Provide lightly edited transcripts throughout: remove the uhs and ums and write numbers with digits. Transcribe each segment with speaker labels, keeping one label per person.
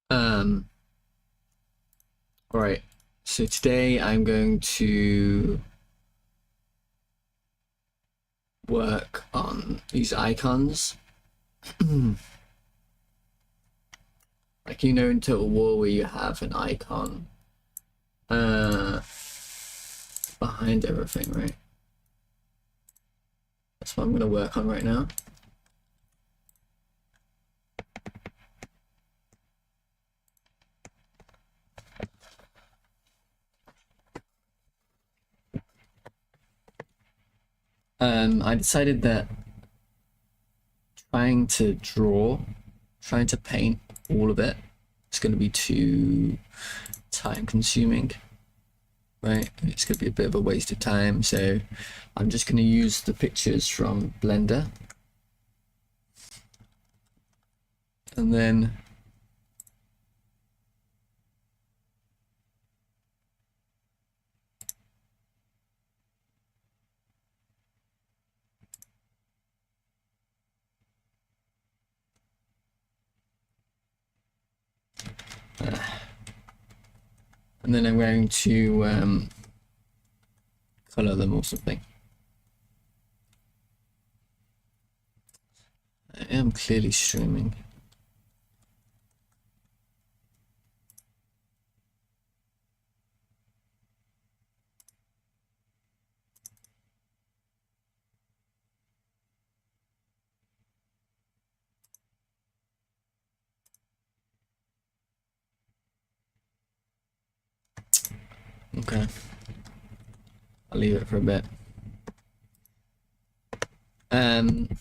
Speaker 1: Um, all right. So today I'm going to work on these icons. Like, you know, in Total War where you have an icon behind everything, right? That's what I'm going to work on right now. I decided that trying to paint all of it, it's going to be too time consuming, right? It's going to be a bit of a waste of time, so I'm just going to use the pictures from Blender, and then I'm going to color them or something. I am clearly streaming. Okay, I'll leave it for a bit.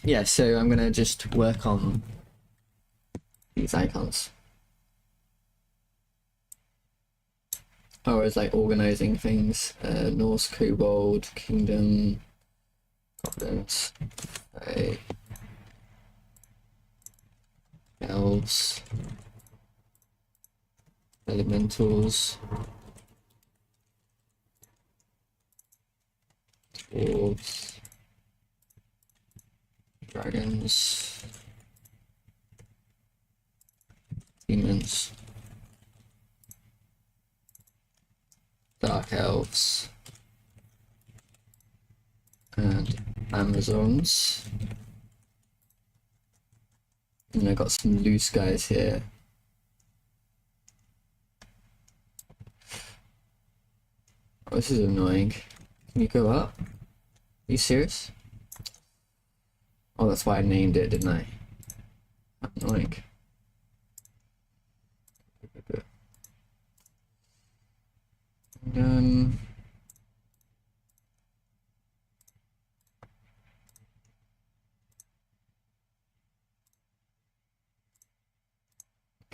Speaker 1: Yeah, so I'm gonna just work on these icons. Oh, it's like organizing things. Norse, Kobold, Kingdom, Goblins, Elves, Elementals, Dwarves, Dragons, Demons, Dark Elves, and Amazons. And I got some loose guys here. Oh, this is annoying. Can you go up? Are you serious? Oh, that's why I named it, didn't I? Annoying.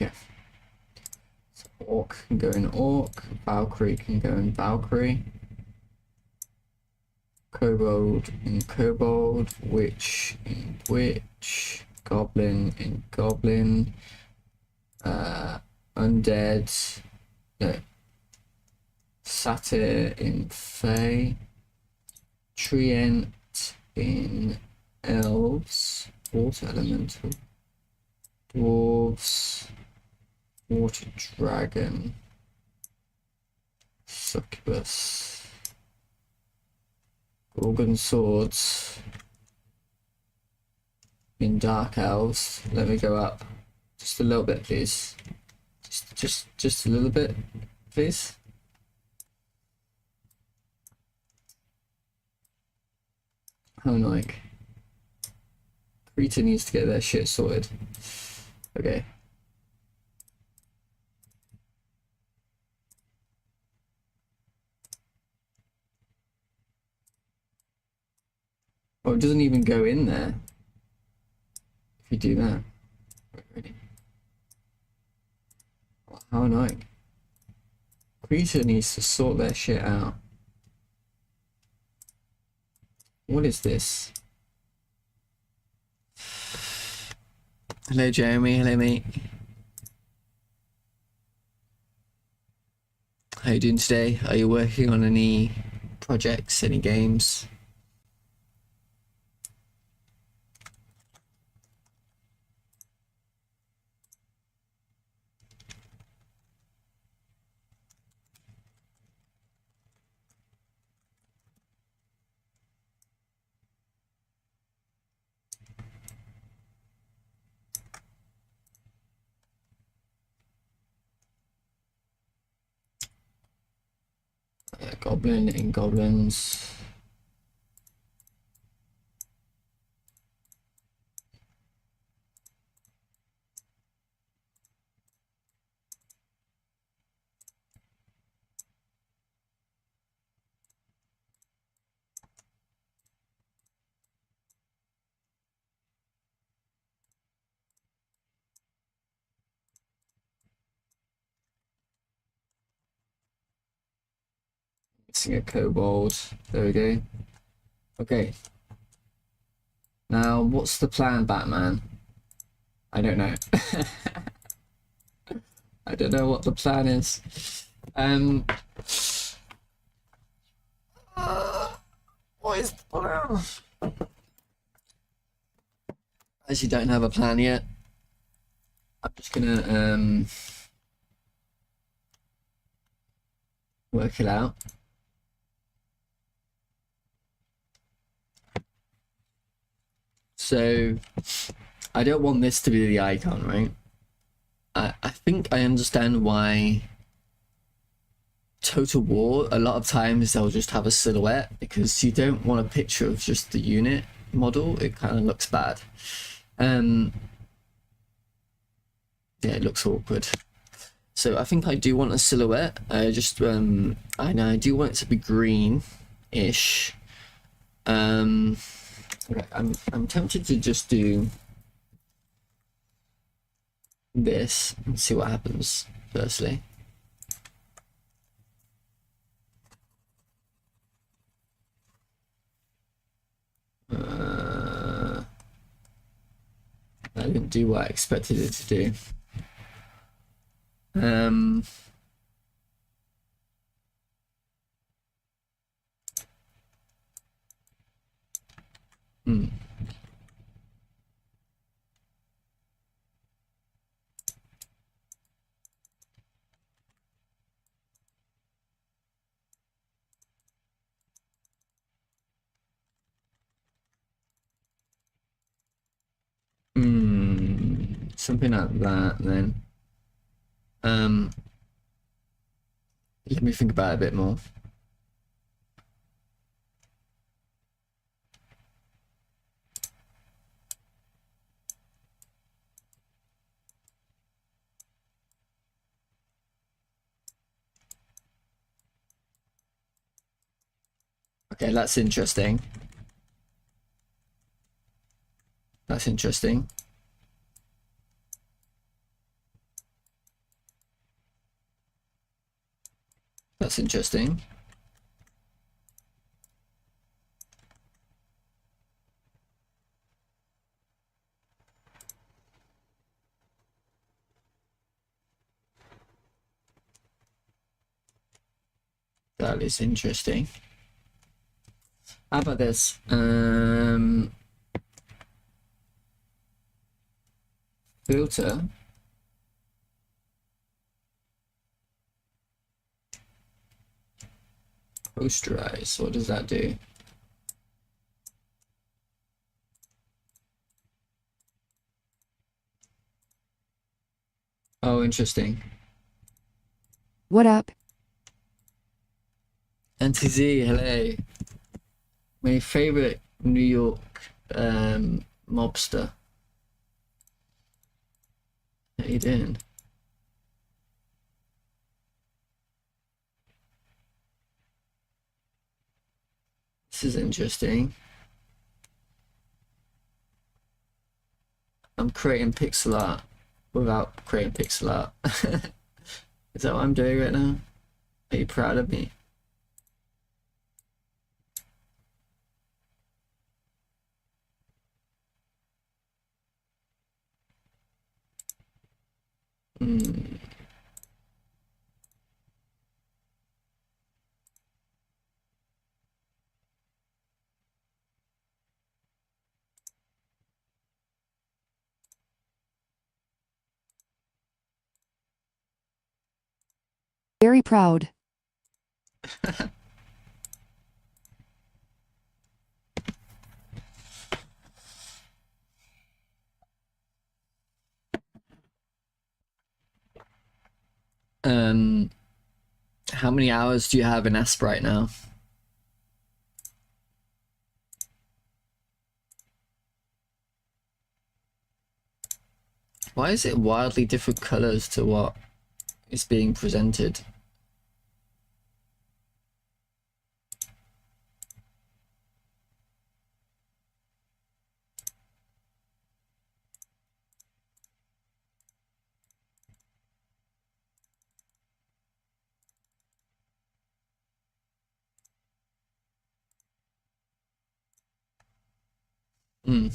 Speaker 1: Okay. So Orc can go in Orc, Valkyrie can go in Valkyrie, Kobold in Kobold, Witch in Witch, Goblin in Goblin, Undead, no, Satyr in Fae, Treant in Elves, Water Elemental, Dwarves, Water Dragon, Succubus, Gorgon Swords in Dark Elves. Let me go up just a little bit, please. Just a little bit, please. How annoying. Krita needs to get their shit sorted. Okay. Oh, it doesn't even go in there. If you do that. Wait, ready? Oh, how annoying. Krita needs to sort their shit out. What is this? Hello, Jeremy. Hello, mate. How you doing today? Are you working on any projects, any games? Goblin in goblins. Missing a kobold. There we go. Okay. Now, what's the plan, Batman? I don't know. I don't know what the plan is. What is the plan? I actually don't have a plan yet. I'm just gonna work it out. So I don't want this to be the icon, right? I think I understand why Total War, a lot of times they'll just have a silhouette because you don't want a picture of just the unit model. It kind of looks bad. Yeah, it looks awkward. So I think I do want a silhouette. I just I know I do want it to be green-ish. I'm tempted to just do this and see what happens firstly. That didn't do what I expected it to do. Something like that then. Let me think about it a bit more. Okay, that's interesting. That's interesting. That's interesting. That is interesting. How about this? Filter. Posterize. What does that do? Oh, interesting.
Speaker 2: What up?
Speaker 1: NTZ, hello. My favorite New York mobster. How you doing? This is interesting. I'm creating pixel art without creating pixel art. Is that what I'm doing right now? Are you proud of me?
Speaker 2: Very proud.
Speaker 1: How many hours do you have in Asp right now? Why is it wildly different colors to what is being presented? Hmm.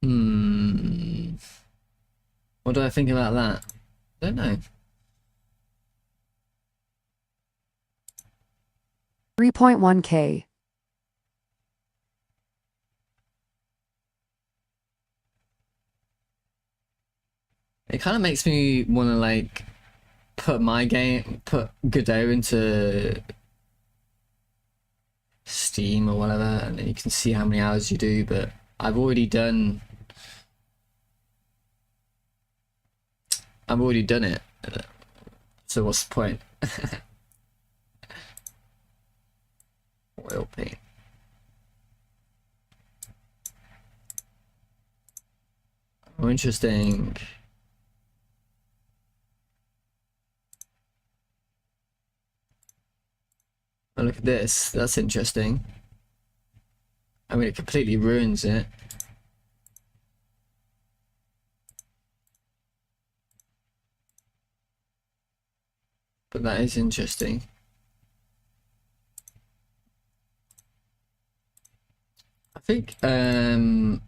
Speaker 1: Hmm. What do I think about that? I don't know.
Speaker 2: 3.1K.
Speaker 1: It kind of makes me want to like put Godot into Steam or whatever, and then you can see how many hours you do, but I've already done it. So what's the point? Oil paint. Oh, interesting. Oh, look at this. That's interesting. I mean, it completely ruins it. But that is interesting. I think the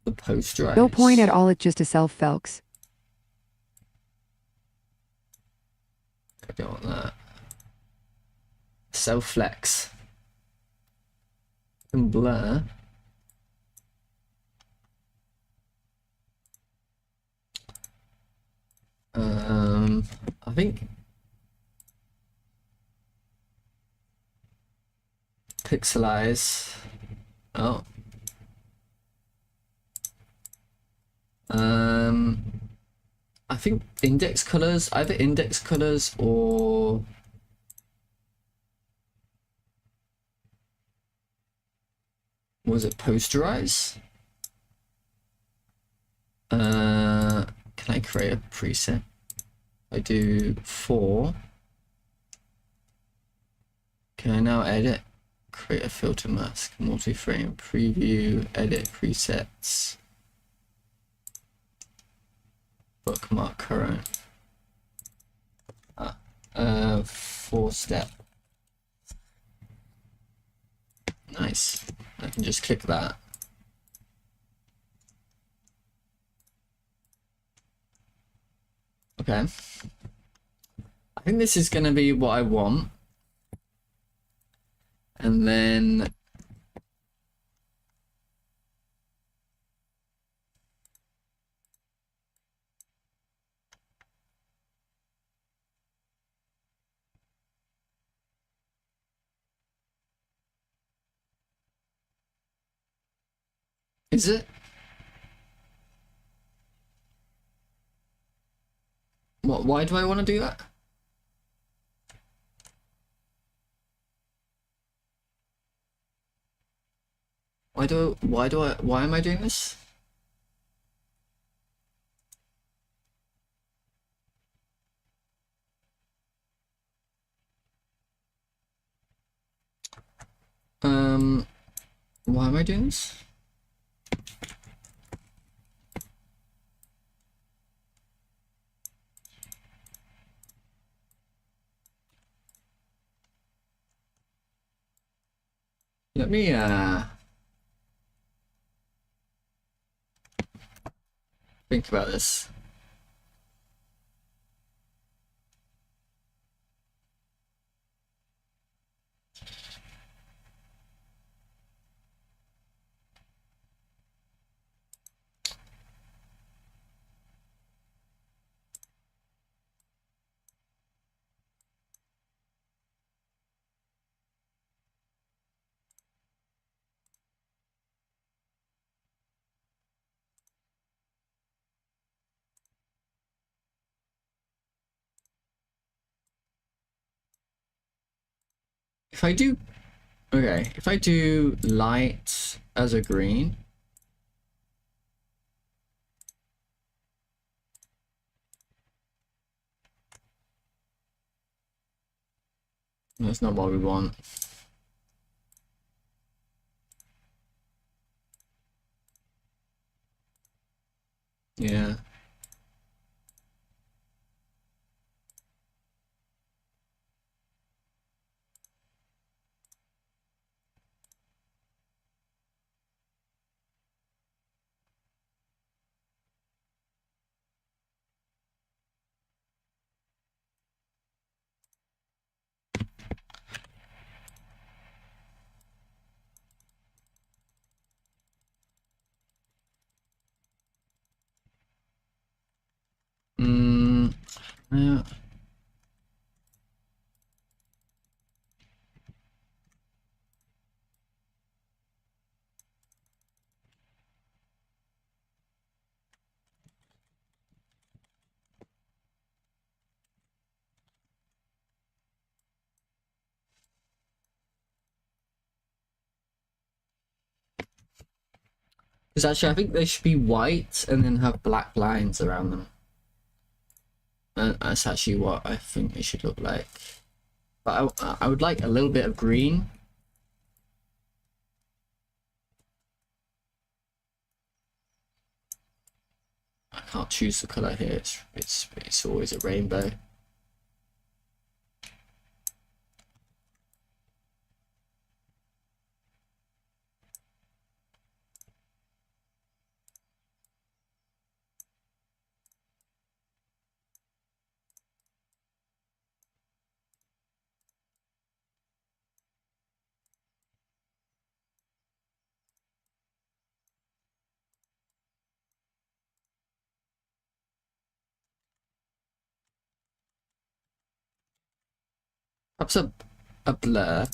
Speaker 1: posterize.
Speaker 2: No point at all, it's just a self Felks.
Speaker 1: I don't want that. Self flex. And blur. I think pixelize. Oh. I think index colors, either index colors or was it posterize? Can I create a preset? I do 4. Can I now edit? Create a filter mask, multi-frame, preview, edit presets, bookmark current. 4-step. Nice. I can just click that. Okay. I think this is gonna be what I want. And then is it? What? Why do I want to do that? Why am I doing this? Why am I doing this? Let me think about this. If I do, okay, if I do light as a green, that's not what we want. Yeah. Yeah. Because actually, I think they should be white and then have black lines around them. And that's actually what I think they should look like. But I would like a little bit of green. I can't choose the color here. It's always a rainbow. Perhaps a blur.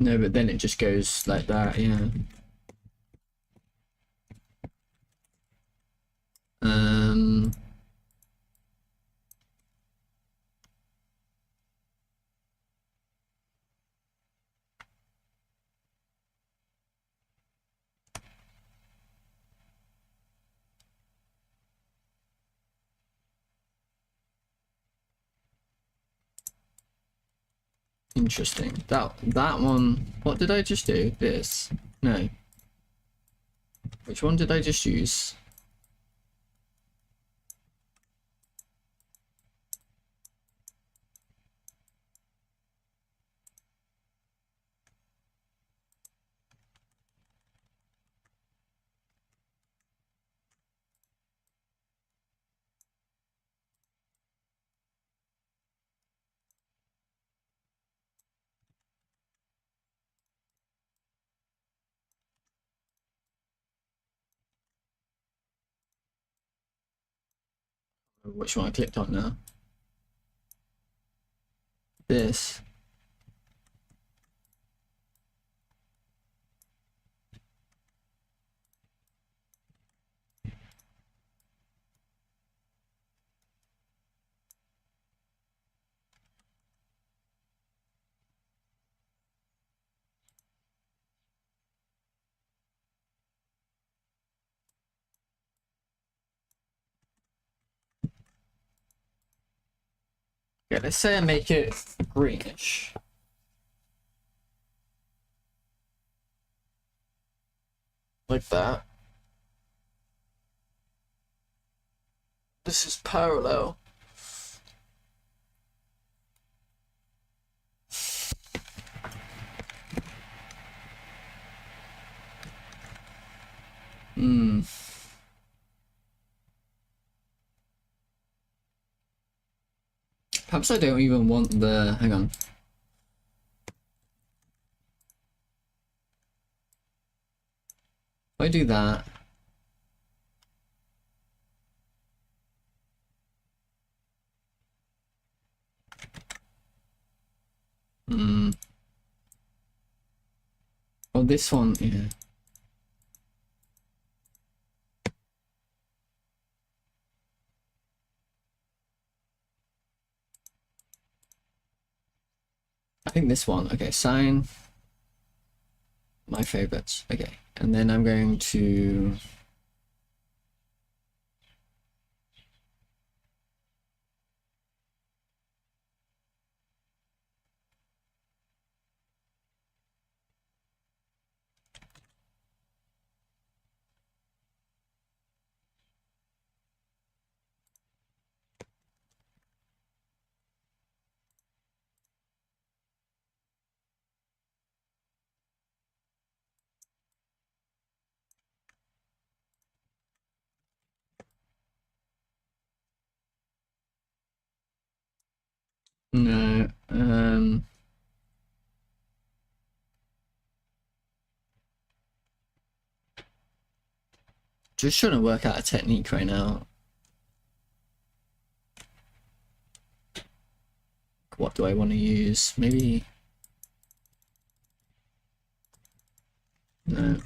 Speaker 1: No, but then it just goes like that, yeah. Um, Interesting. That one. What did I just do? This? No. Which one did I just use? Which one I clicked on now? This. Yeah, let's say I make it greenish. Like that. This is parallel. Hmm. Perhaps I don't even want the... Hang on. If I do that... Hmm. Well, Well, this one, yeah. I think this one, okay, sign my favorites, okay. And then I'm going to no, just trying to work out a technique right now. What do I want to use? Maybe no.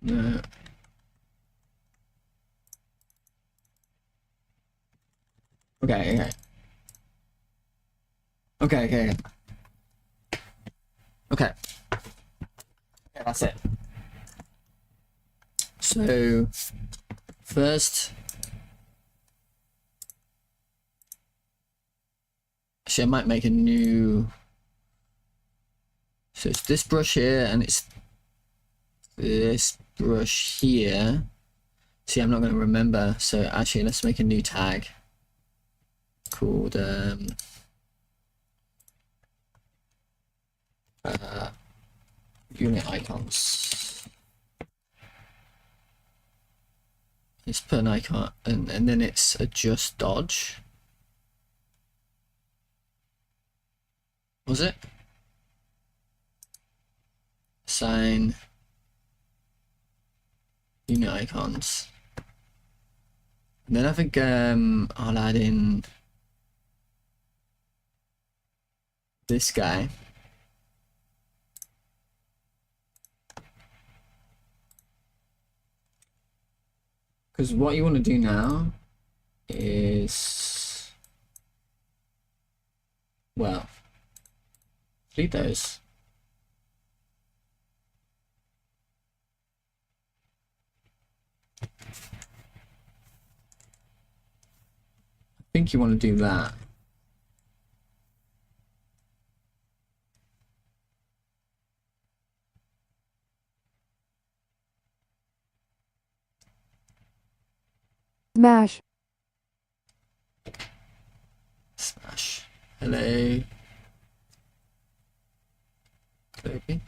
Speaker 1: No. Okay, okay. Okay, okay. Okay. Okay, that's it. So first, actually I might make a new, so it's this brush here and it's this brush here. See, I'm not going to remember, so actually let's make a new tag called unit icons. Let's put an icon and then it's adjust dodge. Was it? Assign unit icons. And then I think I'll add in this guy. Because what you want to do now is, well, delete those. I think you want to do that.
Speaker 2: Smash.
Speaker 1: Smash. Hello. Okay.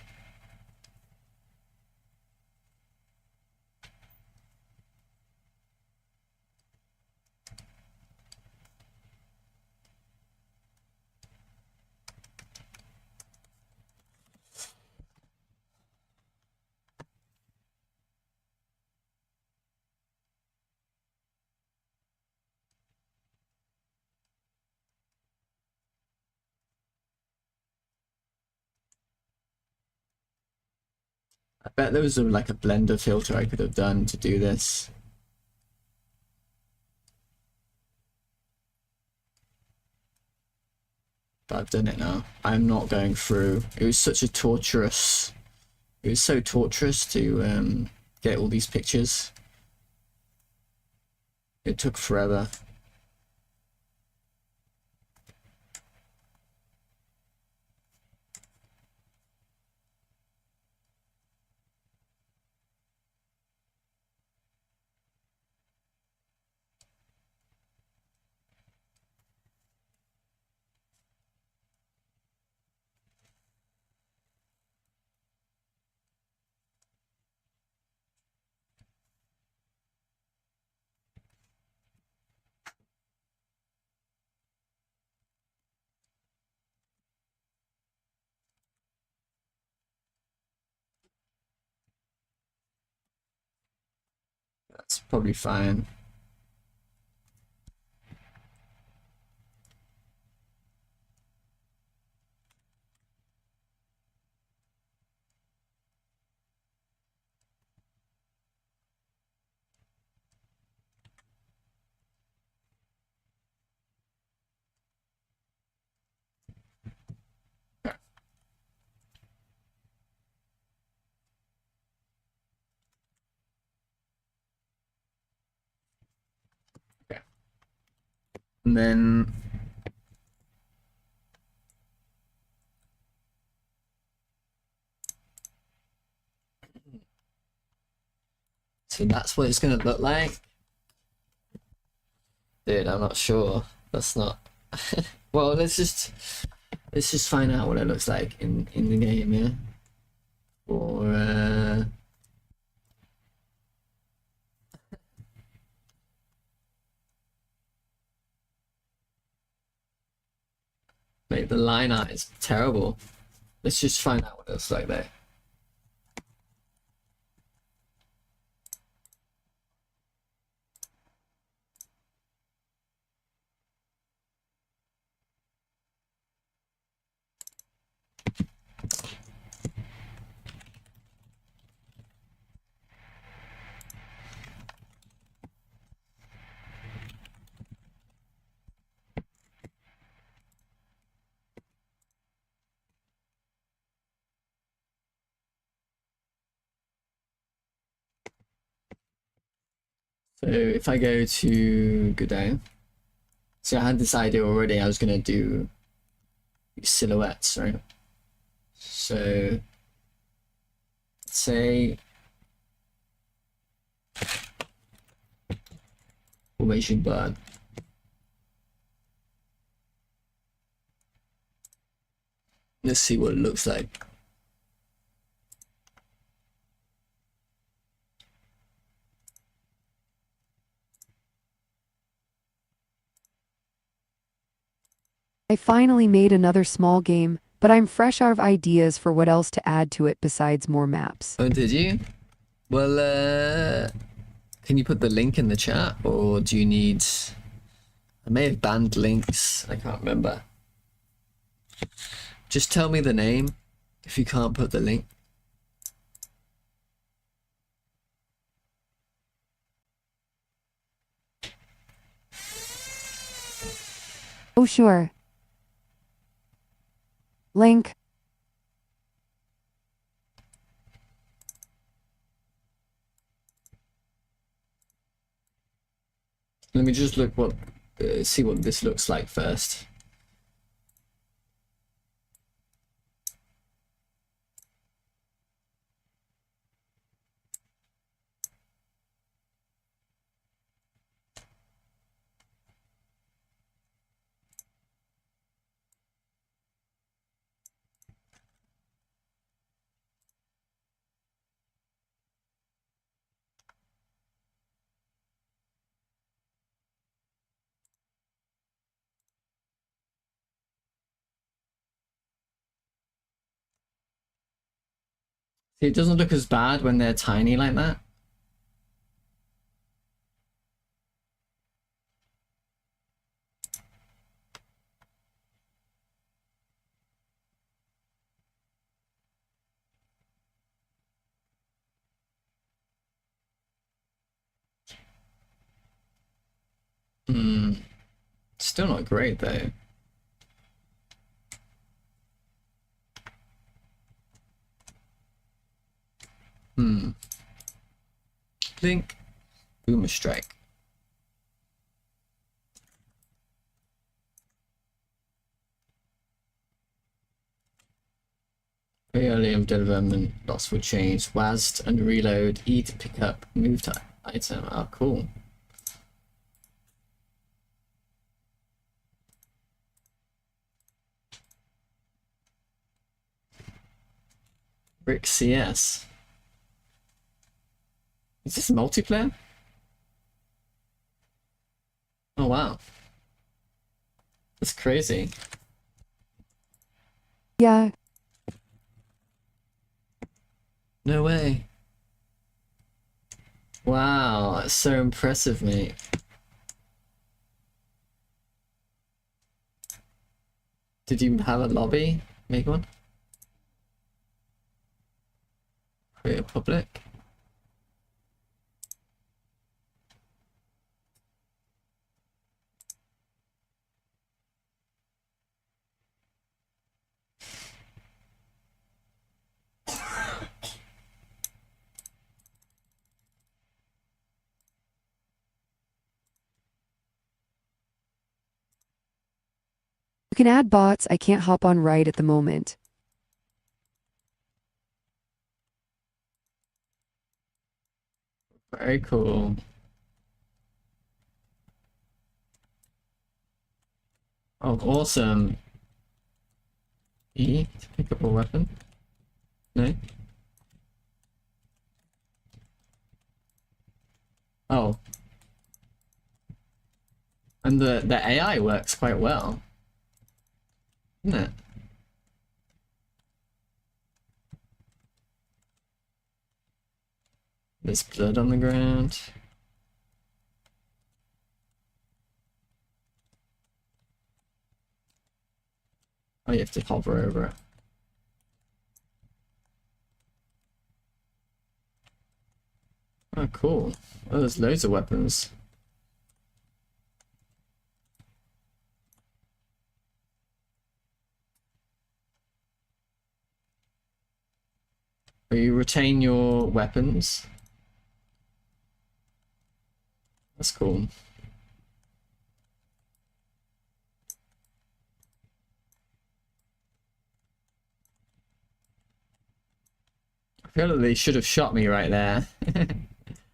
Speaker 1: I bet there was like a blender filter I could have done to do this. But I've done it now. I'm not going through. It was such a torturous. It was so torturous to get all these pictures. It took forever. That's probably fine. And then so that's what it's gonna look like. Dude, I'm not sure. That's not well, let's just find out what it looks like in the game, yeah. Or mate, the line art is terrible. Let's just find out what it looks like there. So if I go to Godot, so I had this idea already. I was gonna do silhouettes, right? So let's say formation bird. Let's see what it looks like.
Speaker 2: I finally made another small game, but I'm fresh out of ideas for what else to add to it besides more maps.
Speaker 1: Oh, did you? Well, can you put the link in the chat, or do you need? I may have banned links. I can't remember. Just tell me the name if you can't put the link.
Speaker 2: Oh, sure. Link.
Speaker 1: Let me just look what, see what this looks like first. See, it doesn't look as bad when they're tiny like that. Hmm. Still not great though. Hmm. Link. Boomer strike. Very early in development, lots will change. WASD and reload. E to pick up. Move to item. Oh, cool. Brick CS. Is this multiplayer? Oh wow. That's crazy.
Speaker 2: Yeah.
Speaker 1: No way. Wow, that's so impressive, mate. Did you have a lobby? Make one? Create a public?
Speaker 2: You can add bots. I can't hop on right at the moment.
Speaker 1: Very cool. Oh, awesome. E to pick up a weapon? No? Oh. And the AI works quite well, isn't it? There's blood on the ground. Oh, you have to hover over it. Oh, cool. Oh, there's loads of weapons. But you retain your weapons. That's cool. I feel like they should have shot me right there.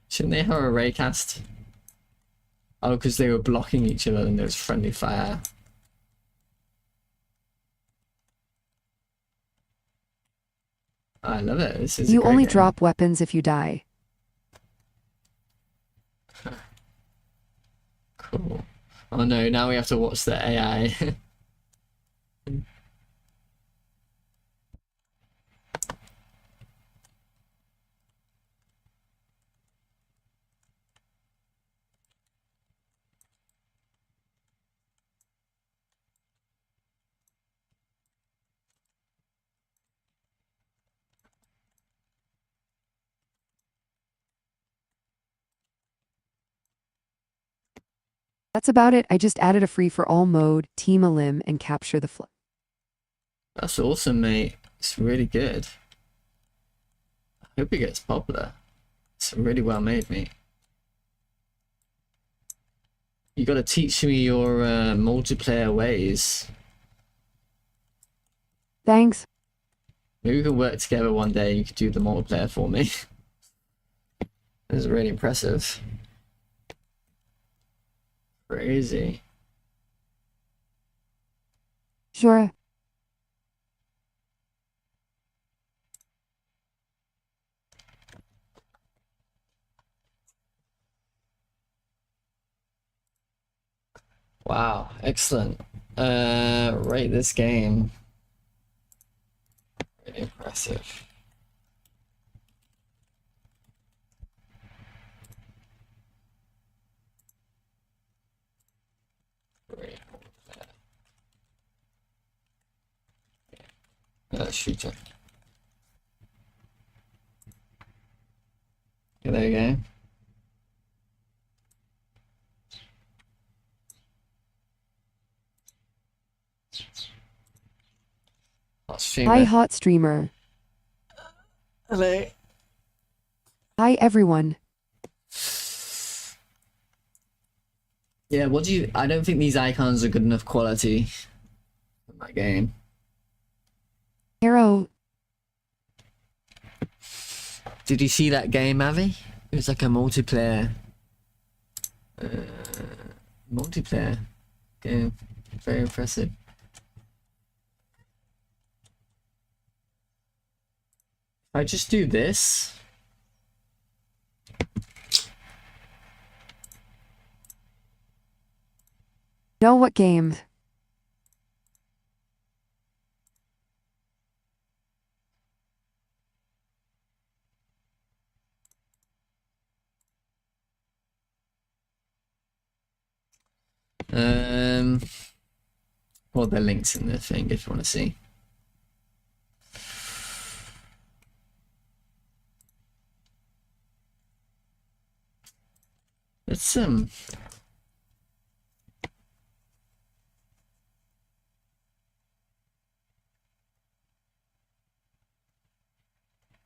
Speaker 1: Shouldn't they have a raycast? Oh, because they were blocking each other and there was friendly fire. I love it. This is a
Speaker 2: You
Speaker 1: great
Speaker 2: only
Speaker 1: game.
Speaker 2: drop weapons if you die.
Speaker 1: Cool. Oh no, now we have to watch the AI.
Speaker 2: That's about it. I just added a free-for-all mode, team a limb, and capture the flag.
Speaker 1: That's awesome, mate. It's really good. I hope it gets popular. It's really well made, mate. You gotta teach me your multiplayer ways.
Speaker 2: Thanks.
Speaker 1: Maybe we can work together one day. You could do the multiplayer for me. This is really impressive. Crazy.
Speaker 2: Sure.
Speaker 1: Wow, excellent. Rate this game. Really impressive. Great. Shooter. Okay, there you go. Hot streamer.
Speaker 2: Hi, hot streamer.
Speaker 1: Hello.
Speaker 2: Hi, everyone.
Speaker 1: Yeah, what do you... I don't think these icons are good enough quality for my game.
Speaker 2: Arrow.
Speaker 1: Did you see that game, Avi? It was like a multiplayer... multiplayer game. Very impressive. If I just do this...
Speaker 2: Know what game?
Speaker 1: Well, the links in the thing if you want to see. Let's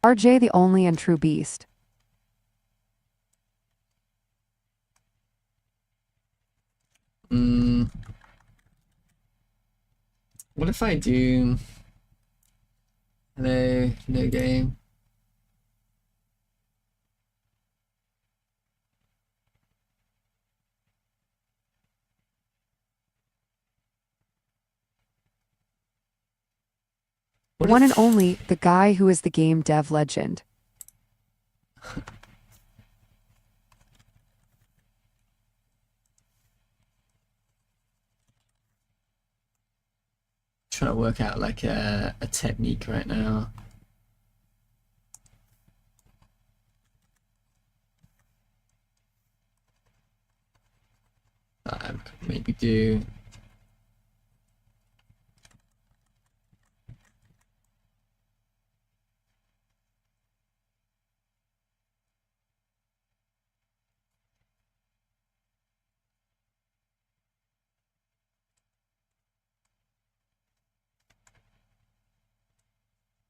Speaker 2: RJ, the only and true beast.
Speaker 1: What if I do... Hello, no game. What
Speaker 2: One and
Speaker 1: if...
Speaker 2: only, the guy who is the game dev legend.
Speaker 1: Trying to work out like a technique right now. That I could maybe do.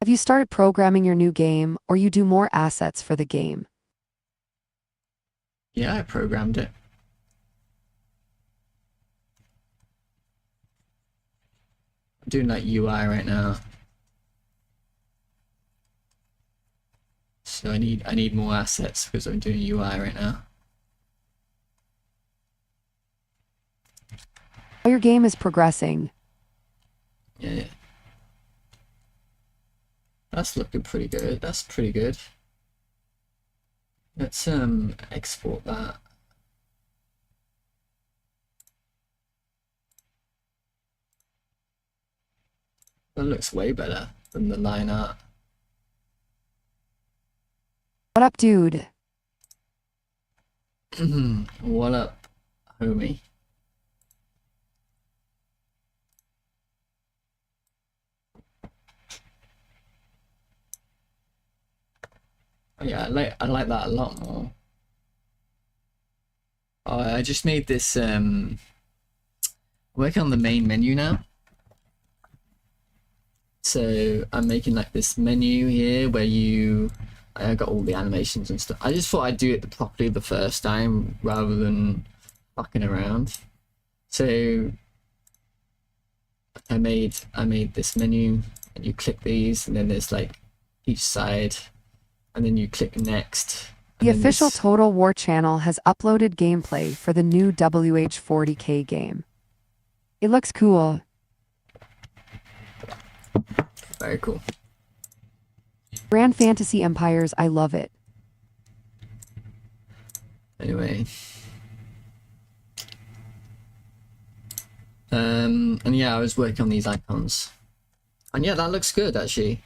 Speaker 2: Have you started programming your new game, or you do more assets for the game?
Speaker 1: Yeah, I programmed it. I'm doing like UI right now. So I need more assets because I'm doing UI right now.
Speaker 2: How your game is progressing.
Speaker 1: Yeah. That's looking pretty good. That's pretty good. Let's export that. That looks way better than the line art.
Speaker 2: What up, dude?
Speaker 1: What up, homie? Oh, yeah, I like that a lot more. Oh, I just made this working on the main menu now. So I'm making like this menu here where I got all the animations and stuff. I just thought I'd do it properly the first time rather than fucking around. So I made this menu and you click these and then there's like each side and then you click next.
Speaker 2: The official Total War channel has uploaded gameplay for the new WH40K game. It looks cool.
Speaker 1: Very cool.
Speaker 2: Grand Fantasy Empires, I love it.
Speaker 1: Anyway. And yeah, I was working on these icons. And yeah, that looks good actually.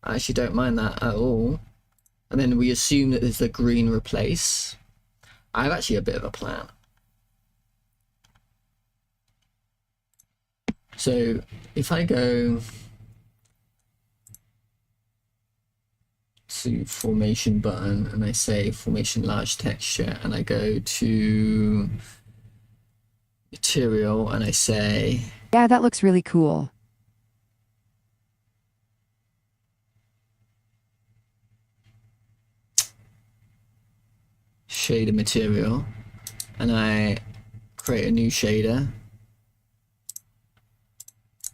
Speaker 1: I actually don't mind that at all. And then we assume that there's the green replace. I have actually a bit of a plan. So if I go to formation button and I say formation large texture and I go to material and I say,
Speaker 2: Yeah, that looks really cool.
Speaker 1: shader material, and I create a new shader,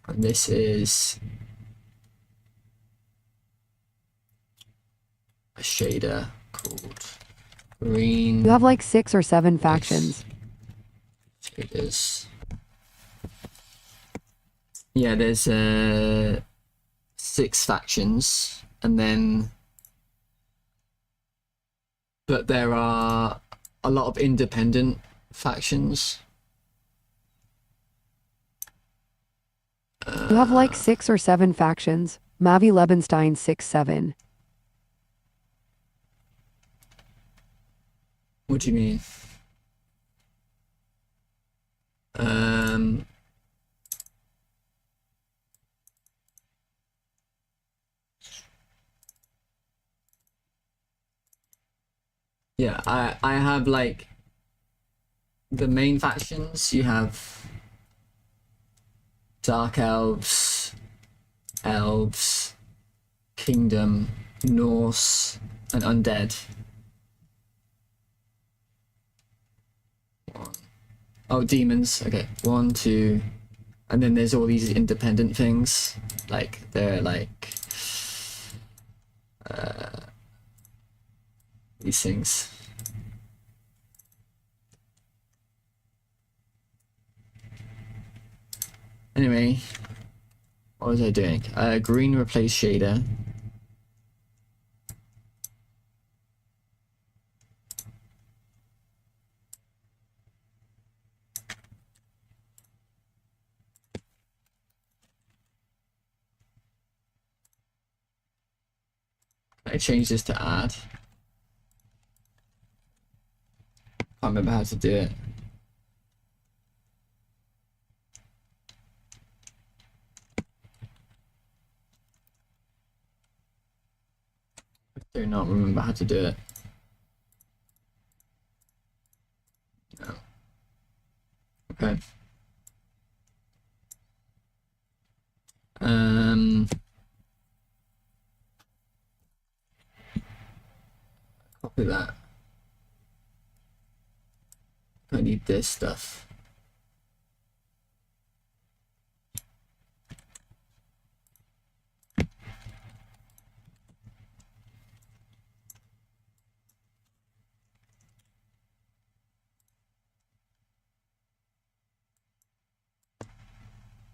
Speaker 1: and this is a shader called green.
Speaker 2: You have like 6 or 7 factions.
Speaker 1: Shaders. Yeah, there's 6 factions, and then but there are a lot of independent factions.
Speaker 2: You have like 6 or 7 factions. Mavi Lebenstein 6-7.
Speaker 1: What do you mean? Yeah, I have like the main factions. You have Dark Elves, Elves, Kingdom, Norse, and Undead. Oh, demons. Okay, 1, 2, And then there's all these independent things, like they're like these things. Anyway, what was I doing? Green replace shader. I changed this to add. Can't remember how to do it. I do not remember how to do it. No. Okay. Copy that. I need this stuff.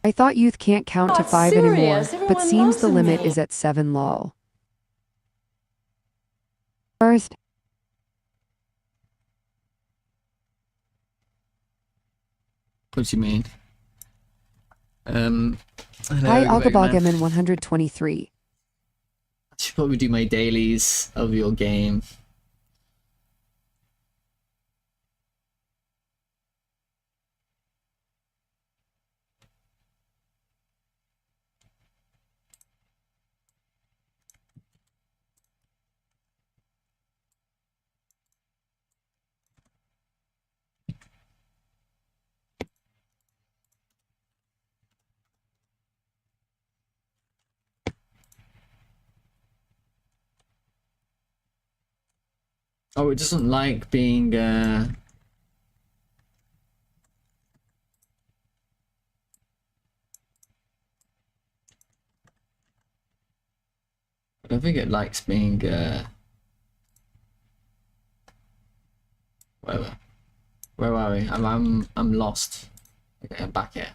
Speaker 2: I thought youth can't count to 5 anymore,
Speaker 3: serious.
Speaker 2: but
Speaker 3: Everyone
Speaker 2: seems the
Speaker 3: loves
Speaker 2: limit
Speaker 3: me.
Speaker 2: is at 7 lol. First,
Speaker 1: What do you mean? Hello,
Speaker 2: hi
Speaker 1: Gregman.
Speaker 2: Algabogam in 123.
Speaker 1: I should probably do my dailies of your game. Oh, it doesn't like being I don't think it likes being whatever. Where are we? I'm lost. Okay, I'm back here.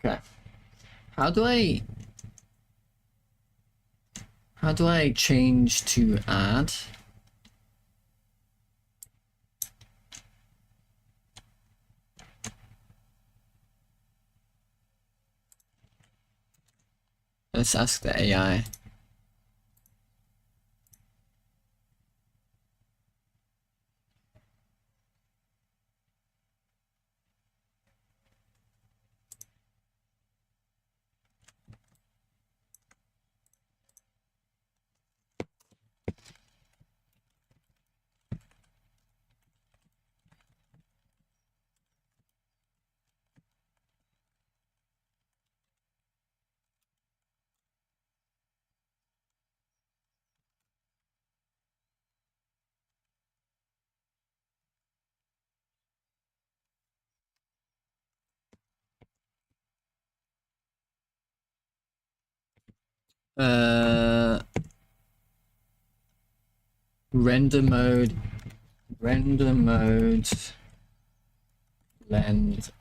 Speaker 1: Okay. How do I change to add? Let's ask the AI. Render mode, blend,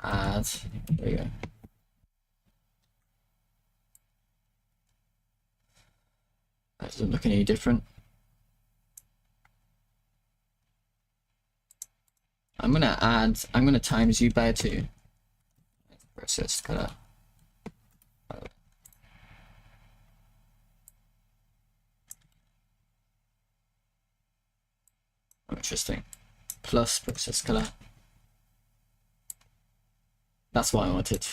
Speaker 1: add. There you go. That doesn't look any different. I'm gonna times you by 2. Process color. Oh, interesting. Plus process color. That's what I wanted.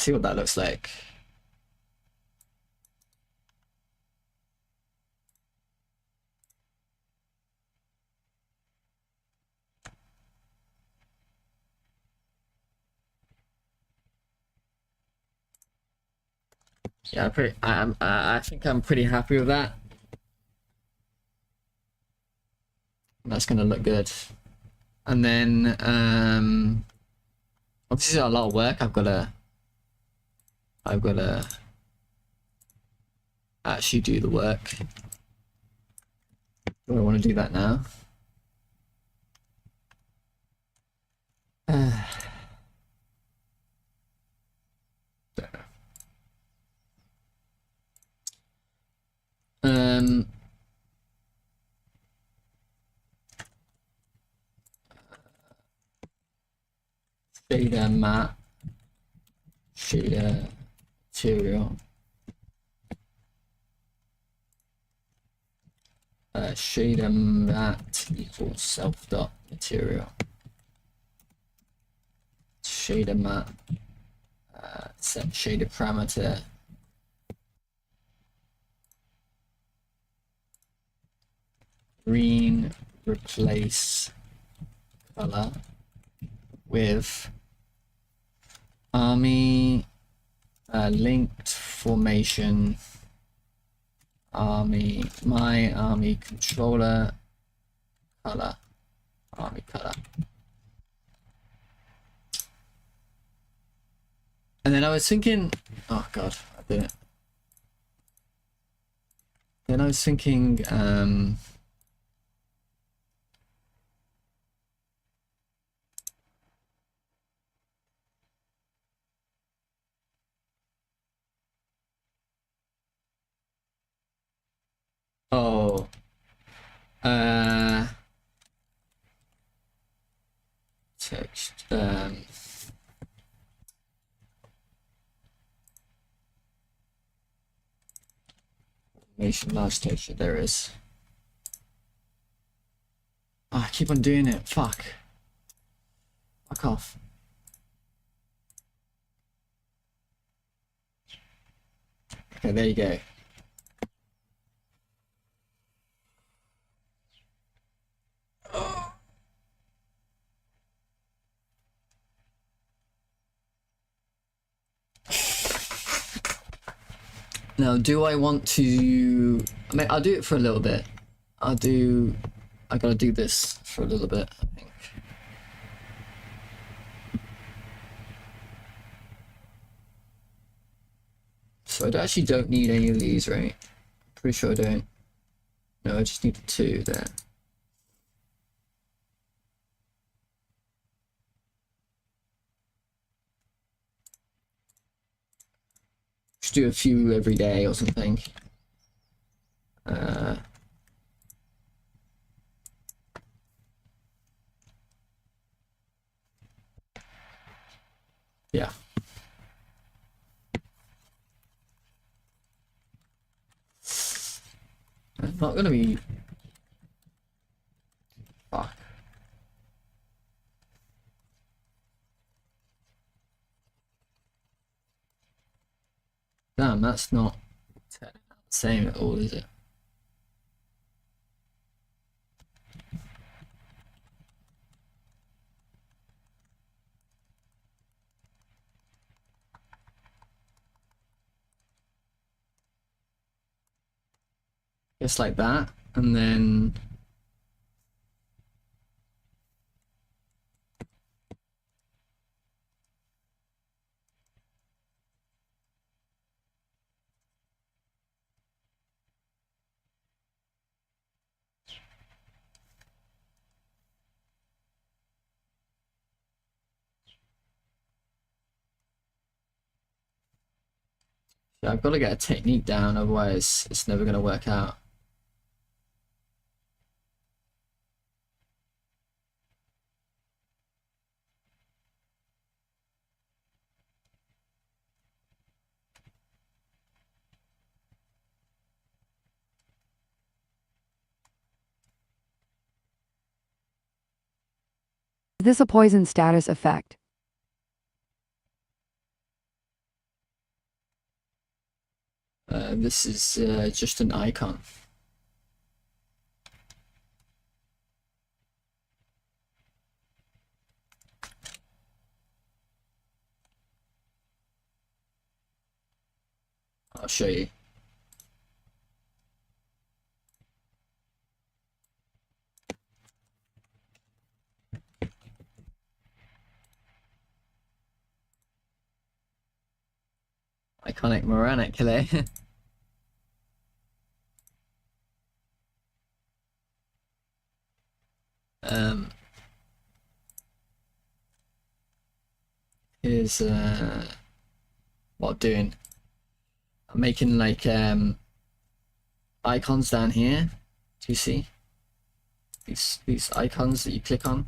Speaker 1: see what that looks like. Yeah, I think I'm pretty happy with that. That's gonna look good. And then obviously a lot of work. I've gotta actually do the work. Do I want to do that now? Um, shader matte, shader material, shader matte equals self dot material, shader matte, set shader parameter. Green replace color with army linked formation my army controller color army color. And then I was thinking, oh god, I did it. Then I was thinking oh text nation large texture, there is. Oh, I keep on doing it, fuck off. Okay, there you go. Now, do I want to? I mean, I'll do it for a little bit. I gotta do this for a little bit, I think. So I actually don't need any of these, right? Pretty sure I don't. No, I just need the two there. Just do a few every day or something. Yeah. It's not gonna be. Fuck. Damn, that's not the same at all, is it? Just like that, and then yeah, I've got to get a technique down, otherwise it's never gonna work out.
Speaker 2: Is this a poison status effect?
Speaker 1: This is just an icon. I'll show you. Iconic Moranically. Here's what I'm doing. I'm making like icons down here. Do you see these icons that you click on?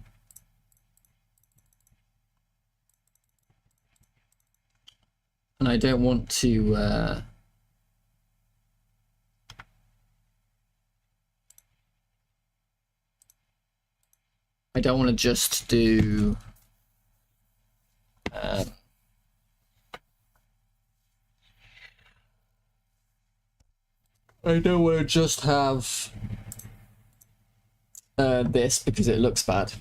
Speaker 1: And I don't want to just do I don't want to just have this because it looks bad.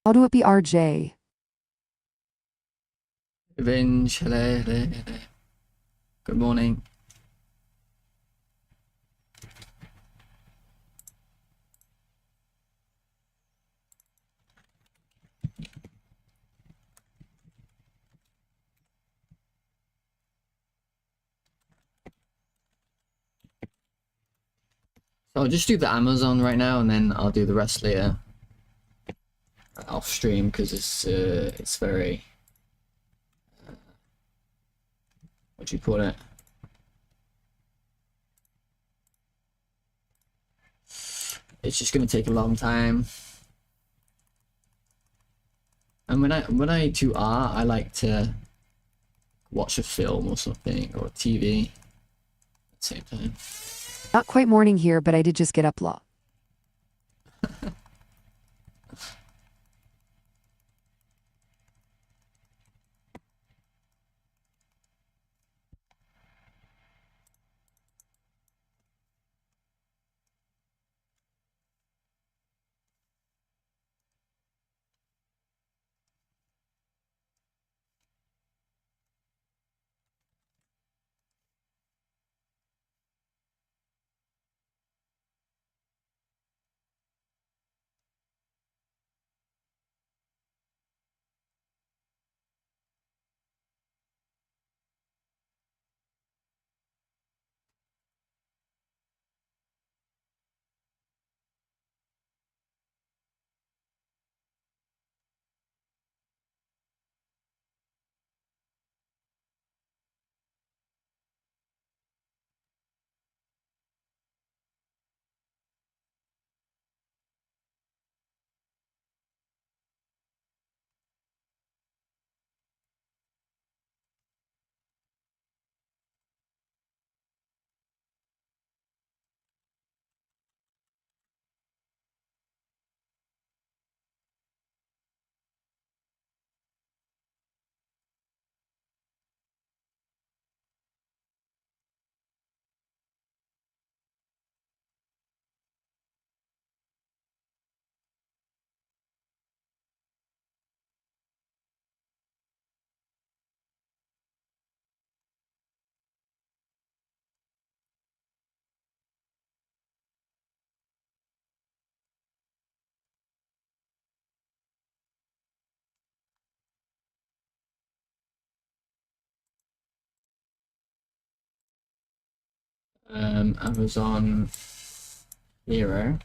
Speaker 2: How do it be RJ?
Speaker 1: Eventually. Good morning. So I'll just do the Amazon right now, and then I'll do the rest later off stream because it's very what do you call it? It's just gonna take a long time. And when I do art, I like to watch a film or something or TV at the same time.
Speaker 2: Not quite morning here, but I did just get up law.
Speaker 1: Amazon Hero.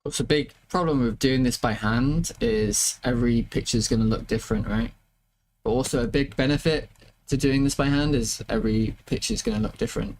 Speaker 1: What's a big problem with doing this by hand is every picture is going to look different, right? But also a big benefit to doing this by hand is every picture is going to look different.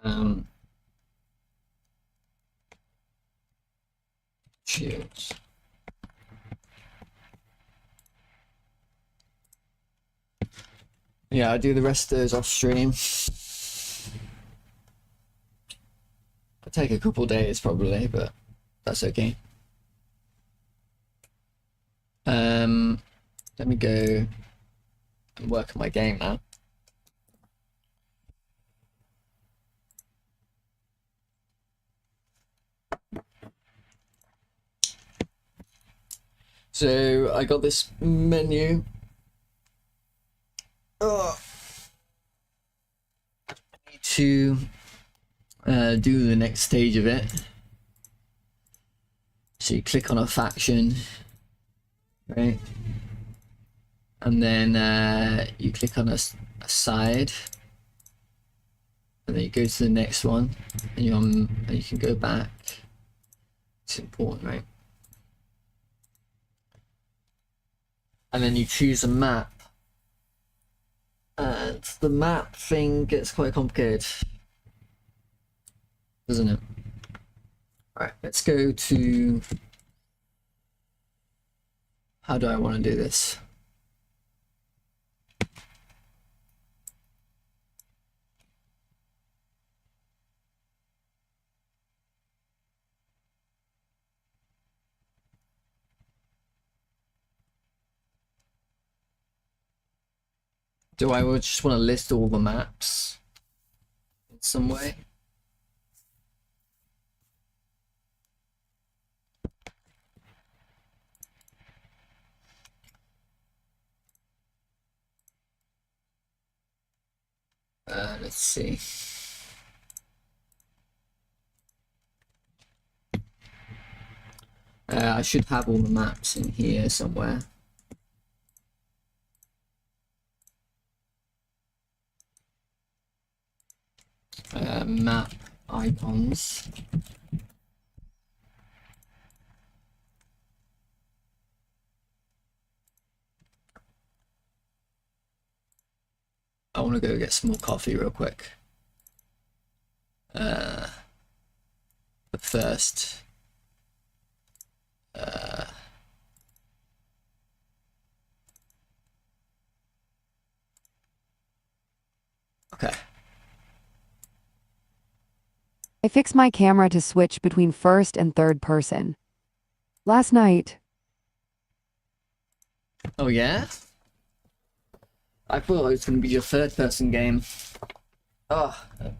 Speaker 1: Um, Shields. Yeah, I'll do the rest of those off stream. It'll take a couple days probably, but that's okay. Let me go and work on my game now. So I got this menu. Oh, I need to do the next stage of it. So you click on a faction, right? And then you click on a side, and then you go to the next one, and you can go back. It's important, right? And then you choose a map, and the map thing gets quite complicated, doesn't it? All right, let's go to. How do I want to do this? Do I just want to list all the maps in some way? Let's see. I should have all the maps in here somewhere. Map icons. I want to go get some more coffee real quick. But first, okay.
Speaker 2: I fixed my camera to switch between first and third person. Last night,
Speaker 1: Oh yeah? I thought it was going to be your third person game. Oh. I'm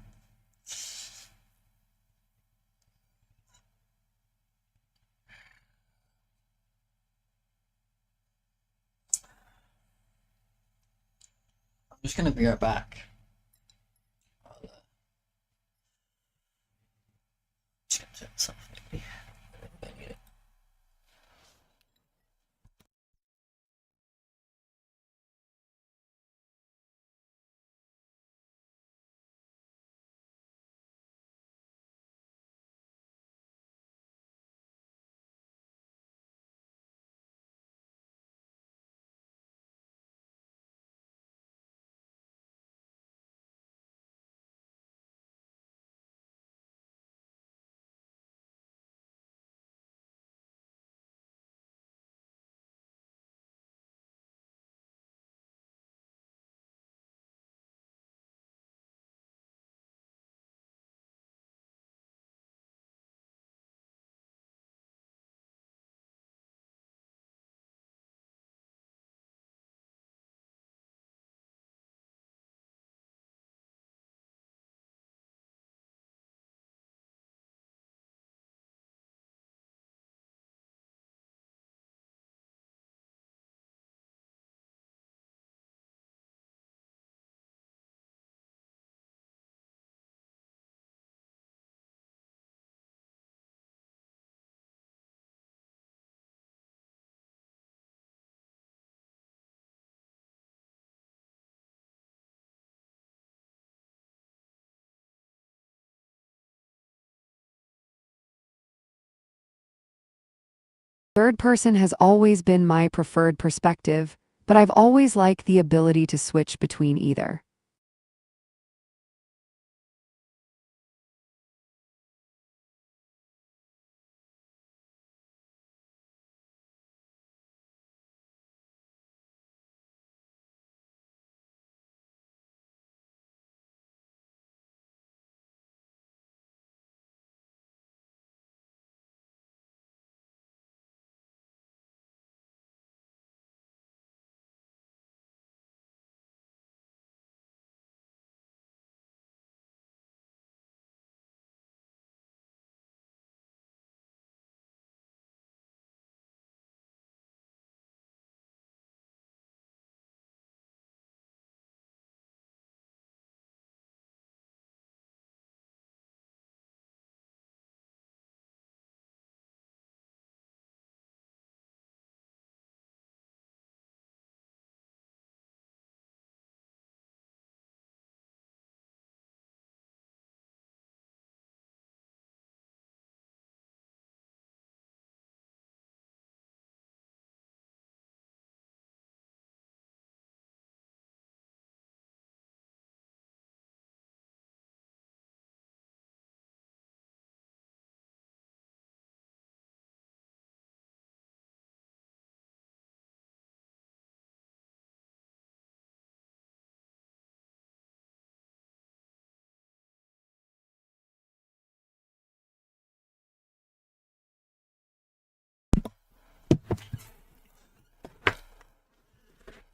Speaker 1: just going to be right back. Check something.
Speaker 2: third person has always been my preferred perspective, but I've always liked the ability to switch between either.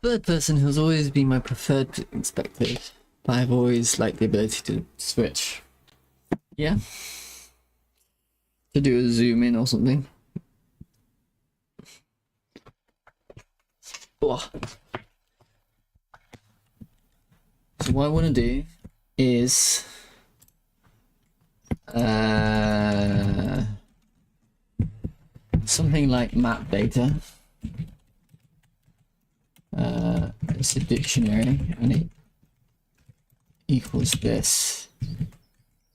Speaker 1: third person has always been my preferred perspective, but I've always liked the ability to switch. Yeah. To do a zoom in or something. Oh. So what I want to do is something like map data. It's a dictionary and it equals this,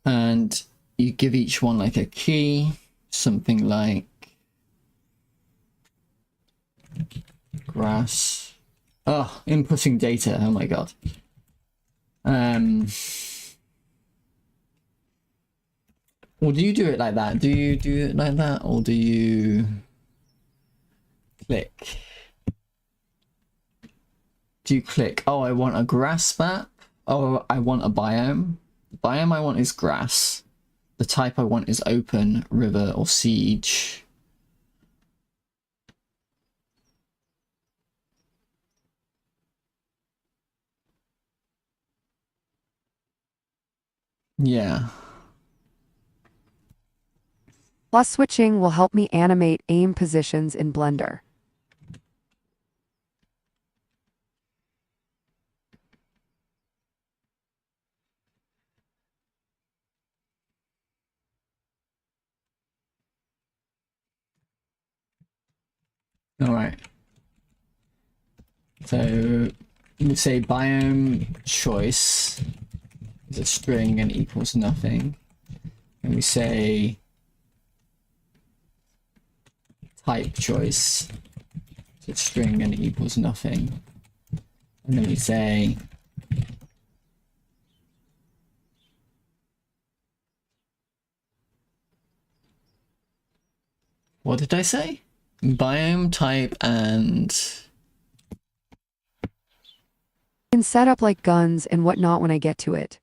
Speaker 1: and you give each one like a key, something like grass. Oh, inputting data. Oh my god. Or do you do it like that? Do you do it like that, or do you click? Do you click? Oh, I want a grass map. Oh, I want a biome. The biome I want is grass. The type I want is open, river, or siege. Yeah.
Speaker 2: Plus switching will help me animate aim positions in Blender.
Speaker 1: All right. So we say biome choice is a string and equals nothing, and we say type choice is a string and equals nothing, and then we say what did I say? Biome type and
Speaker 2: I can set up like guns and whatnot when I get to it.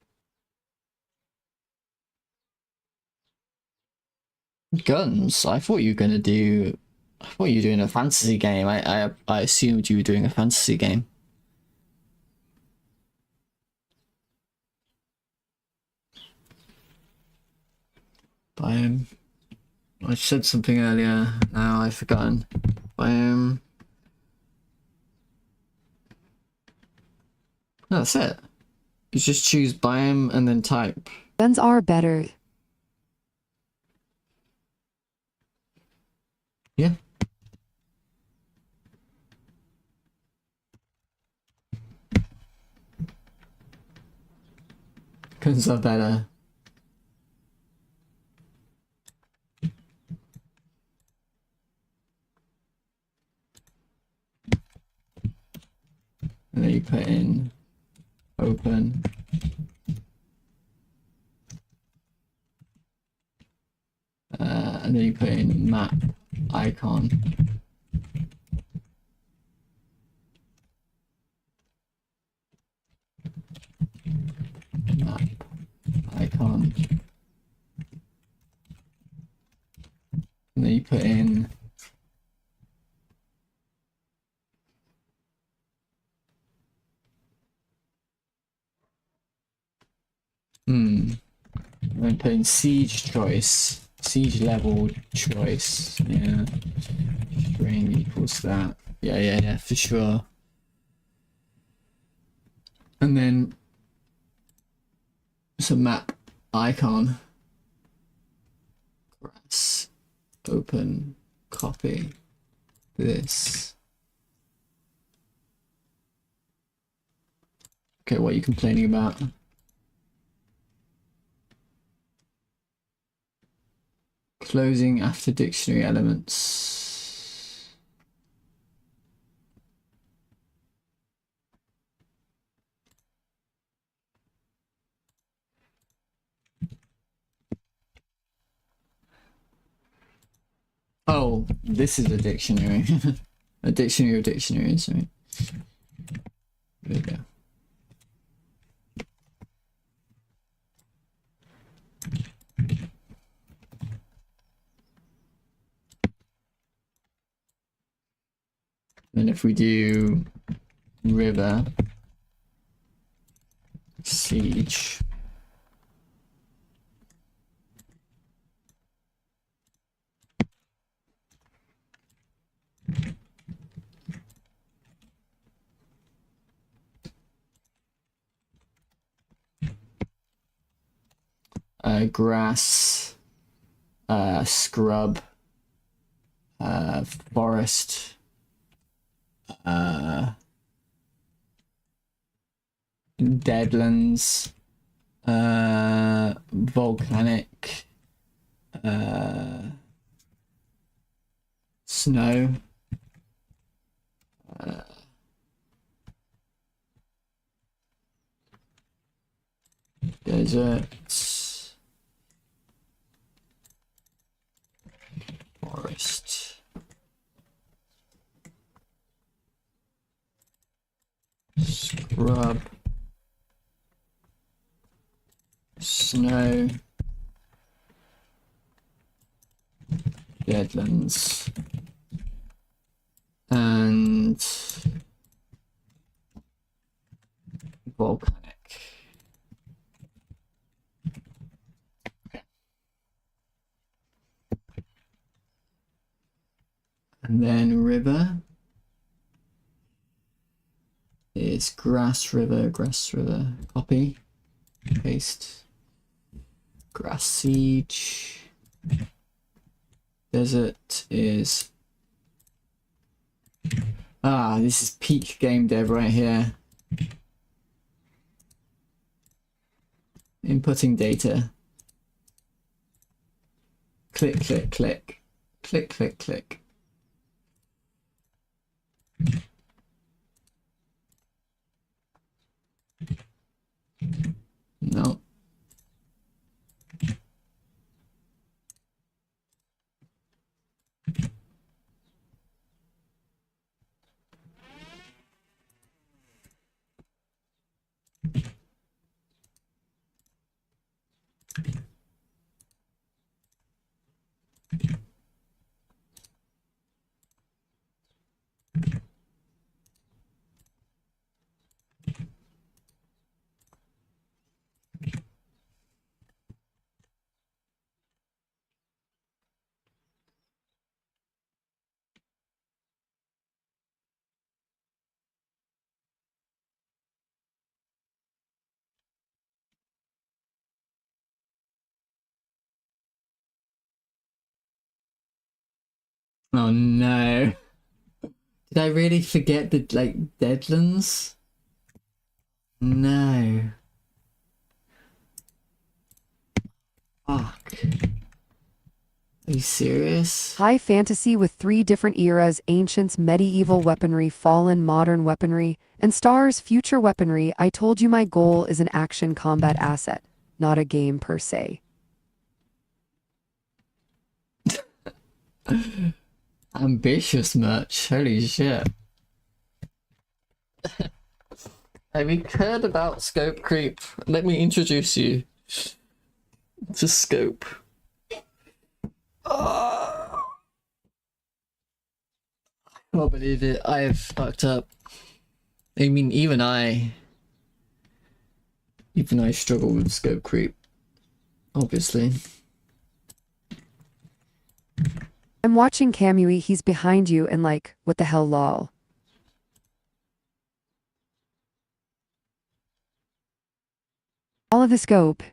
Speaker 1: guns. I thought you were gonna do. I thought you were doing a fantasy game. I assumed you were doing a fantasy game. Biome. I said something earlier. Now I've forgotten. Biome. That's it. You just choose biome and then type.
Speaker 2: Guns are better.
Speaker 1: Yeah. Guns are better. And then you put in open. And then you put in map icon. Map icon. And then you put in and then put in siege choice. Siege level choice. Yeah. String equals that. Yeah, for sure. And then it's a map icon. Grass. Open. Copy. This. Okay, what are you complaining about? Closing after dictionary elements. Oh, this is a dictionary. A dictionary of dictionaries, right? There we go. And if we do river, siege. Grass, scrub, forest, deadlands, volcanic, snow, desert, forest, scrub, snow, deadlands, and volcanic. And then river is grass river, copy, paste, grass siege. Desert is, this is peak game dev right here. Inputting data. Click, click, click, click, click, click. No. Oh no. Did I really forget the deadlands? No. Fuck. Are you serious?
Speaker 2: High fantasy with 3 different eras: ancients, medieval weaponry, fallen, modern weaponry, and stars, future weaponry. I told you my goal is an action combat asset, not a game per se.
Speaker 1: Ambitious much. Holy shit. Have you heard about scope creep? Let me introduce you to scope. I can't believe it. I have fucked up. I mean, even I struggle with scope creep, obviously.
Speaker 2: I'm watching Kamui, he's behind you, and like, what the hell, lol. All of the scope.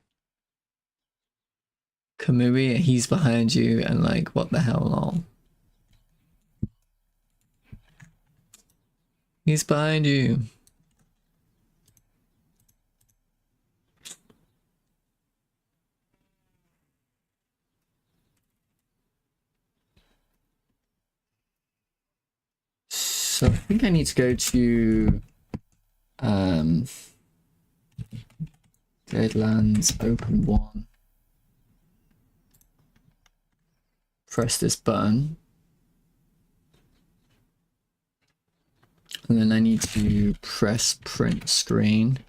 Speaker 1: Kamui, he's behind you, and like, what the hell, lol. He's behind you. So I think I need to go to Deadlands, open one. Press this button. And then I need to press print screen.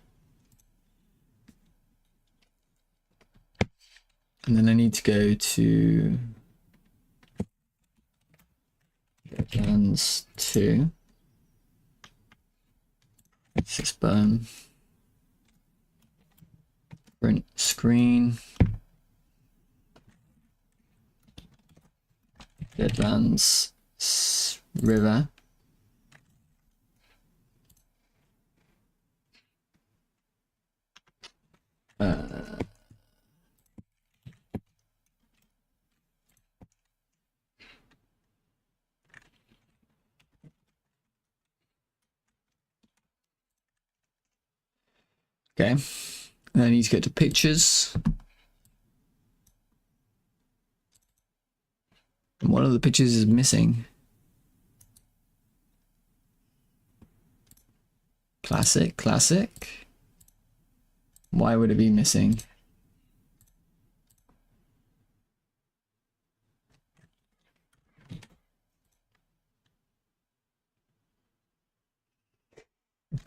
Speaker 1: And then I need to go to Deadlands 2. 6 burn. Print screen. Deadlands river. Okay, and then I need to go to pictures. And one of the pictures is missing. Classic. Why would it be missing?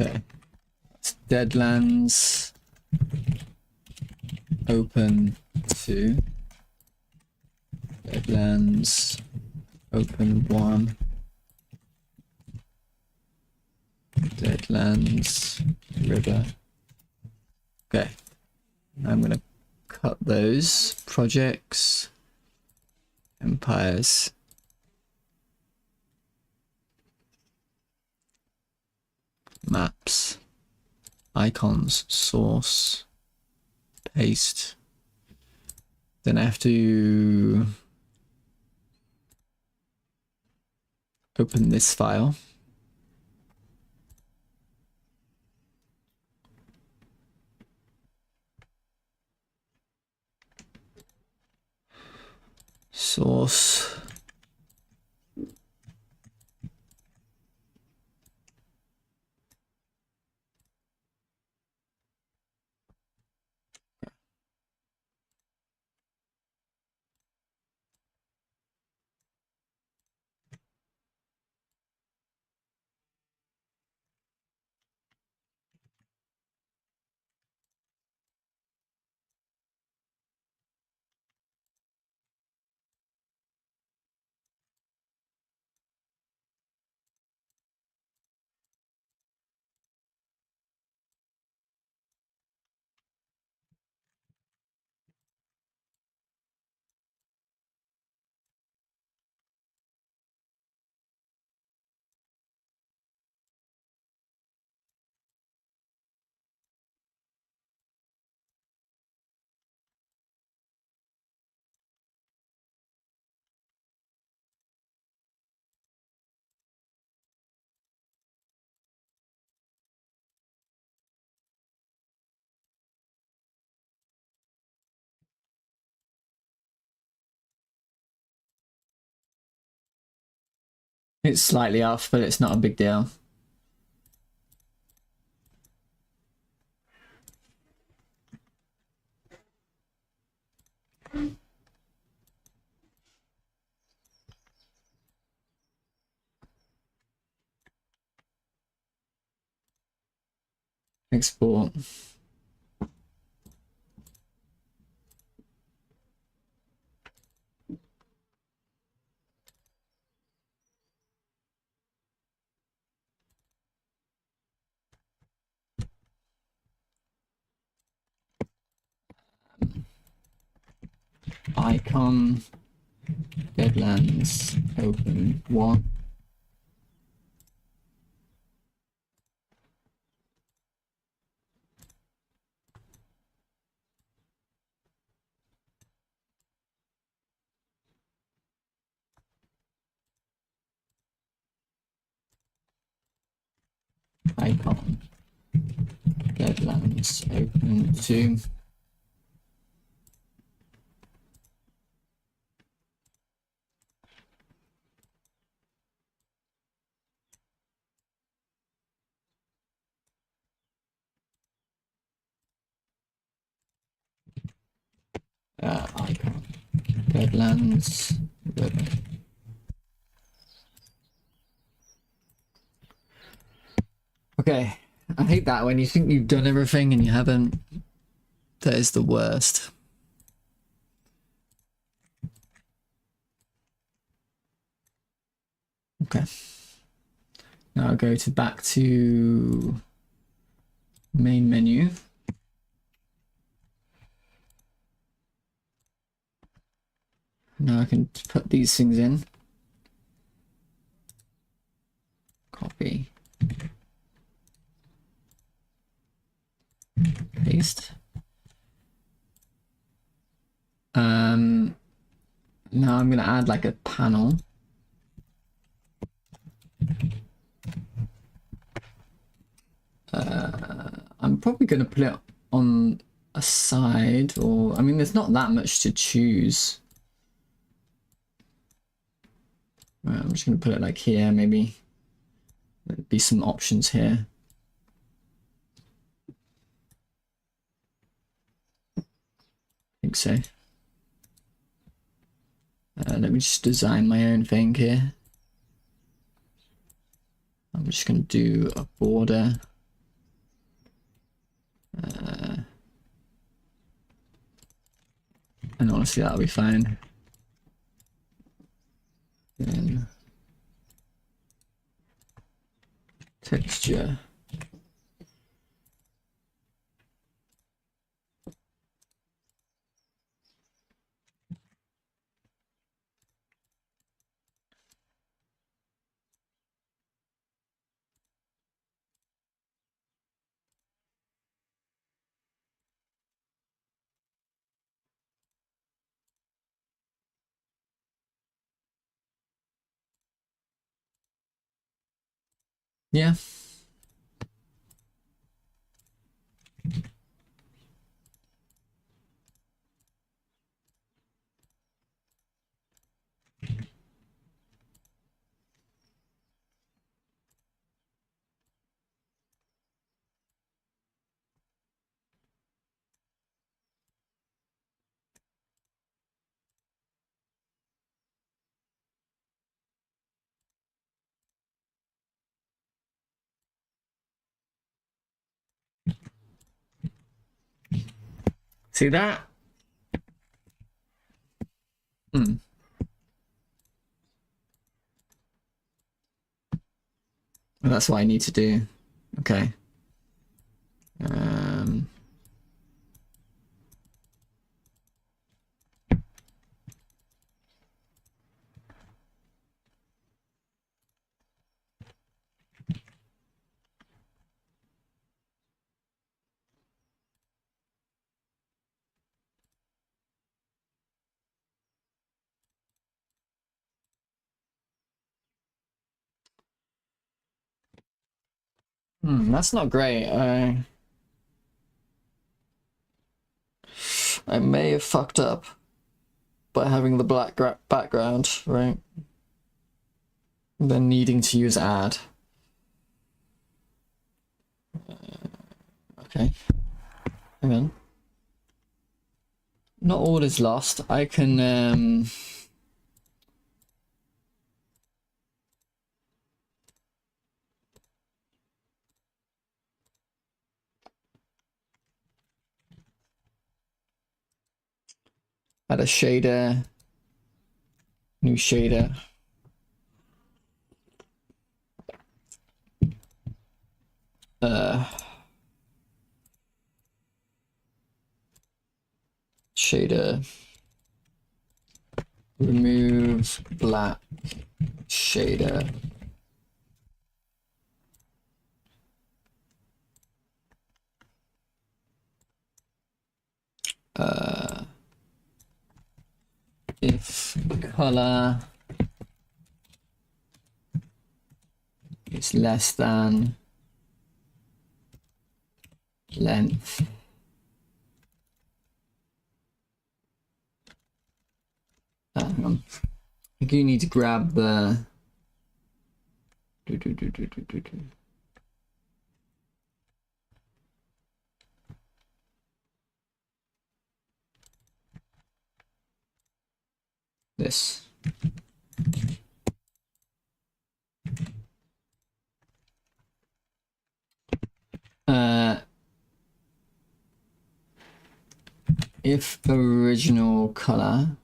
Speaker 1: Okay. It's Deadlands open to Deadlands open 1. Deadlands river. Okay. I'm gonna cut those projects, empires. Maps, icons, source, paste. Then I have to open this file. Source. It's slightly off, but it's not a big deal. Export. Icon, Deadlands, open 1. Icon, Deadlands, open 2. Icon, Deadlands, river. Okay, I hate that when you think you've done everything and you haven't. That is the worst. Okay. Now I'll go back to Main menu. Now I can put these things in. Copy. Paste. Now I'm gonna add like a panel. I'm probably gonna put it on a side, or I mean, there's not that much to choose. Right, I'm just gonna put it like here, maybe. There'd be some options here. I think so. Let me just design my own thing here. I'm just gonna do a border. And honestly, that'll be fine. Then texture. Yeah. See that? Well, that's what I need to do. Okay. That's not great. I may have fucked up by having the black background, right? Then needing to use add. Okay. Hang on. Not all is lost. I can add a shader. New shader. Shader. Remove black shader. If color is less than length, hang on. I think you need to grab the this. If original color,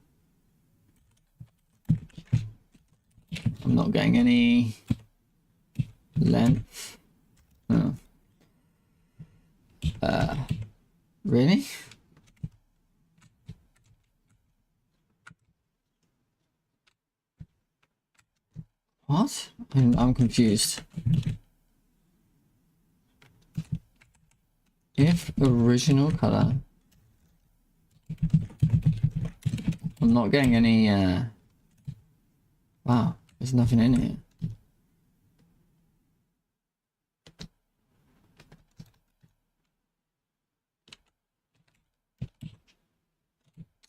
Speaker 1: I'm not getting any length. Oh. Really? What? I'm confused. If original color. I'm not getting any, wow, there's nothing in here.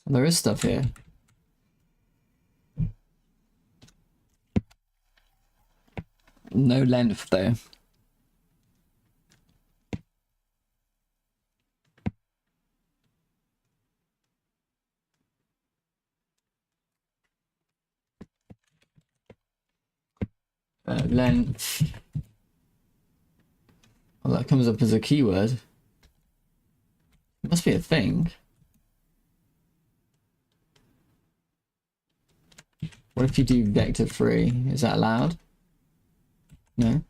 Speaker 1: There is stuff here. No length though. Length. Well, that comes up as a keyword. It must be a thing. What if you do vector 3? Is that allowed? No.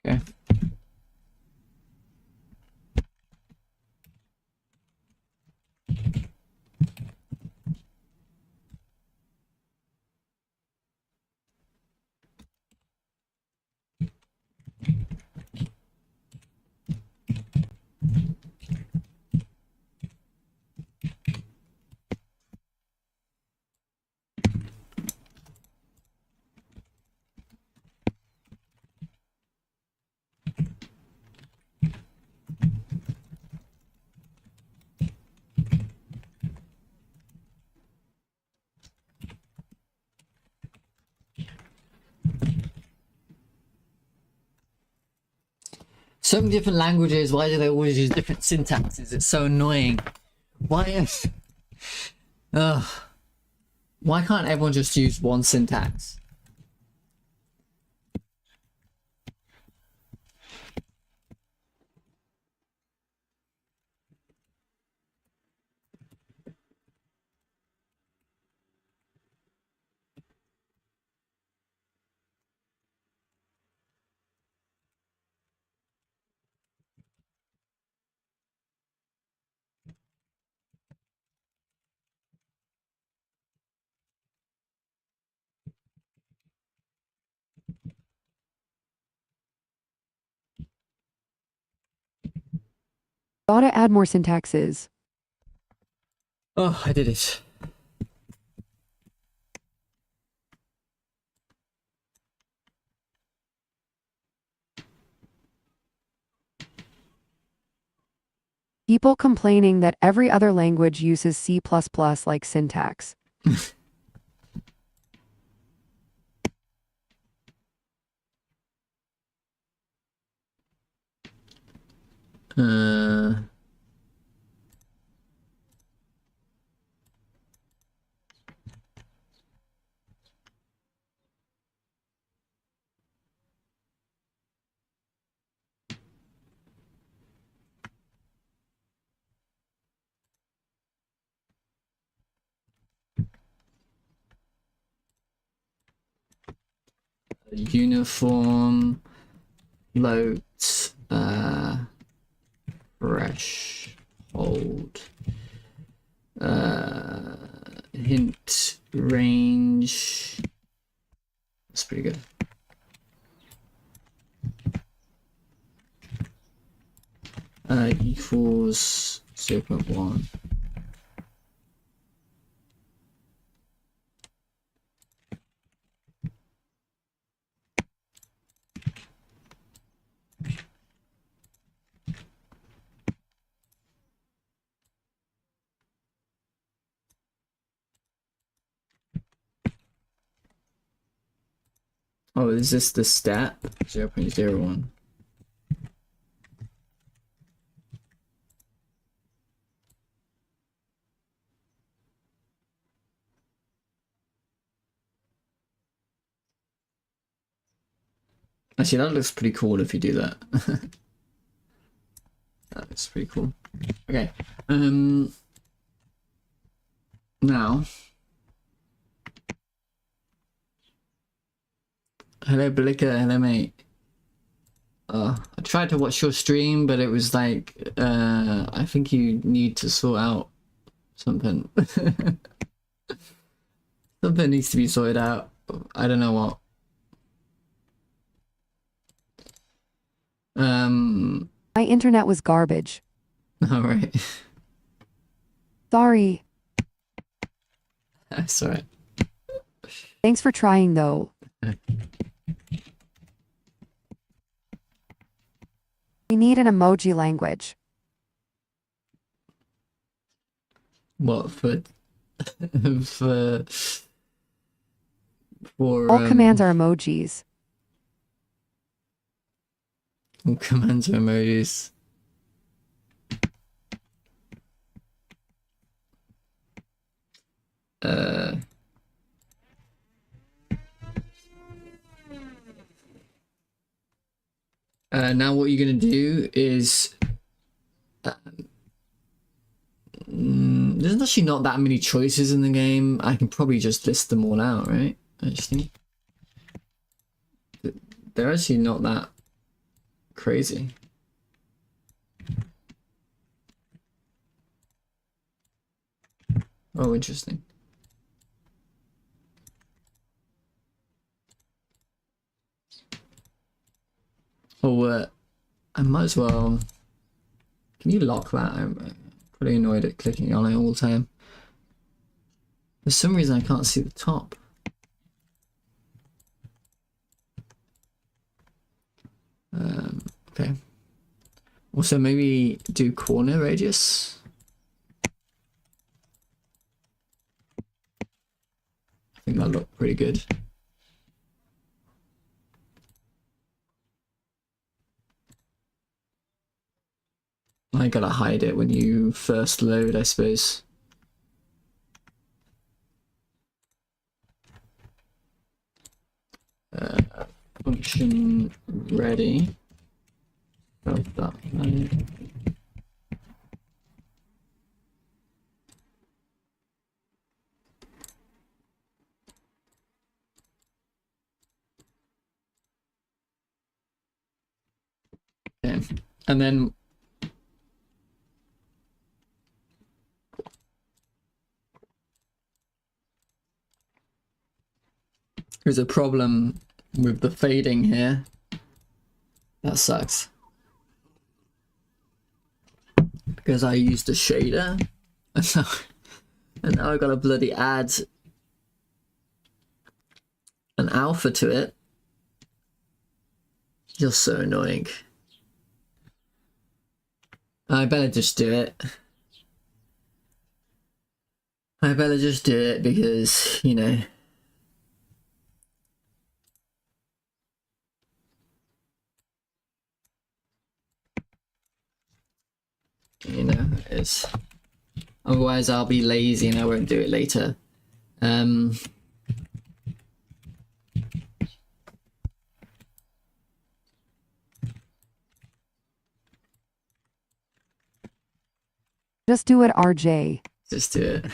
Speaker 1: Okay. So many different languages. Why do they always use different syntaxes? It's so annoying. Why? Ugh. Why can't everyone just use one syntax?
Speaker 2: Gotta add more syntaxes.
Speaker 1: Oh, I did it.
Speaker 2: People complaining that every other language uses C++ like syntax.
Speaker 1: Uh, uniform float threshold hint range. That's pretty good. Equals 0.1. Oh, is this the stat? 0.01. Actually, that looks pretty cool if you do that. That looks pretty cool. Okay. Now. Hello, Blika. Hello, mate. I tried to watch your stream, but it was like, I think you need to sort out something. Something needs to be sorted out. I don't know what.
Speaker 2: My internet was garbage.
Speaker 1: All right.
Speaker 2: Sorry.
Speaker 1: That's all right.
Speaker 2: Thanks for trying, though. We need an emoji language.
Speaker 1: What for? for
Speaker 2: All commands are emojis.
Speaker 1: all commands are emojis. Now what you're gonna do is there's actually not that many choices in the game. I can probably just list them all out, right? Actually, they're actually not that crazy. Oh, interesting. Oh, I might as well. Can you lock that? I'm pretty annoyed at clicking on it all the time. For some reason, I can't see the top. Okay. Also, maybe do corner radius. I think that looked pretty good. I gotta hide it when you first load, I suppose. Function ready. Of that. Okay. And then there's a problem with the fading here. That sucks. Because I used a shader. And now I gotta bloody add an alpha to it. Just so annoying. I better just do it. I better just do it because, you know. You know, it's otherwise I'll be lazy and I won't do it later.
Speaker 2: Just do it, RJ.
Speaker 1: Just do it.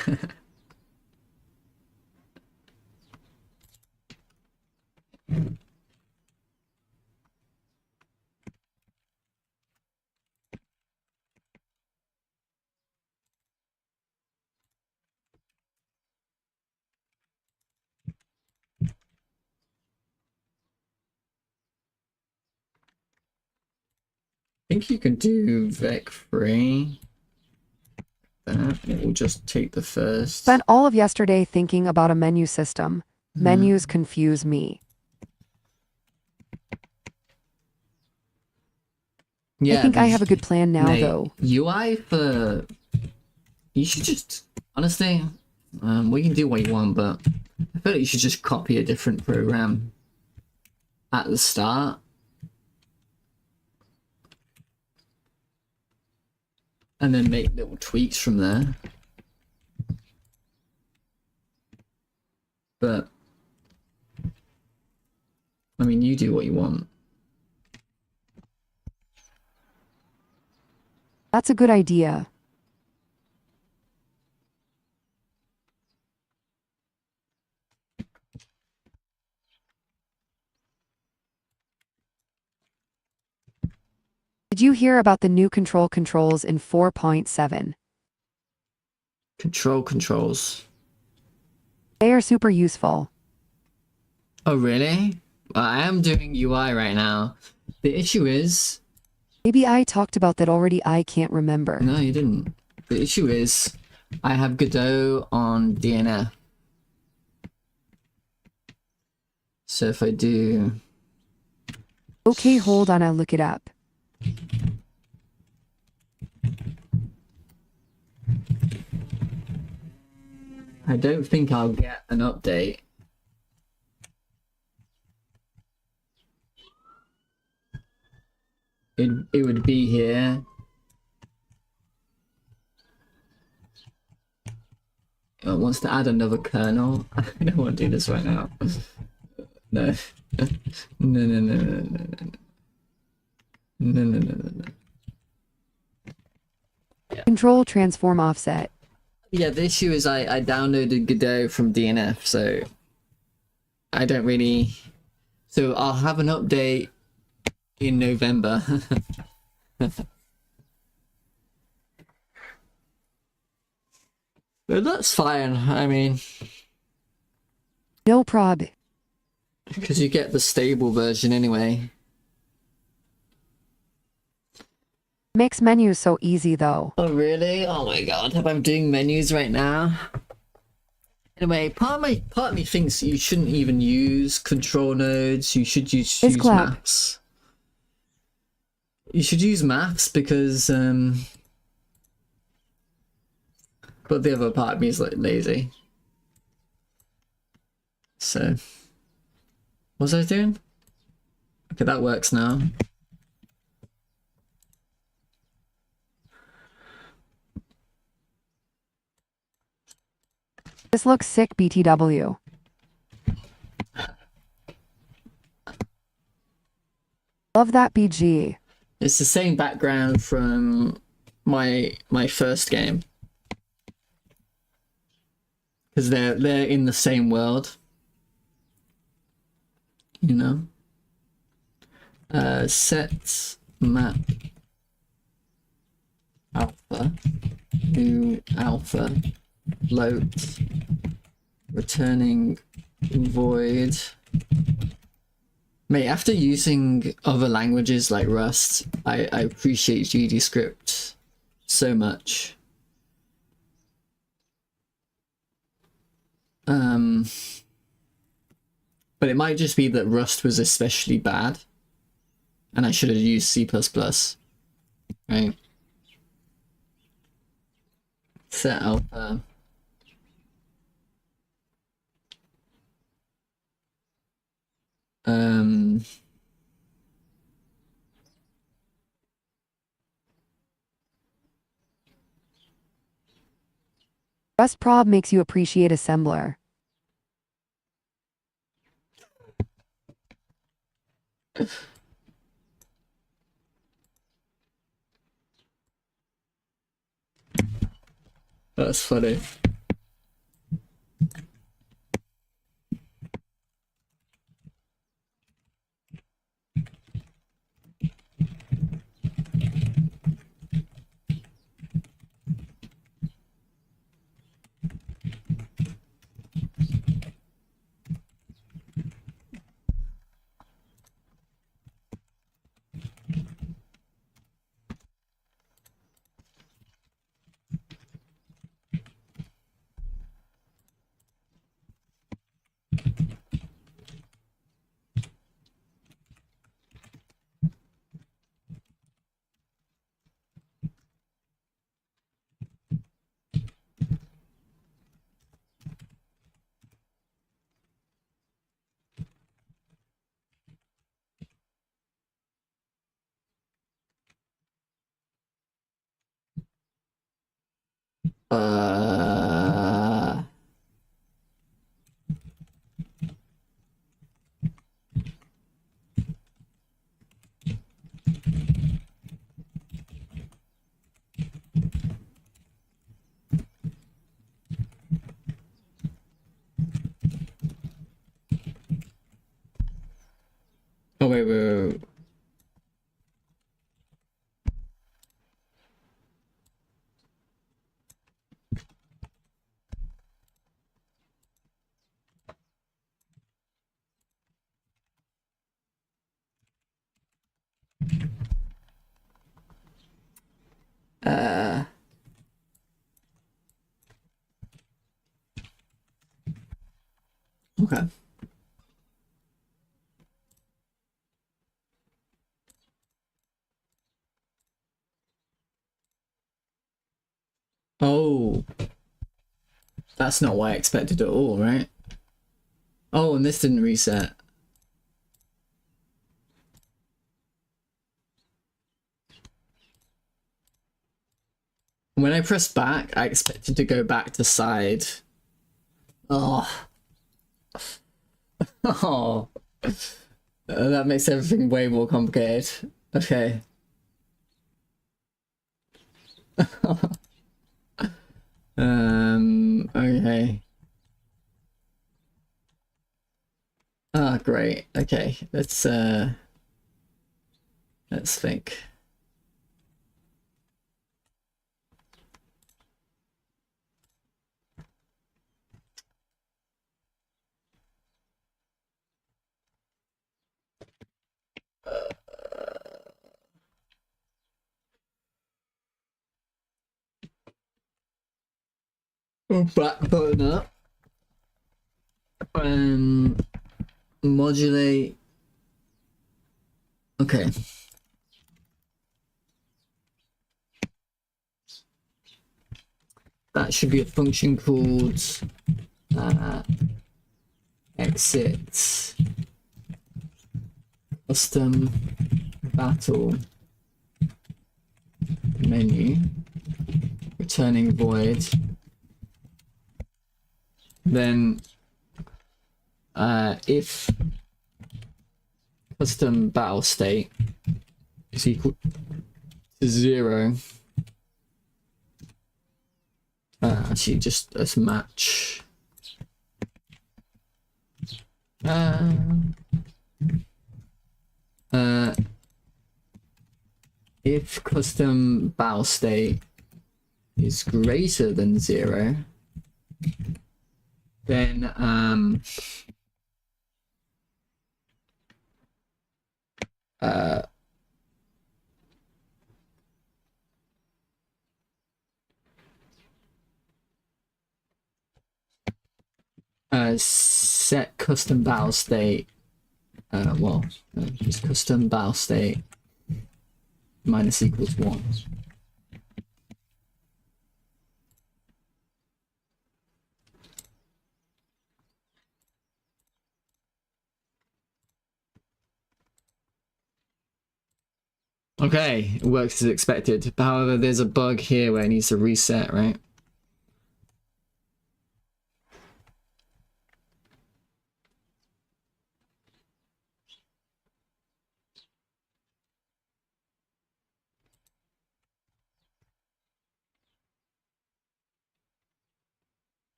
Speaker 1: think you can do Vec 3. That will just take the first.
Speaker 2: Spent all of yesterday thinking about a menu system. Menus confuse me.
Speaker 1: Yeah,
Speaker 2: I think I have a good plan now,
Speaker 1: mate,
Speaker 2: though.
Speaker 1: UI for... You should just... Honestly, we can do what you want, but I feel like you should just copy a different program at the start. And then make little tweaks from there. But... I mean, you do what you want.
Speaker 2: That's a good idea. Did you hear about the new controls in 4.7?
Speaker 1: Controls.
Speaker 2: They are super useful.
Speaker 1: Oh, really? Well, I am doing UI right now. The issue is...
Speaker 2: Maybe I talked about that already, I can't remember.
Speaker 1: No, you didn't. The issue is I have Godot on DNF. So if I do...
Speaker 2: Okay, hold on, I'll look it up.
Speaker 1: I don't think I'll get an update. It would be here. It wants to add another kernel. I don't want to do this right now. No. No. Yeah.
Speaker 2: Control transform offset.
Speaker 1: Yeah, the issue is I downloaded Godot from DNF, so I don't really... So I'll have an update in November. But that's fine, I mean...
Speaker 2: No prob.
Speaker 1: Because you get the stable version anyway.
Speaker 2: Makes menus so easy though.
Speaker 1: Oh really? Oh my god, I'm doing menus right now. Anyway, part of me thinks you shouldn't even use control nodes, you should use maps. You should use maps because but the other part of me is like lazy. So what was I doing? Okay, that works now.
Speaker 2: This looks sick, BTW. Love that BG.
Speaker 1: It's the same background from my first game. Because they're in the same world. You know? Set map alpha to alpha float returning void. Mate, after using other languages like Rust, I appreciate GDScript so much. But it might just be that Rust was especially bad and I should have used C++, right? Set alpha.
Speaker 2: Rust prob makes you appreciate assembler.
Speaker 1: That's funny. Uh, oh wait. Uh, okay. Oh, that's not what I expected at all, right? Oh, and this didn't reset. When I pressed back, I expected to go back to side. Oh. Oh. That makes everything way more complicated. Okay. Okay. Ah, great. Okay, let's think. Back button up. Modulate. Okay. That should be a function called exit custom battle menu, returning void. Then if custom battle state is equal to 0, actually just let's match. If custom battle state is greater than 0, then set custom battle state. Just custom battle state minus equals 1. Okay, it works as expected. However, there's a bug here where it needs to reset, right?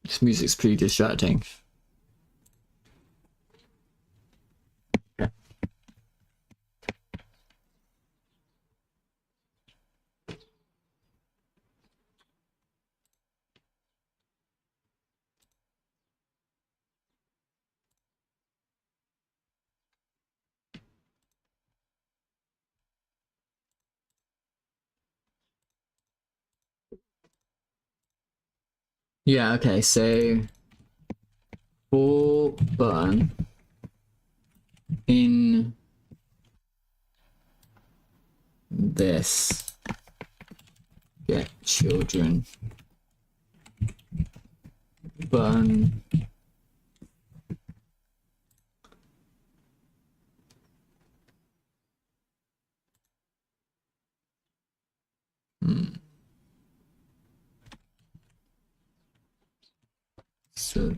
Speaker 1: This music's pretty distracting. Yeah, okay, so for button in this get children button so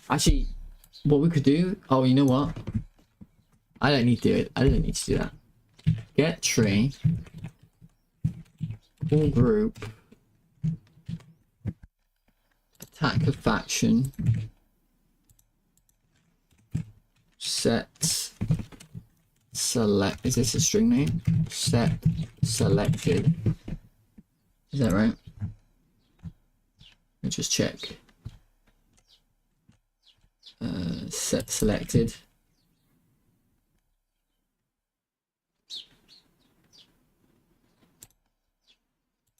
Speaker 1: actually what we could do, oh, you know what, I don't need to do it, I don't need to do that. Get tree full group attack a faction set select, is this a string name? Set selected, is that right? Let's just check. Set selected.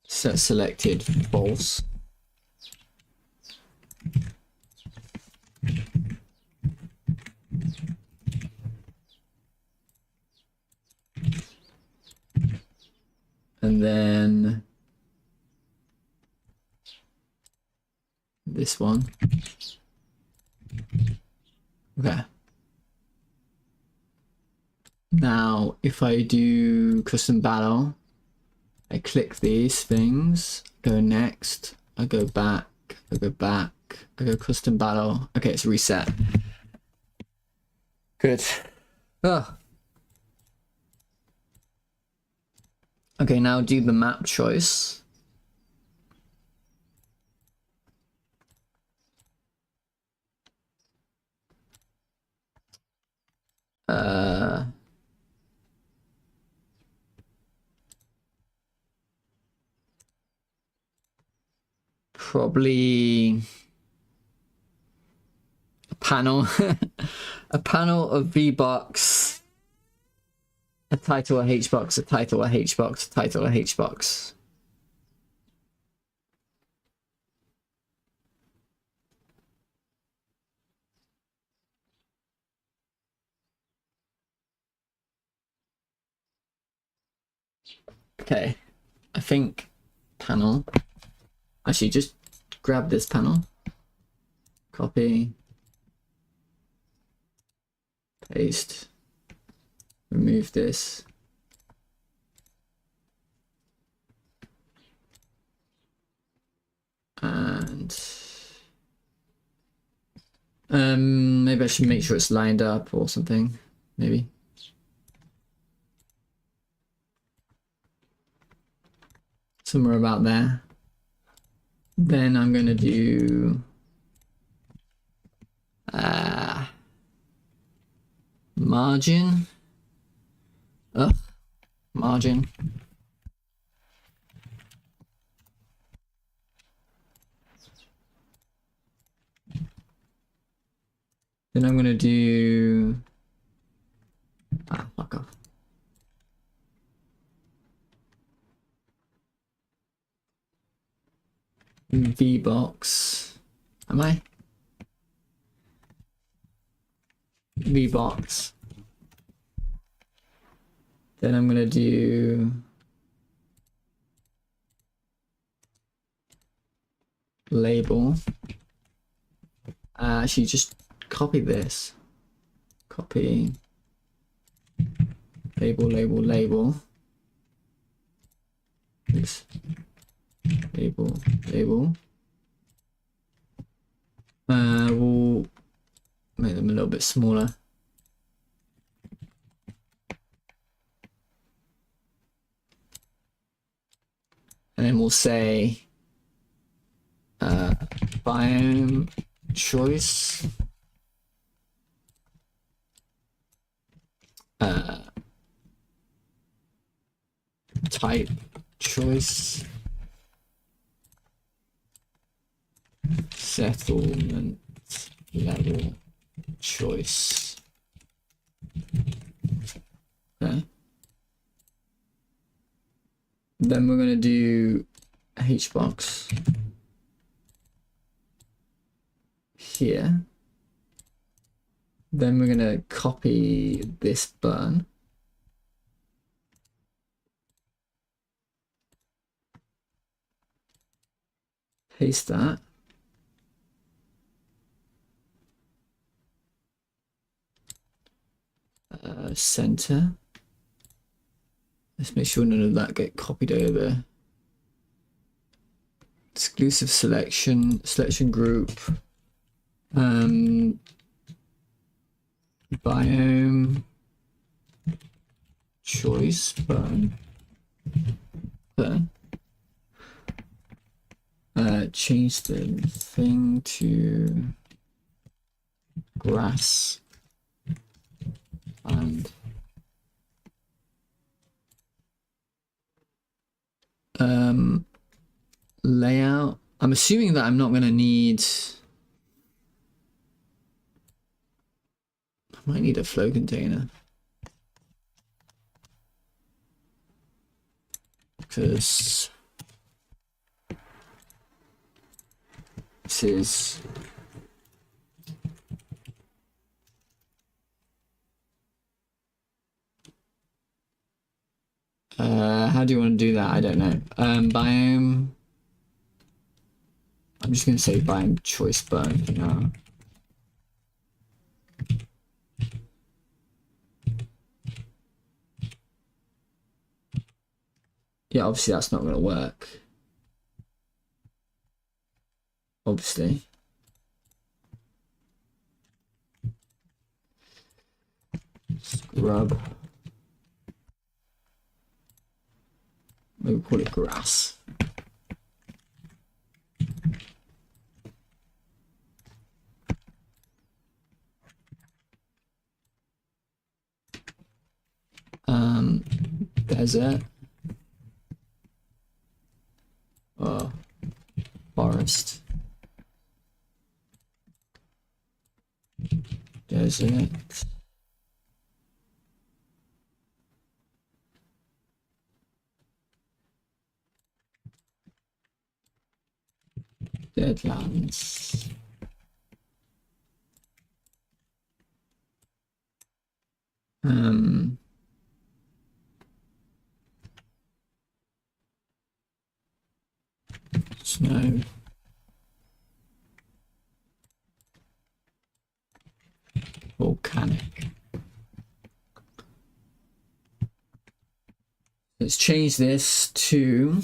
Speaker 1: Set selected false. And then this one. Okay. Now, if I do custom battle, I click these things, go next, I go back, I go back, I go custom battle. Okay, it's reset. Good. Oh. Okay, now do the map choice. Probably a panel, a panel of V-Box, a title, a H-Box, a title, a H-Box, a title, a H-Box. Okay, I think panel. Actually, just grab this panel, copy, paste, remove this. And maybe I should make sure it's lined up or something, maybe. Somewhere about there. Then I'm gonna do margin. Margin. Then I'm gonna do fuck off. V-Box. Am I? V-Box. Then I'm gonna do label. Actually, just copy this. Copy. Label, label, label. This. Label, label. We'll make them a little bit smaller. And then we'll say biome choice. Type choice. Settlement level choice. Okay. Then we're going to do HBox here. Then we're gonna copy this button. Paste that. Center. Let's make sure none of that get copied over. Exclusive selection group. Biome choice button. Change the thing to grass and layout. I'm assuming that I'm not going to need. I might need a flow container because this is how do you want to do that? I don't know. Biome. I'm just going to say biome choice button for now. Yeah, obviously that's not going to work. Obviously. Scrub. Maybe call it grass. Desert. Or forest. Desert. Deadlands. Snow. Volcanic. Let's change this to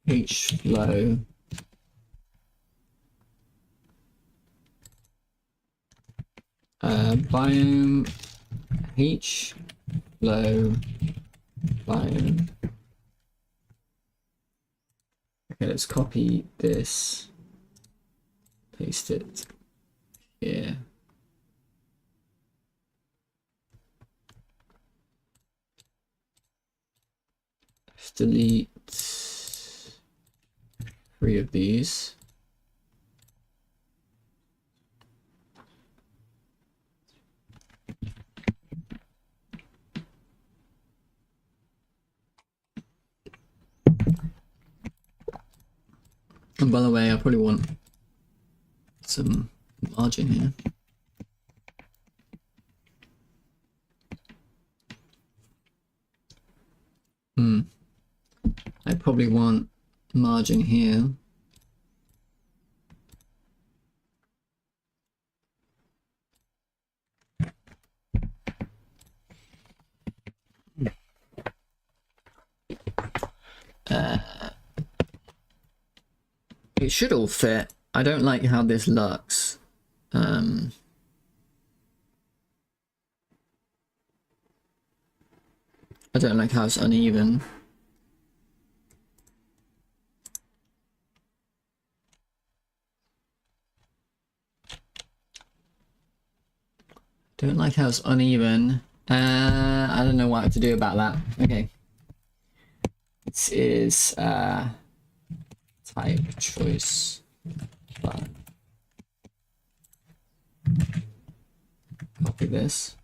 Speaker 1: H-flow. Biome H-flow biome. Okay, let's copy this, paste it here. Let's delete 3 of these. And by the way, I probably want some margin here. I probably want margin here. It should all fit. I don't like how this looks. I don't like how it's uneven. Don't like how it's uneven. I don't know what to do about that. Okay. This is type choice button. Copy this.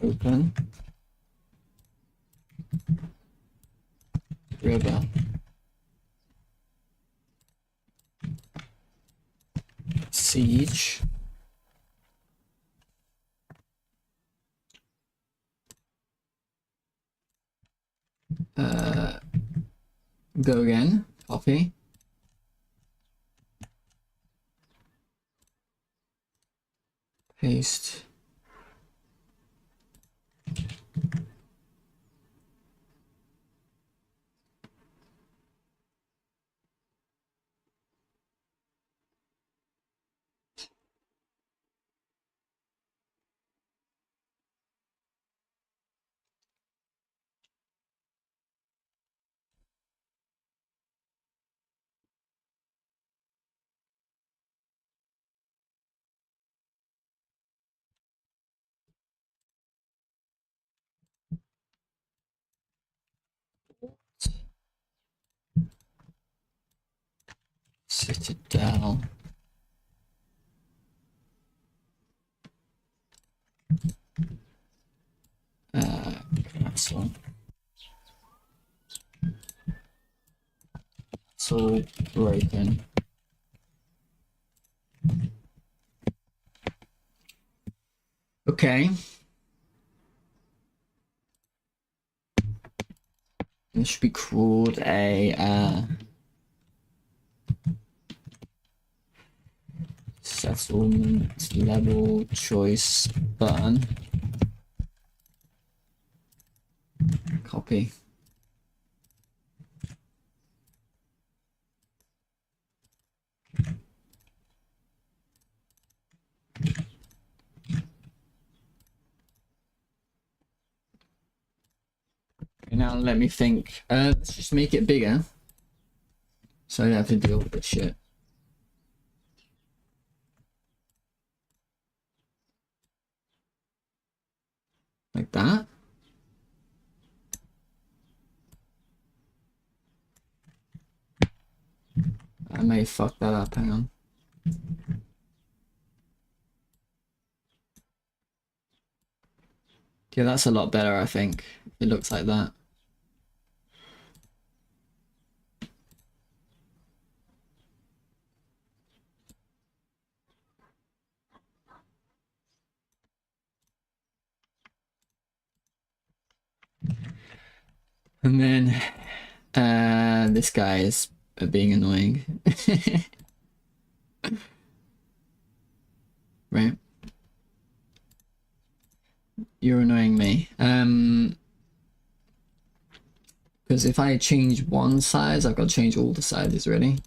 Speaker 1: Open. River. Siege. Go again. Copy. Paste. Citadel. Castle. It's all broken. Okay. This should be called a settlement level choice button. Copy. Okay, now let me think. Let's just make it bigger, so I don't have to deal with this shit. Like that. I may fuck that up, hang on. Yeah, that's a lot better, I think. It looks like that. And then this guy is being annoying. Right? You're annoying me. Because if I change one size, I've got to change all the sizes, really.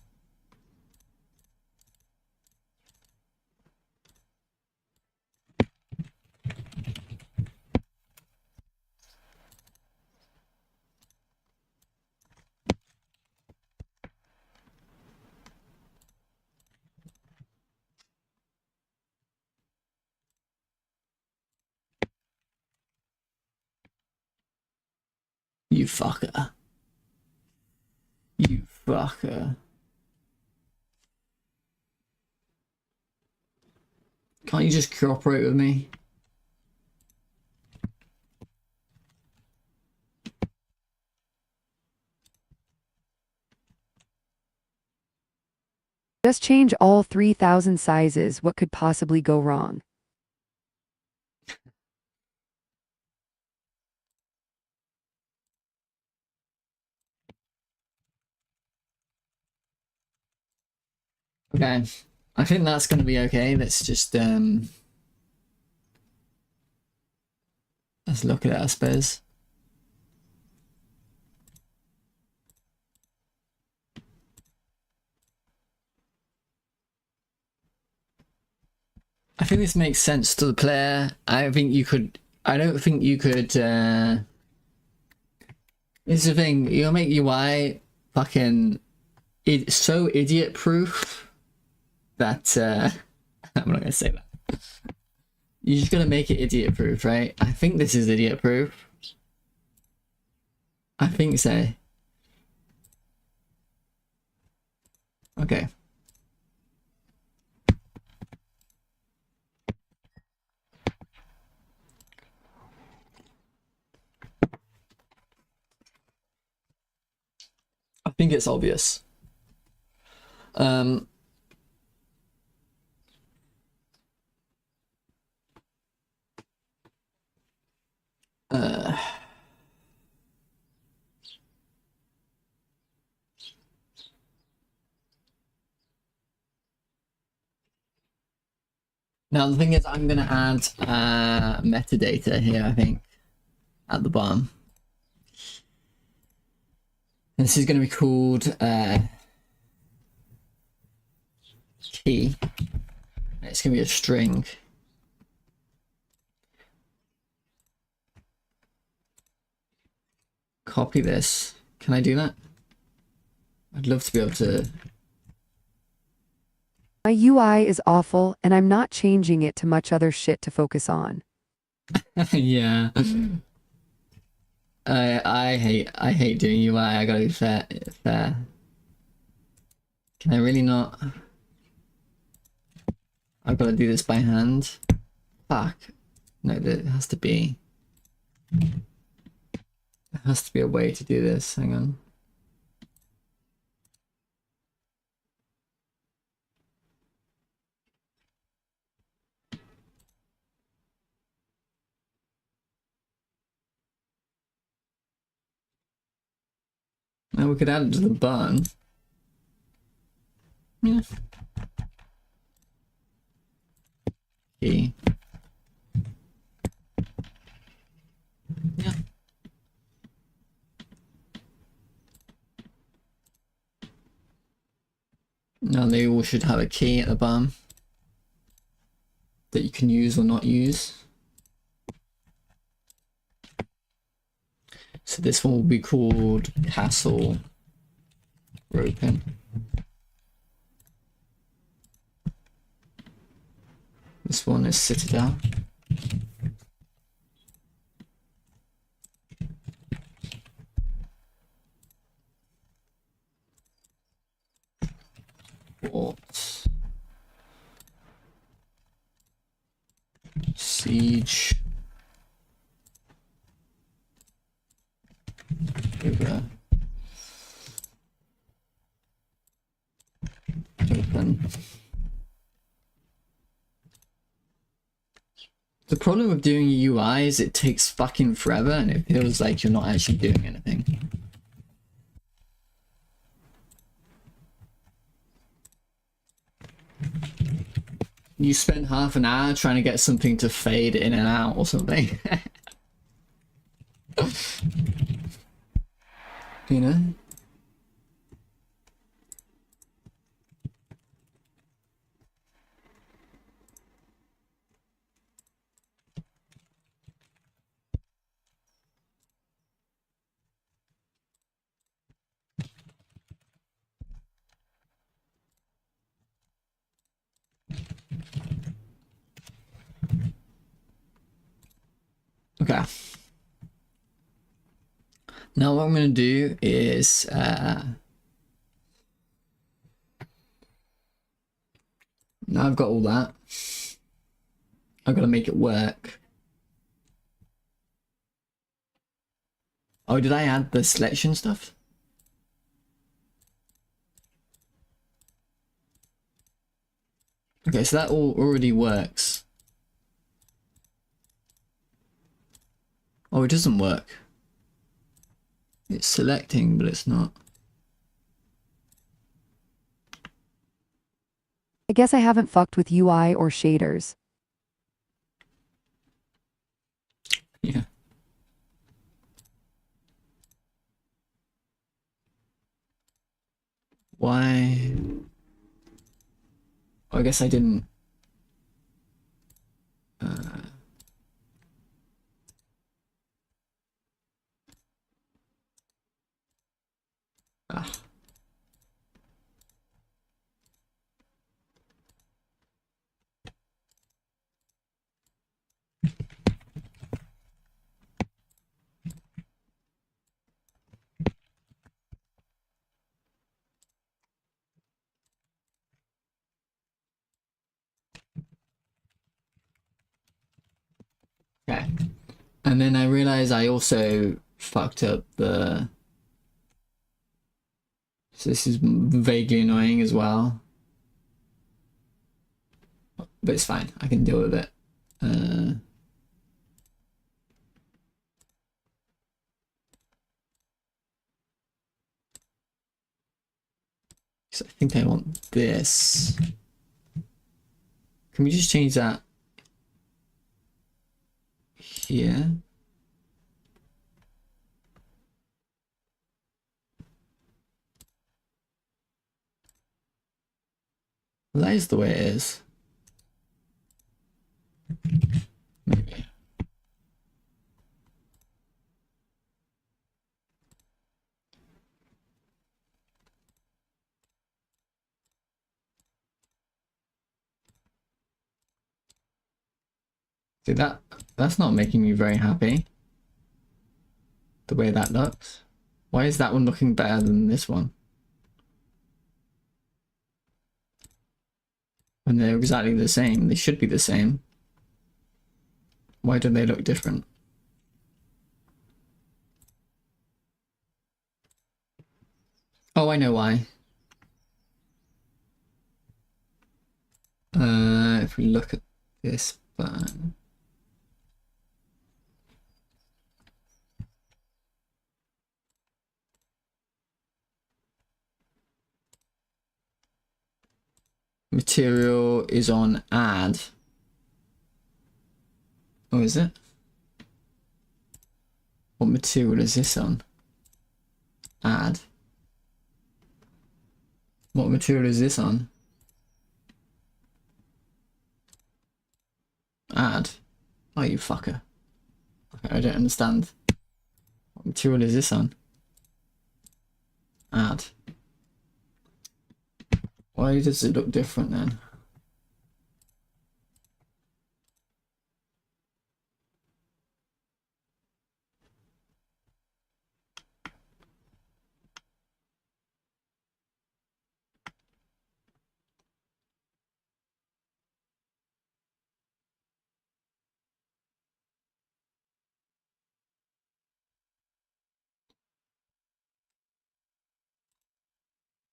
Speaker 1: You fucker. You fucker. Can't you just cooperate with me?
Speaker 2: Just change all 3,000 sizes. What could possibly go wrong?
Speaker 1: Okay. I think that's gonna be okay. Let's just let's look at it, I suppose. I think this makes sense to the player. I don't think you could this is the thing, you'll make UI fucking so idiot proof that I'm not gonna say that. You just gotta make it idiot proof, right? I think this is idiot proof. I think so. Okay. think it's obvious. Now the thing is, I'm gonna add metadata here, I think, at the bottom. And this is gonna be called key. It's gonna be a string. Copy this. Can I do that? I'd love to be able to.
Speaker 2: My UI is awful, and I'm not changing it to much other shit to focus on.
Speaker 1: Yeah. I hate doing UI. I gotta be fair. Can I really not? I've got to do this by hand. Fuck. No, there has to be. There has to be a way to do this. Hang on. Now we could add it to the button. Yeah. Key. Yeah. Now they all should have a key at the bottom that you can use or not use. So this one will be called Castle Broken. This one is Citadel. Fort. Siege. River. Open. The problem with doing UI is it takes fucking forever and it feels like you're not actually doing anything. You spend half an hour trying to get something to fade in and out or something. You know? Okay. Now what I'm going to do is now I've got all that. I've got to make it work. Oh, did I add the selection stuff? Okay, so that all already works. Oh, it doesn't work. It's selecting, but it's not.
Speaker 2: I guess I haven't fucked with UI or shaders.
Speaker 1: Yeah. Why? Oh, I guess I didn't. Ah. Okay. And then I realized I also fucked up the So this is vaguely annoying as well. But it's fine. I can deal with it. So I think I want this. Can we just change that here? Well, that is the way it is. Maybe. See, that's not making me very happy. The way that looks. Why is that one looking better than this one? When they're exactly the same, they should be the same. Why do they look different? Oh, I know why. If we look at this button. Material is on add. Oh, is it? What material is this on? Add. What material is this on? Add. Oh, you fucker. Okay, I don't understand. What material is this on? Add. Why does it look different then?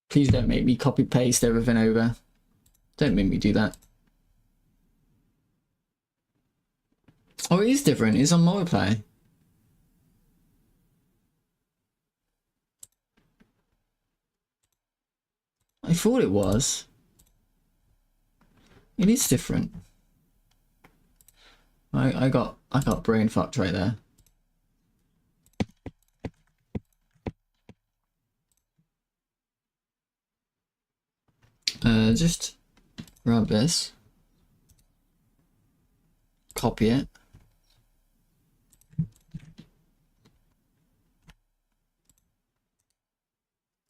Speaker 1: Please don't make me copy paste everything over. Don't make me do that. Oh, it is different. It's on multiplayer. I thought it was. It is different. I got brain fucked right there. Just grab this, copy it,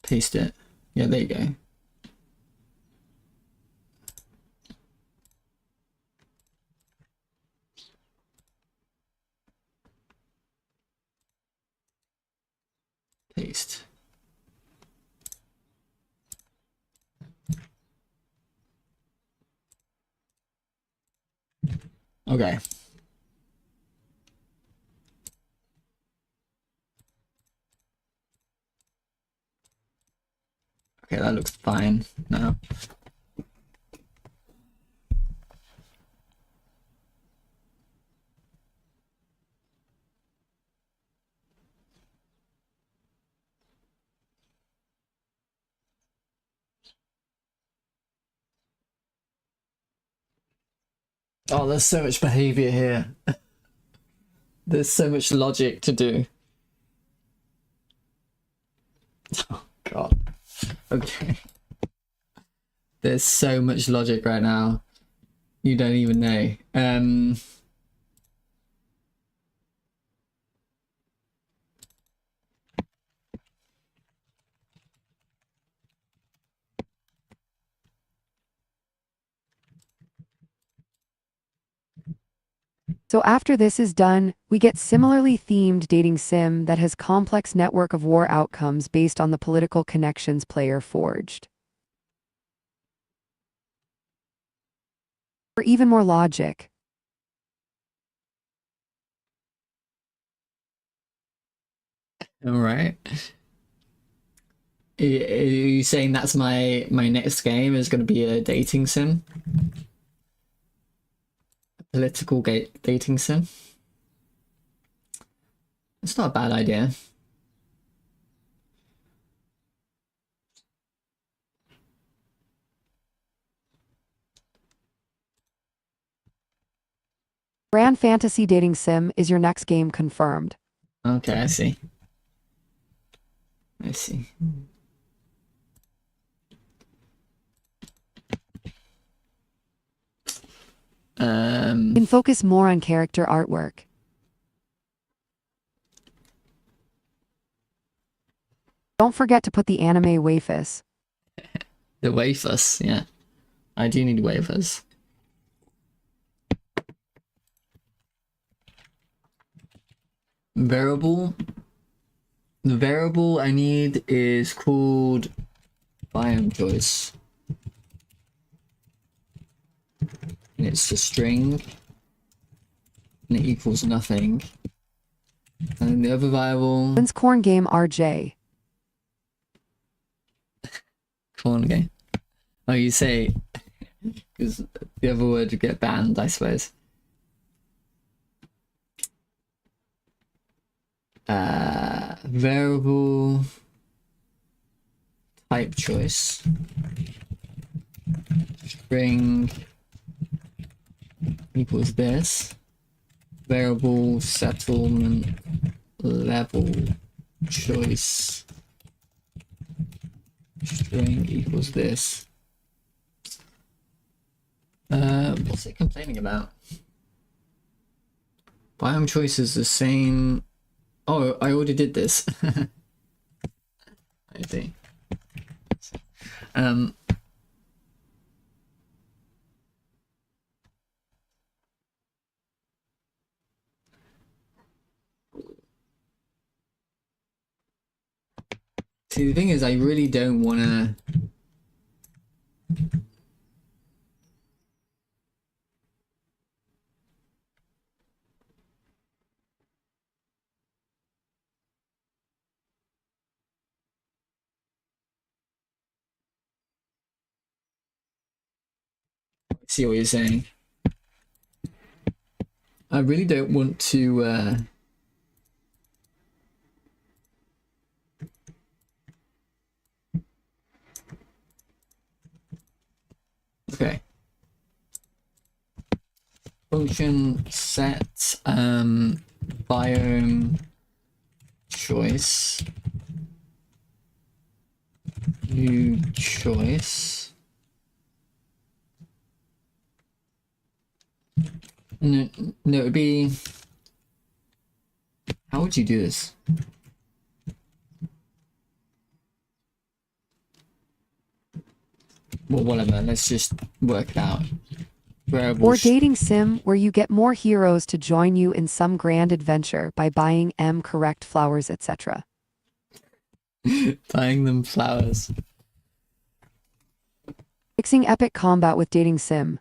Speaker 1: paste it. Yeah, there you go. Paste. Okay. Okay, that looks fine now. Oh, there's so much behavior here. There's so much logic to do. Oh, God. Okay. There's so much logic right now. You don't even know.
Speaker 2: So after this is done, we get similarly themed dating sim that has complex network of war outcomes based on the political connections player forged. For even more logic,
Speaker 1: All right. Are you saying that's my next game is going to be a dating sim? A political dating sim? It's not a bad idea.
Speaker 2: Grand Fantasy Dating Sim is your next game confirmed.
Speaker 1: Okay, I see. I see.
Speaker 2: You can focus more on character artwork. Don't forget to put the anime wafers.
Speaker 1: The wafers, yeah. I do need wafers. Variable. The variable I need is called biome choice. And it's a string. And it equals nothing. And then the other variable.
Speaker 2: When's Corn Game RJ?
Speaker 1: Corn game. Oh, you say, because the other word would get banned, I suppose. Variable type choice. String equals this. Variable settlement level choice. String equals this. What's it complaining about? Biome choice is the same. Oh, I already did this. I see. See, the thing is, I really don't want to. See what you're saying. I really don't want to. Okay. Function set biome choice new choice. No, no, it'd be. How would you do this? Well, whatever. Let's just work it out.
Speaker 2: Or dating sim where you get more heroes to join you in some grand adventure by buying correct flowers, etc.
Speaker 1: Buying them flowers.
Speaker 2: Mixing epic combat with dating sim.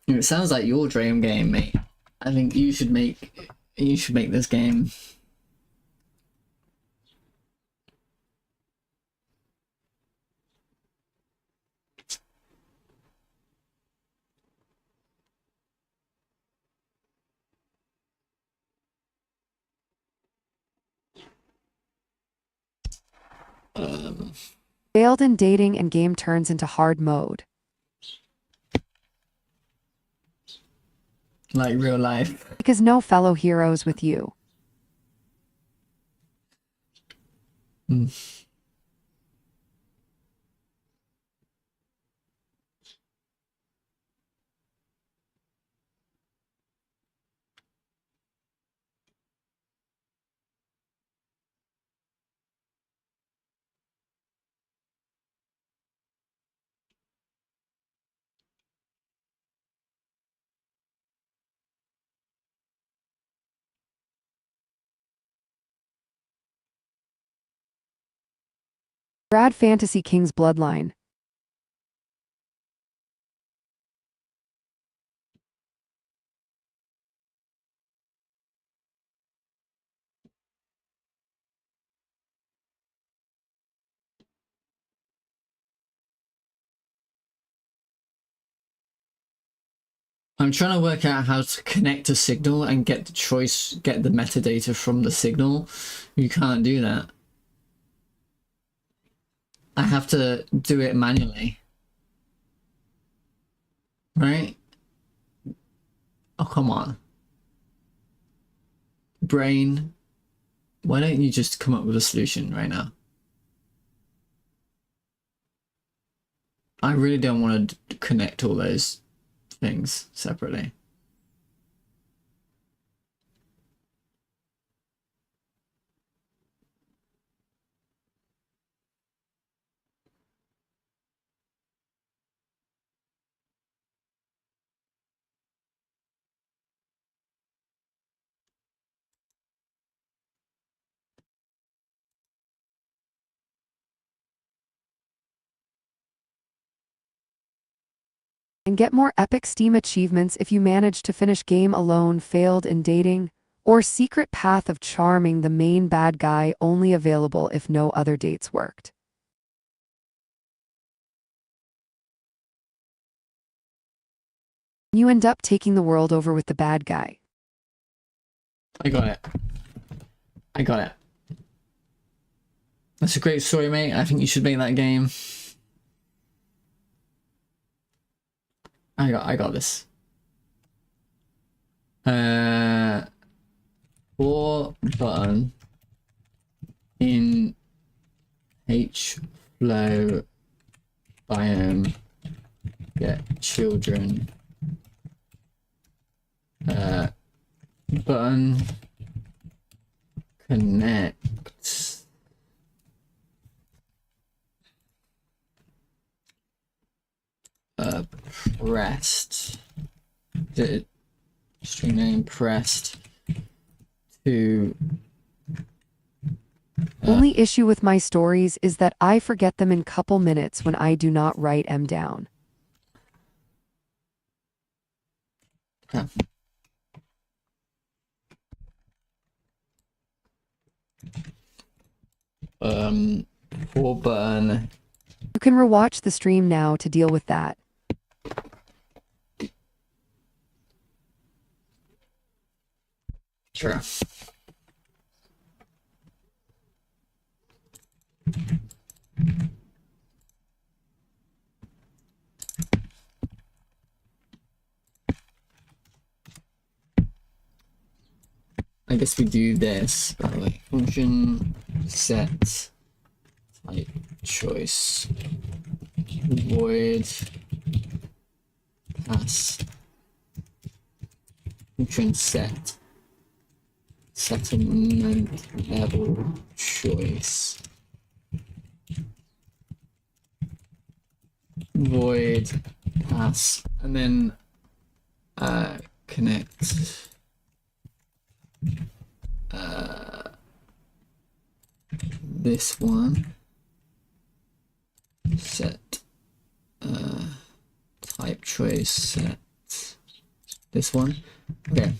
Speaker 1: It sounds like your dream game, mate. I think you should make this game.
Speaker 2: Failed in dating and game turns into hard mode.
Speaker 1: Like real life.
Speaker 2: Because no fellow heroes with you. Brad Fantasy King's Bloodline.
Speaker 1: I'm trying to work out how to connect a signal and get the choice, get the metadata from the signal. You can't do that. I have to do it manually. Right? Oh, come on. Brain, why don't you just come up with a solution right now? I really don't want to connect all those things separately.
Speaker 2: And get more epic Steam achievements if you manage to finish game alone, failed in dating, or secret path of charming the main bad guy, only available if no other dates worked. You end up taking the world over with the bad guy.
Speaker 1: I got it. I got it. That's a great story, mate. I think you should make that game. I got this. For button in H flow biome get children button connect pressed the string name pressed to
Speaker 2: Only issue with my stories is that I forget them in couple minutes when I do not write them down.
Speaker 1: okay. For button
Speaker 2: You can rewatch the stream now to deal with that.
Speaker 1: sure. I guess we do this, by the way. Function set type choice void pass function set settlement level choice void pass and then connect this one set type choice set this one. Okay,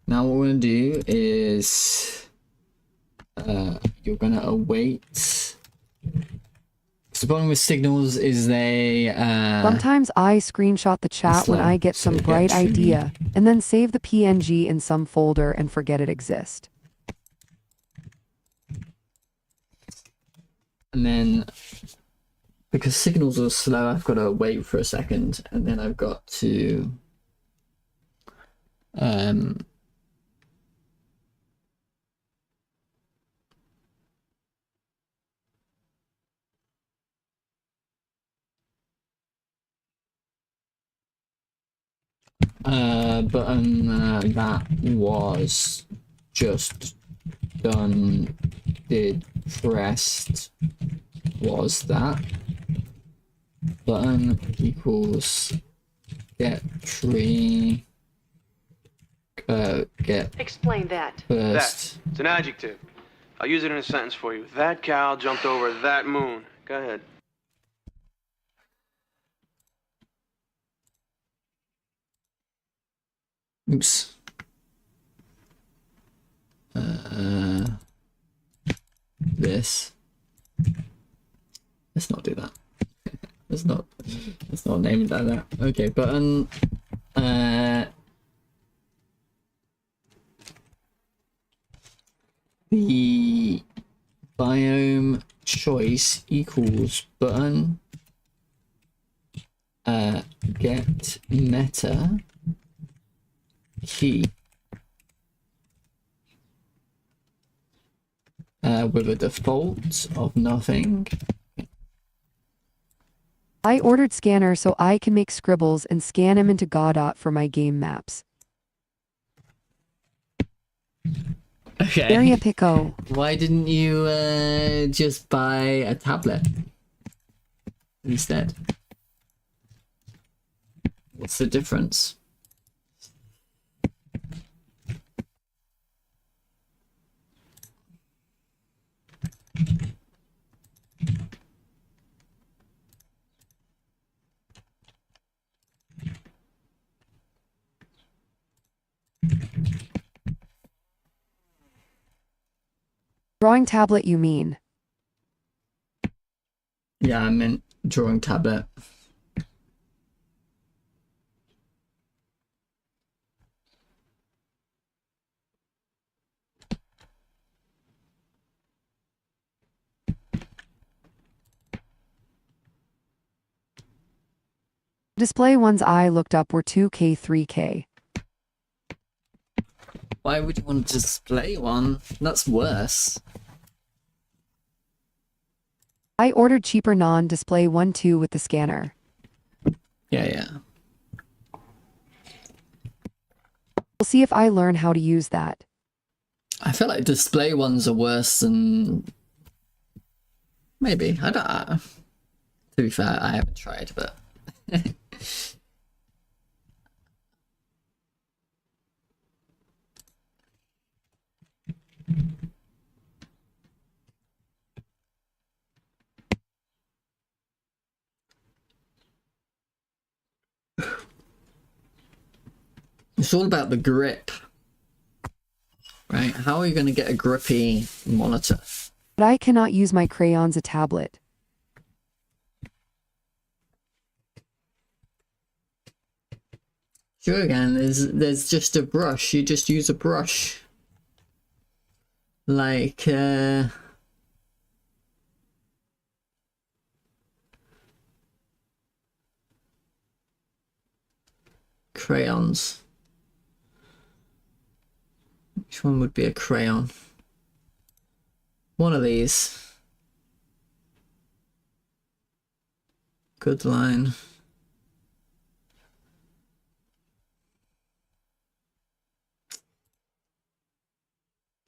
Speaker 1: now what we're gonna do is you're gonna await. The problem with signals is they
Speaker 2: Sometimes I screenshot the chat when
Speaker 1: slow,
Speaker 2: I get
Speaker 1: so
Speaker 2: some
Speaker 1: it
Speaker 2: bright
Speaker 1: gets tricky.
Speaker 2: idea and then save the PNG in some folder and forget it exists.
Speaker 1: And then because signals are slow, I've got to wait for a second, and then I've got to button that was just done did pressed was that button equals get tree get
Speaker 3: Explain that.
Speaker 1: first.
Speaker 4: That. It's an adjective. I'll use it in a sentence for you. That cow jumped over that moon. Go ahead.
Speaker 1: Oops. This. Let's not do that. let's not name it like that. Okay, button The biome choice equals button get meta key with a default of nothing.
Speaker 2: I ordered scanner so I can make scribbles and scan them into Godot for my game maps.
Speaker 1: Okay.
Speaker 2: Area Pico.
Speaker 1: Why didn't you just buy a tablet instead? What's the difference?
Speaker 2: Drawing tablet, you mean?
Speaker 1: Yeah, I meant drawing tablet.
Speaker 2: Display ones I looked up were 2K, 3K.
Speaker 1: Why would you want to display one? That's worse.
Speaker 2: I ordered cheaper non-display 1-2 with the scanner.
Speaker 1: Yeah.
Speaker 2: We'll see if I learn how to use that.
Speaker 1: I feel like display ones are worse than... Maybe. I don't know. To be fair, I haven't tried, but... It's all about the grip, right? How are you going to get a grippy monitor?
Speaker 2: But I cannot use my crayons a tablet.
Speaker 1: Sure, again, there's just a brush. You just use a brush. Like, crayons. Which one would be a crayon? One of these. Good line.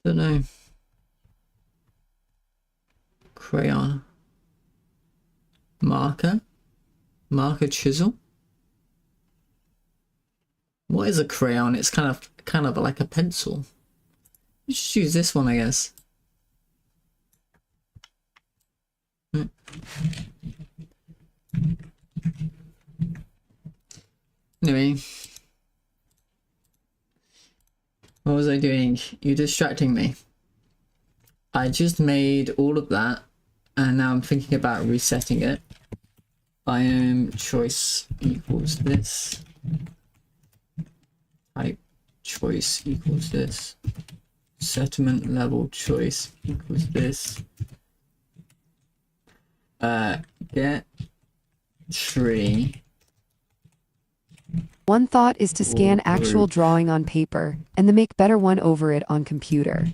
Speaker 1: Don't know. Crayon. Marker. Marker chisel. What is a crayon? It's kind of like a pencil. You just use this one, I guess. Anyway. What was I doing? You're distracting me. I just made all of that, and now I'm thinking about resetting it. Biome choice equals this. Type choice equals this. Settlement level choice equals this. Get tree.
Speaker 2: One thought is to scan actual drawing on paper and then make better one over it on computer.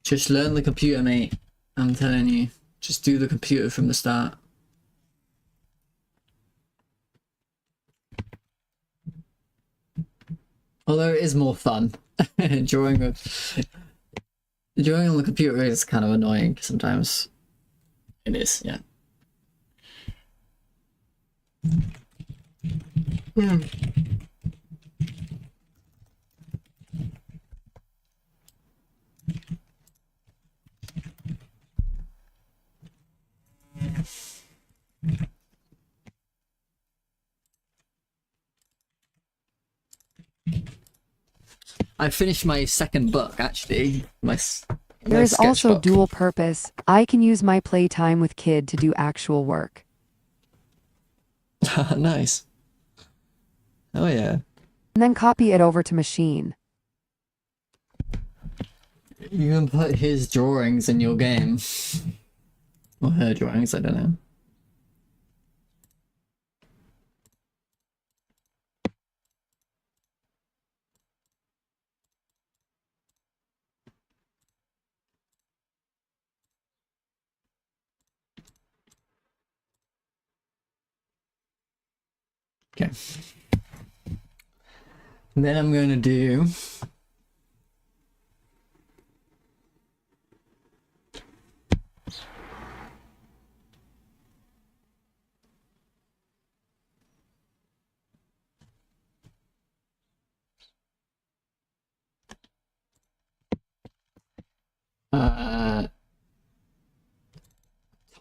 Speaker 1: Just learn the computer, mate. I'm telling you. Just do the computer from the start. Although it is more fun. Drawing on the computer is kind of annoying sometimes. It is, yeah. I finished my second book, actually. My
Speaker 2: There is also
Speaker 1: sketchbook.
Speaker 2: dual purpose. I can use my playtime with kid to do actual work.
Speaker 1: Nice. Oh yeah.
Speaker 2: And then copy it over to machine.
Speaker 1: You can put his drawings in your game. Or her drawings, I don't know. Okay. And then I'm going to do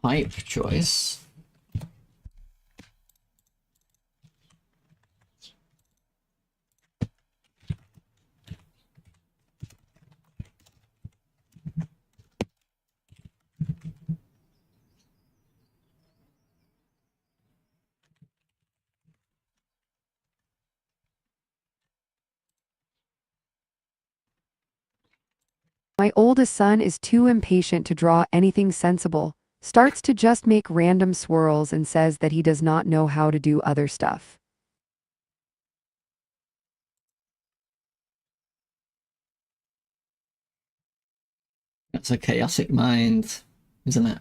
Speaker 1: type choice.
Speaker 2: My oldest son is too impatient to draw anything sensible, starts to just make random swirls and says that he does not know how to do other stuff.
Speaker 1: That's a chaotic mind, isn't it?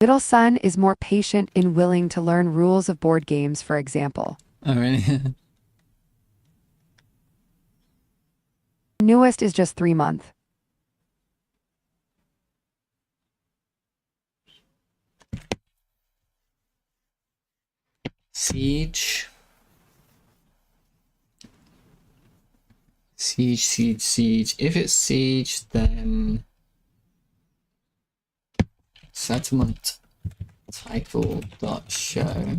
Speaker 2: Middle son is more patient and willing to learn rules of board games, for example.
Speaker 1: Oh really?
Speaker 2: Newest is just 3 months.
Speaker 1: Siege. Siege, siege, siege. If it's siege, then settlement title dot show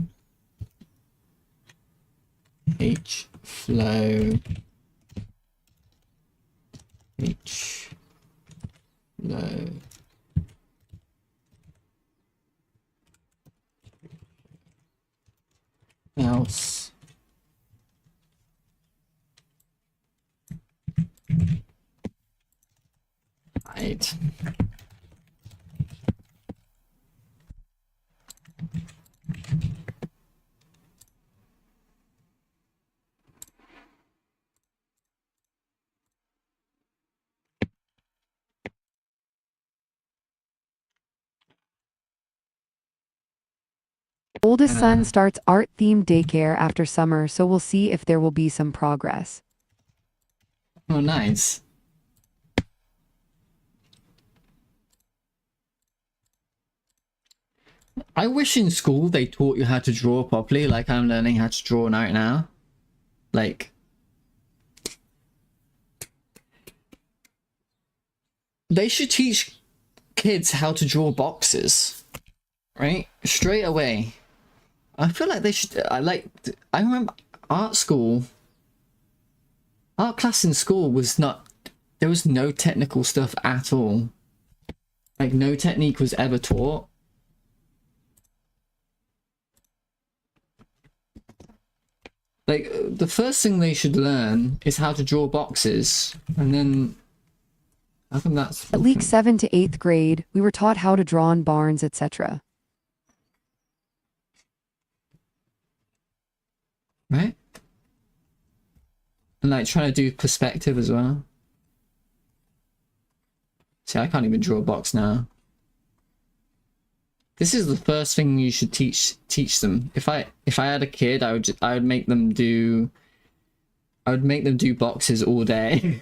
Speaker 1: h flow else hide.
Speaker 2: Oldest son starts art-themed daycare after summer, so we'll see if there will be some progress.
Speaker 1: Oh, nice. I wish in school they taught you how to draw properly, like I'm learning how to draw right now. Like, they should teach kids how to draw boxes, right? Straight away. I feel like they should. I remember art class in school was not. There was no technical stuff at all. Like, no technique was ever taught. Like, the first thing they should learn is how to draw boxes, and then how come that's
Speaker 2: At least 7th to 8th grade, we were taught how to draw on barns, etc.
Speaker 1: right? And like trying to do perspective as well. See, I can't even draw a box now. This is the first thing you should teach them. If I had a kid, I would make them do boxes all day.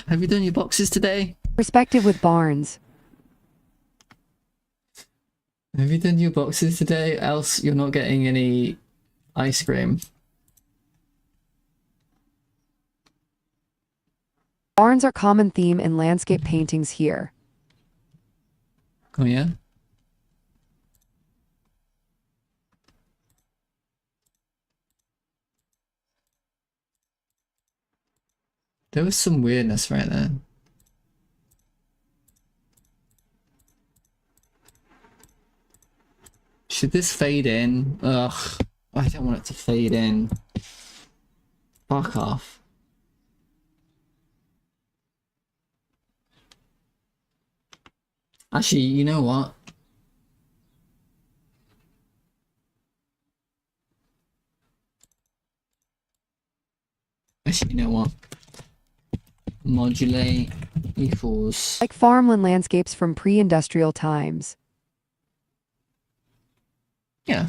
Speaker 1: Have you done your boxes today?
Speaker 2: Perspective with barns.
Speaker 1: Have you done your boxes today? Else you're not getting any ice cream.
Speaker 2: Barns are common theme in landscape paintings here.
Speaker 1: Oh yeah? There was some weirdness right there. Should this fade in? Ugh, I don't want it to fade in. Fuck off. Actually, you know what? Actually, you know what? Modulate equals...
Speaker 2: Like farmland landscapes from pre-industrial times.
Speaker 1: Yeah.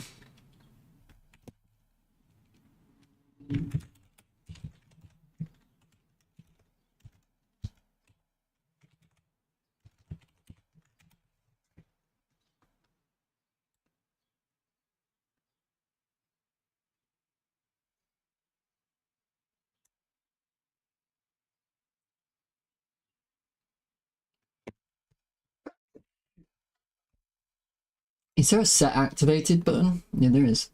Speaker 1: Is there a set activated button? Yeah, there is.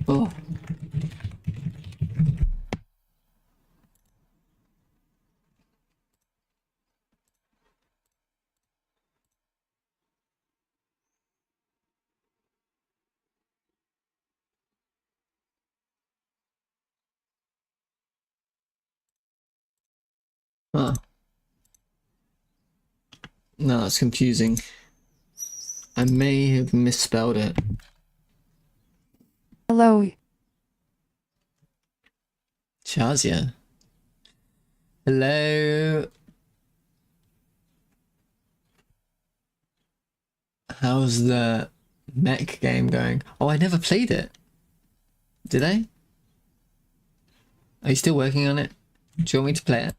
Speaker 1: Oh. Huh. No, that's confusing. I may have misspelled it.
Speaker 2: Hello.
Speaker 1: Shazia. Hello. How's the mech game going? Oh, I never played it. Did I? Are you still working on it? Do you want me to play it?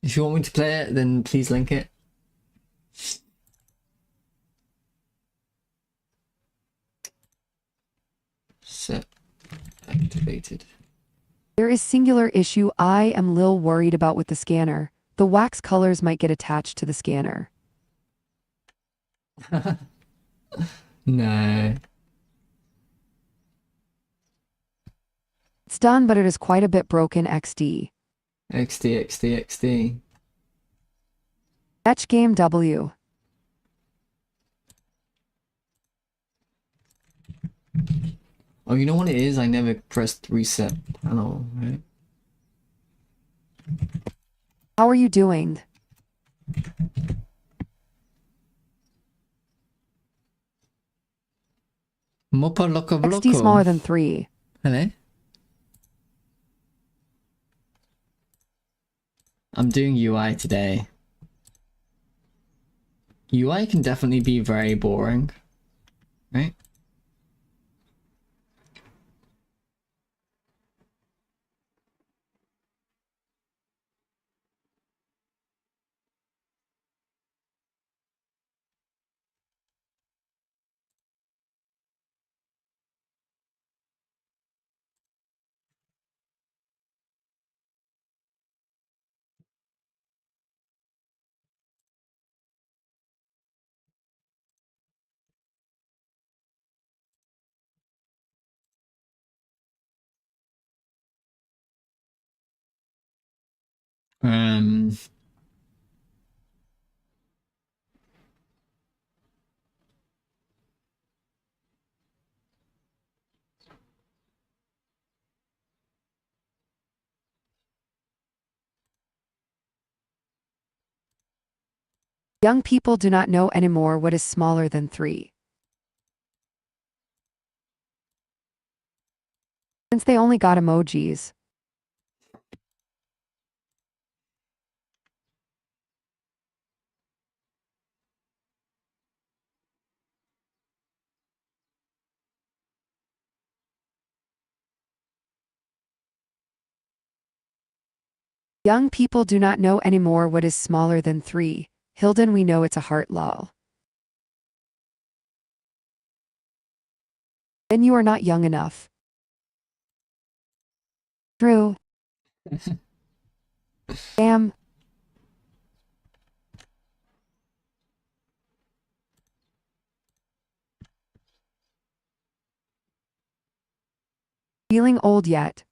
Speaker 1: If you want me to play it, then please link it. Set activated.
Speaker 2: There is singular issue I am lil worried about with the scanner. The wax colors might get attached to the scanner.
Speaker 1: No.
Speaker 2: It's done, but it is quite a bit broken XD.
Speaker 1: XD.
Speaker 2: Etch game W.
Speaker 1: Oh, you know what it is? I never pressed reset panel, right?
Speaker 2: How are you doing?
Speaker 1: Mopa loco
Speaker 2: XD smaller than 3.
Speaker 1: Hello? I'm doing UI today. UI can definitely be very boring, right? Um,
Speaker 2: Young people do not know anymore what is smaller than 3. Since they only got emojis. Young people do not know anymore what is smaller than 3. Hilden, we know it's a heart lol. Then you are not young enough. True. Damn. Feeling old yet?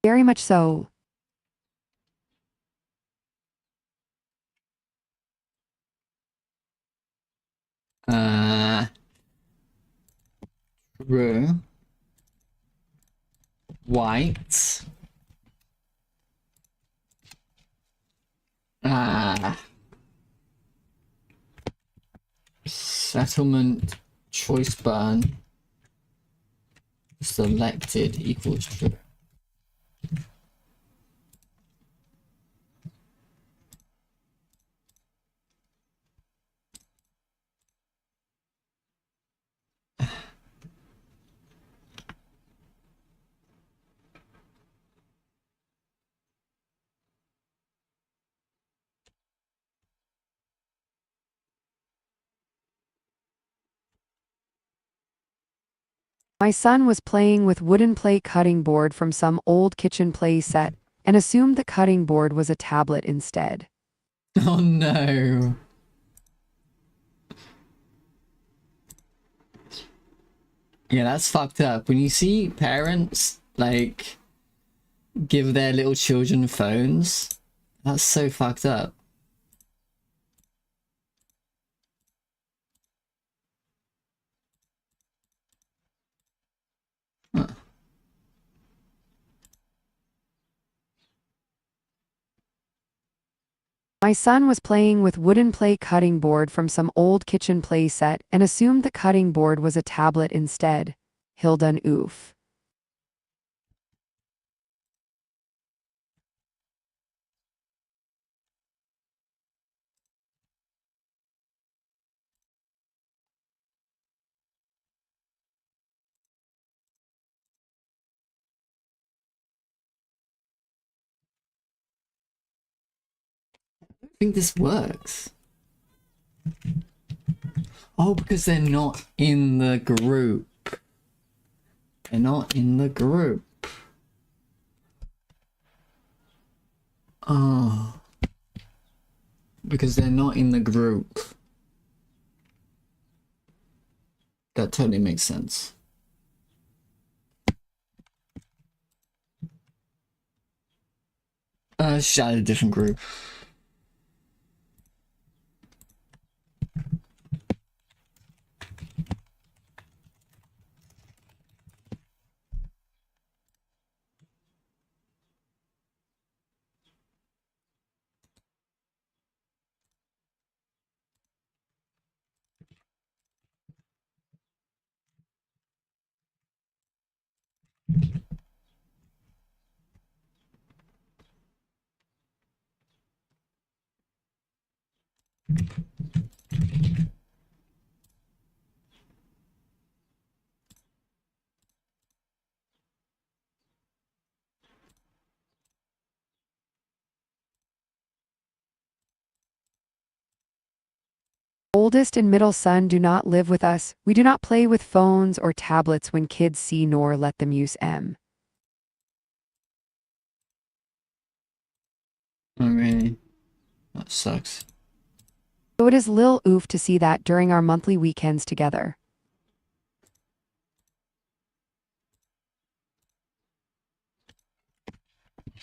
Speaker 2: Very much so.
Speaker 1: True. White. Settlement choice burn selected equals true.
Speaker 2: My son was playing with wooden play cutting board from some old kitchen play set and assumed the cutting board was a tablet instead.
Speaker 1: Oh no. Yeah, that's fucked up. When you see parents, like, give their little children phones, that's so fucked up. Huh.
Speaker 2: My son was playing with wooden play cutting board from some old kitchen play set and assumed the cutting board was a tablet instead. Hilda oof.
Speaker 1: I think this works. Oh, because they're not in the group. They're not in the group. Oh. Because they're not in the group. That totally makes sense. Just add a different group.
Speaker 2: Oldest and middle son do not live with us. We do not play with phones or tablets when kids see nor let them use M.
Speaker 1: Oh, really? That sucks.
Speaker 2: So it is lil oof to see that during our monthly weekends together.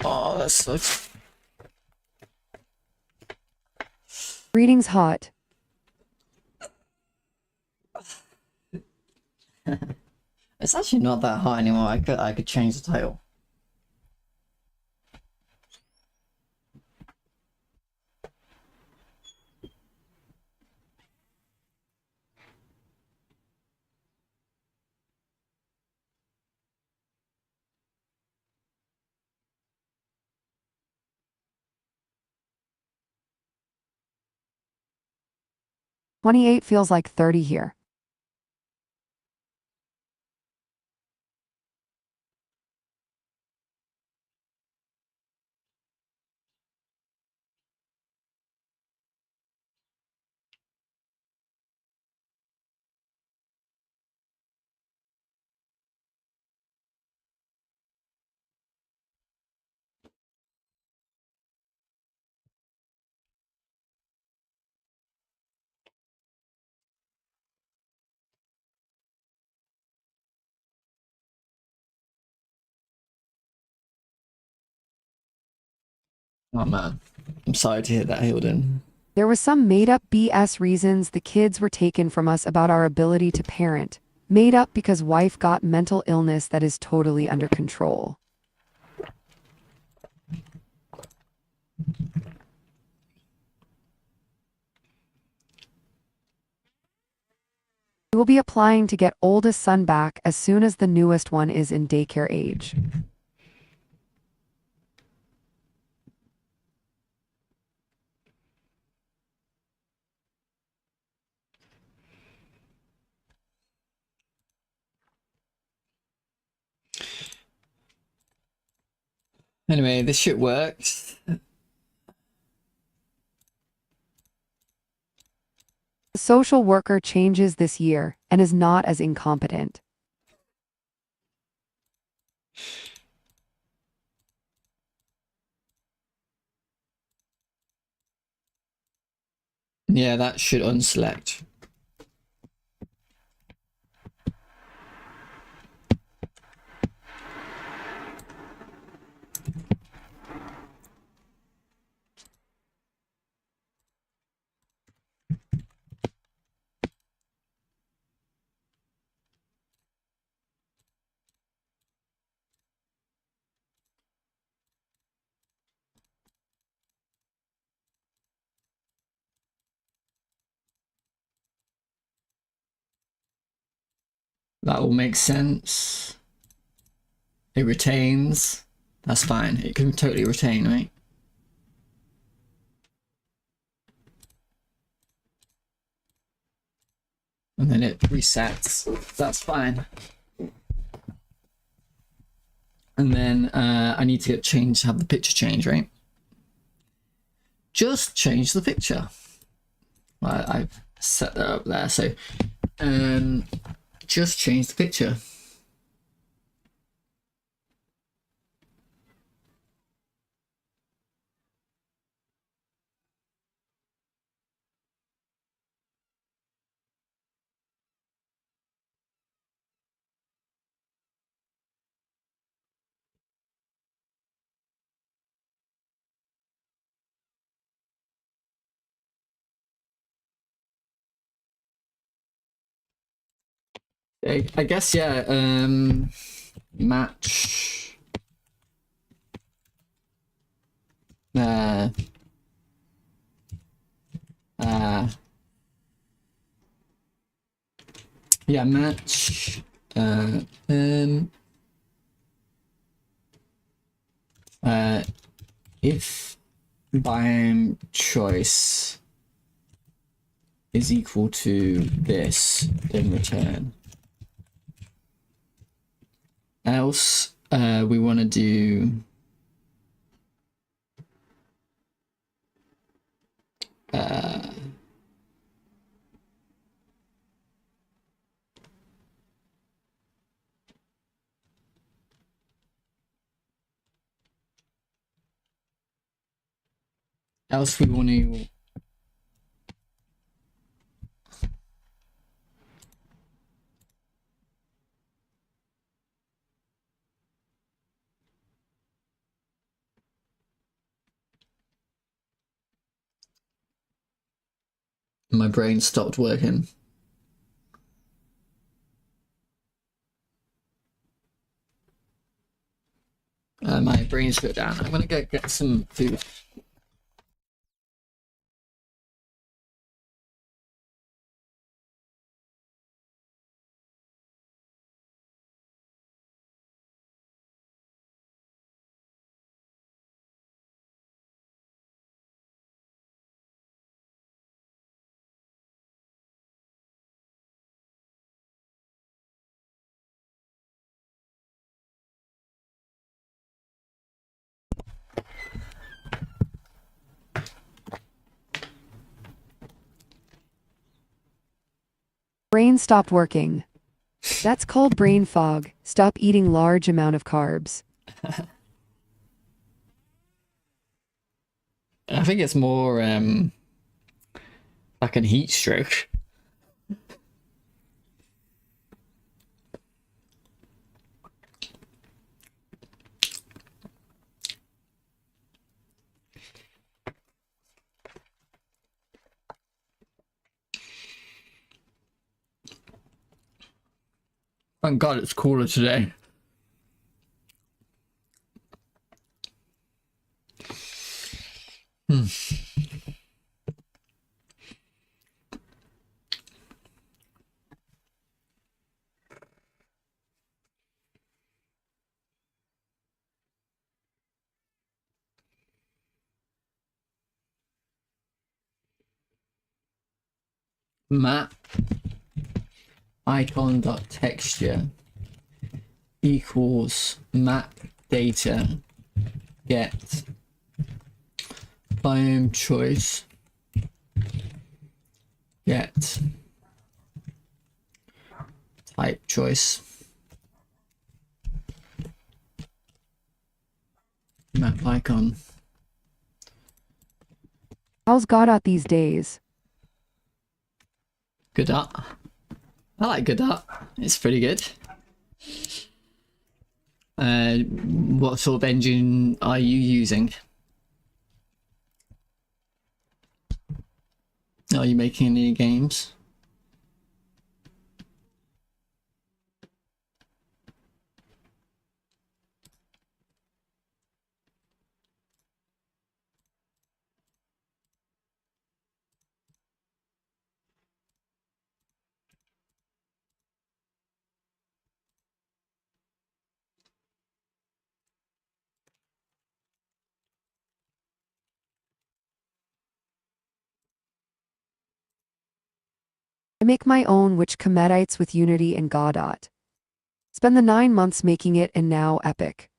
Speaker 1: Oh, that sucks.
Speaker 2: Greetings hot.
Speaker 1: It's actually not that hot anymore. I could change the title.
Speaker 2: 28 feels like 30 here.
Speaker 1: Oh man, I'm sorry to hear that, Hilden.
Speaker 2: There was some made-up BS reasons the kids were taken from us about our ability to parent. Made up because wife got mental illness that is totally under control. We will be applying to get oldest son back as soon as the newest one is in daycare age.
Speaker 1: Anyway, this shit works.
Speaker 2: The social worker changes this year and is not as incompetent.
Speaker 1: Yeah, that should unselect. That all makes sense. It retains. That's fine. It can totally retain, right? And then it resets. That's fine. And then I need to have the picture change, right? Just change the picture. Well, I've set that up there. So just change the picture. I guess, yeah, match yeah, match if biome choice is equal to this, then return. Else, we want to do else we want to my brain stopped working. My brain's shut down. I'm gonna go get some food.
Speaker 2: Brain stopped working. That's called brain fog. Stop eating large amount of carbs.
Speaker 1: I think it's more like a heat stroke. Thank God it's cooler today. Map icon.texture equals map data get biome choice get type choice map icon.
Speaker 2: How's Godot these days?
Speaker 1: Godot. I like Godot. It's pretty good. What sort of engine are you using? Are you making any games?
Speaker 2: I make my own which comedites with Unity and Godot. Spend the 9 months making it and now epic.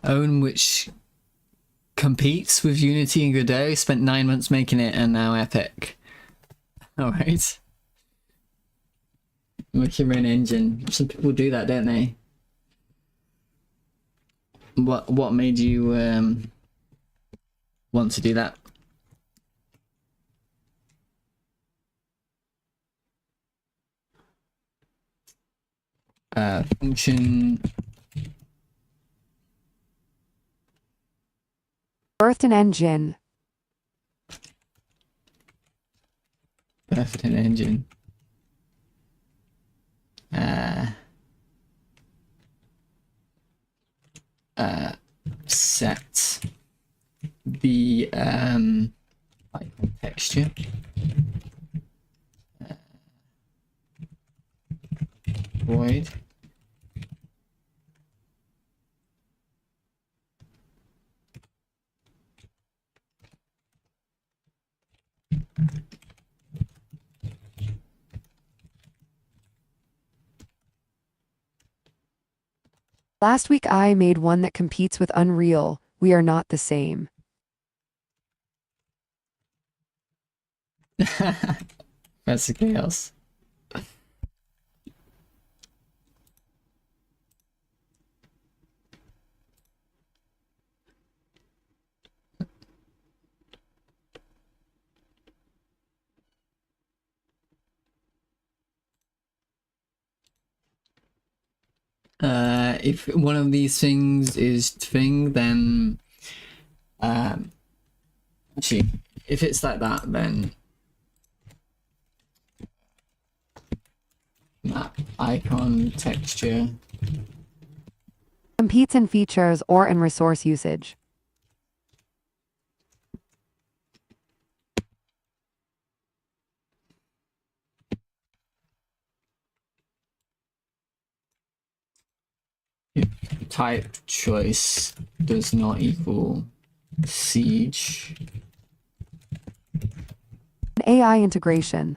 Speaker 1: Own which competes with Unity and Godot, spent 9 months making it and now epic. Alright. Make your own engine. Some people do that, don't they? What made you want to do that? Function
Speaker 2: Birthed an engine.
Speaker 1: birthed an engine. Set the icon texture. Void.
Speaker 2: Last week I made one that competes with Unreal. We are not the same.
Speaker 1: That's the chaos. If one of these things is thing, then actually, if it's like that, then map icon texture.
Speaker 2: Competes in features or in resource usage.
Speaker 1: Type choice does not equal siege.
Speaker 2: An AI integration.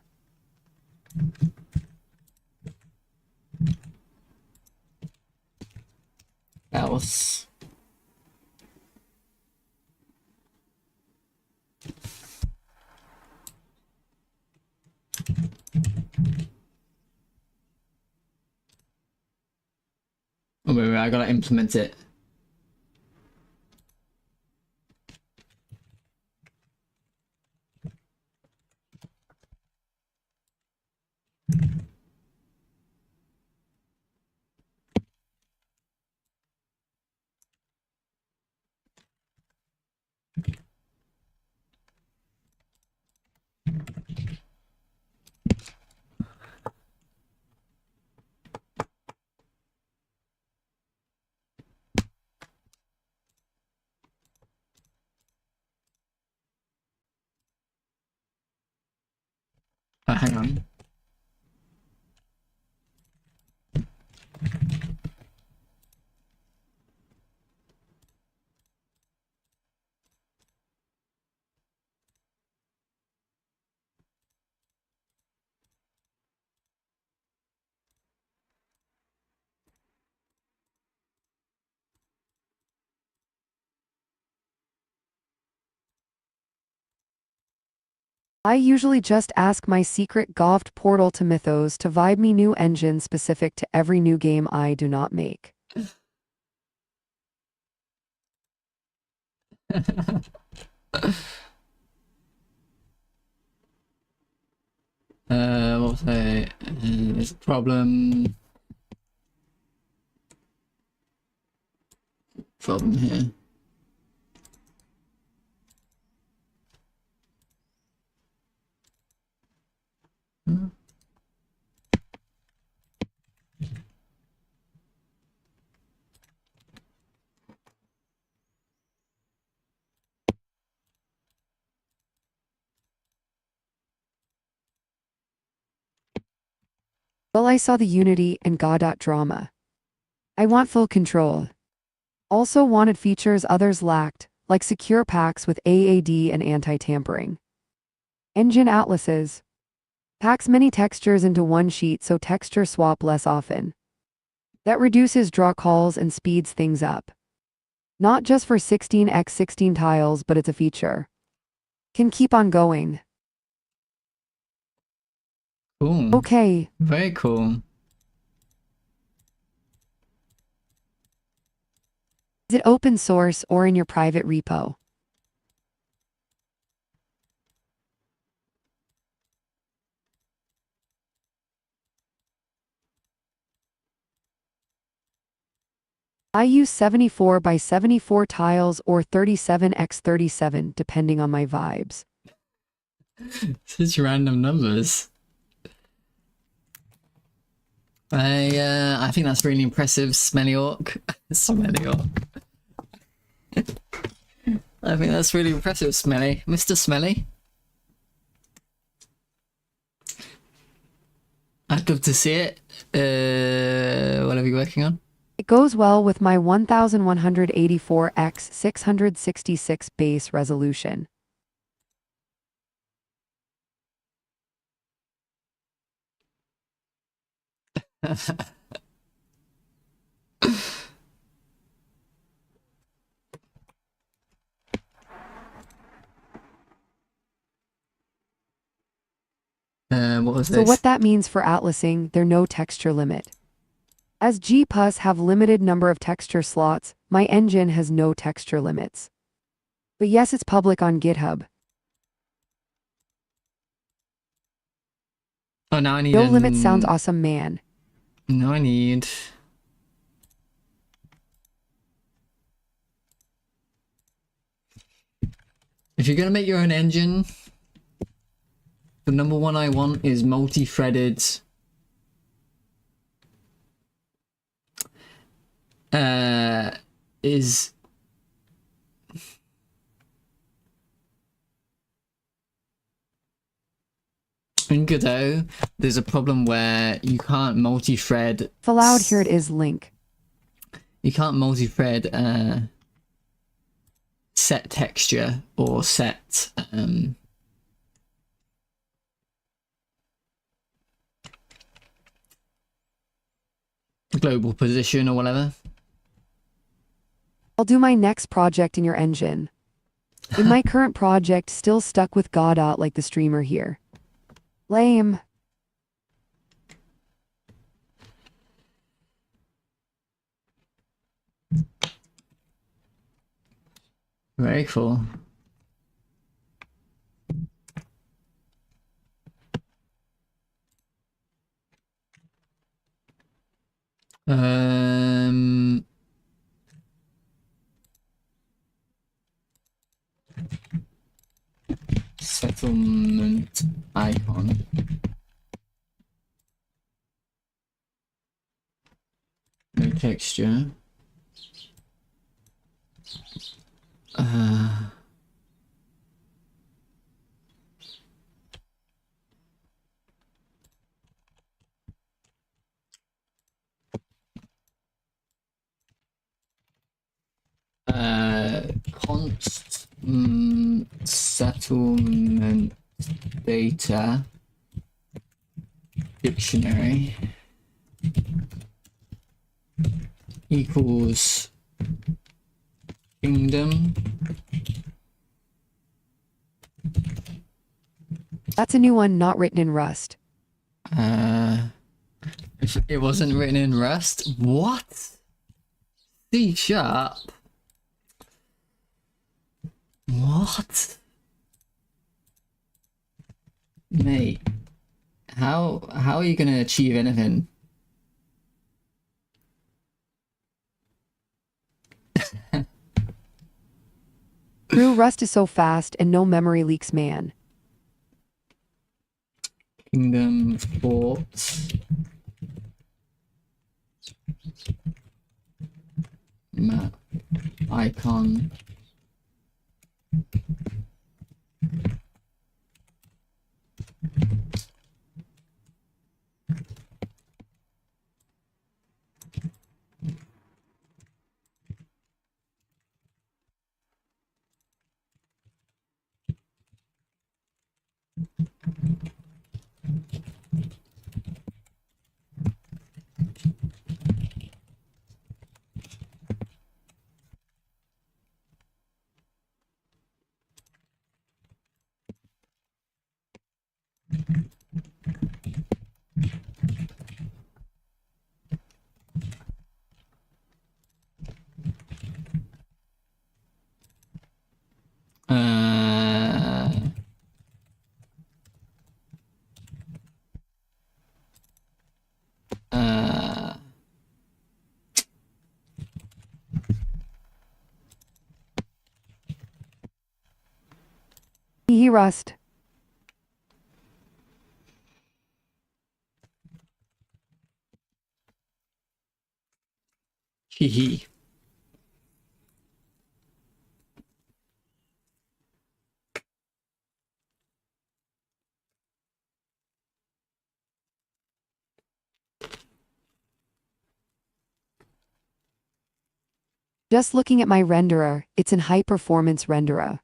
Speaker 1: Else. Oh, wait, I gotta implement it. Oh, hang on.
Speaker 2: I usually just ask my secret Govt portal to Mythos to vibe me new engine specific to every new game I do not make.
Speaker 1: What was I? There's a problem. Problem here.
Speaker 2: Well, I saw the Unity and Godot drama. I want full control. Also wanted features others lacked, like secure packs with AAD and anti-tampering. Engine atlases. Packs many textures into one sheet so texture swap less often. That reduces draw calls and speeds things up. Not just for 16x16 tiles, but it's a feature. Can keep on going.
Speaker 1: Cool.
Speaker 2: Okay.
Speaker 1: Very cool.
Speaker 2: Is it open source or in your private repo? I use 74 by 74 tiles or 37x37 depending on my vibes.
Speaker 1: Such random numbers. I think that's really impressive, Smelly Orc. Smelly Orc. I think that's really impressive, Smelly. Mr. Smelly. I'd love to see it. What are we working on?
Speaker 2: It goes well with my 1184x 666 base resolution.
Speaker 1: What was
Speaker 2: So
Speaker 1: this?
Speaker 2: what that means for atlasing, there's no texture limit. As GPUs have limited number of texture slots, my engine has no texture limits. But yes, it's public on GitHub.
Speaker 1: Oh, now I need
Speaker 2: No limit sounds awesome, man.
Speaker 1: No, I need... If you're gonna make your own engine, the number one I want is multi-threaded. In Godot, there's a problem where you can't multi-thread.
Speaker 2: Allowed, here it is, link.
Speaker 1: You can't multi-thread set texture or set global position or whatever.
Speaker 2: I'll do my next project in your engine. In my current project, still stuck with Godot like the streamer here. Lame.
Speaker 1: Very cool. Settlement icon. No texture. Const settlement data dictionary equals kingdom.
Speaker 2: That's a new one not written in Rust.
Speaker 1: It wasn't written in Rust? What? C#? What? Mate, how are you gonna achieve anything?
Speaker 2: True, Rust is so fast and no memory leaks, man.
Speaker 1: Kingdom ports. Map icon.
Speaker 2: Hee Rust.
Speaker 1: Hee.
Speaker 2: Just looking at my renderer, it's an high-performance renderer.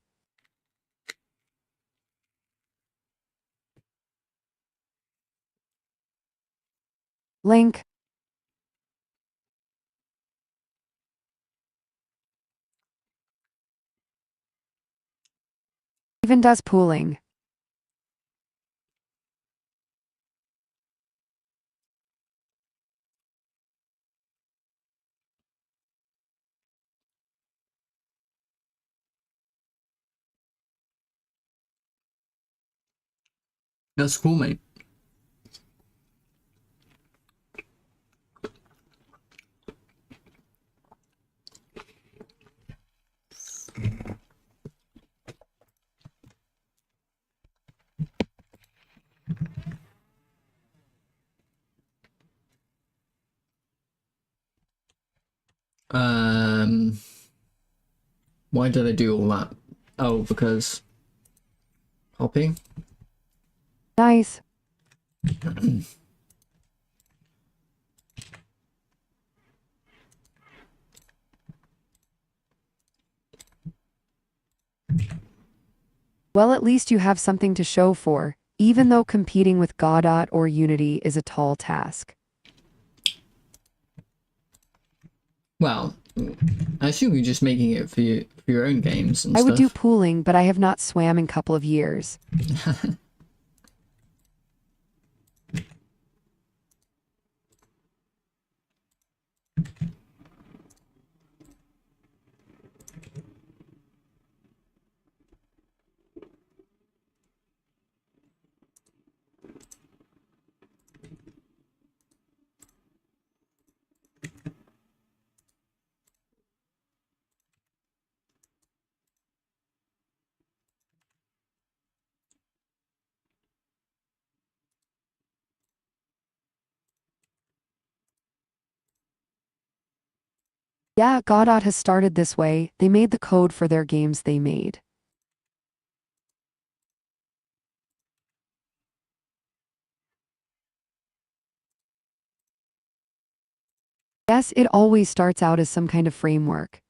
Speaker 2: Link. Even does pooling.
Speaker 1: That's cool, mate. Why did I do all that? Oh, because copy.
Speaker 2: Nice. Well, at least you have something to show for, even though competing with Godot or Unity is a tall task.
Speaker 1: Well, I assume you're just making it for your own games and
Speaker 2: I would do
Speaker 1: stuff.
Speaker 2: pooling, but I have not swam in a couple of years. Yeah, Godot has started this way. They made the code for their games they made. Yes, it always starts out as some kind of framework.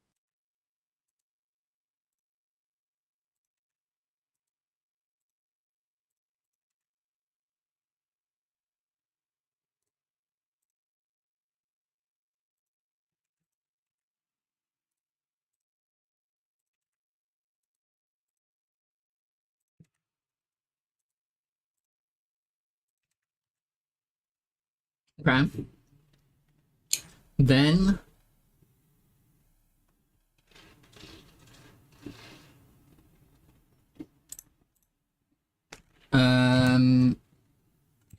Speaker 1: Okay. Then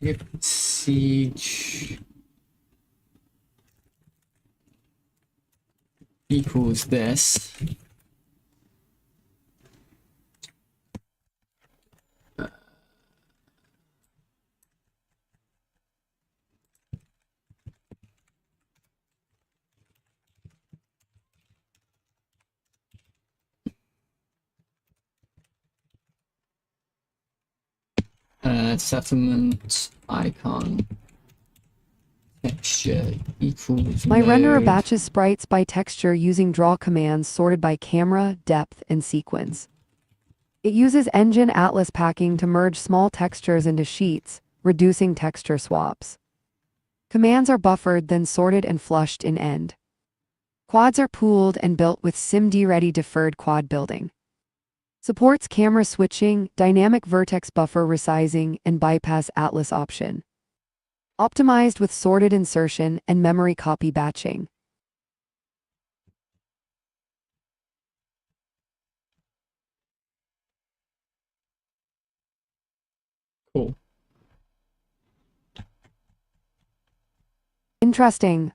Speaker 1: if siege equals this, settlement icon texture equals
Speaker 2: My renderer
Speaker 1: node.
Speaker 2: batches sprites by texture using draw commands sorted by camera, depth, and sequence. It uses Engine Atlas packing to merge small textures into sheets, reducing texture swaps. Commands are buffered, then sorted and flushed in end. Quads are pooled and built with SIMD-ready deferred quad building. Supports camera switching, dynamic vertex buffer resizing, and bypass Atlas option. Optimized with sorted insertion and memory copy batching.
Speaker 1: Cool.
Speaker 2: Interesting.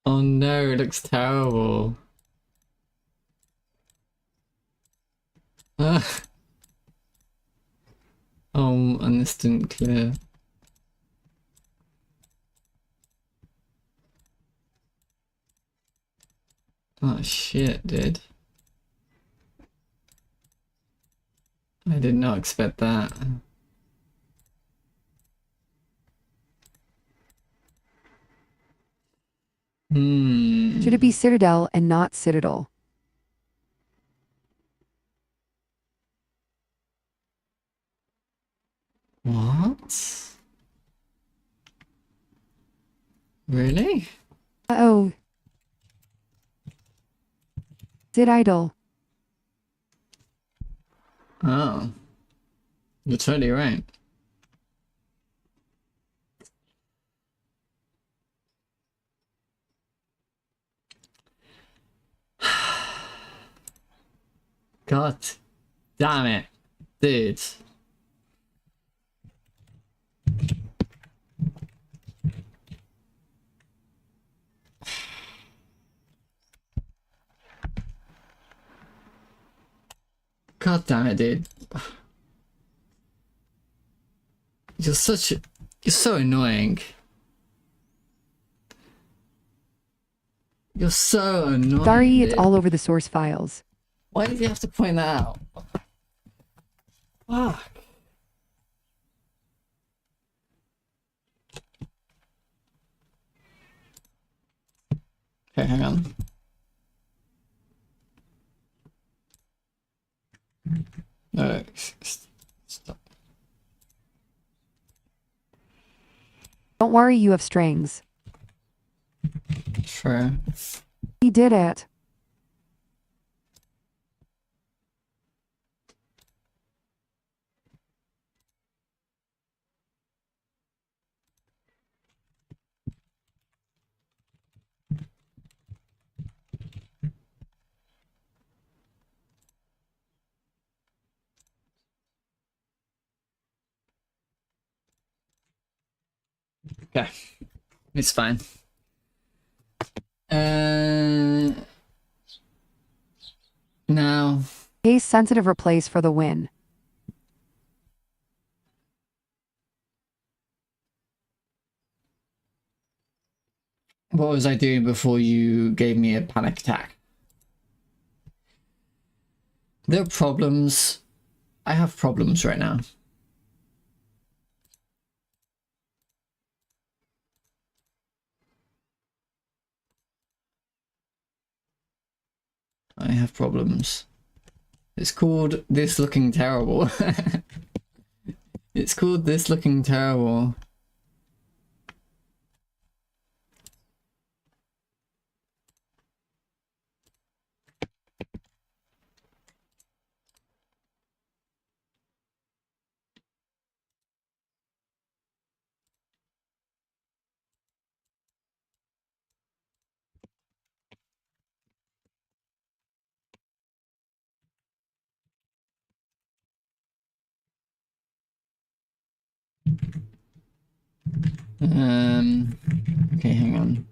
Speaker 1: Oh no, it looks terrible. Ah. Oh, and this didn't clear. Oh shit, dude. I did not expect that.
Speaker 2: Should it be Citadel and not Citadel?
Speaker 1: What? Really?
Speaker 2: Uh-oh. Citadel.
Speaker 1: Oh. You're totally right. God damn it, dude. God damn it, dude. You're so annoying. You're so annoying.
Speaker 2: Sorry, it's
Speaker 1: dude.
Speaker 2: all over the source files.
Speaker 1: Why did you have to point that out? Fuck. Okay, hang on. No, stop.
Speaker 2: Don't worry, you have strings.
Speaker 1: True.
Speaker 2: He did it.
Speaker 1: Okay, it's fine. Now,
Speaker 2: Case sensitive replace for the win.
Speaker 1: what was I doing before you gave me a panic attack? There are problems. I have problems right now. I have problems. It's called This Looking Terrible. It's called This Looking Terrible. Okay, hang on.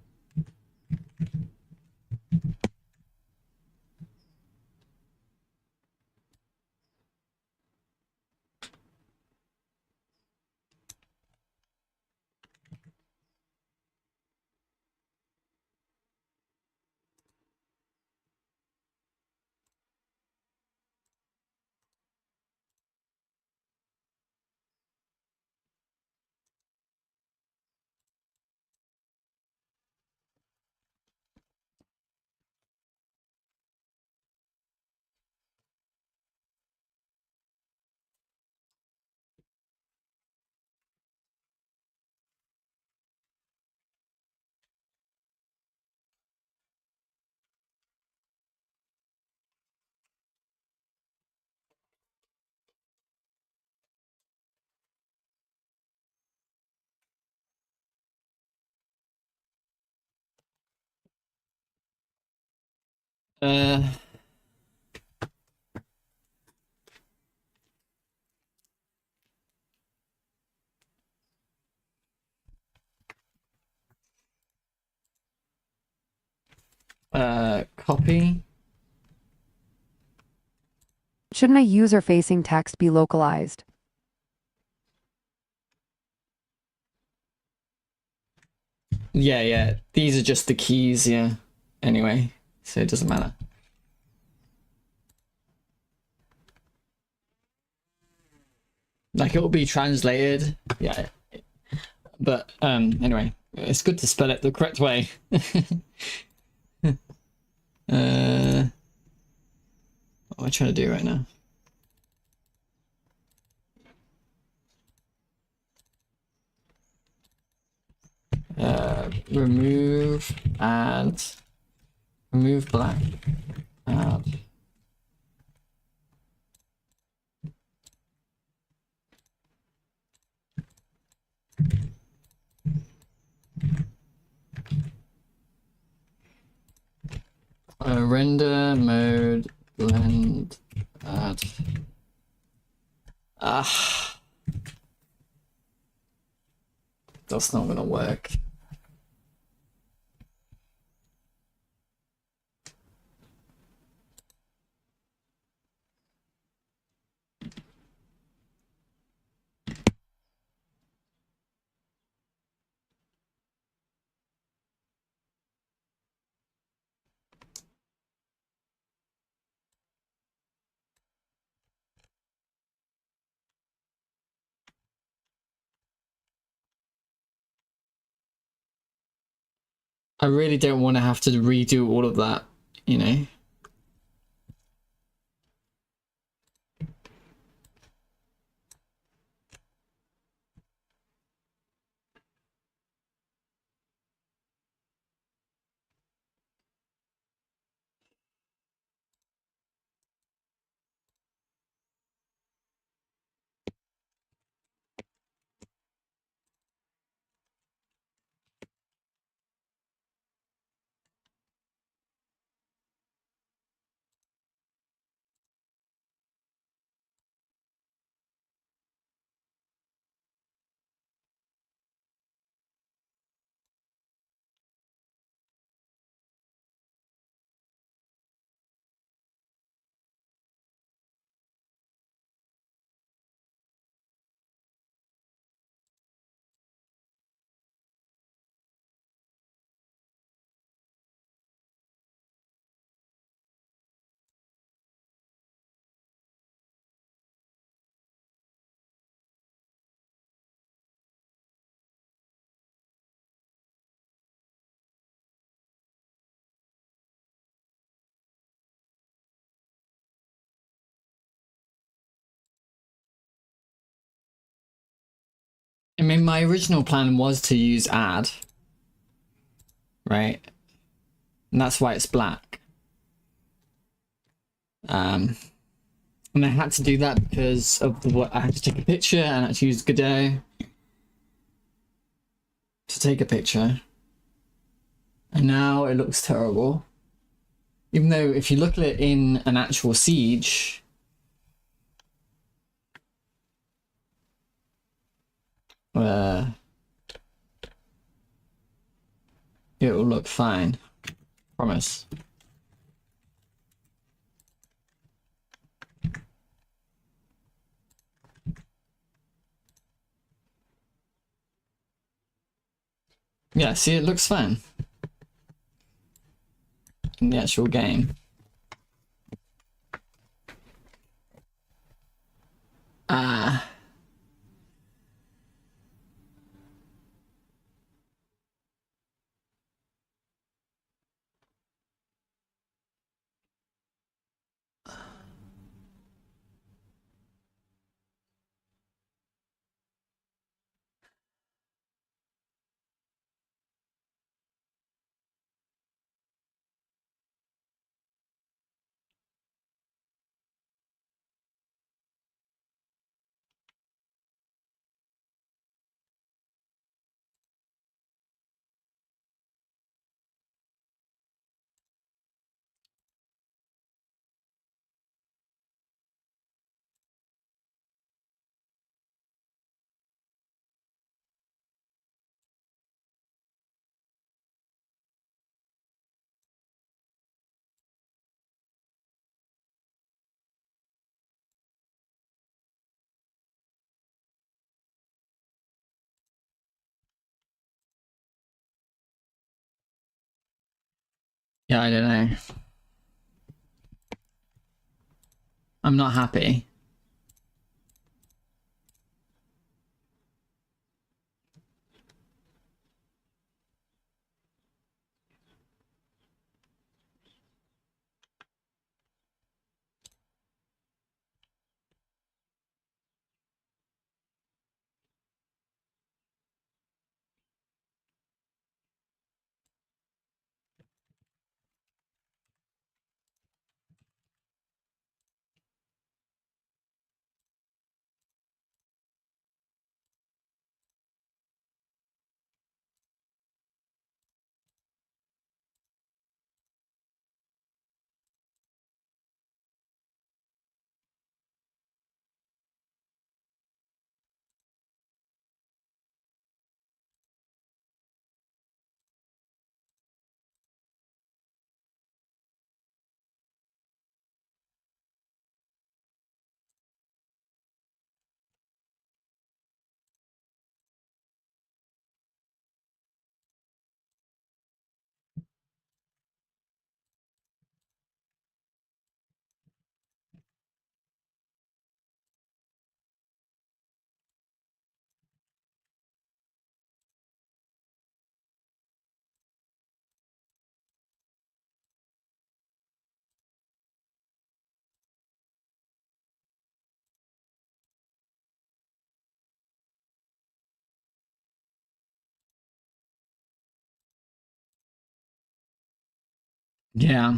Speaker 1: Uh, Copy.
Speaker 2: Shouldn't a user-facing text be localized?
Speaker 1: Yeah. These are just the keys, yeah. Anyway, so it doesn't matter. Like, it will be translated, yeah. But, anyway, it's good to spell it the correct way. What am I trying to do right now? Remove, add, remove black, add. Render mode blend god. Ah. That's not gonna work. I really don't want to have to redo all of that, you know? I mean, my original plan was to use add, right? And that's why it's black. And I had to do that because of what I had to take a picture, and I had to use Godot to take a picture. And now it looks terrible. Even though if you look at it in an actual siege, it will look fine. Promise. Yeah, see, it looks fine in the actual game. Yeah, I don't know. I'm not happy. Yeah.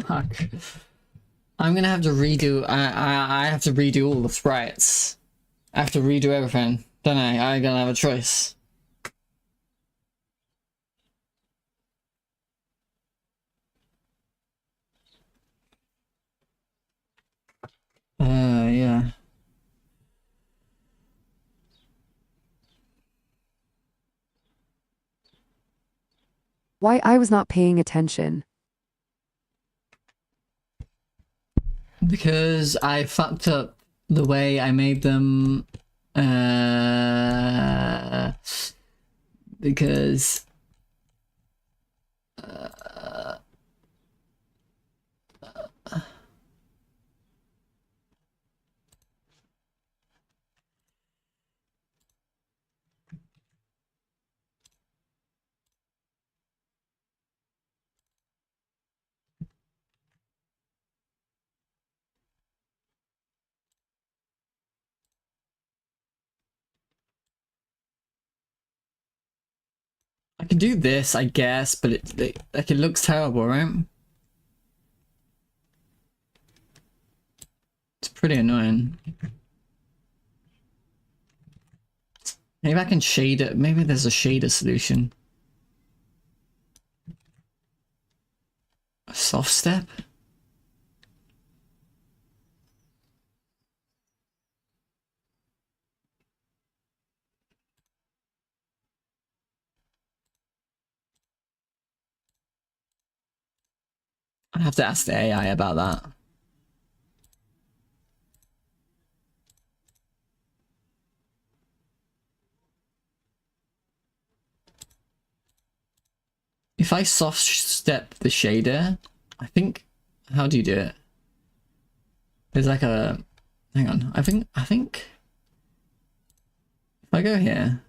Speaker 1: Fuck. I'm gonna have to redo. I have to redo all the sprites. I have to redo everything, don't I? I gotta have a choice. Yeah.
Speaker 2: Why I was not paying attention.
Speaker 1: Because I fucked up the way I made them. Because. I can do this, I guess, but like it looks terrible, right? It's pretty annoying. Maybe I can shade it. Maybe there's a shader solution. A soft step? I have to ask the AI about that. If I soft step the shader, I think, how do you do it? There's like a, hang on, I think, if I go here,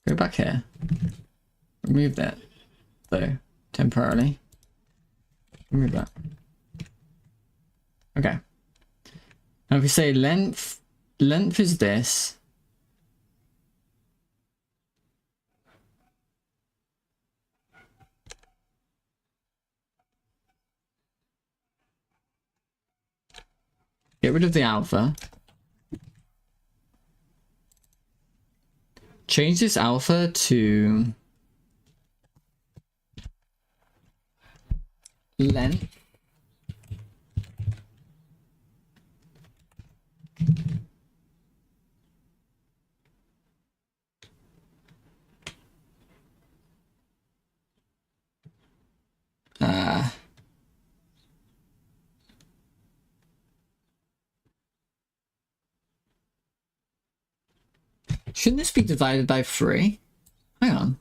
Speaker 1: go back here, remove that, though, temporarily, remove that. Okay. Now if we say length is this. Get rid of the alpha. Change this alpha to length. Shouldn't this be divided by 3? Hang on.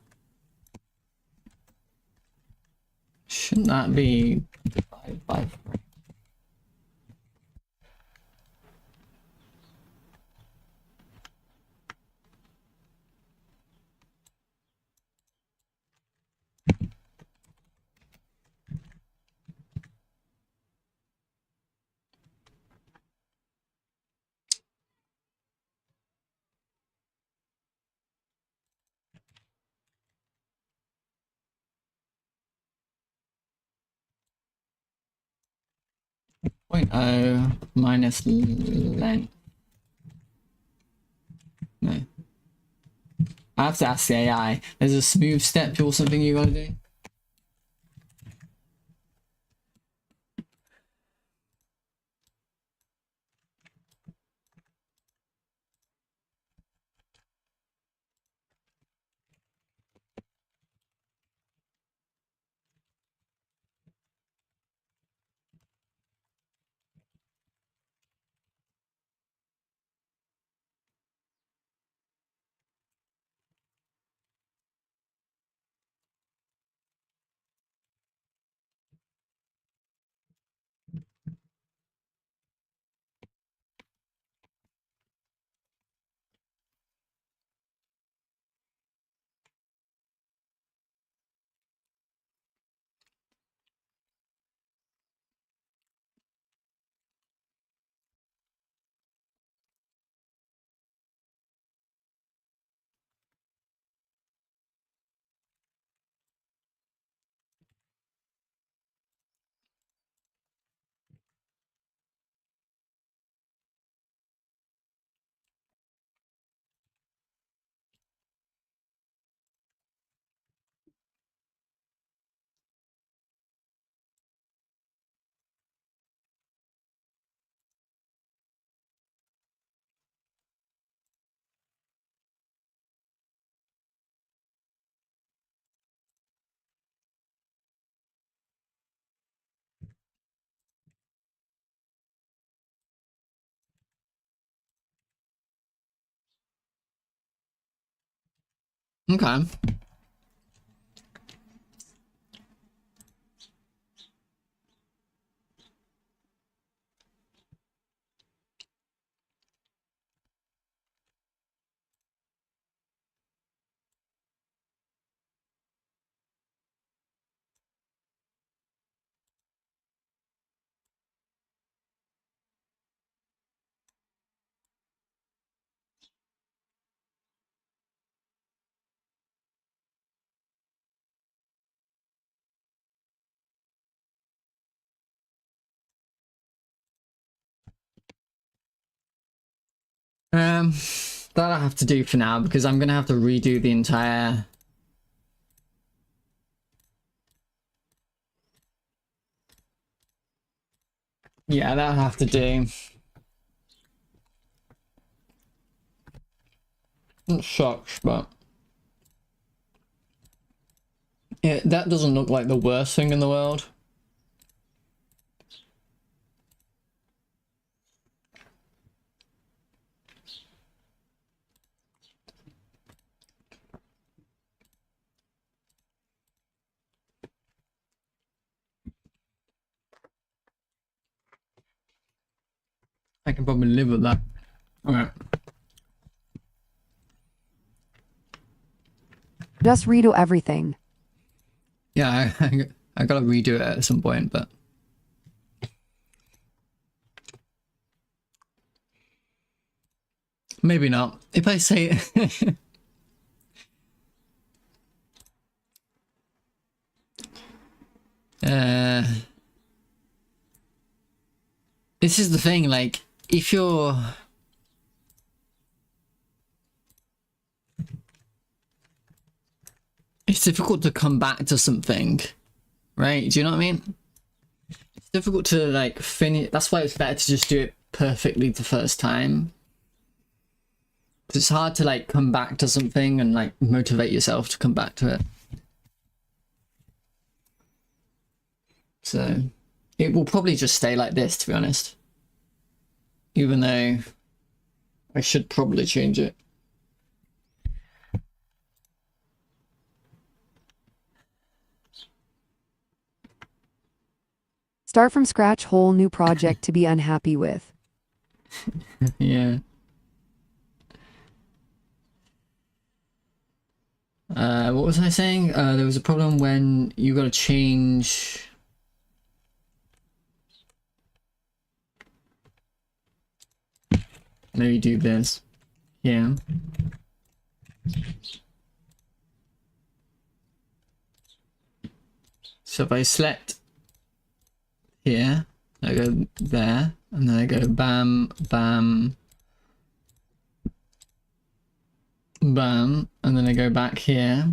Speaker 1: Shouldn't that be divided by 3? Point oh minus length. No. I have to ask the AI. There's a smooth step or something you gotta do. Okay. That I have to do for now because I'm gonna have to redo the entire. Yeah, that I have to do. It sucks, but that doesn't look like the worst thing in the world. I can probably live with that. Alright.
Speaker 2: Just redo everything.
Speaker 1: Yeah, I gotta redo it at some point, but maybe not. If I say uh, this is the thing, like, if you're it's difficult to come back to something, right? Do you know what I mean? It's difficult to like finish. That's why it's better to just do it perfectly the first time. 'Cause it's hard to like come back to something and like motivate yourself to come back to it. So it will probably just stay like this, to be honest. Even though I should probably change it.
Speaker 2: Start from scratch, whole new project to be unhappy with.
Speaker 1: Yeah. What was I saying? There was a problem when you got to change. Maybe do this. Yeah. So if I select here, I go there, and then I go bam, bam, bam, and then I go back here,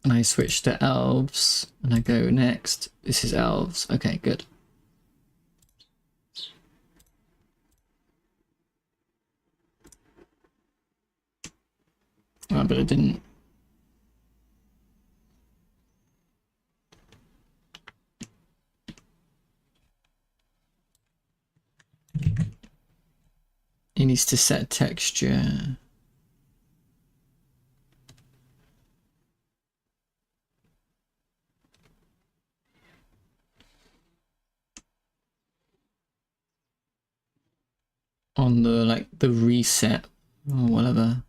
Speaker 1: and I switch to elves, and I go next. This is elves. Okay, good. Oh, but it didn't. It needs to set texture. On the like the reset or whatever.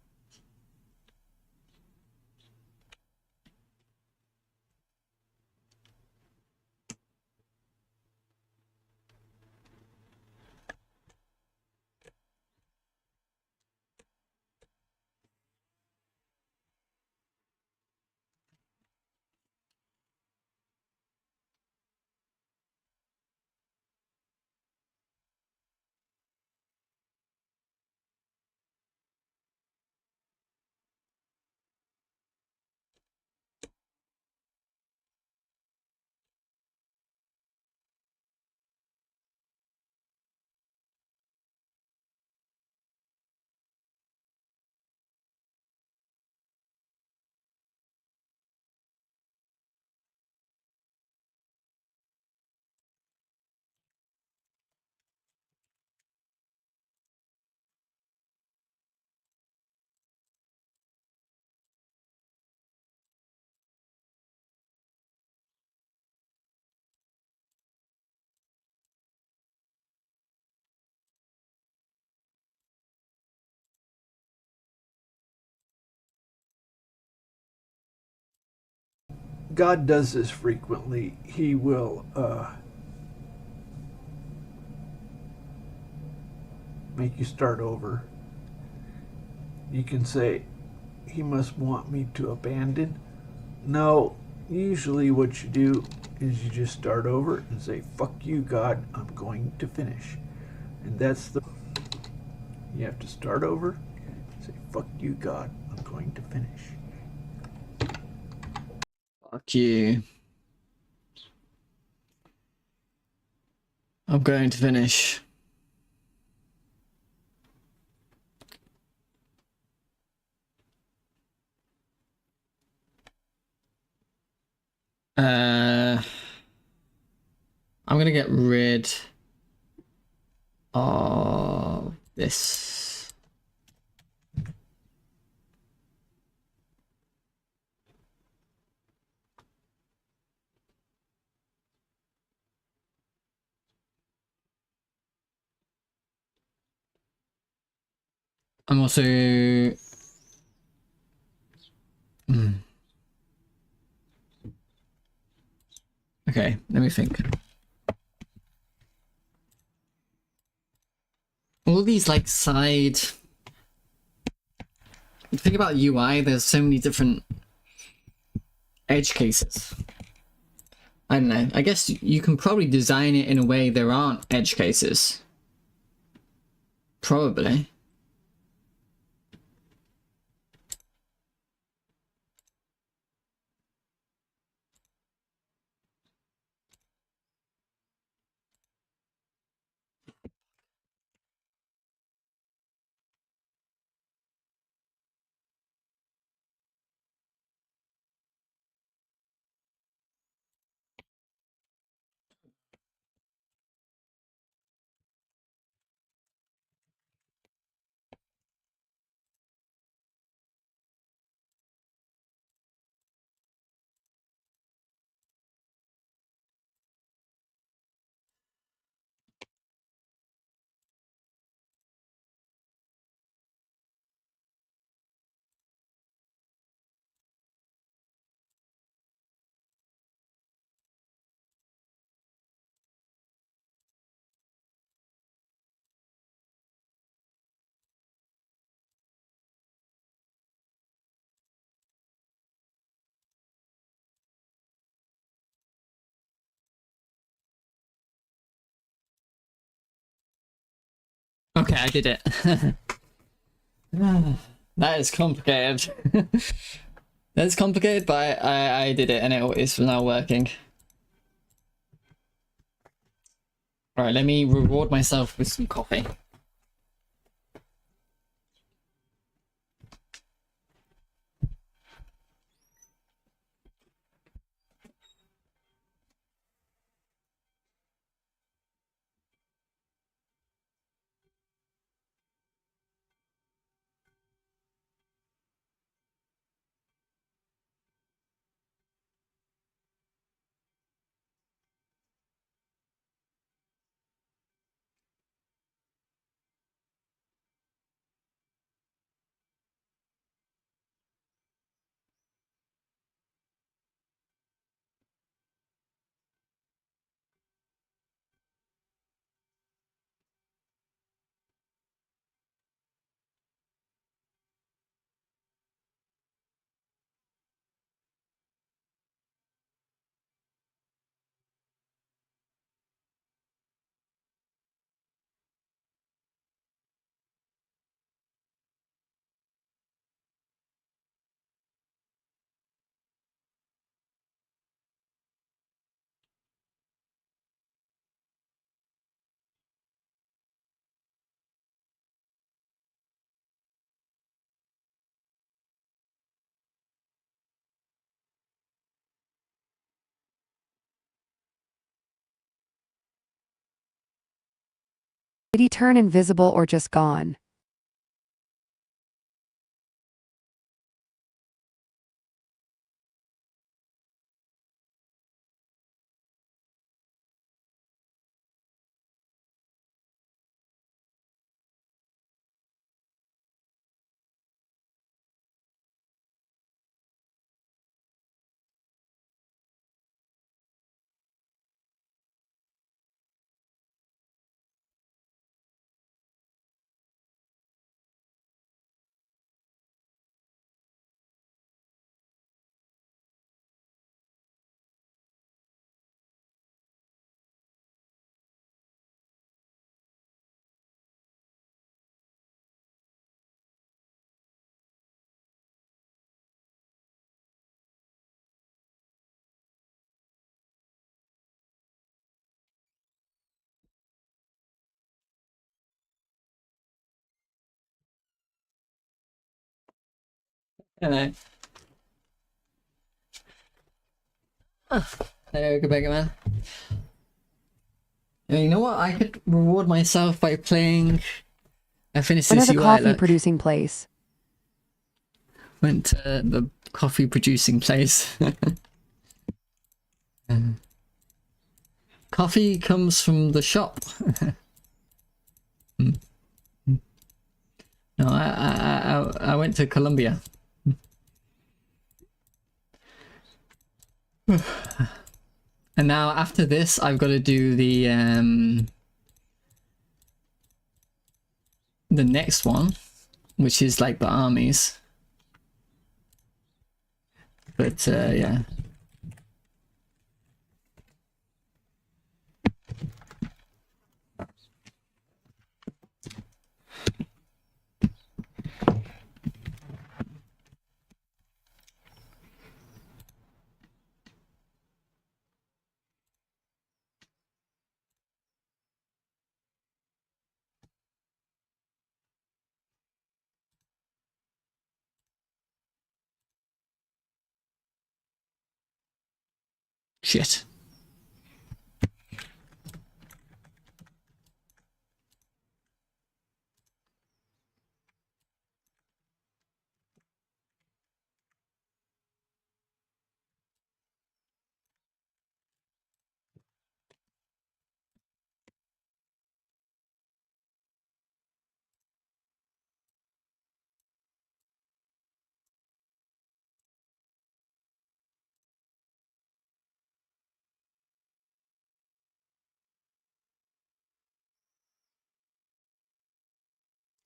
Speaker 3: God does this frequently. He will make you start over. You can say, He must want me to abandon. No, usually what you do is you just start over and say, fuck you, God, I'm going to finish. And that's the. You have to start over, say, fuck you, God, I'm going to finish.
Speaker 1: Fuck you. I'm going to finish. I'm gonna get rid of this. I'm also okay, let me think. All these like side. Think about UI, there's so many different edge cases. I don't know. I guess you can probably design it in a way there aren't edge cases. Probably. Okay, I did it. That is complicated. That's complicated, but I did it and it is now working. Alright, let me reward myself with some coffee.
Speaker 2: Did he turn invisible or just gone?
Speaker 1: Hello. Hello, good beggar man. Yeah, you know what? I could reward myself by playing. I finished this
Speaker 2: Another
Speaker 1: UI.
Speaker 2: coffee
Speaker 1: Look,
Speaker 2: producing place.
Speaker 1: went to the coffee producing place. Coffee comes from the shop. No, I went to Colombia. And now after this, I've got to do the next one, which is like the armies. But yeah. Shit.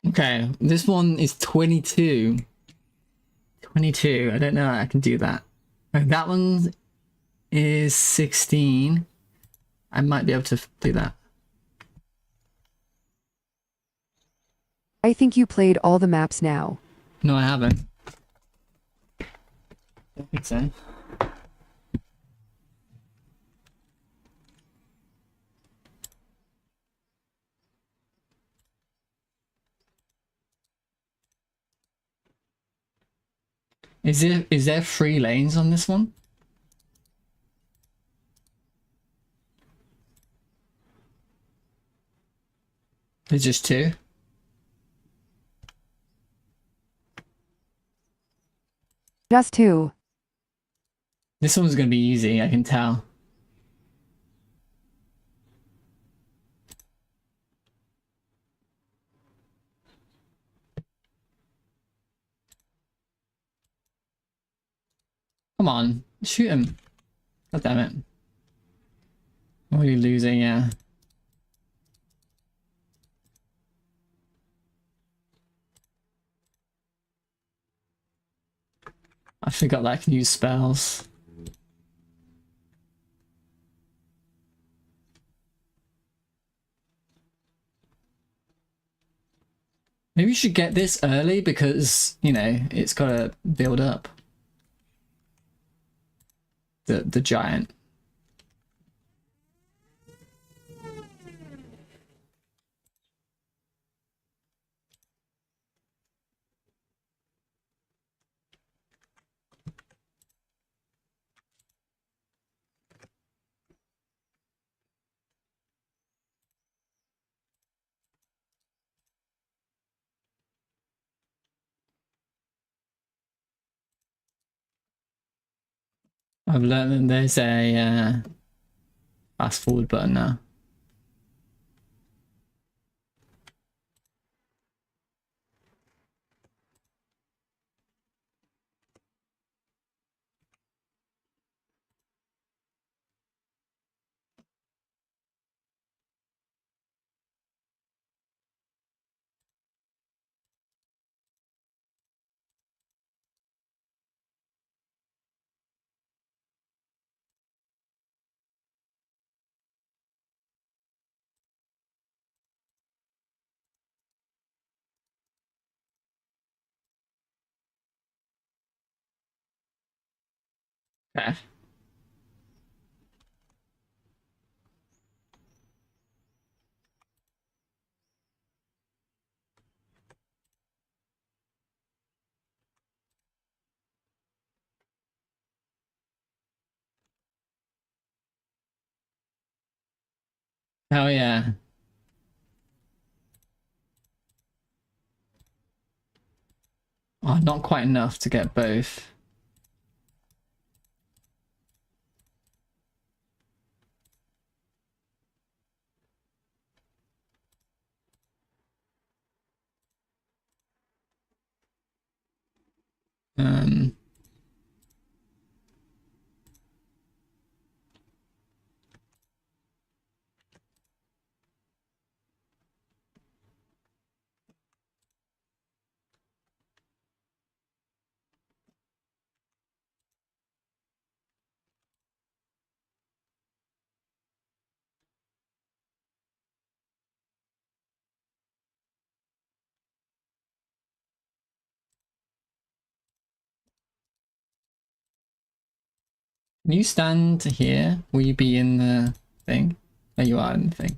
Speaker 1: Okay, this one is 22. 22. I don't know how I can do that. That one is 16. I might be able to do that.
Speaker 2: I think you played all the maps now.
Speaker 1: No, I haven't. I think so. Is there 3 lanes on this one? There's just 2.
Speaker 2: Just 2.
Speaker 1: This one's gonna be easy, I can tell. Come on, shoot him. God damn it. What are you losing? Yeah. I forgot that I can use spells. Maybe you should get this early because, you know, it's got to build up. The giant. I've learned that there's a fast forward button now. Okay. Oh yeah. Oh, not quite enough to get both. Um, can you stand here? Will you be in the thing? There you are in the thing.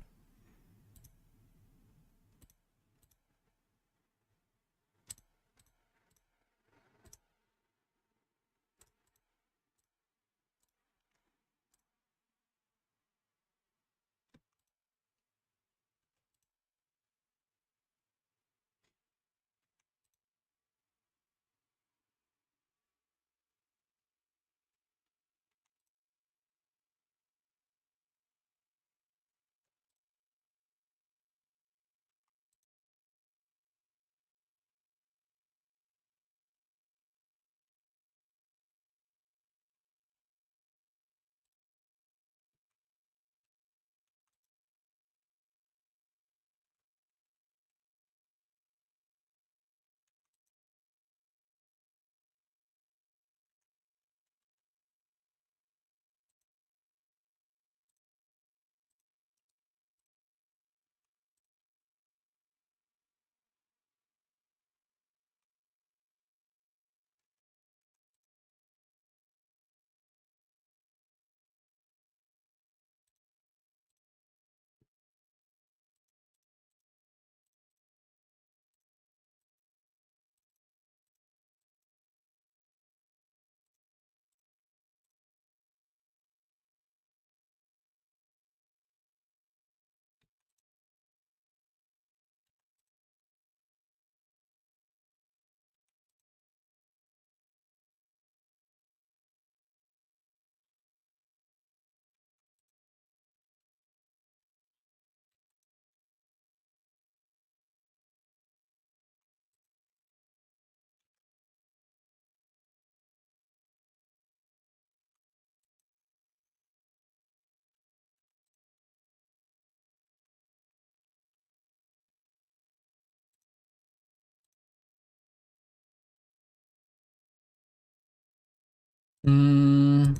Speaker 1: Hmm.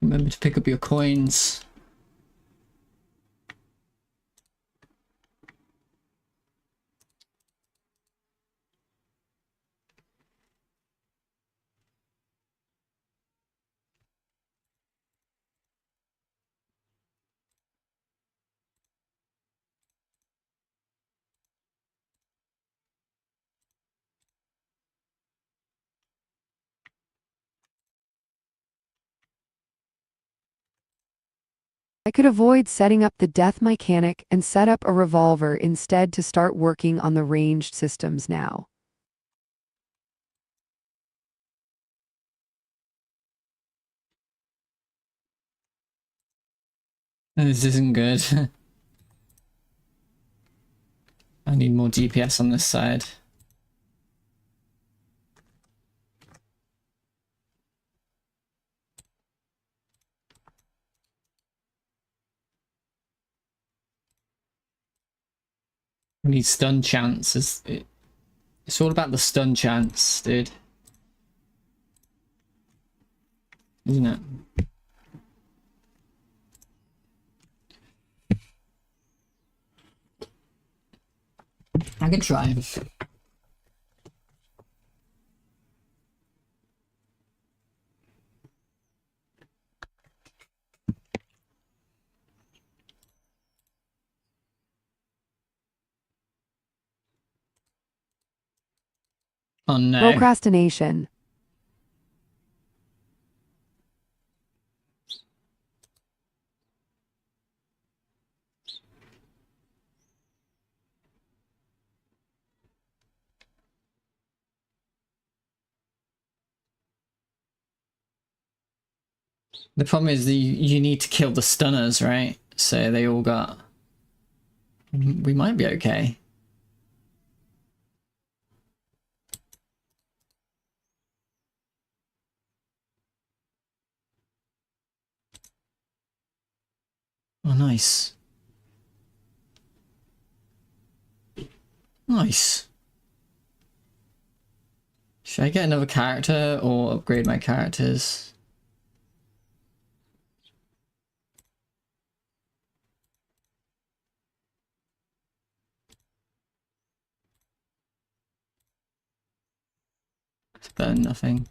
Speaker 1: Remember to pick up your coins.
Speaker 2: I could avoid setting up the death mechanic and set up a revolver instead to start working on the ranged systems now.
Speaker 1: This isn't good. I need more DPS on this side. We need stun chance. It's all about the stun chance, dude. Isn't it? I can try. Oh no.
Speaker 2: Procrastination.
Speaker 1: The problem is that you need to kill the stunners, right? So they all got... We might be okay. Oh, nice. Nice. Should I get another character or upgrade my characters? It's better than nothing.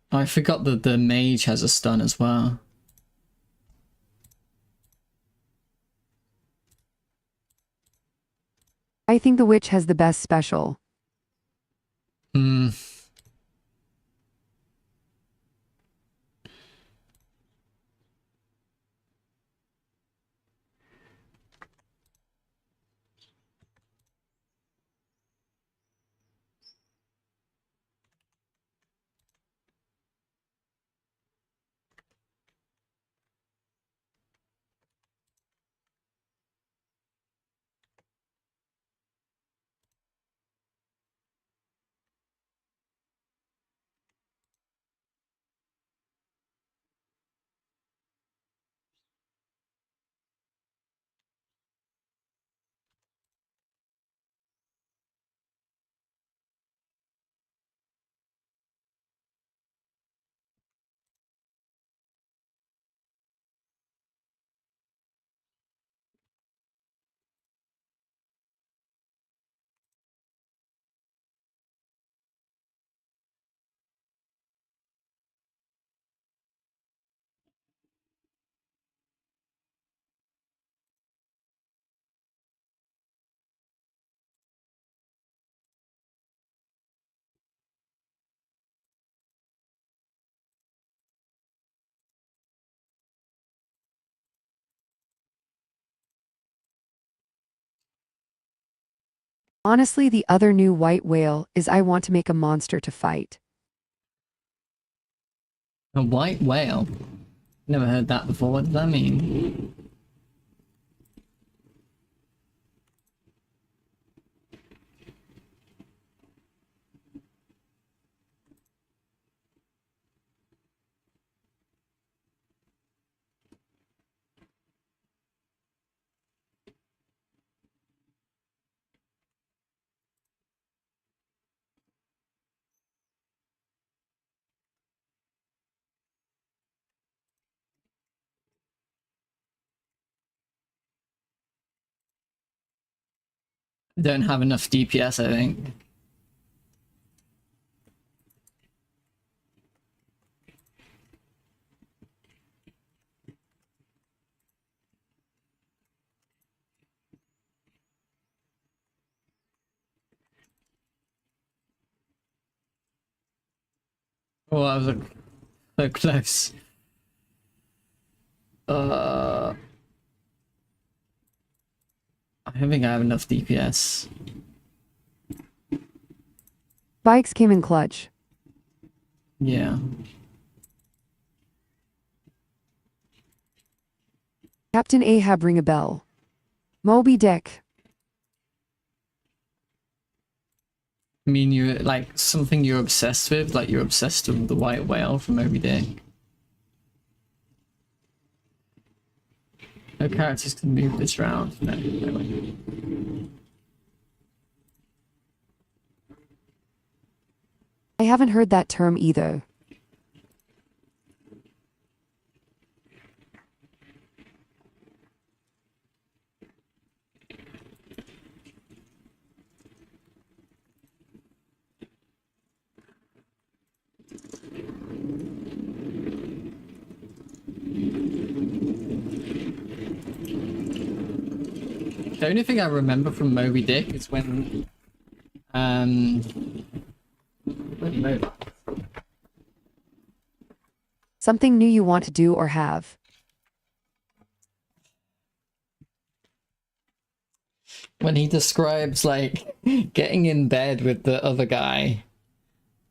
Speaker 1: Oh, I forgot that the mage has a stun as well.
Speaker 2: I think the witch has the best special.
Speaker 1: Hmm.
Speaker 2: Honestly, the other new white whale is I want to make a monster to fight.
Speaker 1: A white whale? Never heard that before. What does that mean? I don't have enough DPS, I think. Oh, I was so close. I don't think I have enough DPS.
Speaker 2: Bikes came in clutch.
Speaker 1: Yeah.
Speaker 2: Captain Ahab ring a bell. Moby Dick.
Speaker 1: I mean, you're like something you're obsessed with, like you're obsessed with the white whale from Moby Dick. No characters can move this round. No, no way.
Speaker 2: I haven't heard that term either.
Speaker 1: The only thing I remember from Moby Dick is when, bloody Moby.
Speaker 2: Something new you want to do or have.
Speaker 1: When he describes like getting in bed with the other guy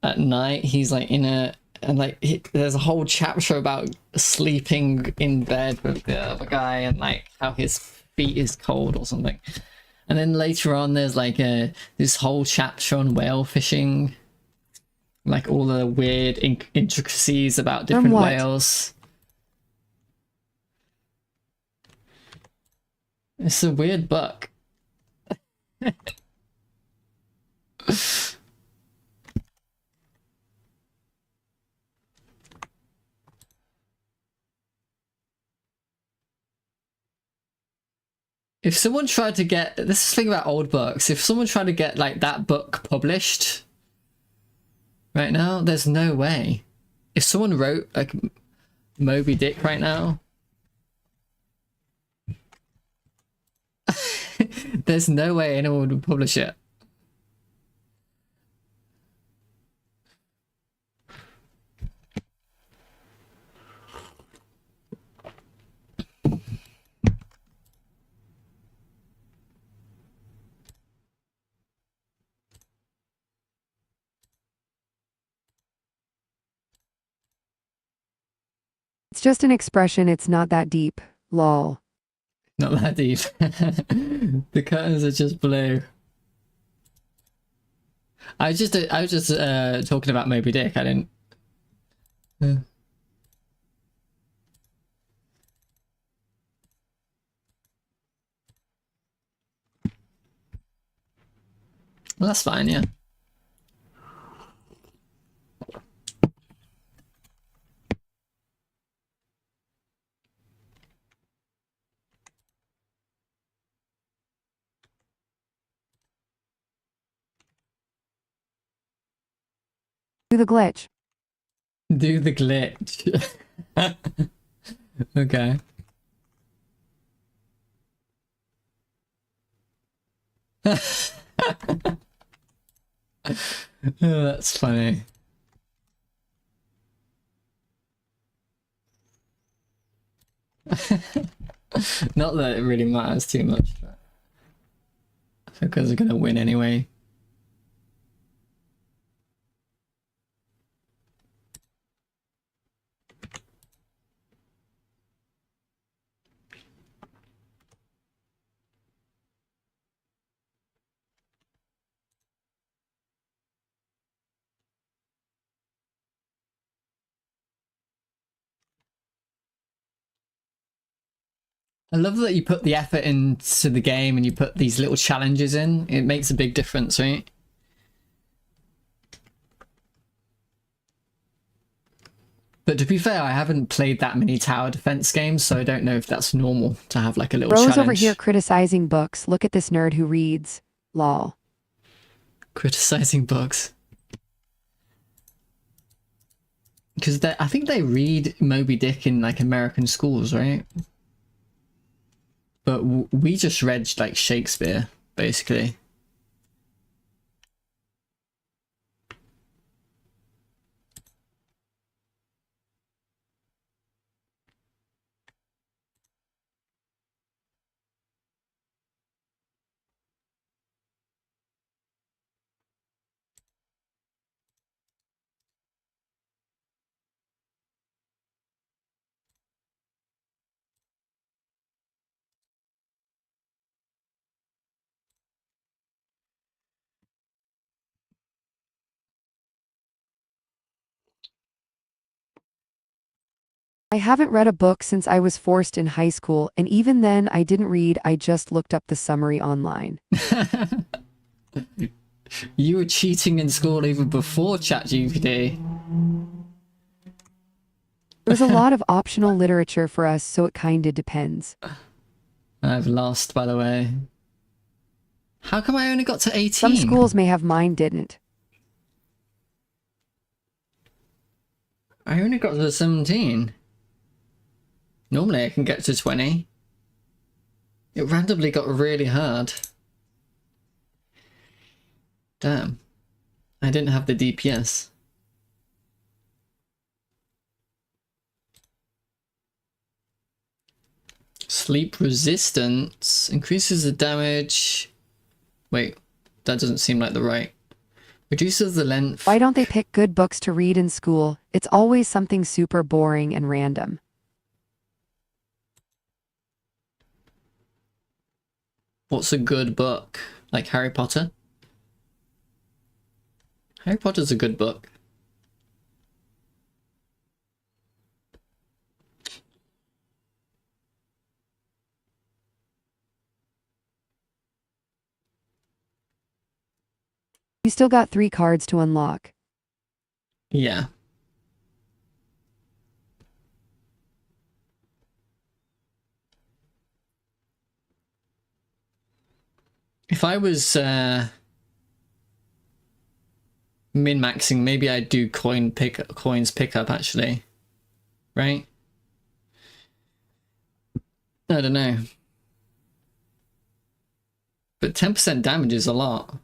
Speaker 1: at night he's like in a, and like there's a whole chapter about sleeping in bed with the other guy and like how his feet is cold or something. And then later on there's like this whole chapter on whale fishing, like all the weird intricacies about different
Speaker 2: what?
Speaker 1: whales. It's a weird book. If someone tried to get, this is the thing about old books, if someone tried to get like that book published right now, there's no way. If someone wrote like Moby Dick right now, there's no way anyone would publish it.
Speaker 2: It's just an expression, it's not that deep. Lol.
Speaker 1: Not that deep. The curtains are just blue. I was just talking about Moby Dick. I didn't. Well, that's fine, yeah.
Speaker 2: Do the glitch.
Speaker 1: Do the glitch. Okay. Oh, that's funny. Not that it really matters too much, but because they're gonna win anyway. I love that you put the effort into the game and you put these little challenges in. It makes a big difference, right? But to be fair, I haven't played that many tower defense games, so I don't know if that's normal to have like a little
Speaker 2: Bro's
Speaker 1: challenge.
Speaker 2: over here criticizing books. Look at this nerd who reads. Lol.
Speaker 1: Criticizing books. Because I think they read Moby Dick in like American schools, right? But we just read like Shakespeare, basically.
Speaker 2: I haven't read a book since I was forced in high school, and even then I didn't read, I just looked up the summary online.
Speaker 1: You were cheating in school even before ChatGPT.
Speaker 2: There's a lot of optional literature for us, so it kinda depends.
Speaker 1: I've lost, by the way. How come I only got to 18?
Speaker 2: Some schools may have, mine didn't.
Speaker 1: I only got to 17. Normally I can get to 20. It randomly got really hard. Damn. I didn't have the DPS. Sleep resistance increases the damage. Wait, that doesn't seem like the right. Reduces the length.
Speaker 2: Why don't they pick good books to read in school? It's always something super boring and random.
Speaker 1: What's a good book? Like Harry Potter? Harry Potter's a good book.
Speaker 2: You still got 3 cards to unlock.
Speaker 1: Yeah. If I was min-maxing, maybe I'd do coins pickup actually. Right? I don't know. But 10% damage is a lot.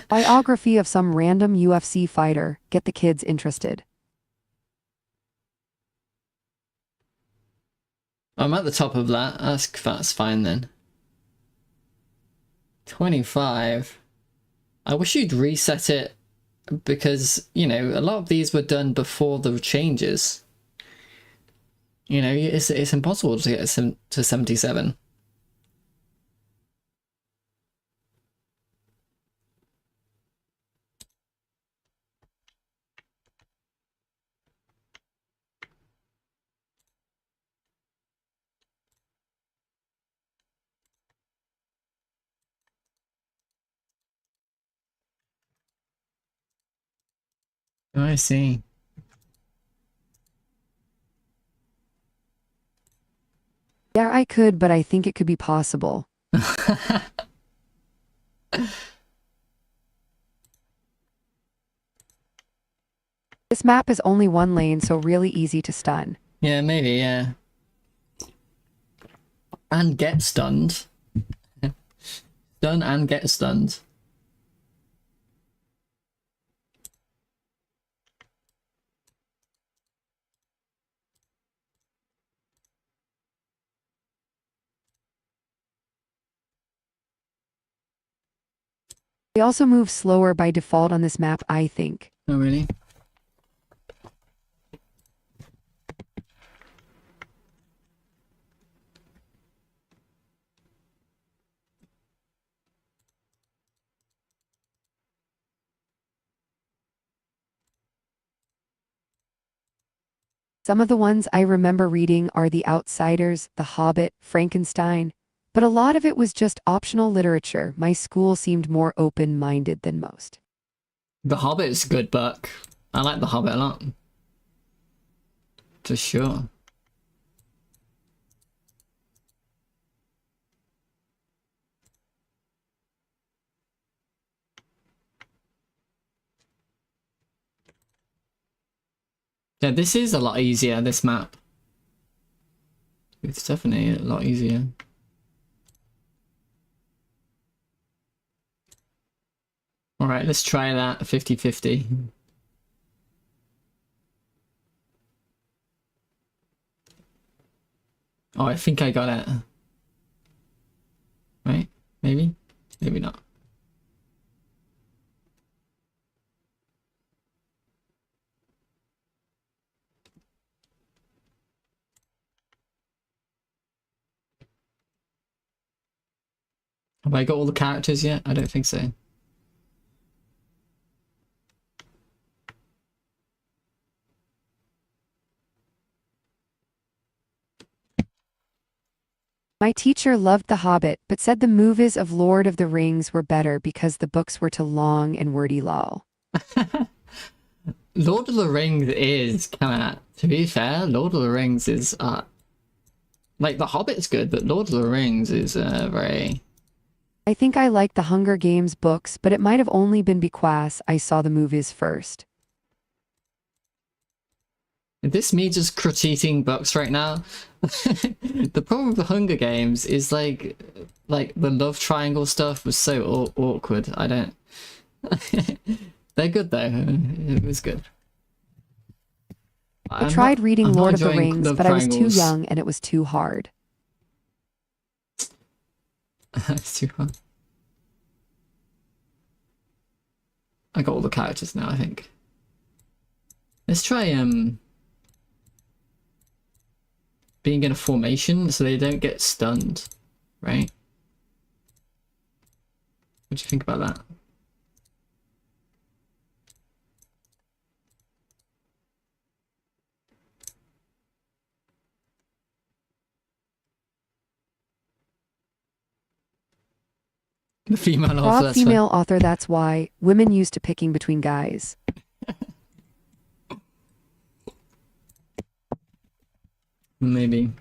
Speaker 2: Biography of some random UFC fighter. Get the kids interested.
Speaker 1: I'm at the top of that. That's fine then. 25. I wish you'd reset it because, you know, a lot of these were done before the changes. You know, it's impossible to get to 77. Oh, I see.
Speaker 2: Yeah, I could, but I think it could be possible. This map is only 1 lane, so really easy to stun.
Speaker 1: Yeah, maybe, yeah. And get stunned. Stun and get stunned.
Speaker 2: They also move slower by default on this map, I think.
Speaker 1: Oh, really?
Speaker 2: Some of the ones I remember reading are The Outsiders, The Hobbit, Frankenstein, but a lot of it was just optional literature. My school seemed more open-minded than most.
Speaker 1: The Hobbit's a good book. I like The Hobbit a lot. For sure. Yeah, this is a lot easier, this map. It's definitely a lot easier. Alright, let's try that 50-50. Oh, I think I got it. Right? Maybe? Maybe not. Have I got all the characters yet? I don't think so.
Speaker 2: My teacher loved The Hobbit, but said the movies of Lord of the Rings were better because the books were too long and wordy lol.
Speaker 1: Lord of the Rings is kinda, to be fair, Lord of the Rings is, like, The Hobbit's good, but Lord of the Rings is, very...
Speaker 2: I think I liked the Hunger Games books, but it might have only been because I saw the movies first.
Speaker 1: Is this me just critiquing books right now? The problem with the Hunger Games is like the love triangle stuff was so awkward. I don't... They're good though. It was good.
Speaker 2: I tried reading
Speaker 1: I'm not
Speaker 2: Lord of the
Speaker 1: enjoying
Speaker 2: Rings,
Speaker 1: love
Speaker 2: but I was too
Speaker 1: triangles.
Speaker 2: young and it was too hard.
Speaker 1: It's too hard. I got all the characters now, I think. Let's try being in a formation so they don't get stunned, right? What do you think about that? The female author,
Speaker 2: Rob,
Speaker 1: that's
Speaker 2: female author, that's why. Women used to picking between guys.
Speaker 1: maybe.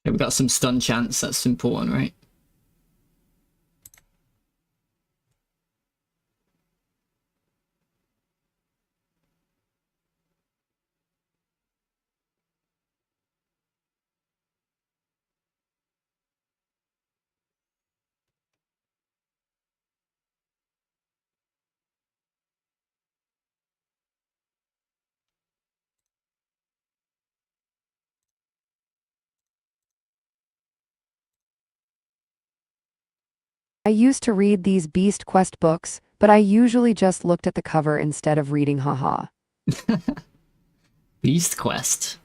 Speaker 1: Okay, we got some stun chance, that's important, right?
Speaker 2: I used to read these Beast Quest books, but I usually just looked at the cover instead of reading, haha.
Speaker 1: Beast Quest.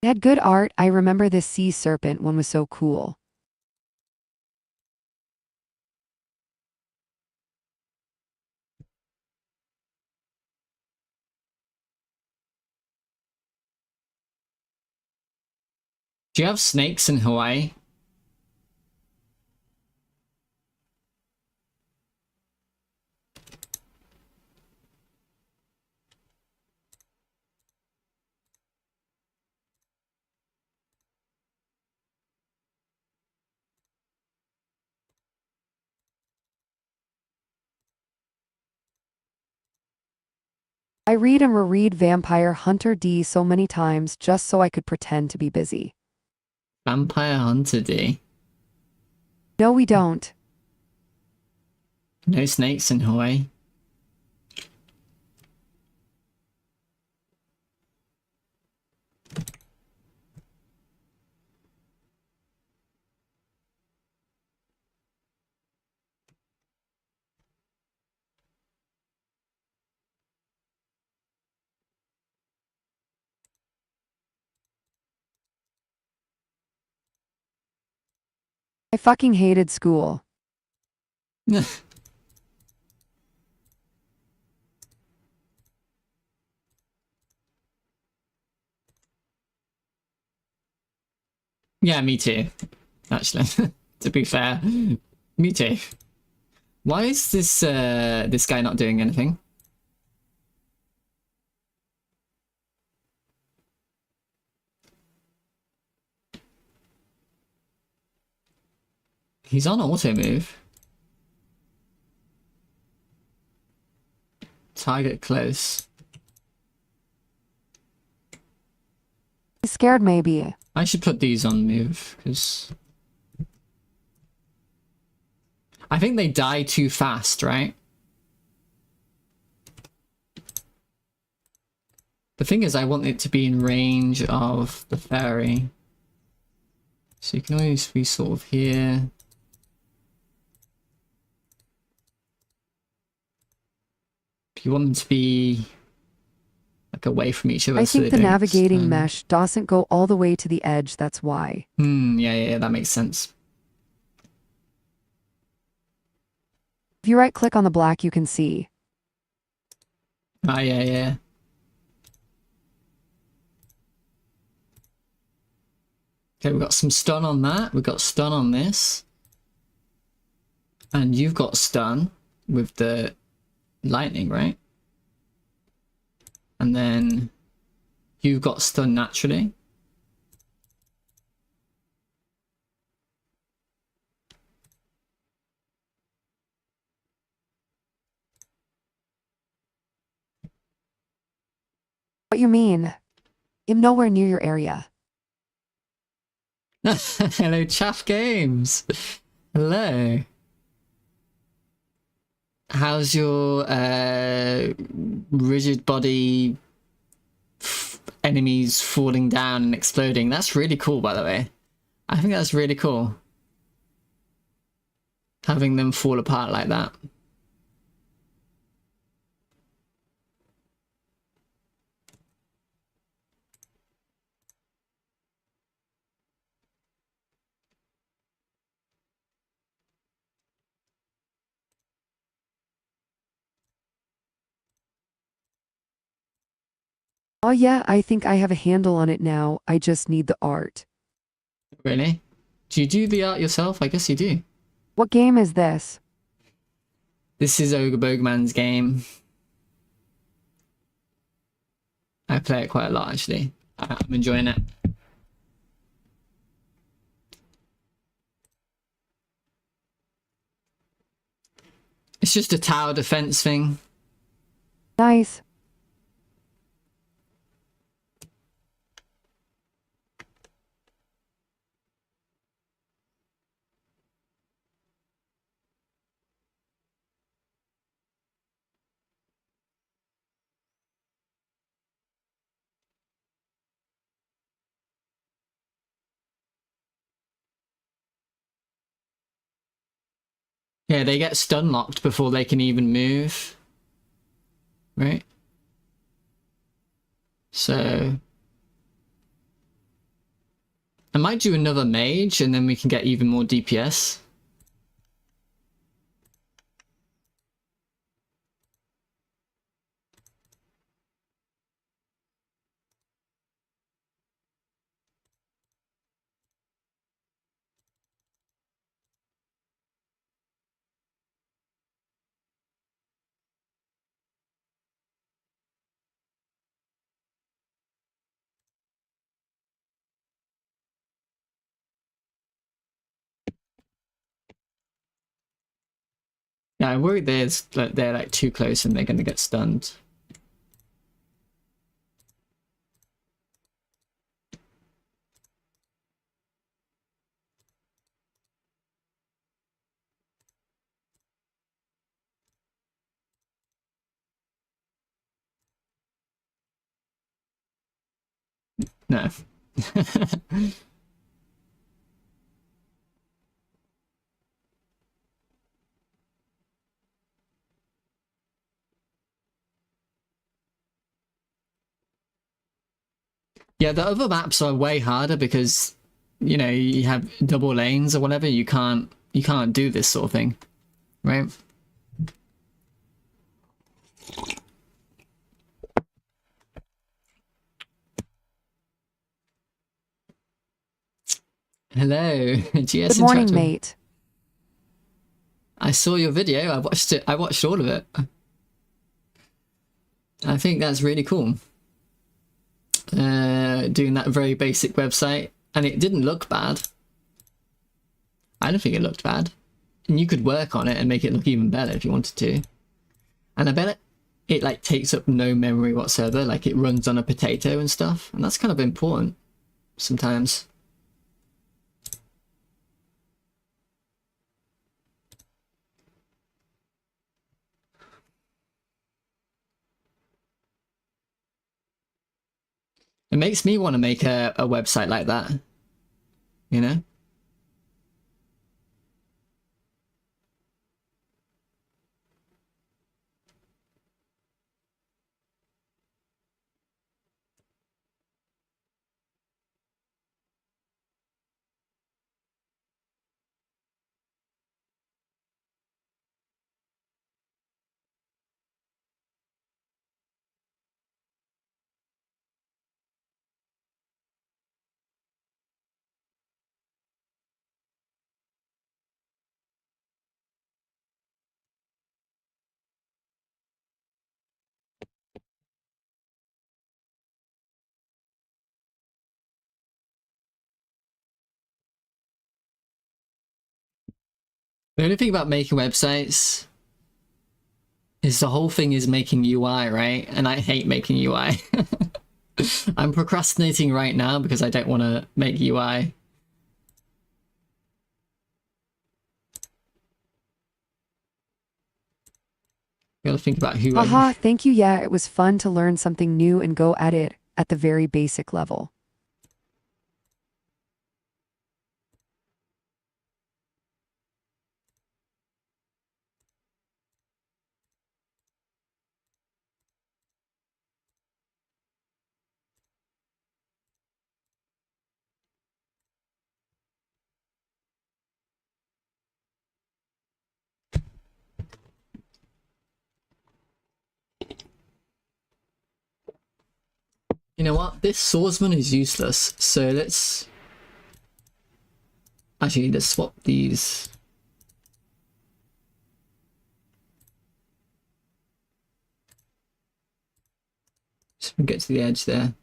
Speaker 2: It had good art. I remember this sea serpent one was so cool.
Speaker 1: Do you have snakes in Hawaii?
Speaker 2: I read and reread Vampire Hunter D so many times just so I could pretend to be busy.
Speaker 1: Vampire Hunter D.
Speaker 2: No, we don't.
Speaker 1: No snakes in Hawaii.
Speaker 2: I fucking hated school.
Speaker 1: Yeah, me too. Actually, to be fair, me too. Why is this guy not doing anything? He's on auto move. Target close.
Speaker 2: He's scared maybe.
Speaker 1: I should put these on move, because I think they die too fast, right? The thing is, I want it to be in range of the fairy. So you can always be sort of here. If you want them to be like away from each other.
Speaker 2: I
Speaker 1: so
Speaker 2: think
Speaker 1: they
Speaker 2: the
Speaker 1: don't
Speaker 2: navigating
Speaker 1: stun.
Speaker 2: mesh doesn't go all the way to the edge, that's why.
Speaker 1: Yeah, that makes sense.
Speaker 2: If you right click on the black, you can see.
Speaker 1: Ah, yeah, yeah. Okay, we've got some stun on that. We've got stun on this. And you've got stun with the lightning, right? And then you've got stun naturally.
Speaker 2: What you mean? I'm nowhere near your area.
Speaker 1: Hello, Chaff Games. Hello. How's your rigid body enemies falling down and exploding? That's really cool, by the way. I think that's really cool. Having them fall apart like that.
Speaker 2: Oh yeah, I think I have a handle on it now. I just need the art.
Speaker 1: Really? Do you do the art yourself? I guess you do.
Speaker 2: What game is this?
Speaker 1: This is Ogre Bogman's game. I play it quite a lot, actually. I'm enjoying it. It's just a tower defense thing.
Speaker 2: Nice.
Speaker 1: Yeah, they get stun locked before they can even move. Right? So I might do another mage and then we can get even more DPS. Yeah, I worry they're like too close and they're gonna get stunned. No. Yeah, the other maps are way harder because, you know, you have double lanes or whatever. You can't do this sort of thing, right? Hello, GS
Speaker 2: Good morning,
Speaker 1: Interactive.
Speaker 2: mate.
Speaker 1: GS
Speaker 2: Good morning,
Speaker 1: Interactive.
Speaker 2: mate.
Speaker 1: I saw your video. I watched it. I watched all of it. I think that's really cool. Doing that very basic website, and it didn't look bad. I don't think it looked bad. And you could work on it and make it look even better if you wanted to. And I bet it like takes up no memory whatsoever. Like it runs on a potato and stuff, and that's kind of important sometimes. It makes me want to make a website like that, you know? The only thing about making websites is the whole thing is making UI, right? And I hate making UI. I'm procrastinating right now because I don't want to make UI. Gotta think about who
Speaker 2: Haha, thank you. Yeah, it was fun to learn something new and go at it at the very basic level.
Speaker 1: You know what? This swordsman is useless, so let's actually let's swap these. Just get to the edge there.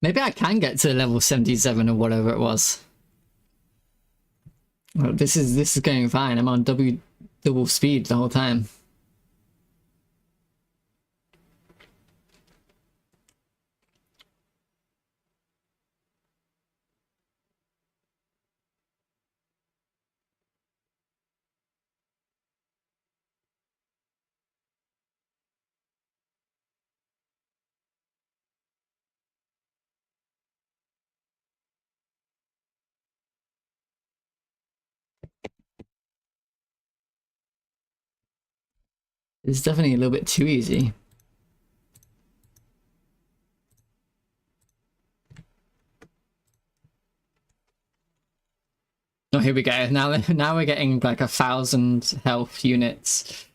Speaker 1: Maybe I can get to level 77 or whatever it was. Well, this is going fine. I'm on double speed the whole time. It's definitely a little bit too easy. Oh, here we go. Now we're getting like 1,000 health units.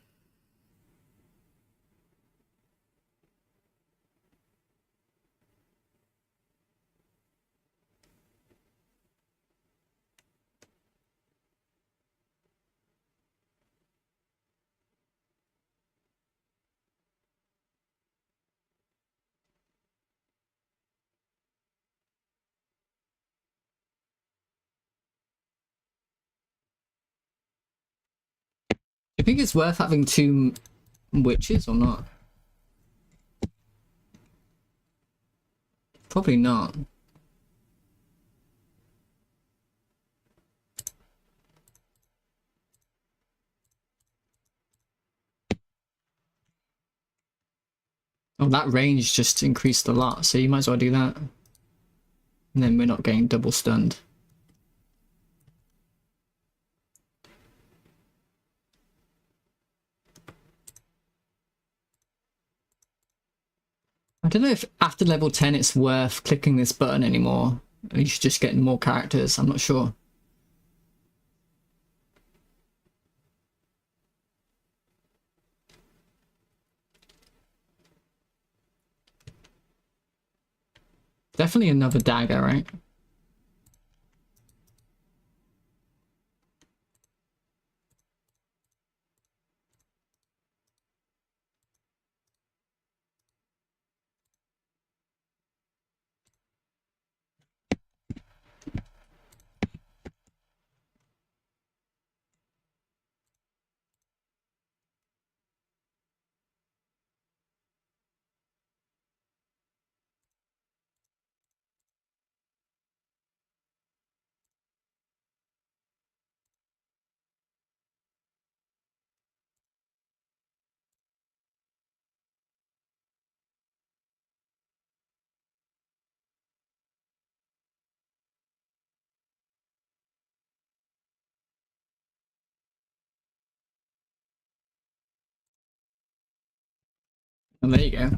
Speaker 1: I think it's worth having 2 witches or not. Probably not. Oh, that range just increased a lot, so you might as well do that. And then we're not getting double stunned. I don't know if after level 10 it's worth clicking this button anymore. You should just get more characters, I'm not sure. Definitely another dagger, right? And there you go.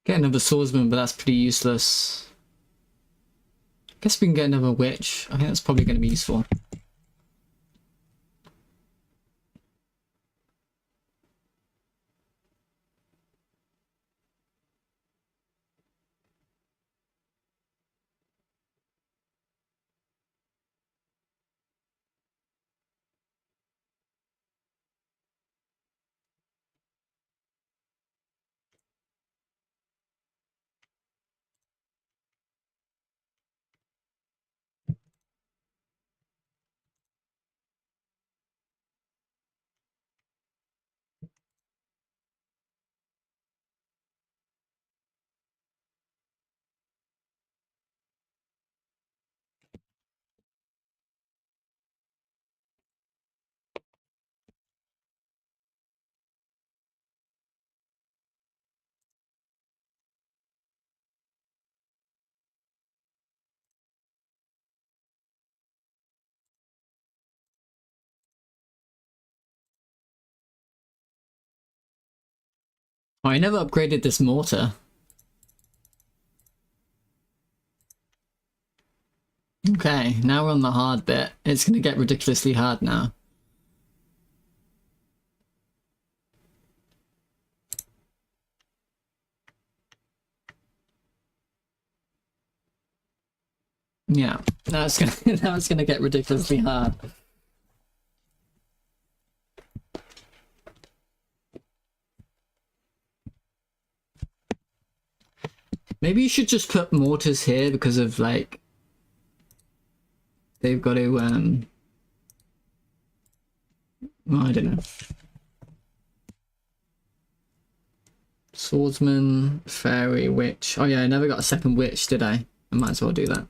Speaker 1: Get another swordsman, but that's pretty useless. Guess we can get another witch. I think that's probably going to be useful. Oh, I never upgraded this mortar. Okay, now we're on the hard bit. It's going to get ridiculously hard now. Yeah, now it's gonna now it's gonna get ridiculously hard. Maybe you should just put mortars here because of like they've got to well, I don't know. Swordsman, fairy, witch. Oh yeah, I never got a second witch, did I? I might as well do that.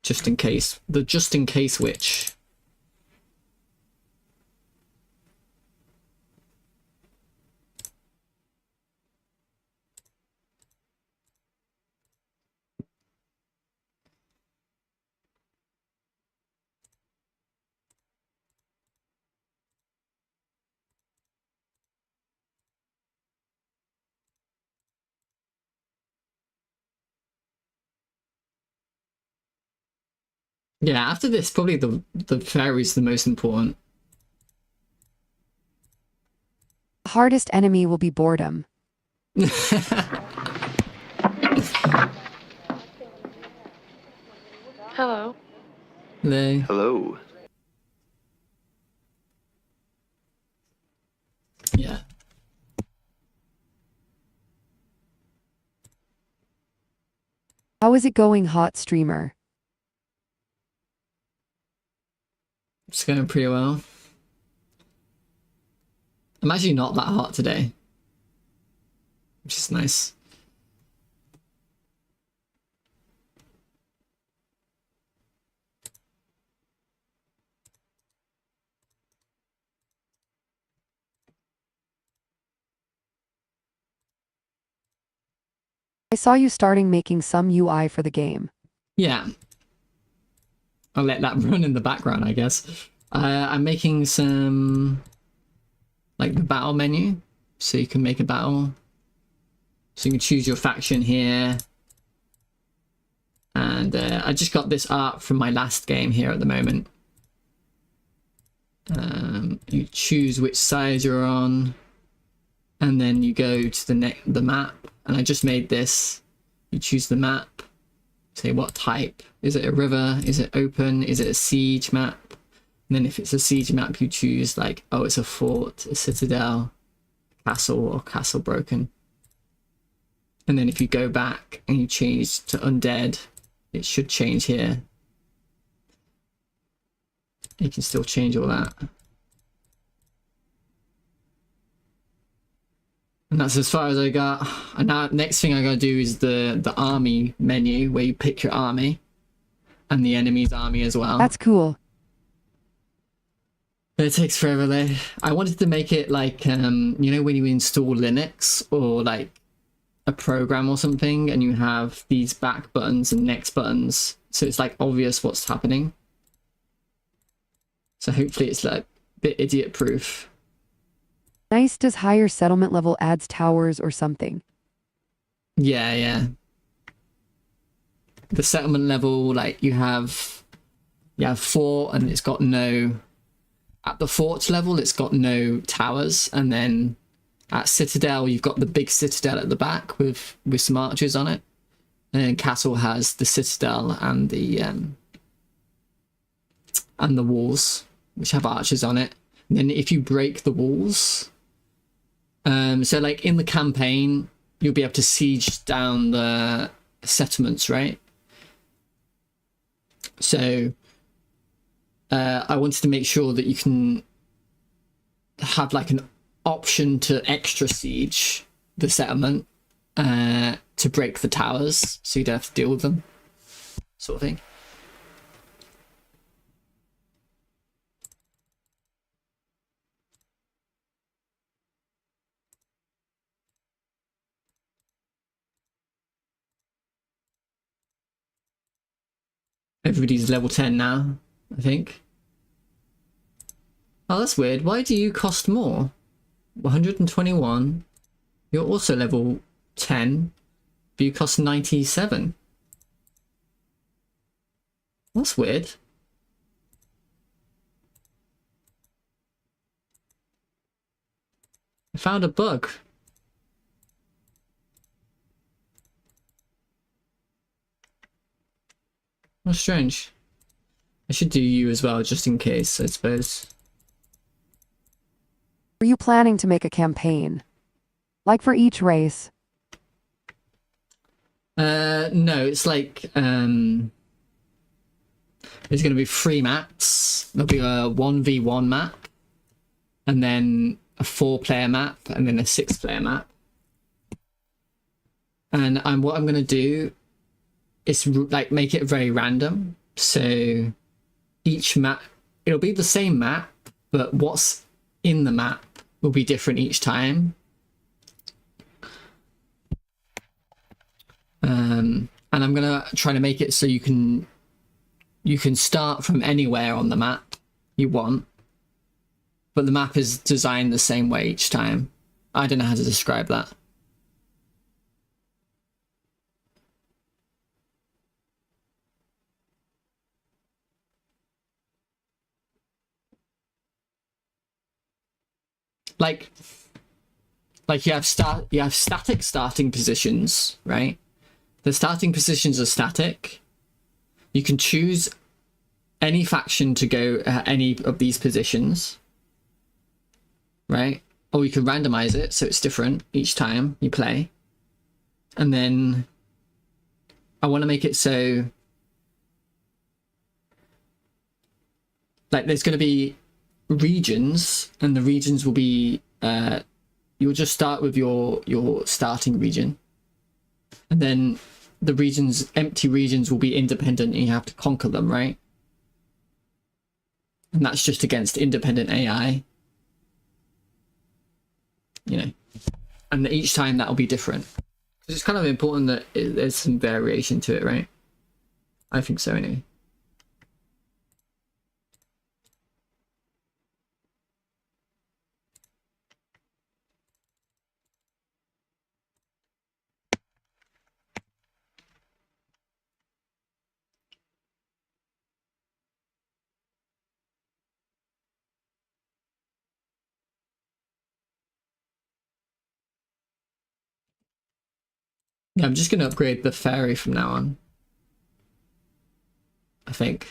Speaker 1: Just in case. The just in case witch. Yeah, after this, probably the fairy's the most important.
Speaker 2: The hardest enemy will be boredom.
Speaker 5: Hello.
Speaker 1: They.
Speaker 4: Hello.
Speaker 1: Yeah.
Speaker 2: How is it going, hot streamer?
Speaker 1: It's going pretty well. I'm actually not that hot today, which is nice.
Speaker 2: I saw you starting making some UI for the game.
Speaker 1: Yeah. I'll let that run in the background, I guess. I'm making some, like, the battle menu, so you can make a battle. So you can choose your faction here. And I just got this art from my last game here at the moment. You choose which side you're on, and then you go to the map. And I just made this. You choose the map. Say what type. Is it a river? Is it open? Is it a siege map? And then if it's a siege map, you choose like, oh, it's a fort, a citadel, castle, or castle broken. And then if you go back and you change to undead, it should change here. You can still change all that. And that's as far as I got. And now next thing I gotta do is the army menu, where you pick your army and the enemy's army as well.
Speaker 2: That's cool.
Speaker 1: But it takes forever though. I wanted to make it like you know, when you install Linux or like a program or something, and you have these back buttons and next buttons, so it's like obvious what's happening. So hopefully it's like a bit idiot proof.
Speaker 2: Nice. Does higher settlement level adds towers or something?
Speaker 1: Yeah, yeah. The settlement level, like you have fort, and it's got no. At the fort level, it's got no towers, and then at citadel, you've got the big citadel at the back with some archers on it, and then castle has the citadel and the walls, which have archers on it. And then if you break the walls, so like in the campaign, you'll be able to siege down the settlements, right? So I wanted to make sure that you can have like an option to extra siege the settlement to break the towers, so you don't have to deal with them, sort of thing. Everybody's level 10 now, I think. Oh, that's weird. Why do you cost more? 121. You're also level 10, but you cost 97. That's weird. I found a bug. That's strange. I should do you as well, just in case, I suppose.
Speaker 2: Were you planning to make a campaign? Like for each race?
Speaker 1: No, it's like, there's going to be 3 maps. There'll be a 1v1 map, and then a 4-player map, and then a 6-player map. And what I'm going to do is like make it very random. So each map, it'll be the same map, but what's in the map will be different each time. And I'm gonna try to make it so you can start from anywhere on the map you want, but the map is designed the same way each time. I don't know how to describe that. Like you have static starting positions, right? The starting positions are static. You can choose any faction to go at any of these positions, right? Or you can randomize it so it's different each time you play. And then I want to make it so like there's going to be regions, and the regions will be you'll just start with your starting region, and then the empty regions will be independent, and you have to conquer them, right? And that's just against independent AI, you know. And each time that'll be different, because it's kind of important that there's some variation to it, right? I think so anyway. Yeah, I'm just going to upgrade the fairy from now on, I think.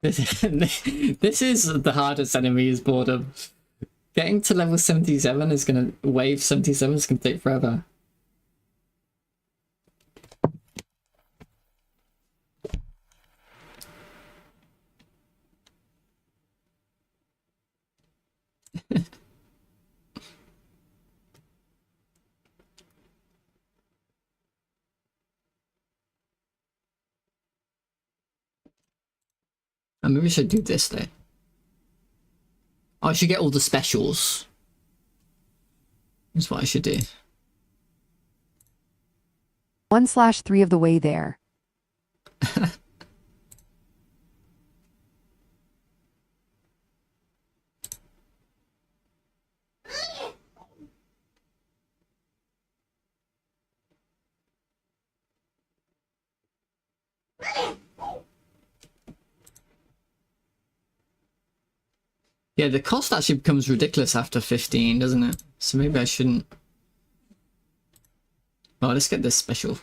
Speaker 1: This is the hardest enemy, is boredom. Getting to level 77 is going to... Wave 77 is going to take forever. And maybe we should do this though. Oh, I should get all the specials. That's what I should do.
Speaker 2: 1/3 of the way there.
Speaker 1: Yeah, the cost actually becomes ridiculous after 15, doesn't it? So maybe I shouldn't. Oh, let's get this special.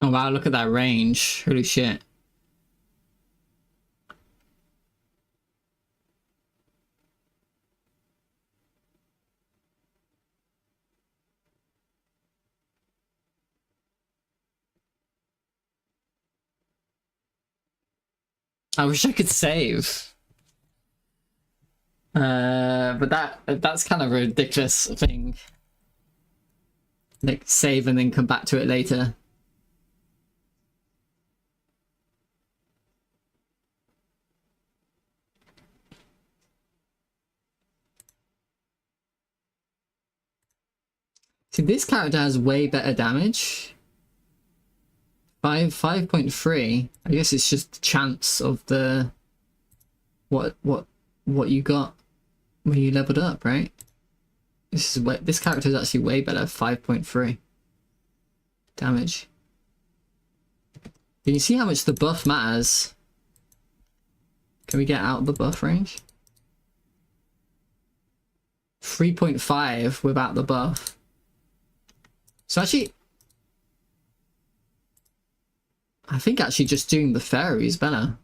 Speaker 1: Oh wow, look at that range. Holy shit. I wish I could save. But that's kind of a ridiculous thing. Like save and then come back to it later. See, this character has way better damage. 5.3. I guess it's just chance of the what you got when you leveled up, right? This character is actually way better. 5.3 damage. Can you see how much the buff matters? Can we get out of the buff range? 3.5 without the buff. So actually, I think actually just doing the fairy is better.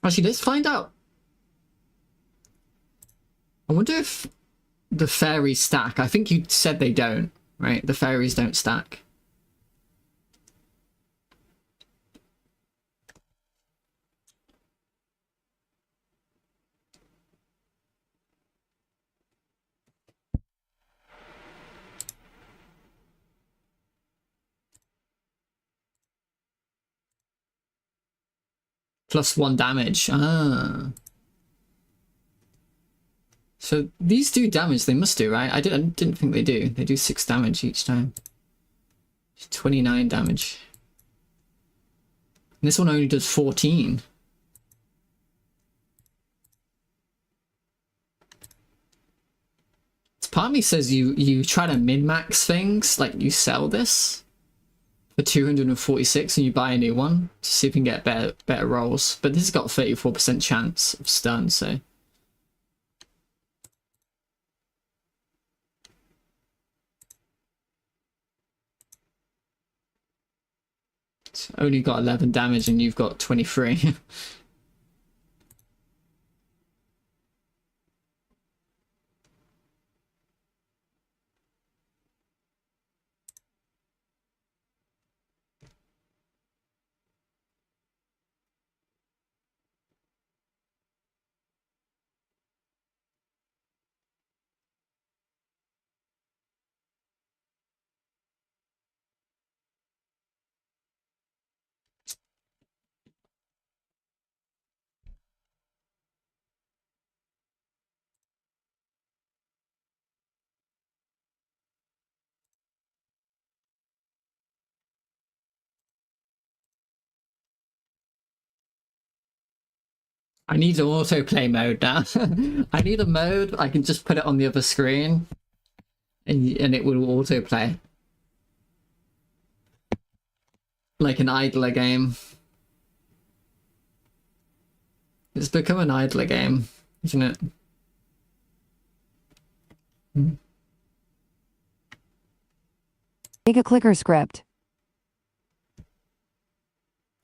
Speaker 1: Actually, let's find out. I wonder if the fairies stack. I think you said they don't, right? The fairies don't stack. +1 damage. Ah. So these do damage, they must do, right? I didn't think they do. They do 6 damage each time. 29 damage. And this one only does 14. Part of me says you try to min-max things, like you sell this for 246 and you buy a new one to see if you can get better rolls. But this has got 34% chance of stun, so. It's only got 11 damage and you've got 23. I need an autoplay mode now. I need a mode I can just put it on the other screen and it will autoplay. Like an idler game. It's become an idler game, isn't it?
Speaker 2: Make a clicker script.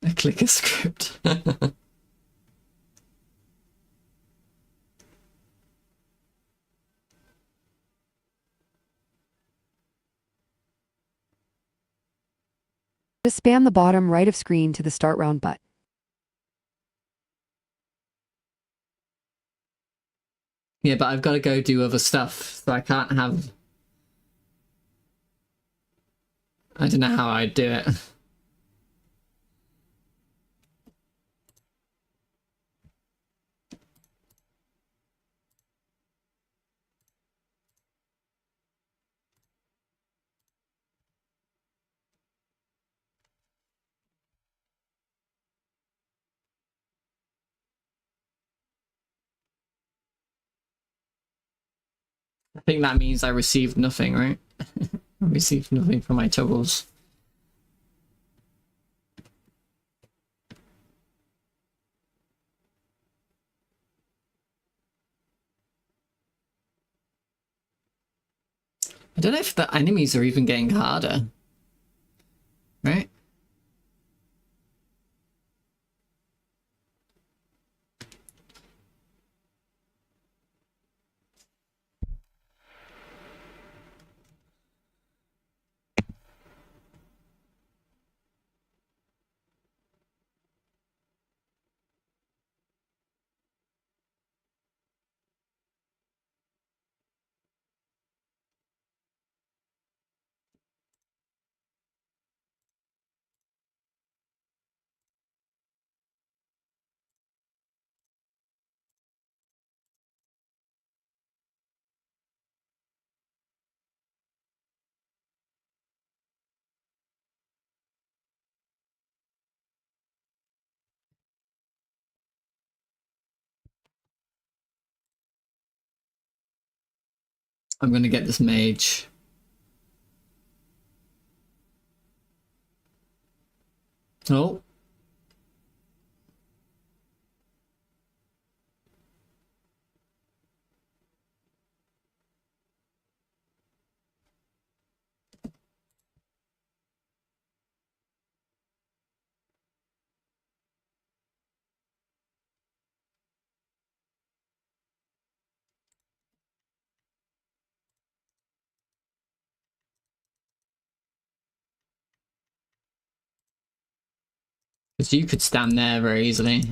Speaker 1: A clicker script.
Speaker 2: Just spam the bottom right of screen to the start round button.
Speaker 1: Yeah, but I've got to go do other stuff, so I can't have... I don't know how I'd do it. I think that means I received nothing, right? I received nothing from my toggles. I don't know if the enemies are even getting harder. Right? I'm gonna get this mage. Oh. Because you could stand there very easily.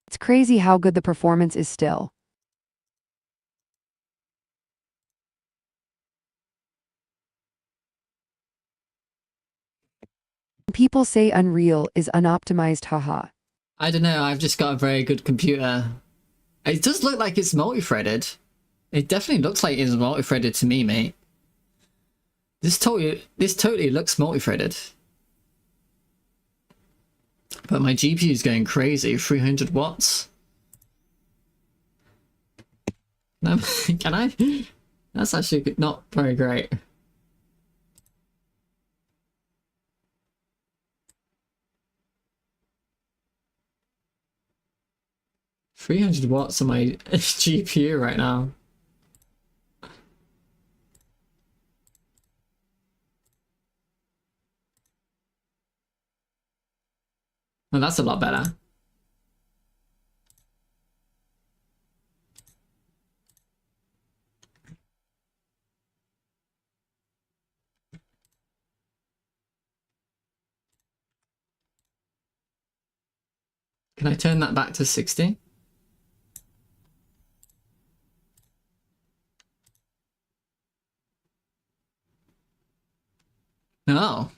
Speaker 2: It's crazy how good the performance is still. People say Unreal is unoptimized, haha.
Speaker 1: I don't know, I've just got a very good computer. It does look like it's multi-threaded. It definitely looks like it's multi-threaded to me, mate. This totally looks multi-threaded. But my GPU is going crazy, 300 watts. Can I? That's actually not very great. $300 on my GPU right now. Well, that's a lot better. Can I turn that back to 60? No.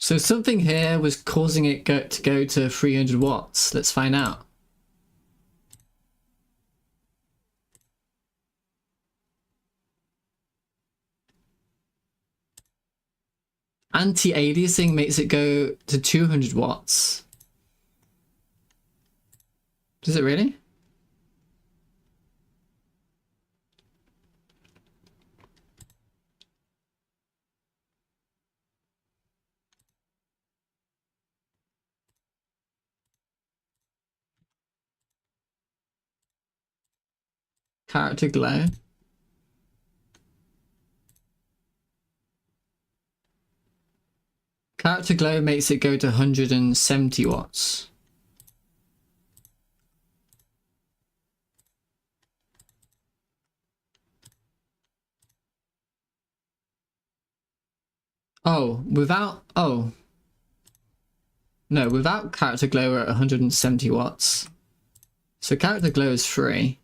Speaker 1: So something here was causing it to go to 300 watts. Let's find out. Anti-aliasing makes it go to 200 watts. Does it really? Character glow. Character glow makes it go to 170 watts. Oh, no, without character glow we're at 170 watts. So character glow is free.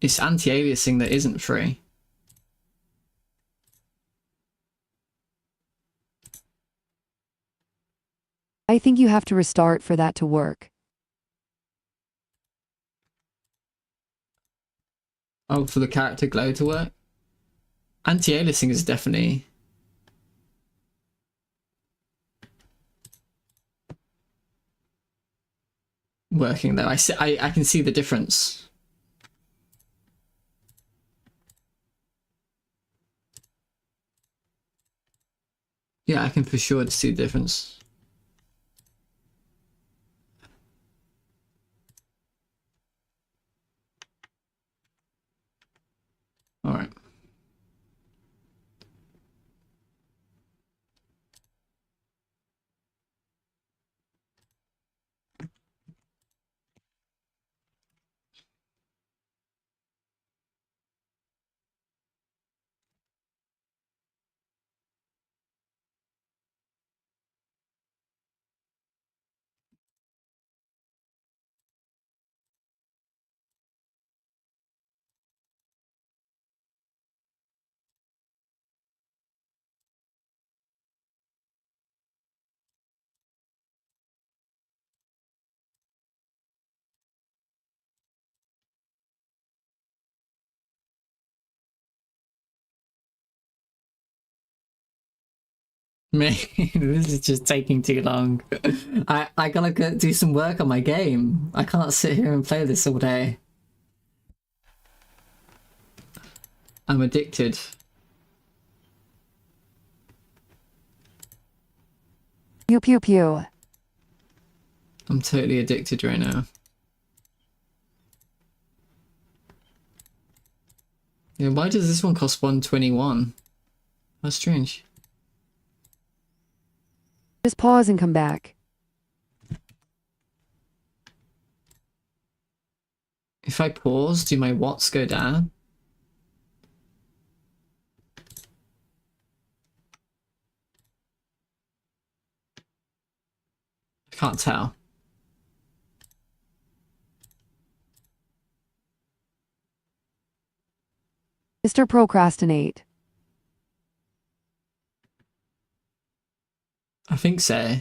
Speaker 1: It's anti-aliasing that isn't free.
Speaker 2: I think you have to restart for that to work.
Speaker 1: Oh, for the character glow to work? Anti-aliasing is definitely... working though. I can see the difference. Yeah, I can for sure see the difference. All right. Man, this is just taking too long. I gotta go do some work on my game. I can't sit here and play this all day. I'm addicted.
Speaker 2: Pew pew pew.
Speaker 1: I'm totally addicted right now. Yeah, why does this one cost 121? That's strange.
Speaker 2: Just pause and come back.
Speaker 1: If I pause, do my watts go down? I can't tell.
Speaker 2: Mr. Procrastinate.
Speaker 1: I think so.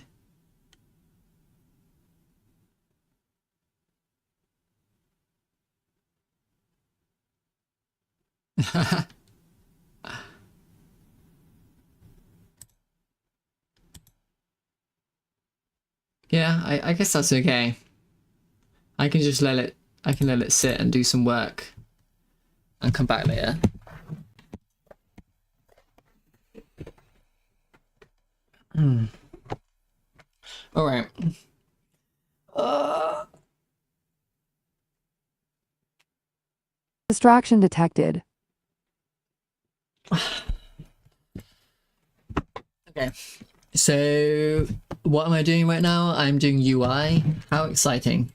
Speaker 1: Yeah, I guess that's okay. I can just let it sit and do some work and come back later. All right.
Speaker 2: Distraction detected.
Speaker 1: Okay. So what am I doing right now? I'm doing UI. How exciting.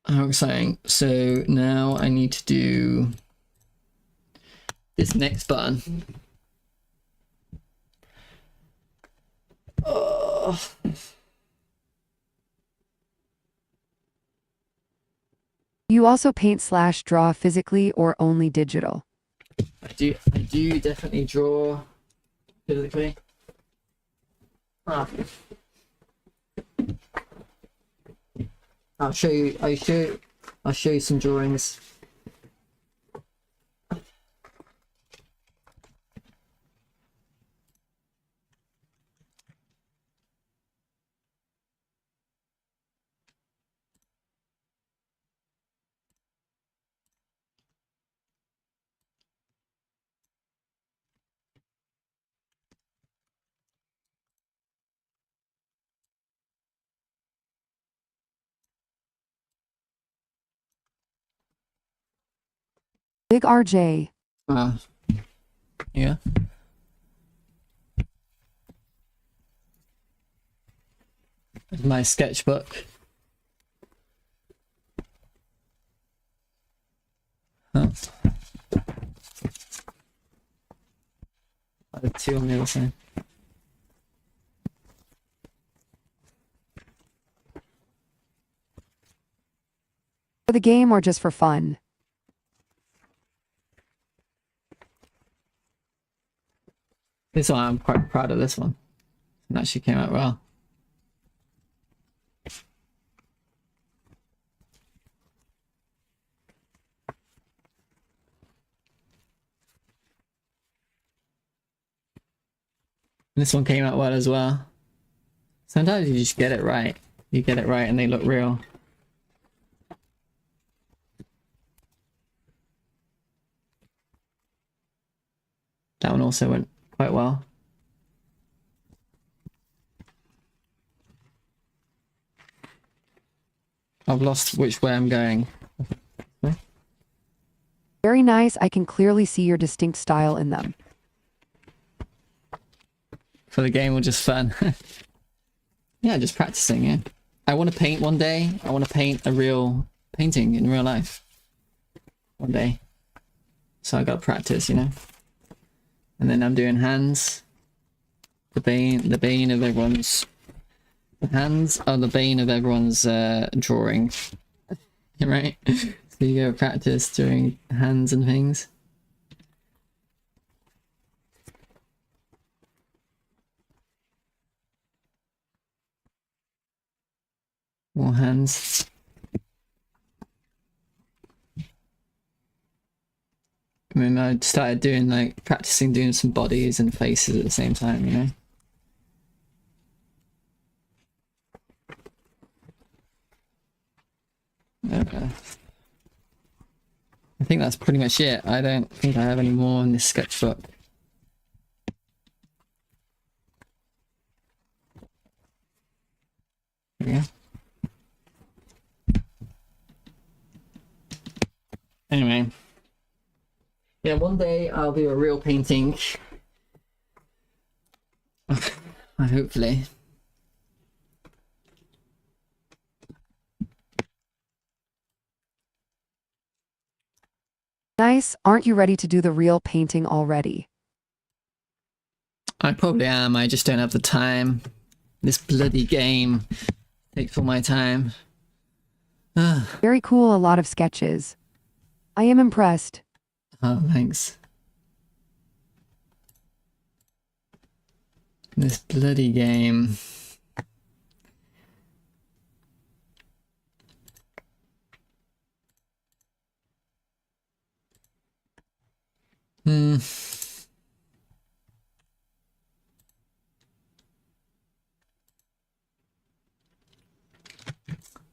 Speaker 1: How exciting. So now I need to do this next button. Oh.
Speaker 2: You also paint/draw physically or only digital?
Speaker 1: I do definitely draw physically. Ah. I'll show you. I'll show you some drawings.
Speaker 2: Big RJ.
Speaker 1: Yeah. My sketchbook. Huh? I have two on the other side.
Speaker 2: For the game or just for fun?
Speaker 1: This one, I'm quite proud of this one. It actually came out well. This one came out well as well. Sometimes you just get it right. You get it right and they look real. That one also went quite well. I've lost which way I'm going.
Speaker 2: Very nice. I can clearly see your distinct style in them.
Speaker 1: For the game or just fun? Yeah, just practicing, yeah. I want to paint one day. I want to paint a real painting in real life. One day. So I gotta practice, you know? And then I'm doing hands. The bane of everyone's... The hands are the bane of everyone's drawing. Right? So you go practice doing hands and things. More hands. I mean, I started doing like practicing doing some bodies and faces at the same time, you know? I think that's pretty much it. I don't think I have any more in this sketchbook. Yeah. Anyway. Yeah, one day I'll do a real painting. Hopefully.
Speaker 2: Nice. Aren't you ready to do the real painting already?
Speaker 1: I probably am. I just don't have the time. This bloody game takes all my time.
Speaker 2: Very cool. A lot of sketches. I am impressed.
Speaker 1: Oh, thanks. This bloody game.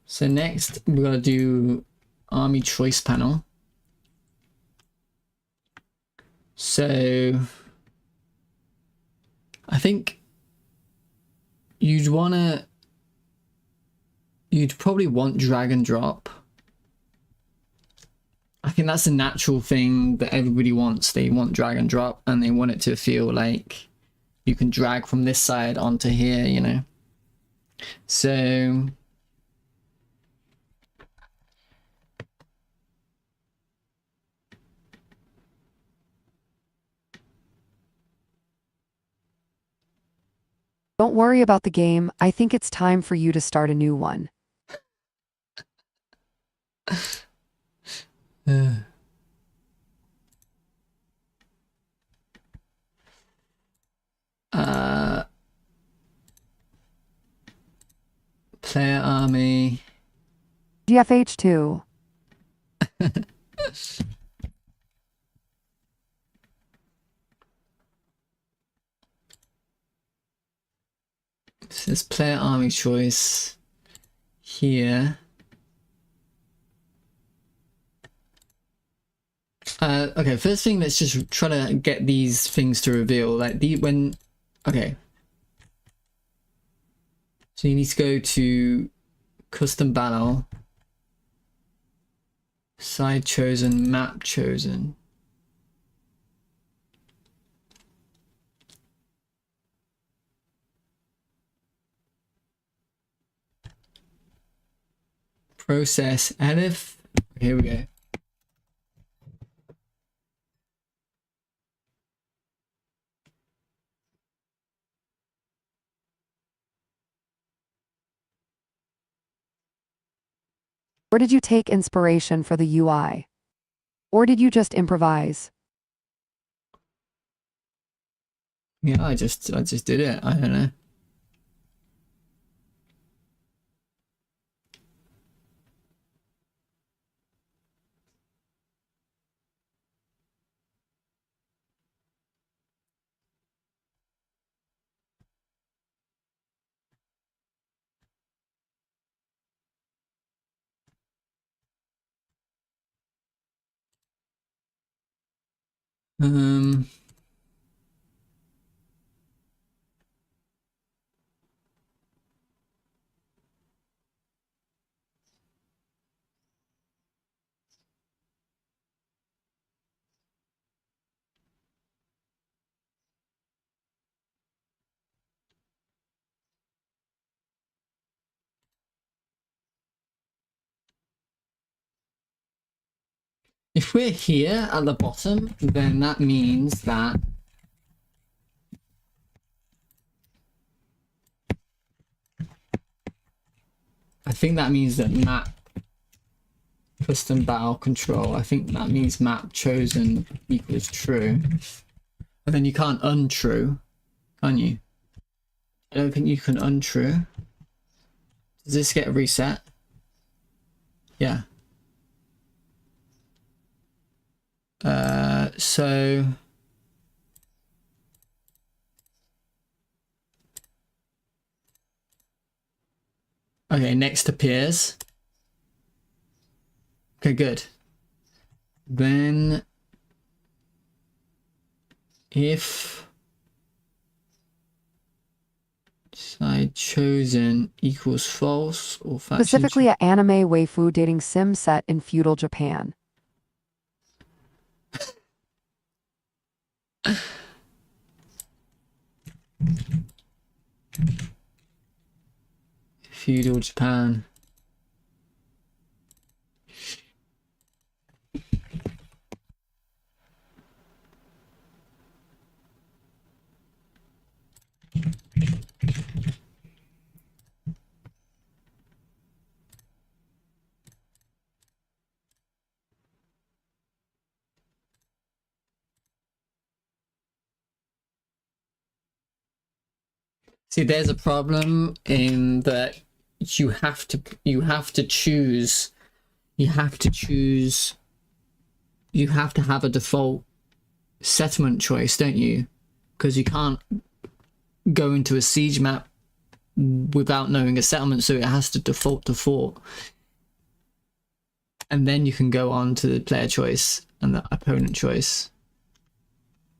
Speaker 1: So next we're gonna do army choice panel. So I think you'd probably want drag and drop. I think that's a natural thing that everybody wants. They want drag and drop and they want it to feel like you can drag from this side onto here, you know? So
Speaker 2: Don't worry about the game. I think it's time for you to start a new one.
Speaker 1: player army.
Speaker 2: GFH2.
Speaker 1: So there's player army choice here. Okay, first thing, let's just try to get these things to reveal. Like okay. So you need to go to custom battle, side chosen, map chosen. Process, edit. Here we go.
Speaker 2: Or did you take inspiration for the UI? Or did you just improvise?
Speaker 1: Yeah, I just did it. I don't know. Um, if we're here at the bottom, then that means that I think that means that map custom battle control. I think that means map chosen equals true. And then you can't untrue, can you? I don't think you can untrue. Does this get reset? Yeah. So okay, next appears. Okay, good. Then if side chosen equals false or faction
Speaker 2: Specifically, an anime waifu dating sim set in feudal Japan.
Speaker 1: feudal Japan. See, there's a problem in that you have to choose you have to have a default settlement choice, don't you? Because you can't go into a siege map without knowing a settlement, so it has to default to fort. And then you can go on to the player choice and the opponent choice.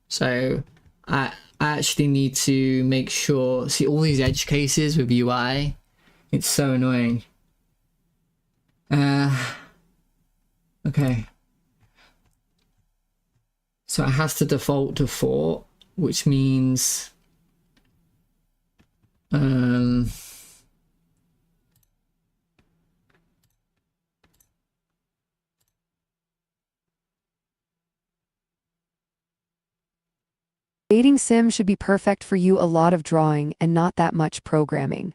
Speaker 1: So I actually need to make sure, see all these edge cases with UI, it's so annoying. Okay. So it has to default to fort, which means
Speaker 2: Dating sim should be perfect for you, a lot of drawing and not that much programming.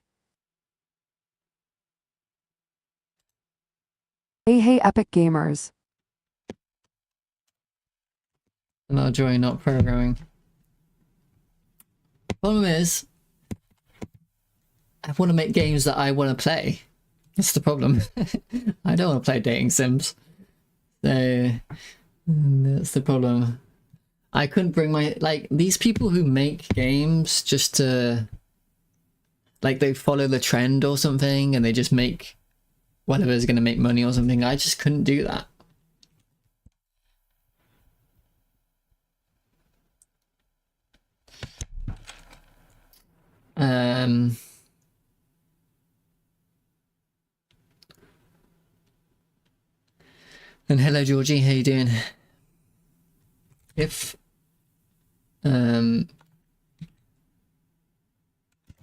Speaker 2: Hey epic gamers.
Speaker 1: not drawing, not programming. Problem is, I want to make games that I want to play. That's the problem. I don't want to play dating sims. So that's the problem. I couldn't bring my, like, these people who make games just to, like, they follow the trend or something and they just make whatever is going to make money or something. I just couldn't do that. And hello Georgie, how you doing? If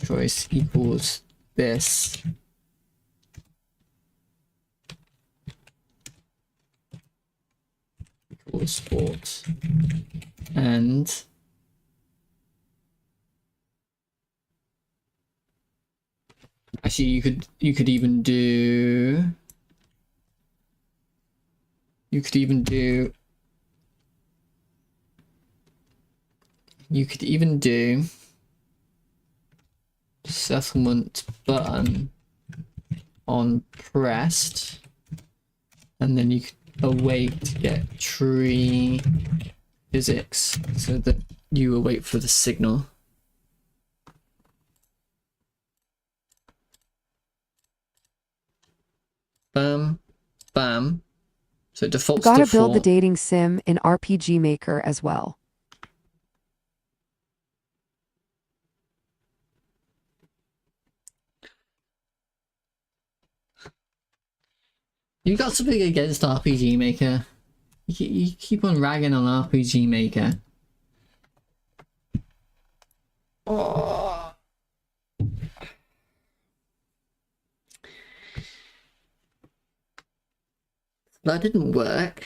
Speaker 1: choice equals this, equals sport, and actually you could even do settlement button on pressed, and then you could await to get tree physics so that you await for the signal. Bam, bam. So it defaults to
Speaker 2: Gotta build the
Speaker 1: 4.
Speaker 2: dating sim in RPG Maker as well.
Speaker 1: You got something against RPG Maker? You keep on ragging on RPG Maker. Oh. That didn't work.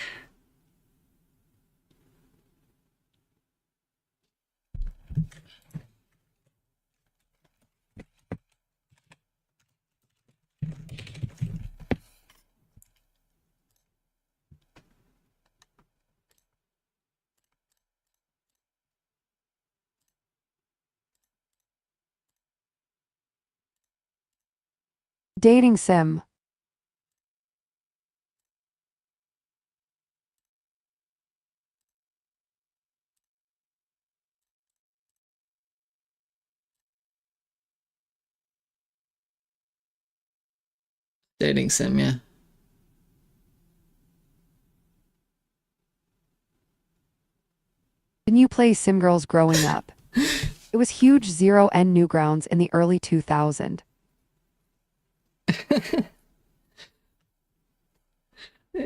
Speaker 2: Dating sim.
Speaker 1: Dating sim, yeah.
Speaker 2: Didn't you play Sim Girls growing up? It was huge 0 and Newgrounds in the early 2000s.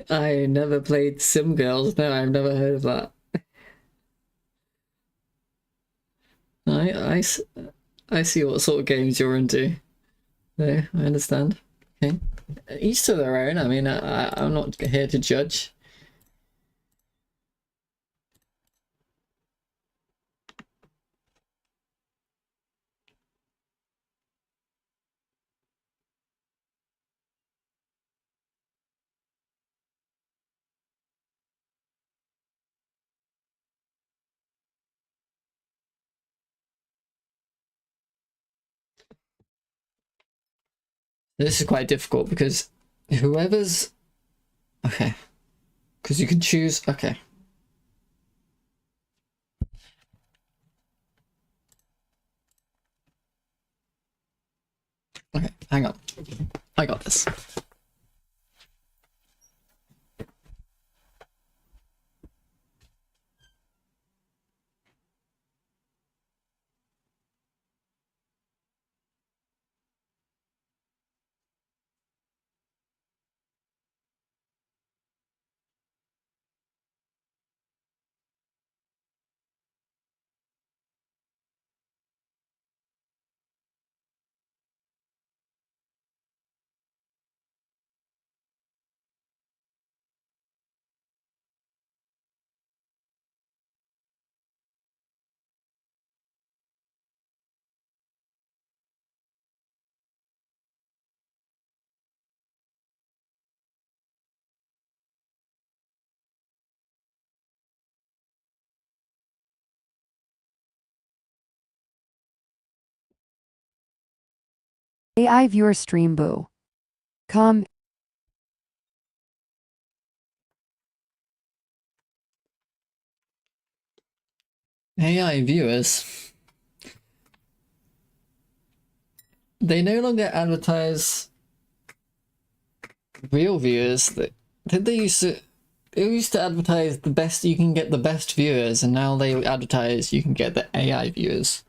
Speaker 1: I never played Sim Girls. No, I've never heard of that. I see what sort of games you're into. No, I understand. Okay. Each to their own. I mean, I'm not here to judge. This is quite difficult because whoever's... Okay. Because you can choose... Okay. Okay, hang on. I got this.
Speaker 2: AI viewer stream boo. Come.
Speaker 1: AI viewers. They no longer advertise real viewers. They used to advertise the best, you can get the best viewers, and now they advertise you can get the AI viewers.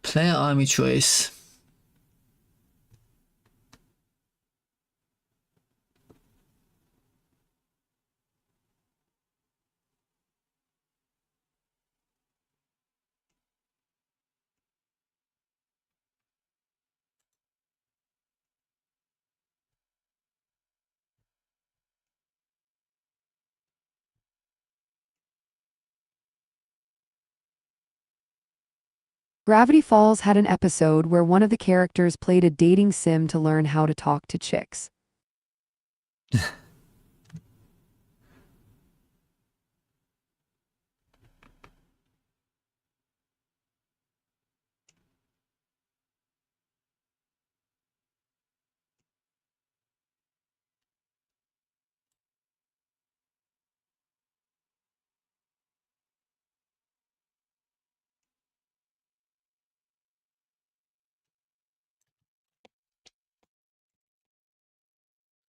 Speaker 1: Player army choice.
Speaker 2: Gravity Falls had an episode where one of the characters played a dating sim to learn how to talk to chicks.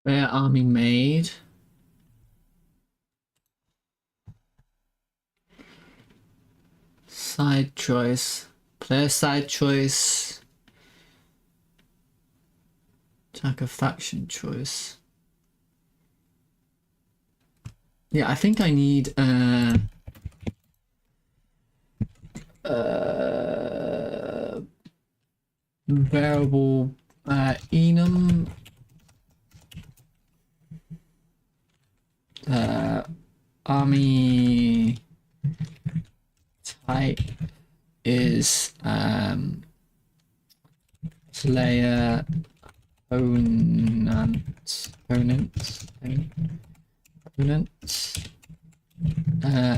Speaker 1: Player army made. Side choice. Player side choice. Attacker faction choice. Yeah, I think I need variable enum army type is player opponent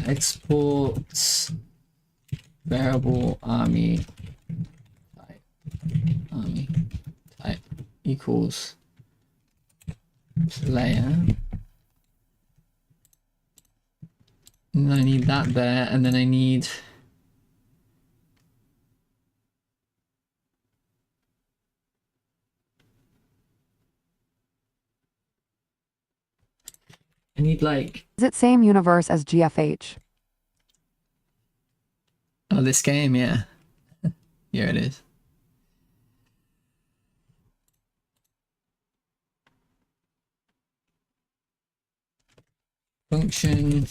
Speaker 1: exports variable army type equals player. And I need that there, and then I need like,
Speaker 2: Is it same universe as GFH?
Speaker 1: oh, this game, yeah. Here it is. Function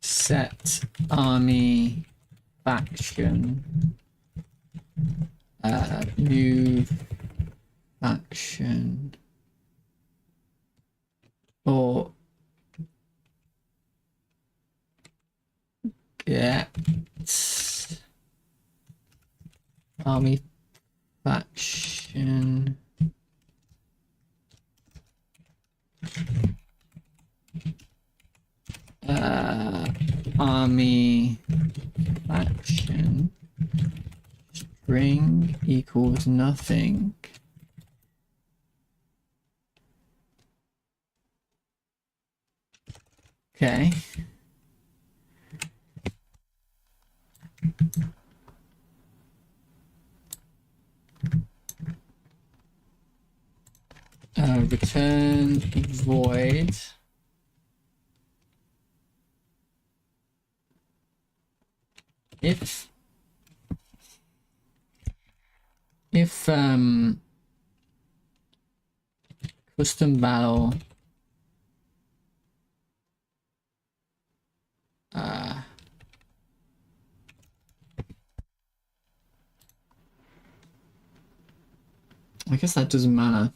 Speaker 1: set army faction new faction or get army faction army faction string equals nothing. Okay. Return void if custom battle I guess that doesn't matter.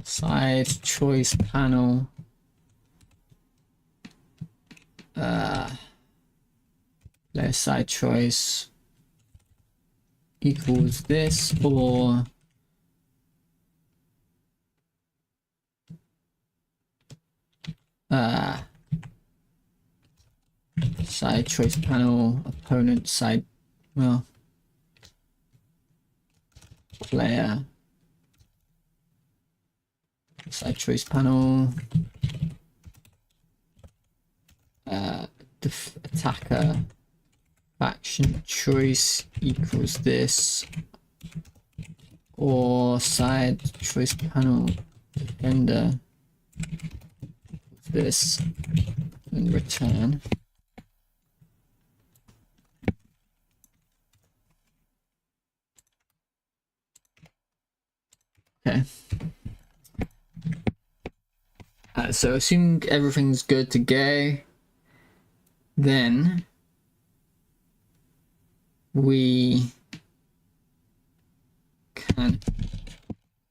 Speaker 1: side choice panel. Player side choice equals this, or side choice panel opponent side, well, player side choice panel attacker faction choice equals this, or side choice panel defender this, and return. Okay. So assuming everything's good to go, then we can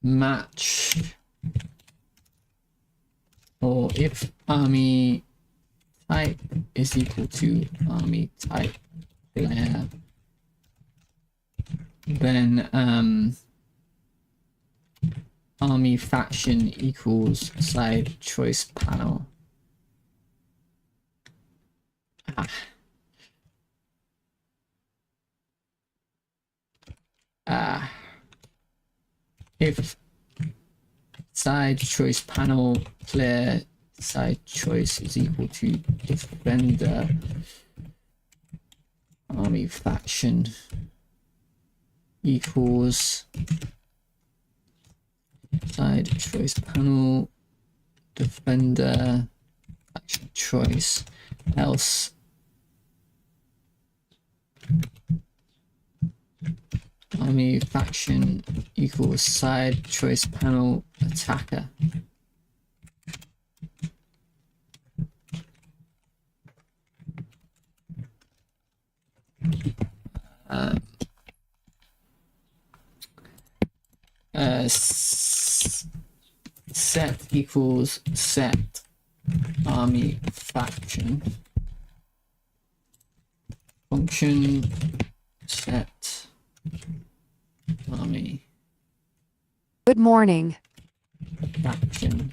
Speaker 1: match, or if army type is equal to army type player, then army faction equals side choice panel. If side choice panel player side choice is equal to defender army faction equals side choice panel defender faction choice, else army faction equals side choice panel attacker. Set equals set army faction function set army
Speaker 2: Good morning.
Speaker 1: faction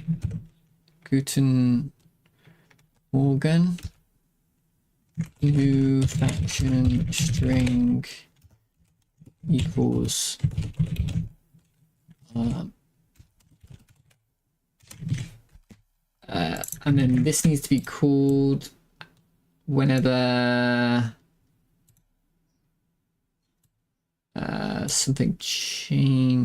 Speaker 1: Guten Morgen new faction string equals and then this needs to be called whenever something changes.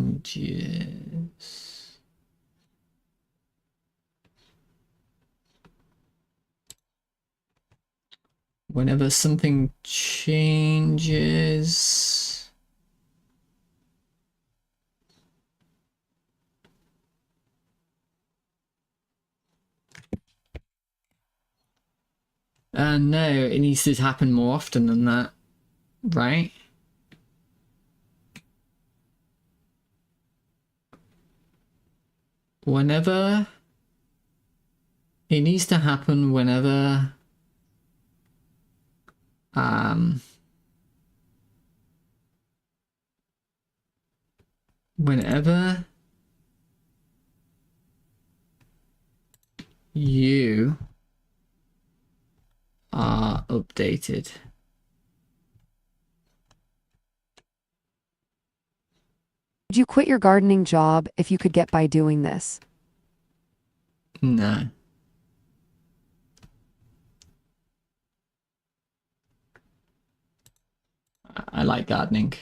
Speaker 1: Whenever something changes. No, it needs to happen more often than that, right? Whenever it needs to happen whenever whenever you are updated.
Speaker 2: Would you quit your gardening job if you could get by doing this?
Speaker 1: No. I like gardening.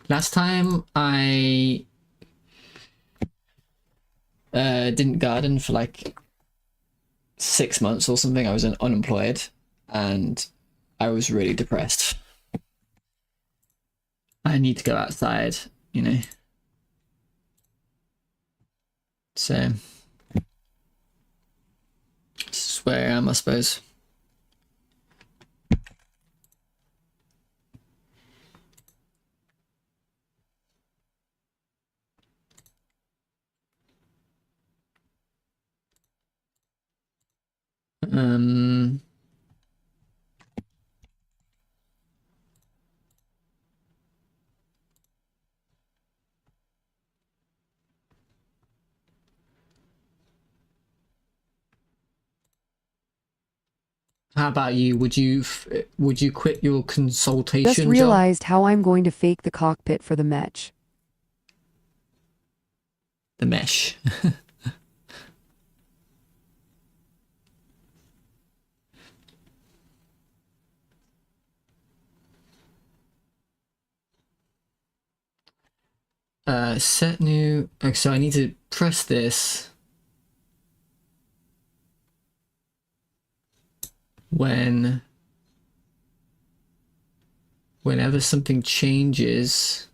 Speaker 1: Last time I didn't garden for like 6 months or something. I was unemployed and I was really depressed. I need to go outside, you know. So this is where I am, I suppose. Um, how about you? Would you quit your
Speaker 2: Just
Speaker 1: consultation job?
Speaker 2: realized how I'm going to fake the cockpit for the match.
Speaker 1: The mesh. Set new. Oh, so I need to press this whenever something changes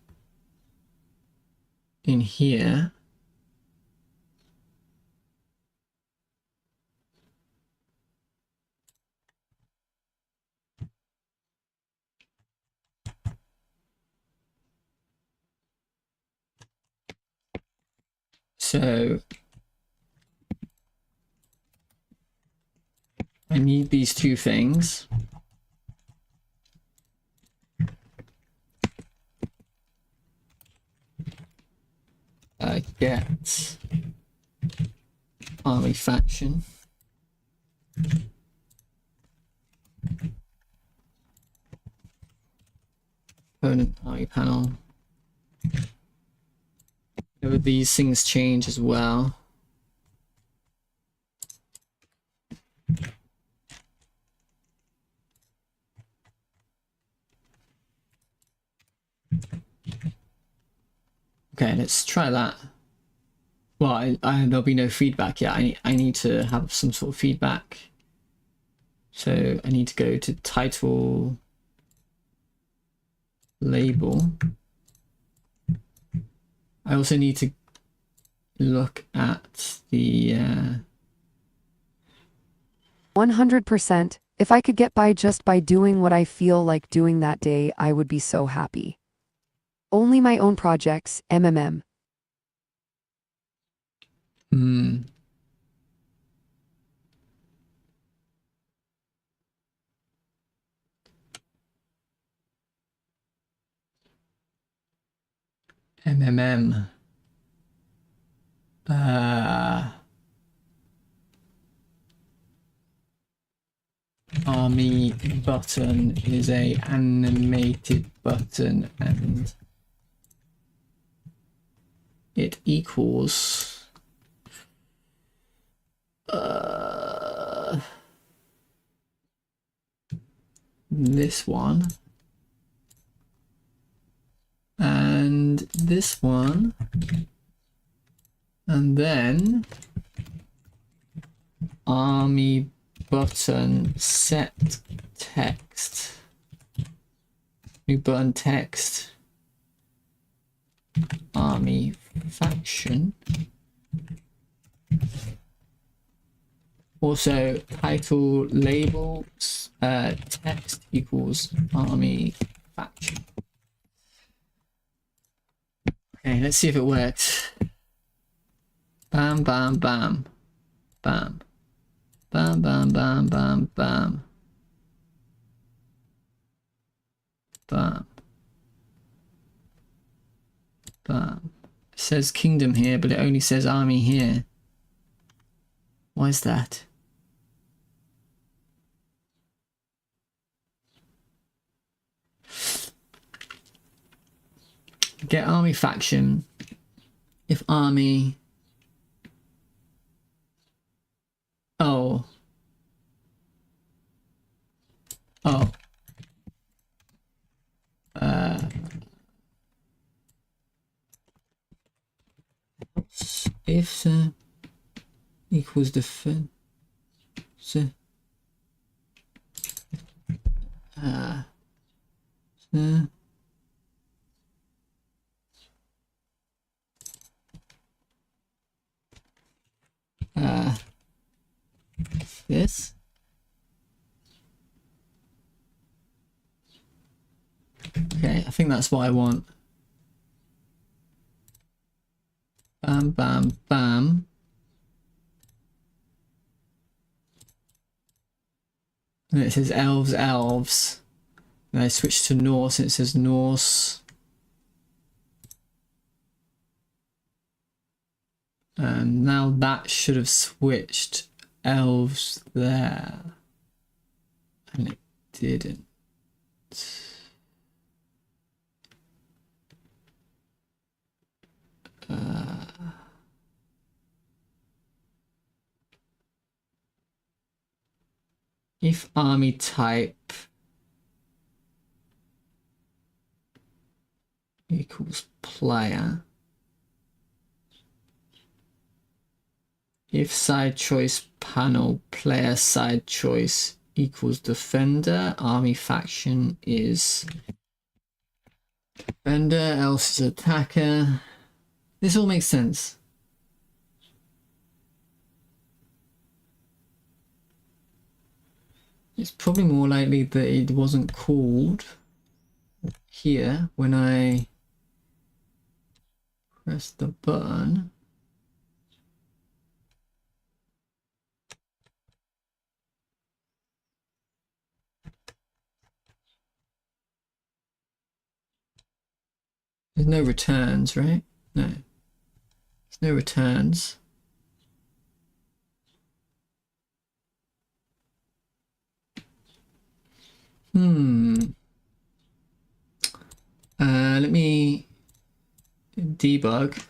Speaker 1: in here. So I need these two things. Get army faction. Component army panel. Whenever these things change as well. Okay, let's try that. Well, there'll be no feedback yet. I need to have some sort of feedback. So I need to go to title label. I also need to look at the
Speaker 2: 100%. If I could get by just by doing what I feel like doing that day, I would be so happy. Only my own projects, MMM.
Speaker 1: MMM. Army button is a animated button and it equals this one and this one, and then army button set text, new button text, army faction. Also title labels text equals army faction. Okay, let's see if it works. Bam, bam, bam, bam, bam, bam, bam, bam, bam, bam, bam. It says kingdom here, but it only says army here. Why is that? Get army faction. If army. Oh. Oh. If equals defense. This. Okay, I think that's what I want. Bam, bam, bam. And it says elves, elves. And I switch to Norse and it says Norse. And now that should have switched elves there. And it didn't. If army type equals player, if side choice panel player side choice equals defender, army faction is defender, else is attacker. This all makes sense. It's probably more likely that it wasn't called here when I press the button. There's no returns, right? No. There's no returns. Let me debug.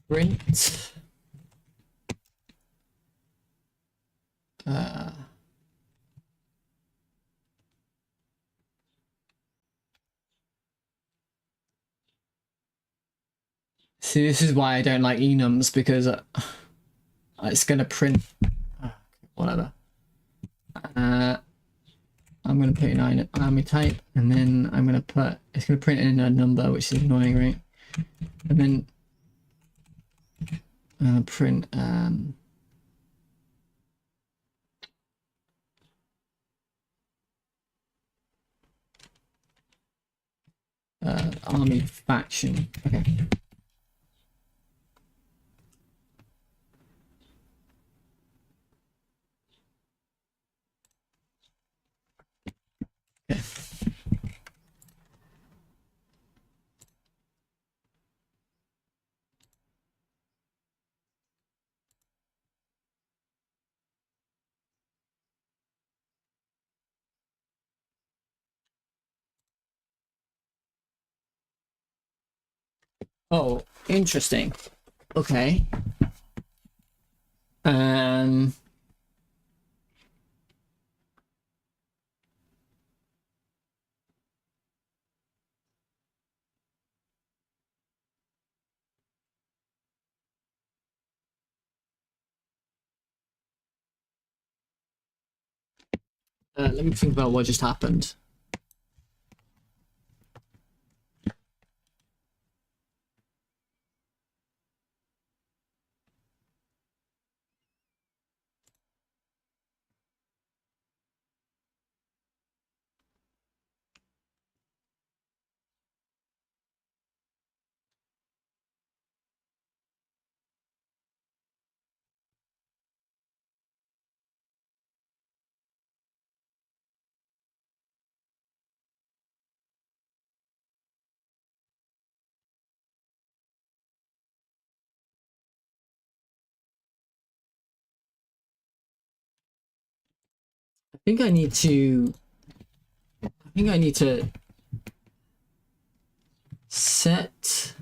Speaker 1: Print. See, this is why I don't like enums, because it's going to print whatever. I'm going to put in army type, and then I'm going to put, it's going to print in a number, which is annoying, right? And then print army faction. Okay. Okay. Oh, interesting. Okay. Let me think about what just happened. I think I need to set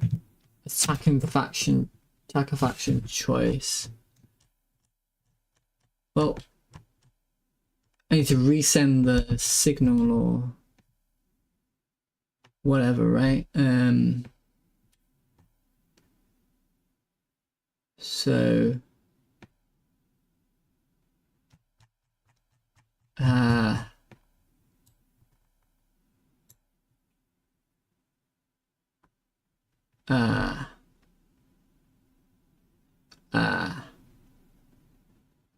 Speaker 1: attacker faction choice. Well, I need to resend the signal or whatever, right? So oh,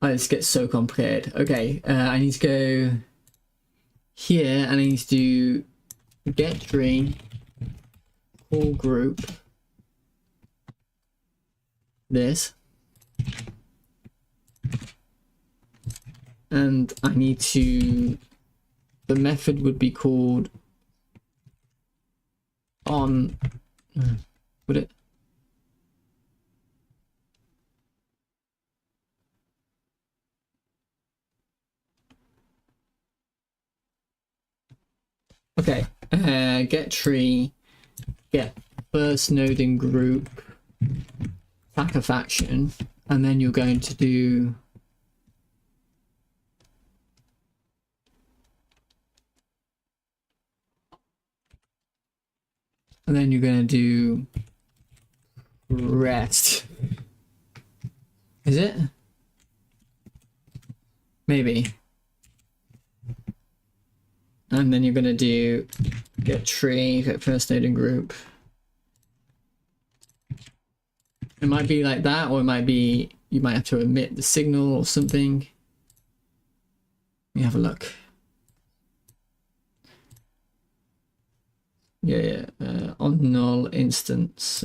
Speaker 1: this gets so complicated. Okay, I need to go here and I need to do get tree, call group, this, and I need to, the method would be called on, would it? Okay, get tree, get first node in group, attacker faction, and then you're going to do rest. Is it? Maybe. And then you're going to do get tree, get first node in group. It might be like that, or it might be, you might have to omit the signal or something. Let me have a look. Yeah, on null instance.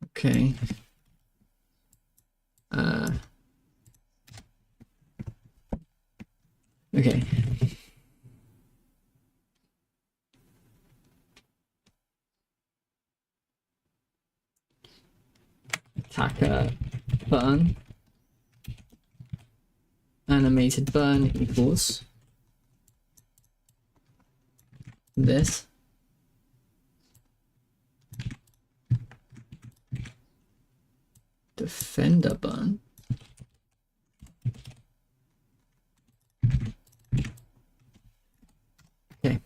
Speaker 1: Okay. Okay. Attacker burn. Animated burn equals this. Defender burn. Okay.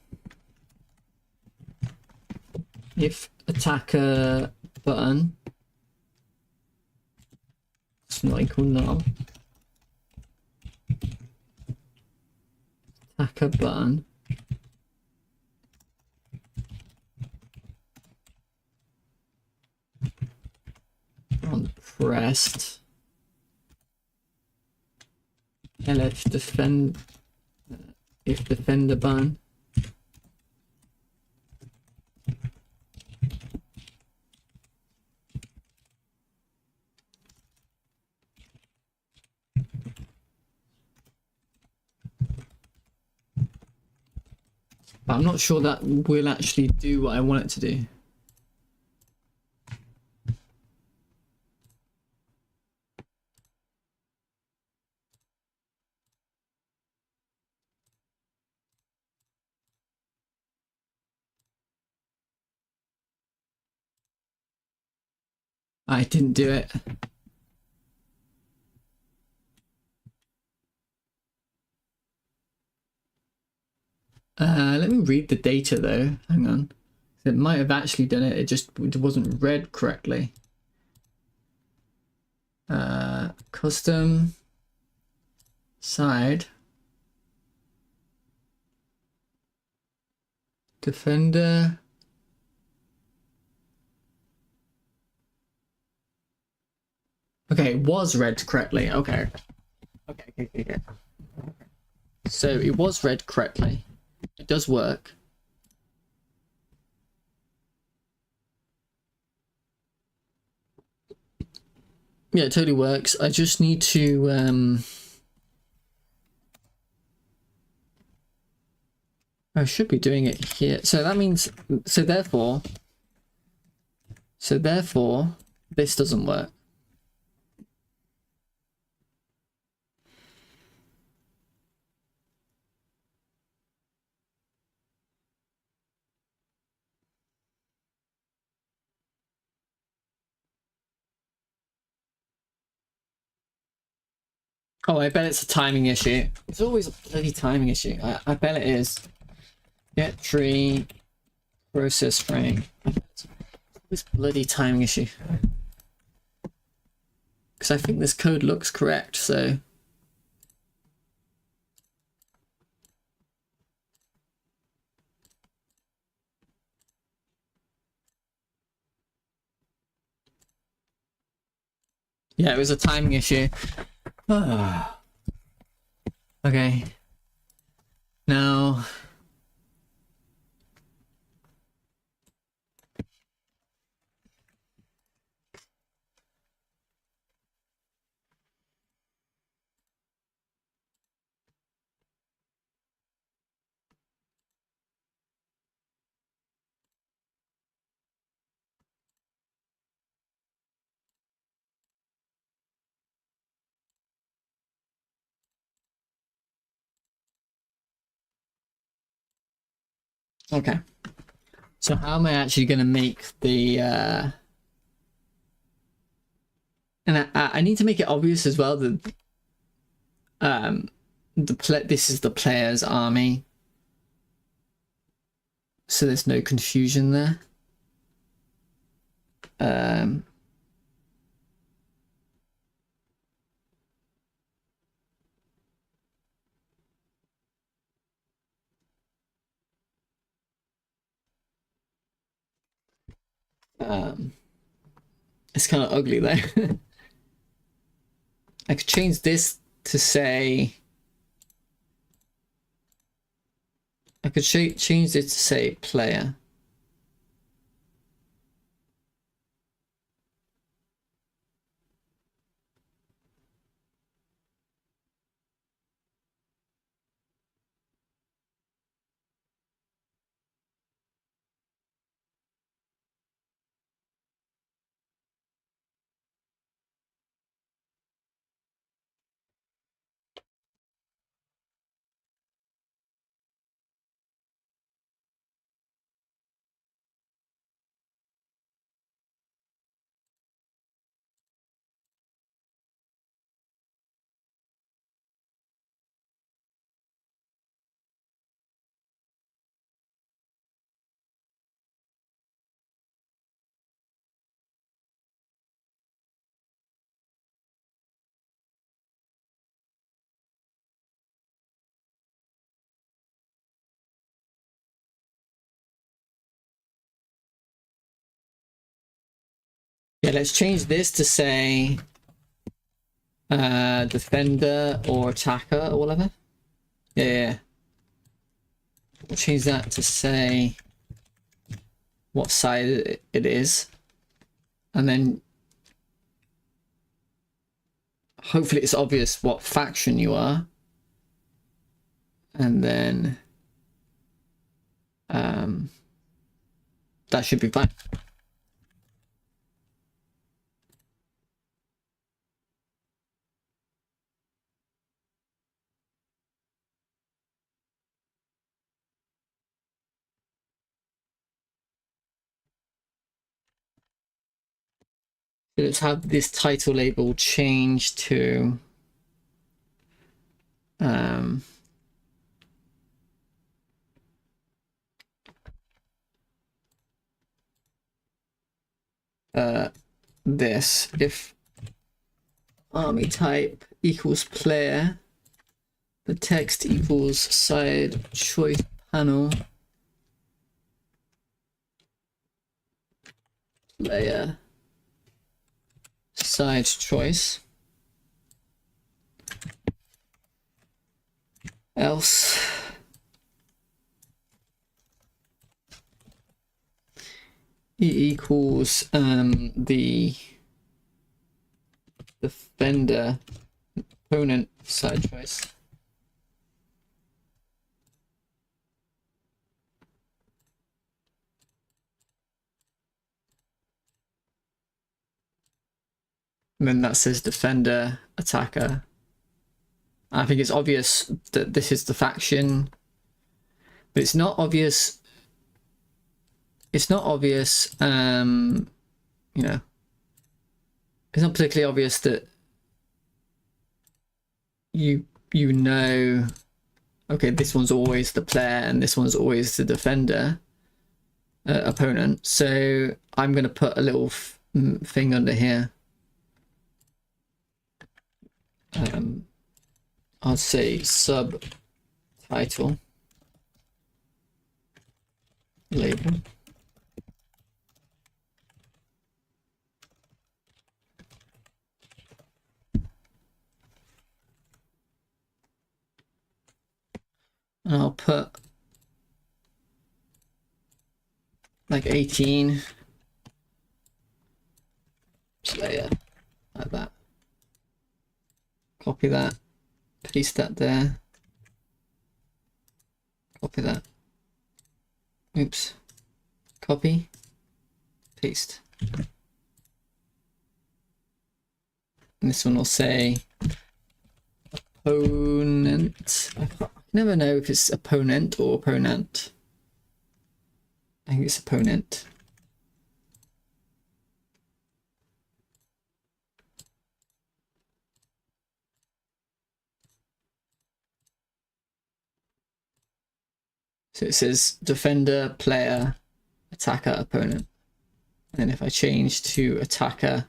Speaker 1: If attacker burn is not equal null, attacker burn on pressed lf defend if defender burn but I'm not sure that will actually do what I want it to do. I didn't do it. Let me read the data though. Hang on. It might have actually done it. It wasn't read correctly. Custom side defender. Okay, it was read correctly. Okay. Okay. So it was read correctly. It does work. Yeah, it totally works. I just need to I should be doing it here. So that means so therefore this doesn't work. Oh, I bet it's a timing issue. It's always a bloody timing issue. I bet it is. Get tree, process frame. It's always a bloody timing issue. Because I think this code looks correct, so. Yeah, it was a timing issue. Okay. Now. Okay. So how am I actually going to make the... And I need to make it obvious as well that this is the player's army. So there's no confusion there. It's kind of ugly though. I could change this to say... I could change it to say player. Yeah, let's change this to say defender or attacker or whatever. Yeah. We'll change that to say what side it is. And then hopefully it's obvious what faction you are. And then that should be fine. So let's have this title label changed to this. If army type equals player, the text equals side choice panel player side choice. Else E equals the defender opponent side choice. And then that says defender attacker. I think it's obvious that this is the faction, but it's not obvious. It's not obvious, you know, it's not particularly obvious that you know, okay, this one's always the player and this one's always the defender opponent. So I'm going to put a little thing under here. I'll say subtitle label. And I'll put like 18 player, like that. Copy that, paste that there. Copy that. Oops. Copy, paste. And this one will say opponent. I never know if it's opponent or opponent. I think it's opponent. So it says defender, player, attacker, opponent. And if I change to attacker,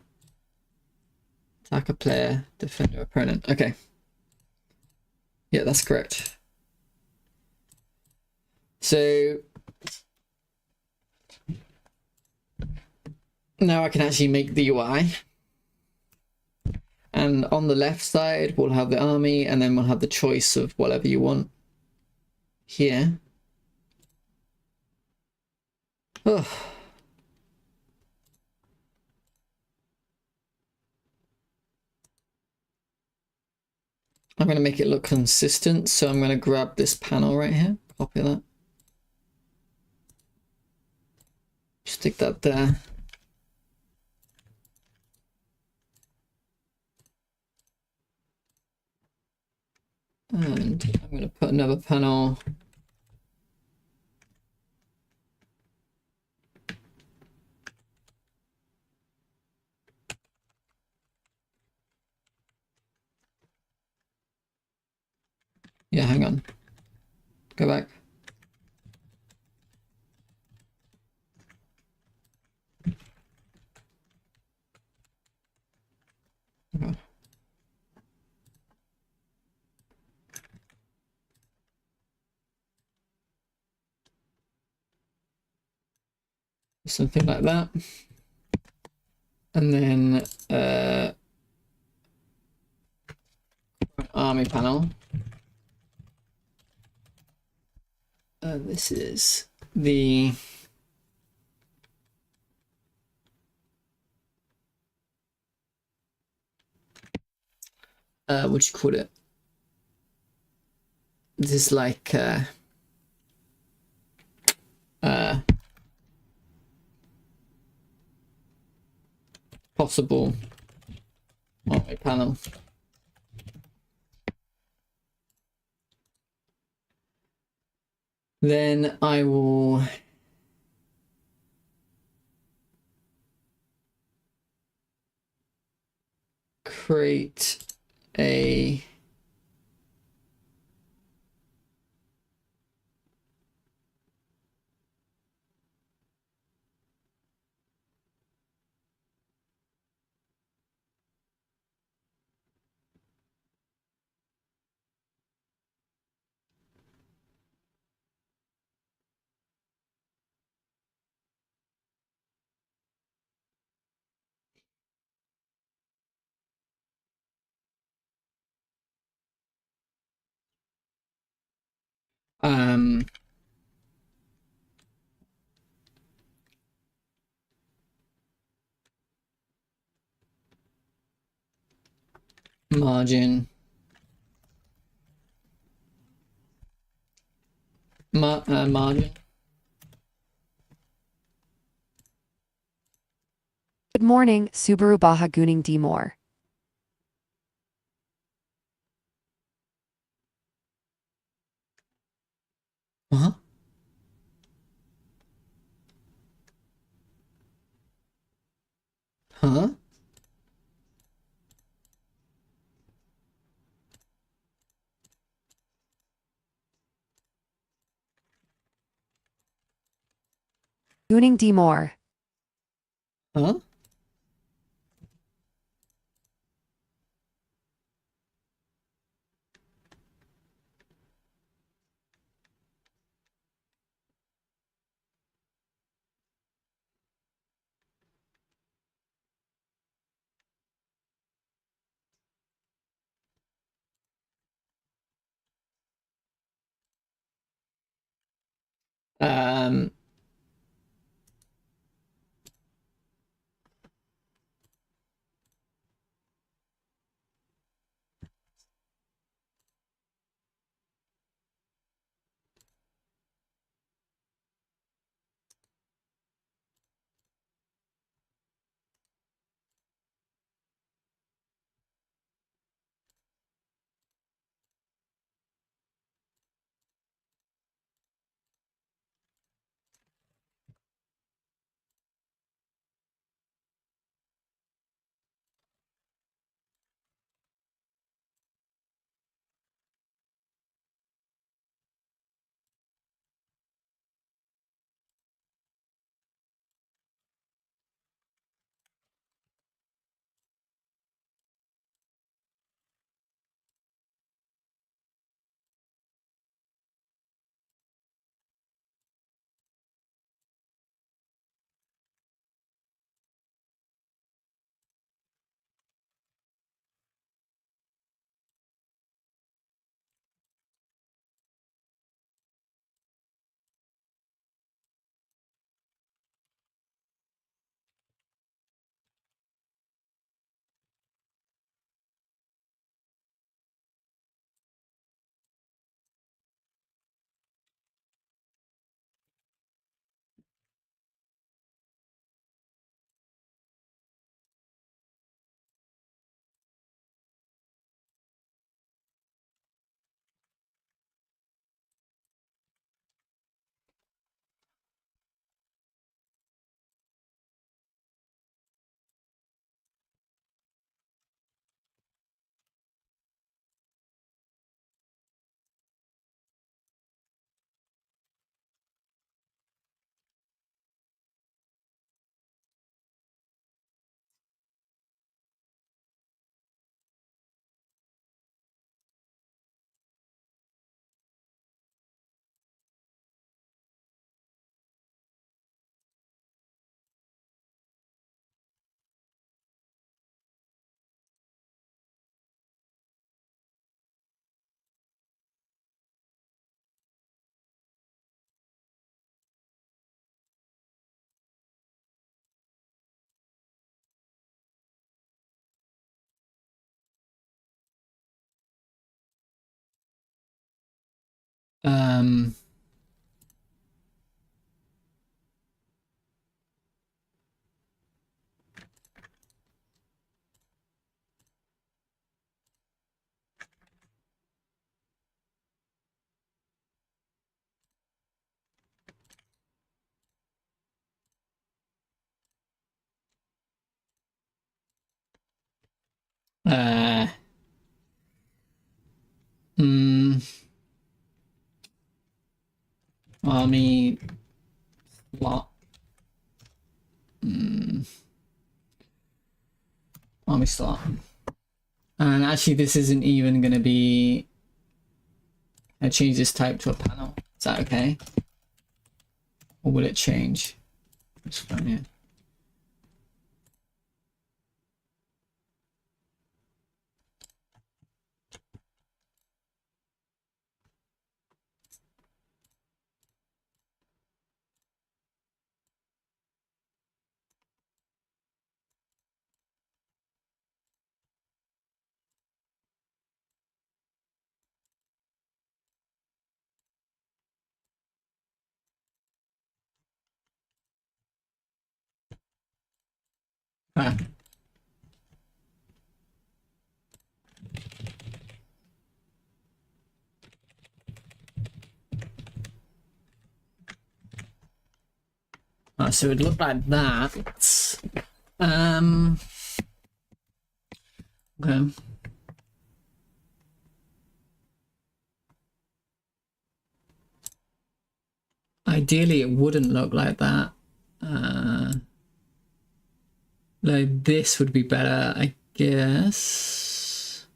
Speaker 1: player, defender, opponent. Okay. Yeah, that's correct. So now I can actually make the UI. And on the left side, we'll have the army, and then we'll have the choice of whatever you want here. Oh. I'm going to make it look consistent, so I'm going to grab this panel right here, copy that. Stick that there. And I'm going to put another panel. Yeah, hang on. Go back. Okay. Something like that. And then army panel. This is the what do you call it? This is like possible army panel. Then I will create a margin margin.
Speaker 2: Good morning, Subaru Baja Gunung Timur.
Speaker 1: Huh? Huh?
Speaker 2: Gunung Timur.
Speaker 1: Huh? Um, Um, uh, hmm, army slot. Army slot. And actually, this isn't even going to be. I change this type to a panel. Is that okay? Or will it change? It's fine, yeah. Ah. So it looked like that. Okay. Ideally, it wouldn't look like that. Like this would be better, I guess.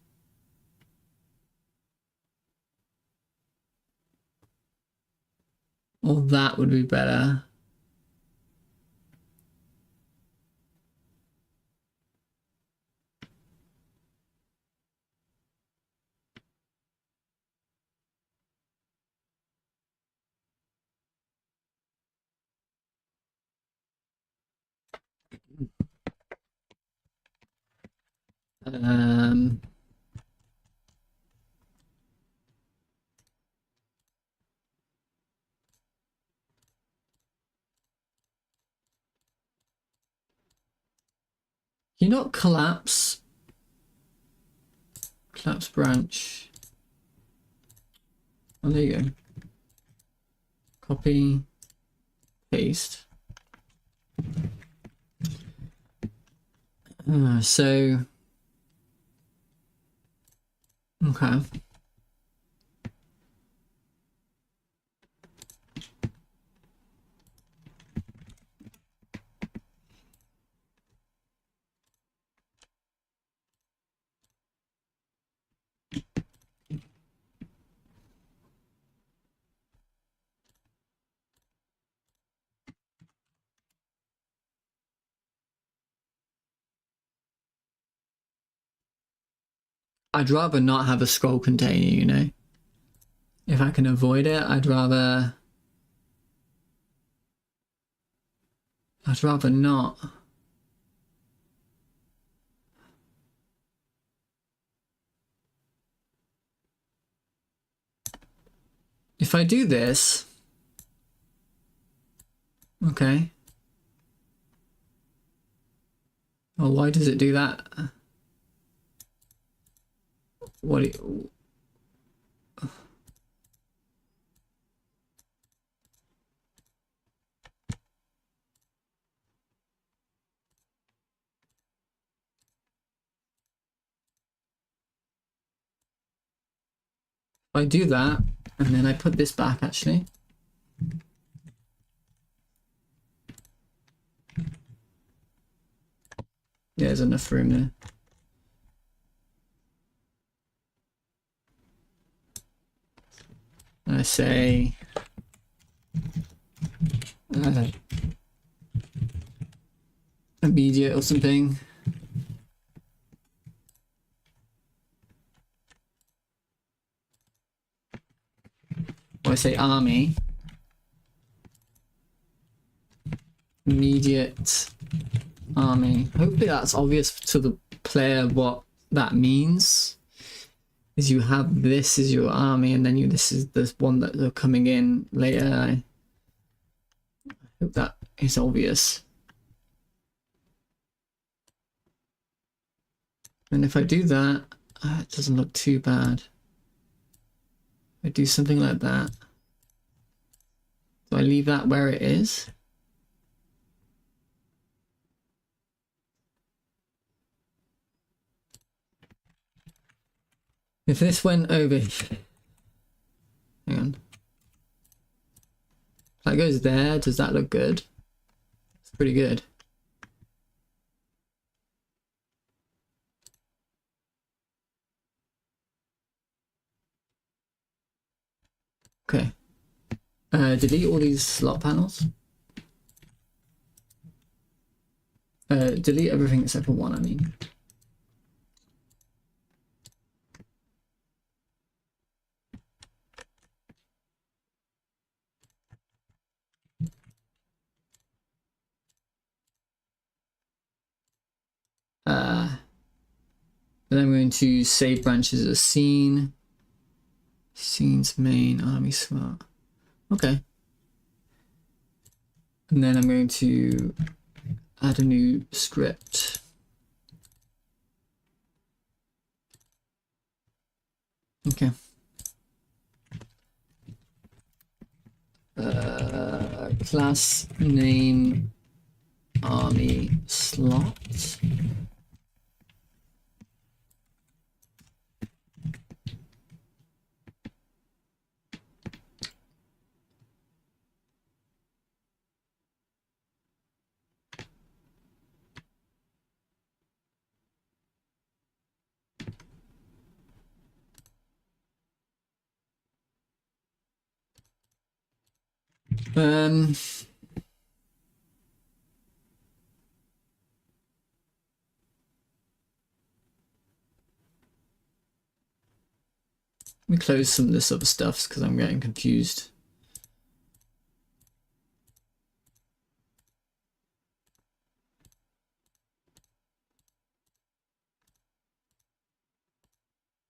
Speaker 1: Or that would be better. Um, you not collapse branch. Oh, there you go. Copy, paste. So, okay. I'd rather not have a scroll container, you know? If I can avoid it, I'd rather not. If I do this, okay. Well, why does it do that? What? If I do that, and then I put this back, actually. Yeah, there's enough room there. And I say immediate or something. Or I say army. Immediate army. Hopefully that's obvious to the player what that means. is you have this as your army, and then this is the one that are coming in later. I hope that is obvious. And if I do that, it doesn't look too bad. I do something like that. Do I leave that where it is? If this went over, hang on. That goes there. Does that look good? It's pretty good. Okay. Delete all these slot panels. Delete everything except for one, I mean. Then I'm going to save branches as scene. Scenes main army slot. Okay. And then I'm going to add a new script. Okay. Class name army slot. Let me close some of this other stuff because I'm getting confused.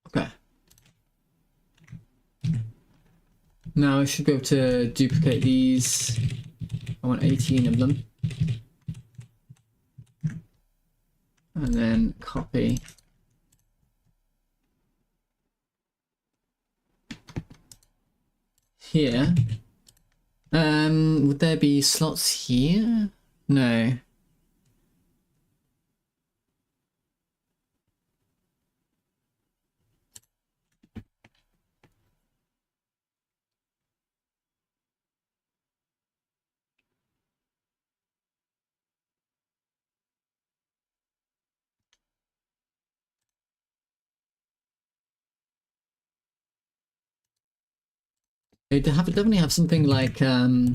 Speaker 1: Okay. Now I should be able to duplicate these. I want 18 of them. And then copy. Here. Would there be slots here? No. They definitely have something like a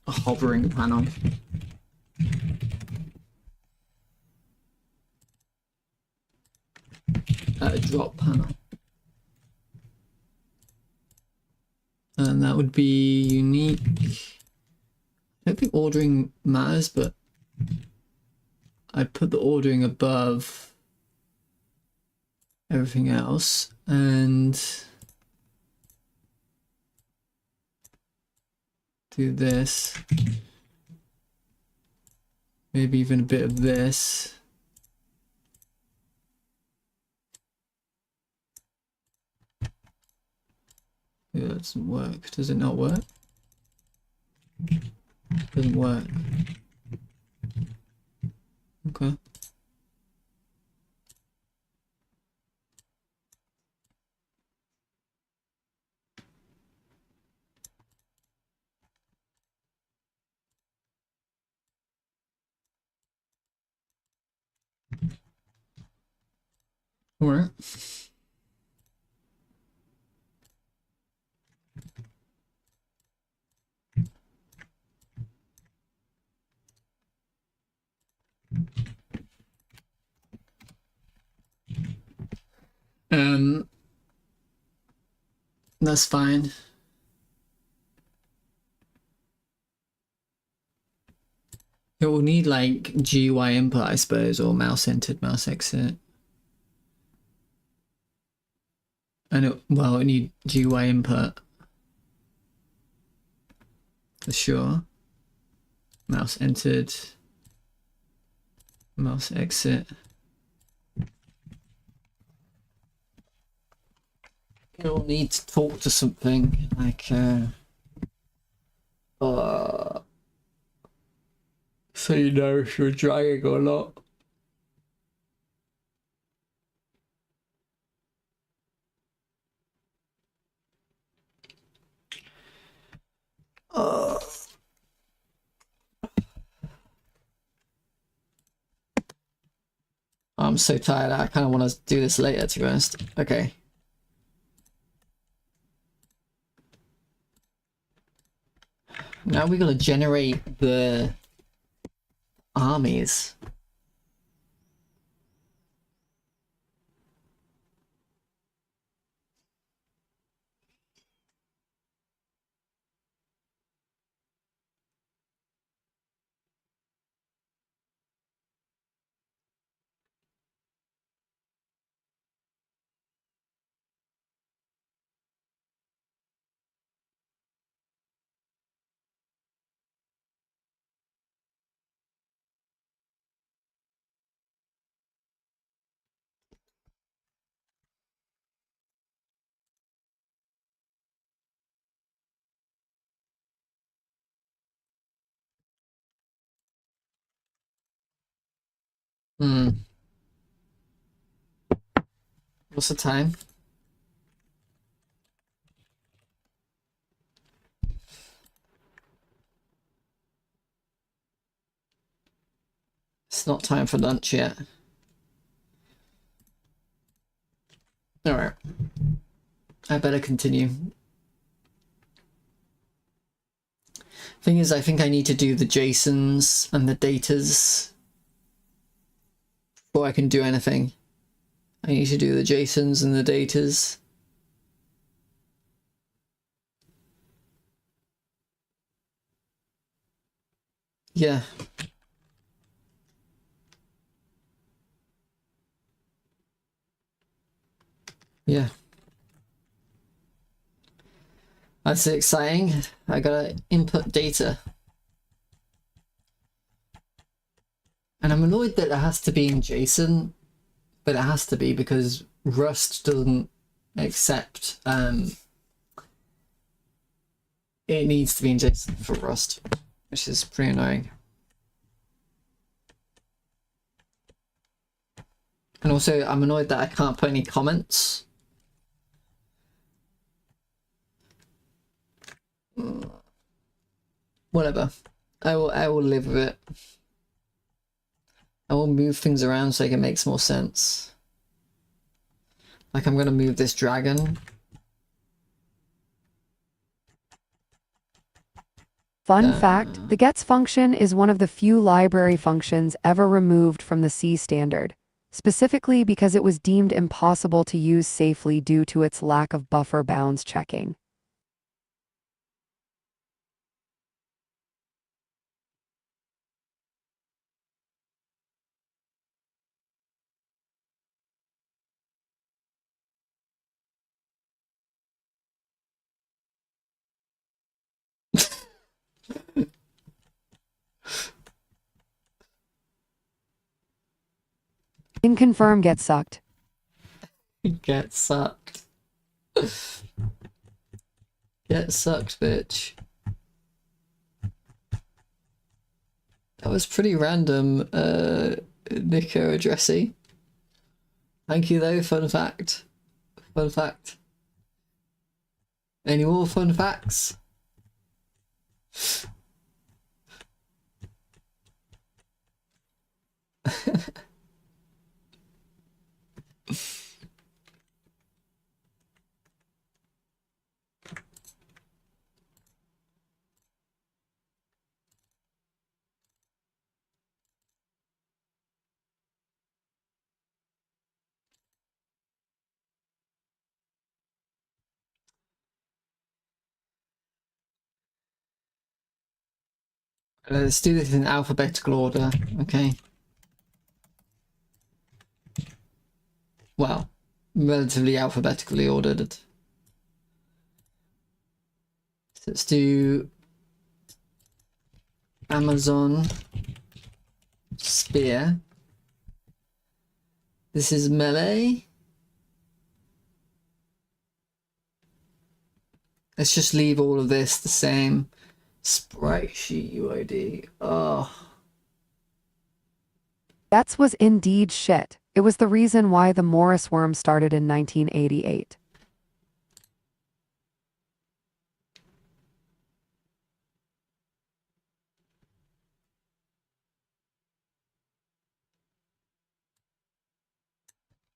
Speaker 1: hovering panel. A drop panel. And that would be unique. I don't think ordering matters, but I'd put the ordering above everything else, and do this. Maybe even a bit of this. Yeah, that doesn't work. Does it not work? Doesn't work. Okay. All right. That's fine. It will need like GUI input, I suppose, or mouse entered, mouse exit. And well, it need GUI input for sure. Mouse entered. Mouse exit. You'll need to talk to something like so you know if you're dragging or not. I'm so tired. I kind of want to do this later, to be honest. Okay. Now we gotta generate the armies. What's the time? It's not time for lunch yet. Alright. I better continue. Thing is, I think I need to do the JSONs and the datas before I can do anything. I need to do the JSONs and the datas. Yeah. Yeah. That's exciting. I gotta input data. And I'm annoyed that it has to be in JSON, but it has to be because Rust doesn't accept, it needs to be in JSON for Rust, which is pretty annoying. And also, I'm annoyed that I can't put any comments. Whatever. I will live with it. I will move things around so it makes more sense. Like I'm gonna move this dragon.
Speaker 2: Fun fact, the gets function is one of the few library functions ever removed from the C standard, specifically because it was deemed impossible to use safely due to its lack of buffer bounds checking. Inconfirm get sucked.
Speaker 1: Get sucked. Get sucked, bitch. That was pretty random, Nico Addressy. Thank you though, fun fact. Fun fact. Any more fun facts? Let's do this in alphabetical order, okay? Well, relatively alphabetically ordered. So let's do Amazon spear. This is melee. Let's just leave all of this the same. Sprite sheet UID. Oh.
Speaker 2: That was indeed shit. It was the reason why the Morris worm started in 1988.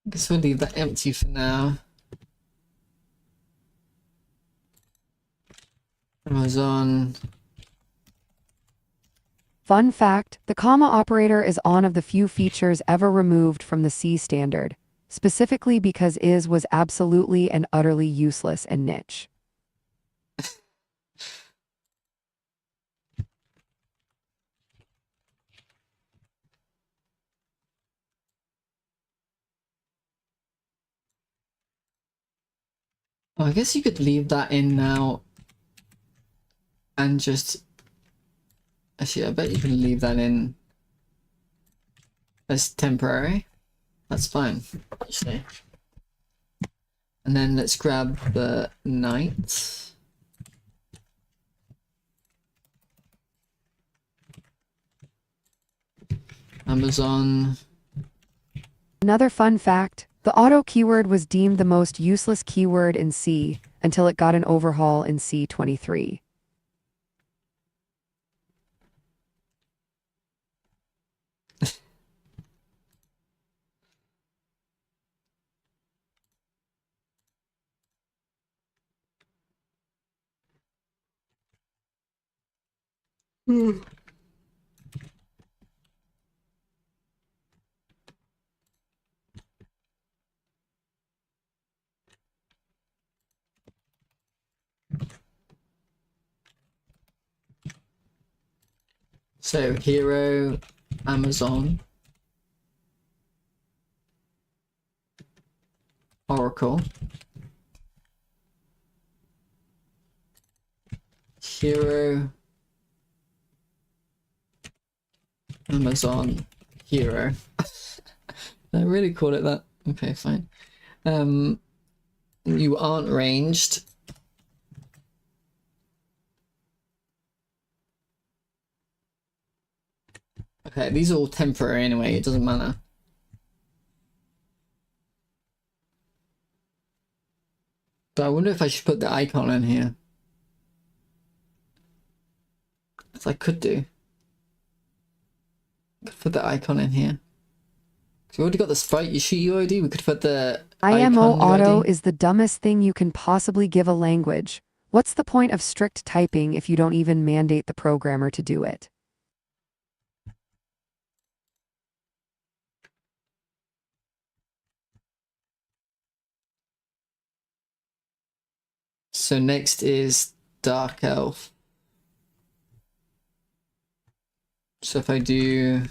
Speaker 1: I guess we'll leave that empty for now. Amazon.
Speaker 2: Fun fact, the comma operator is one of the few features ever removed from the C standard, specifically because is was absolutely and utterly useless and niche.
Speaker 1: Oh, I guess you could leave that in now and just... Actually, I bet you can leave that in as temporary. That's fine, actually. And then let's grab the knight. Amazon.
Speaker 2: Another fun fact, the auto keyword was deemed the most useless keyword in C until it got an overhaul in C23.
Speaker 1: So hero, Amazon, Oracle, hero, Amazon, hero. I really call it that. Okay, fine. You aren't ranged. Okay, these are all temporary anyway, it doesn't matter. But I wonder if I should put the icon in here. As I could do. Could put the icon in here. We already got the sprite sheet UID, we could put the
Speaker 2: IMO
Speaker 1: icon
Speaker 2: auto
Speaker 1: UID.
Speaker 2: is the dumbest thing you can possibly give a language. What's the point of strict typing if you don't even mandate the programmer to do it?
Speaker 1: So next is Dark Elf. So if I do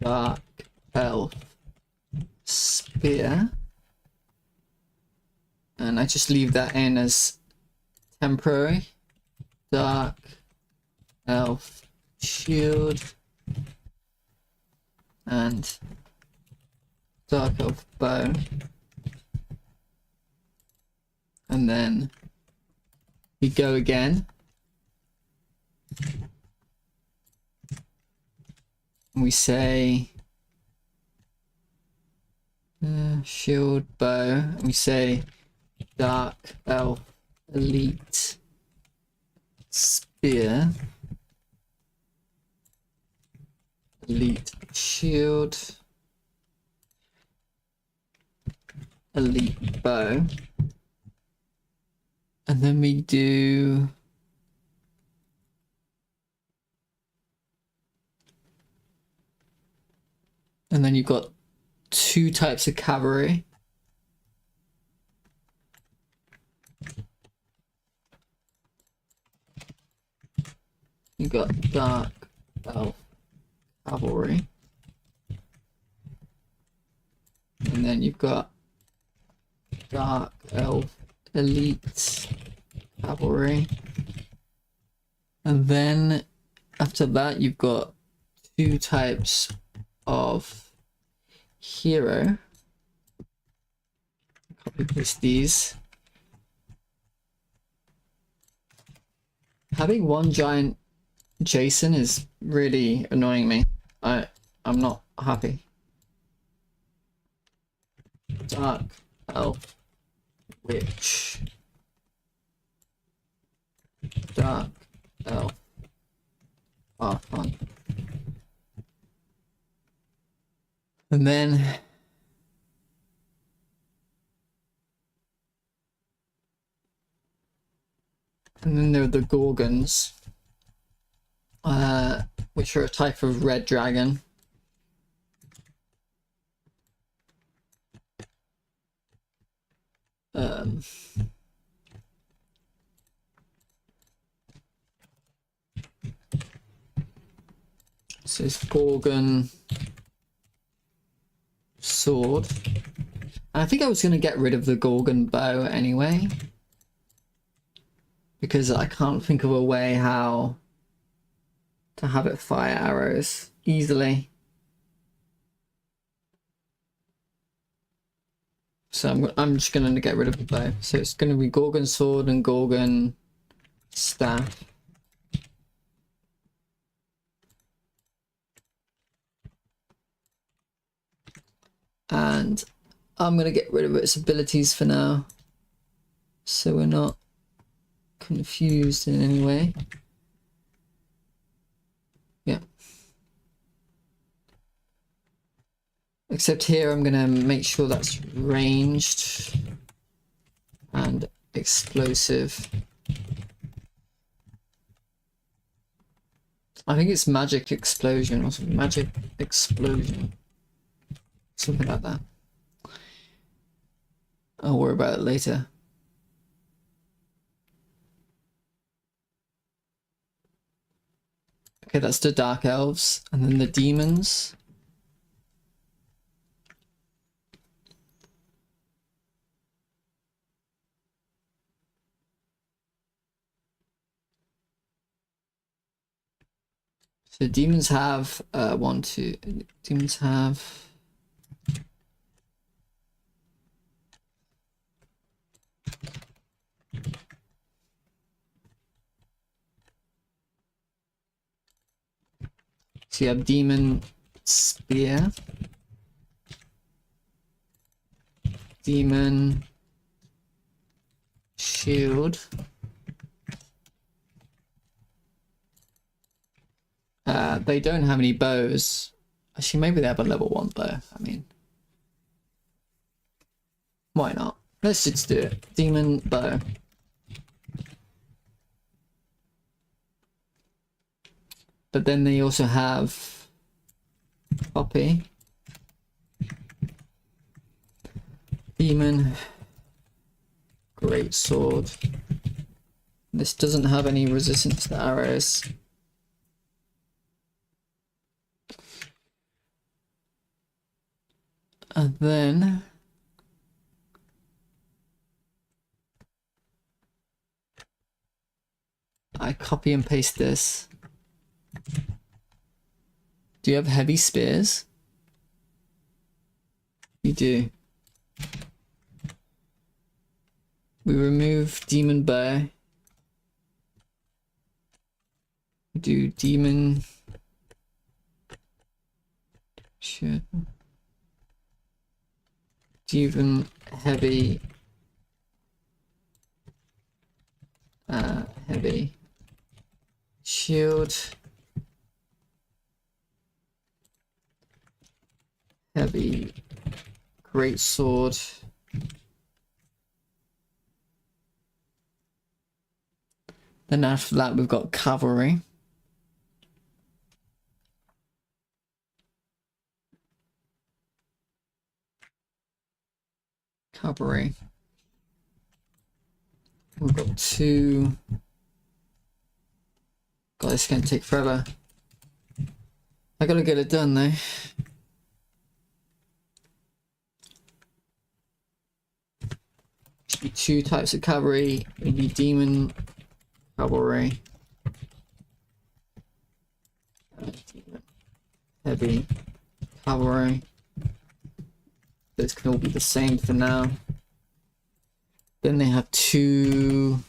Speaker 1: Dark Elf Spear, and I just leave that in as temporary. Dark Elf Shield and Dark Elf Bow, and then we go again. We say shield bow, and we say Dark Elf Elite Spear, Elite Shield, Elite Bow, and then we do and then you've got two types of cavalry. got Dark Elf Cavalry. And then you've got Dark Elf Elite Cavalry. And then after that, you've got two types of hero. Copy paste these. Having one giant Jason is really annoying me. I'm not happy. Dark Elf Witch. Dark Elf. Oh, fun. And then there are the Gorgons, which are a type of red dragon. So it's Gorgon sword. And I think I was going to get rid of the Gorgon bow anyway, because I can't think of a way how to have it fire arrows easily. So I'm just going to get rid of the bow. So it's going to be Gorgon sword and Gorgon staff. And I'm going to get rid of its abilities for now, so we're not confused in any way. Yeah. Except here I'm going to make sure that's ranged and explosive. I think it's magic explosion or something. Magic explosion. Something like that. I'll worry about it later. Okay, that's the Dark Elves. And then the Demons. So Demons have, Demons have... So you have Demon Spear, Demon Shield, they don't have any bows. Actually, maybe they have a level 1 bow. I mean, why not? Let's just do it. Demon bow. But then they also have copy, demon, great sword. This doesn't have any resistance to arrows. And then I copy and paste this. Do you have heavy spears? You do. We remove demon bow. We do demon. Shit. Demon heavy. Heavy shield. Heavy great sword. Then after that we've got cavalry. Cavalry. We've got 2 God, this is gonna take forever. I gotta get it done though. Should be 2 types of cavalry. We need demon cavalry. Heavy cavalry. Those can all be the same for now. Then they have 2.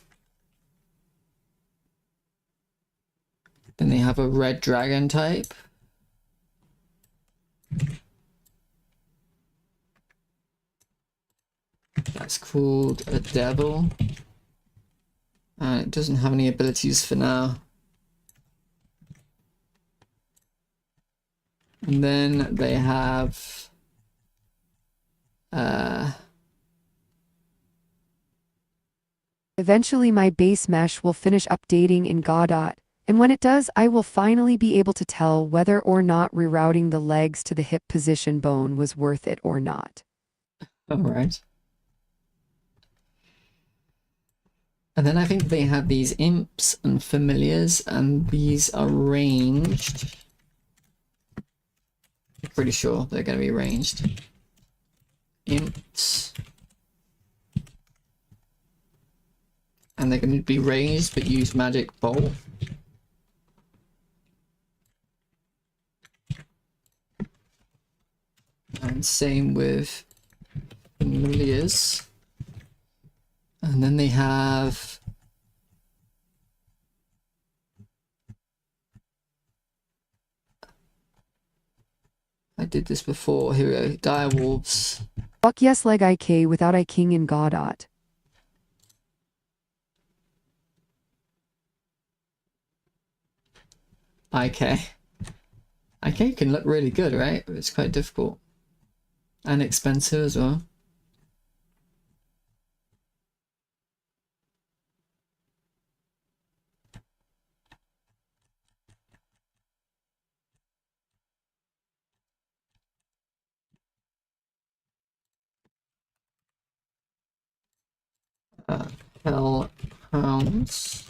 Speaker 1: Then they have a red dragon type. That's called a devil. And it doesn't have any abilities for now. And then they have
Speaker 2: Eventually my base mesh will finish updating in Godot, and when it does, I will finally be able to tell whether or not rerouting the legs to the hip position bone was worth it or not.
Speaker 1: alright. And then I think they have these imps and familiars, and these are ranged. I'm pretty sure they're going to be ranged. Imps. And they're going to be ranged, but use magic bolt. And same with familiars. And then they have I did this before. Here we go. Direwolves.
Speaker 2: Fuck yes leg IK without I king in Godot.
Speaker 1: IK. IK can look really good, right? But it's quite difficult. And expensive as well. Hell hounds.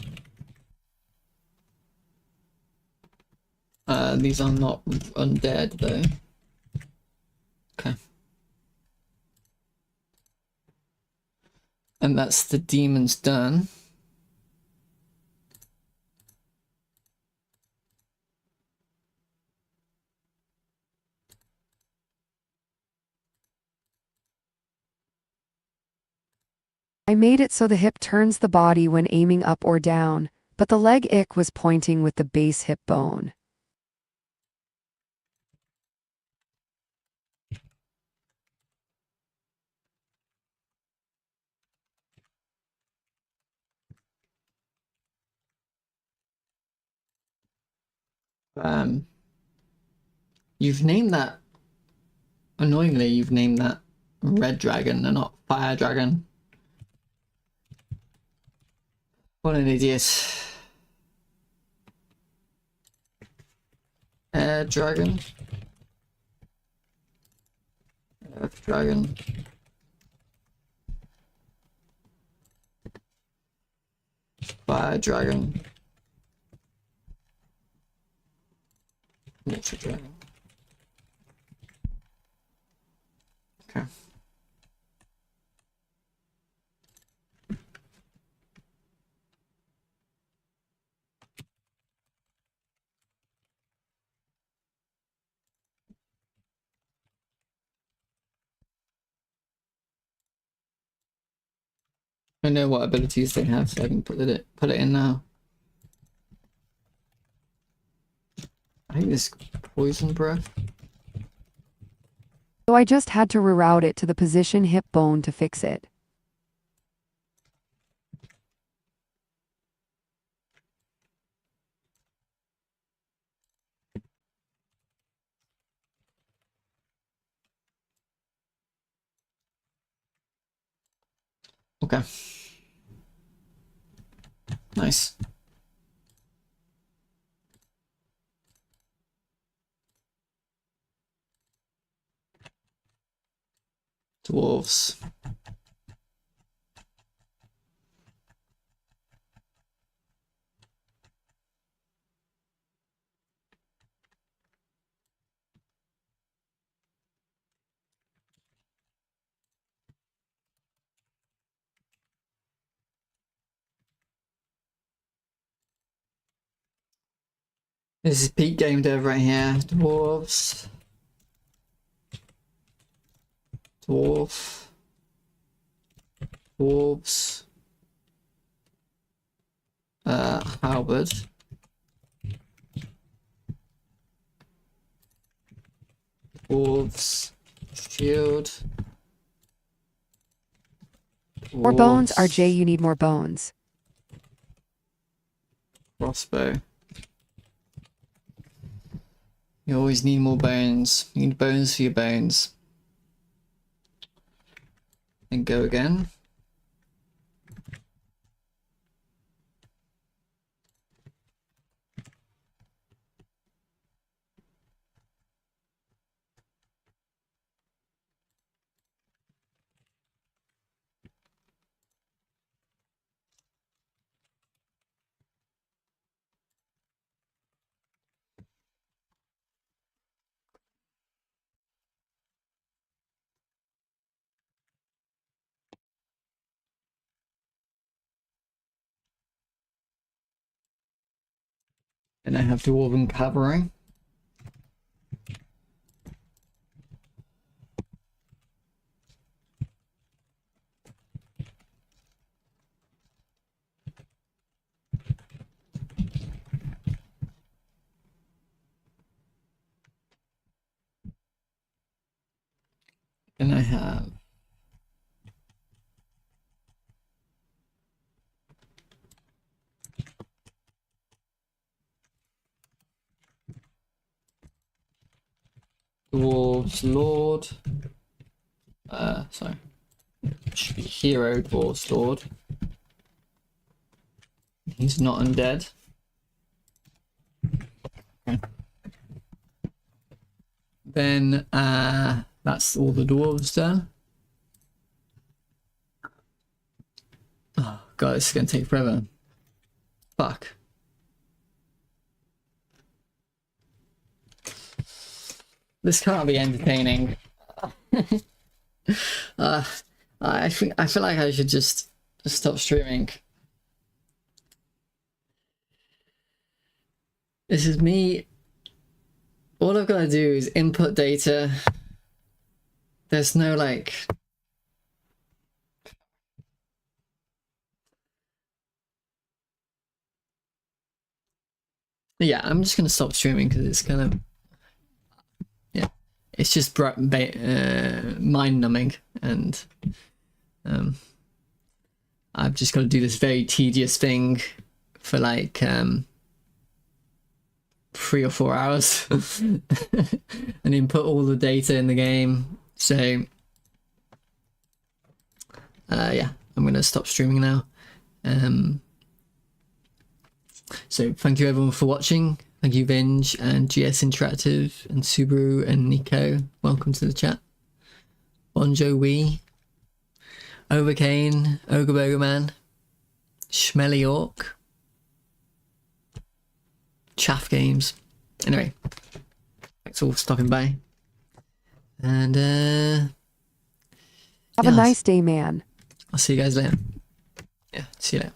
Speaker 1: These are not undead though. Okay. And that's the demons done.
Speaker 2: I made it so the hip turns the body when aiming up or down, but the leg ick was pointing with the base hip bone.
Speaker 1: You've named that, annoyingly, you've named that red dragon and not fire dragon. What an idiot. Air dragon. Earth dragon. Fire dragon. Water dragon. Okay. I know what abilities they have, so I can put it in now. I think this poison breath.
Speaker 2: So I just had to reroute it to the position hip bone to fix it.
Speaker 1: Okay. Nice. Dwarves. This is peak game dev right here. Dwarves. Dwarf. Dwarves. Halberd. Dwarves. Shield.
Speaker 2: More bones,
Speaker 1: Dwarves,
Speaker 2: RJ, you need more bones.
Speaker 1: Crossbow. You always need more bones. You need bones for your bones. And go again. And I have dwarven cavalry. And I have Dwarves Lord. Sorry. It should be Hero Dwarves Lord. He's not undead. Okay. Then that's all the dwarves done. Oh god, this is gonna take forever. Fuck. This can't be entertaining. I feel like I should just stop streaming. This is me. All I've got to do is input data. There's no like. Yeah, I'm just gonna stop streaming because it's kind of. Yeah, it's just mind numbing, and I've just got to do this very tedious thing for like 3 or 4 hours and input all the data in the game. So yeah, I'm gonna stop streaming now. So thank you everyone for watching. Thank you Vinge and GS Interactive and Subaru and Nico. Welcome to the chat. Bonjo Wee, Overcane, Ogre Burger Man, Schmelly Orc, Chaff Games. Anyway, thanks all for stopping by. And
Speaker 2: Have a nice day, man.
Speaker 1: I'll see you guys later. Yeah, see you later.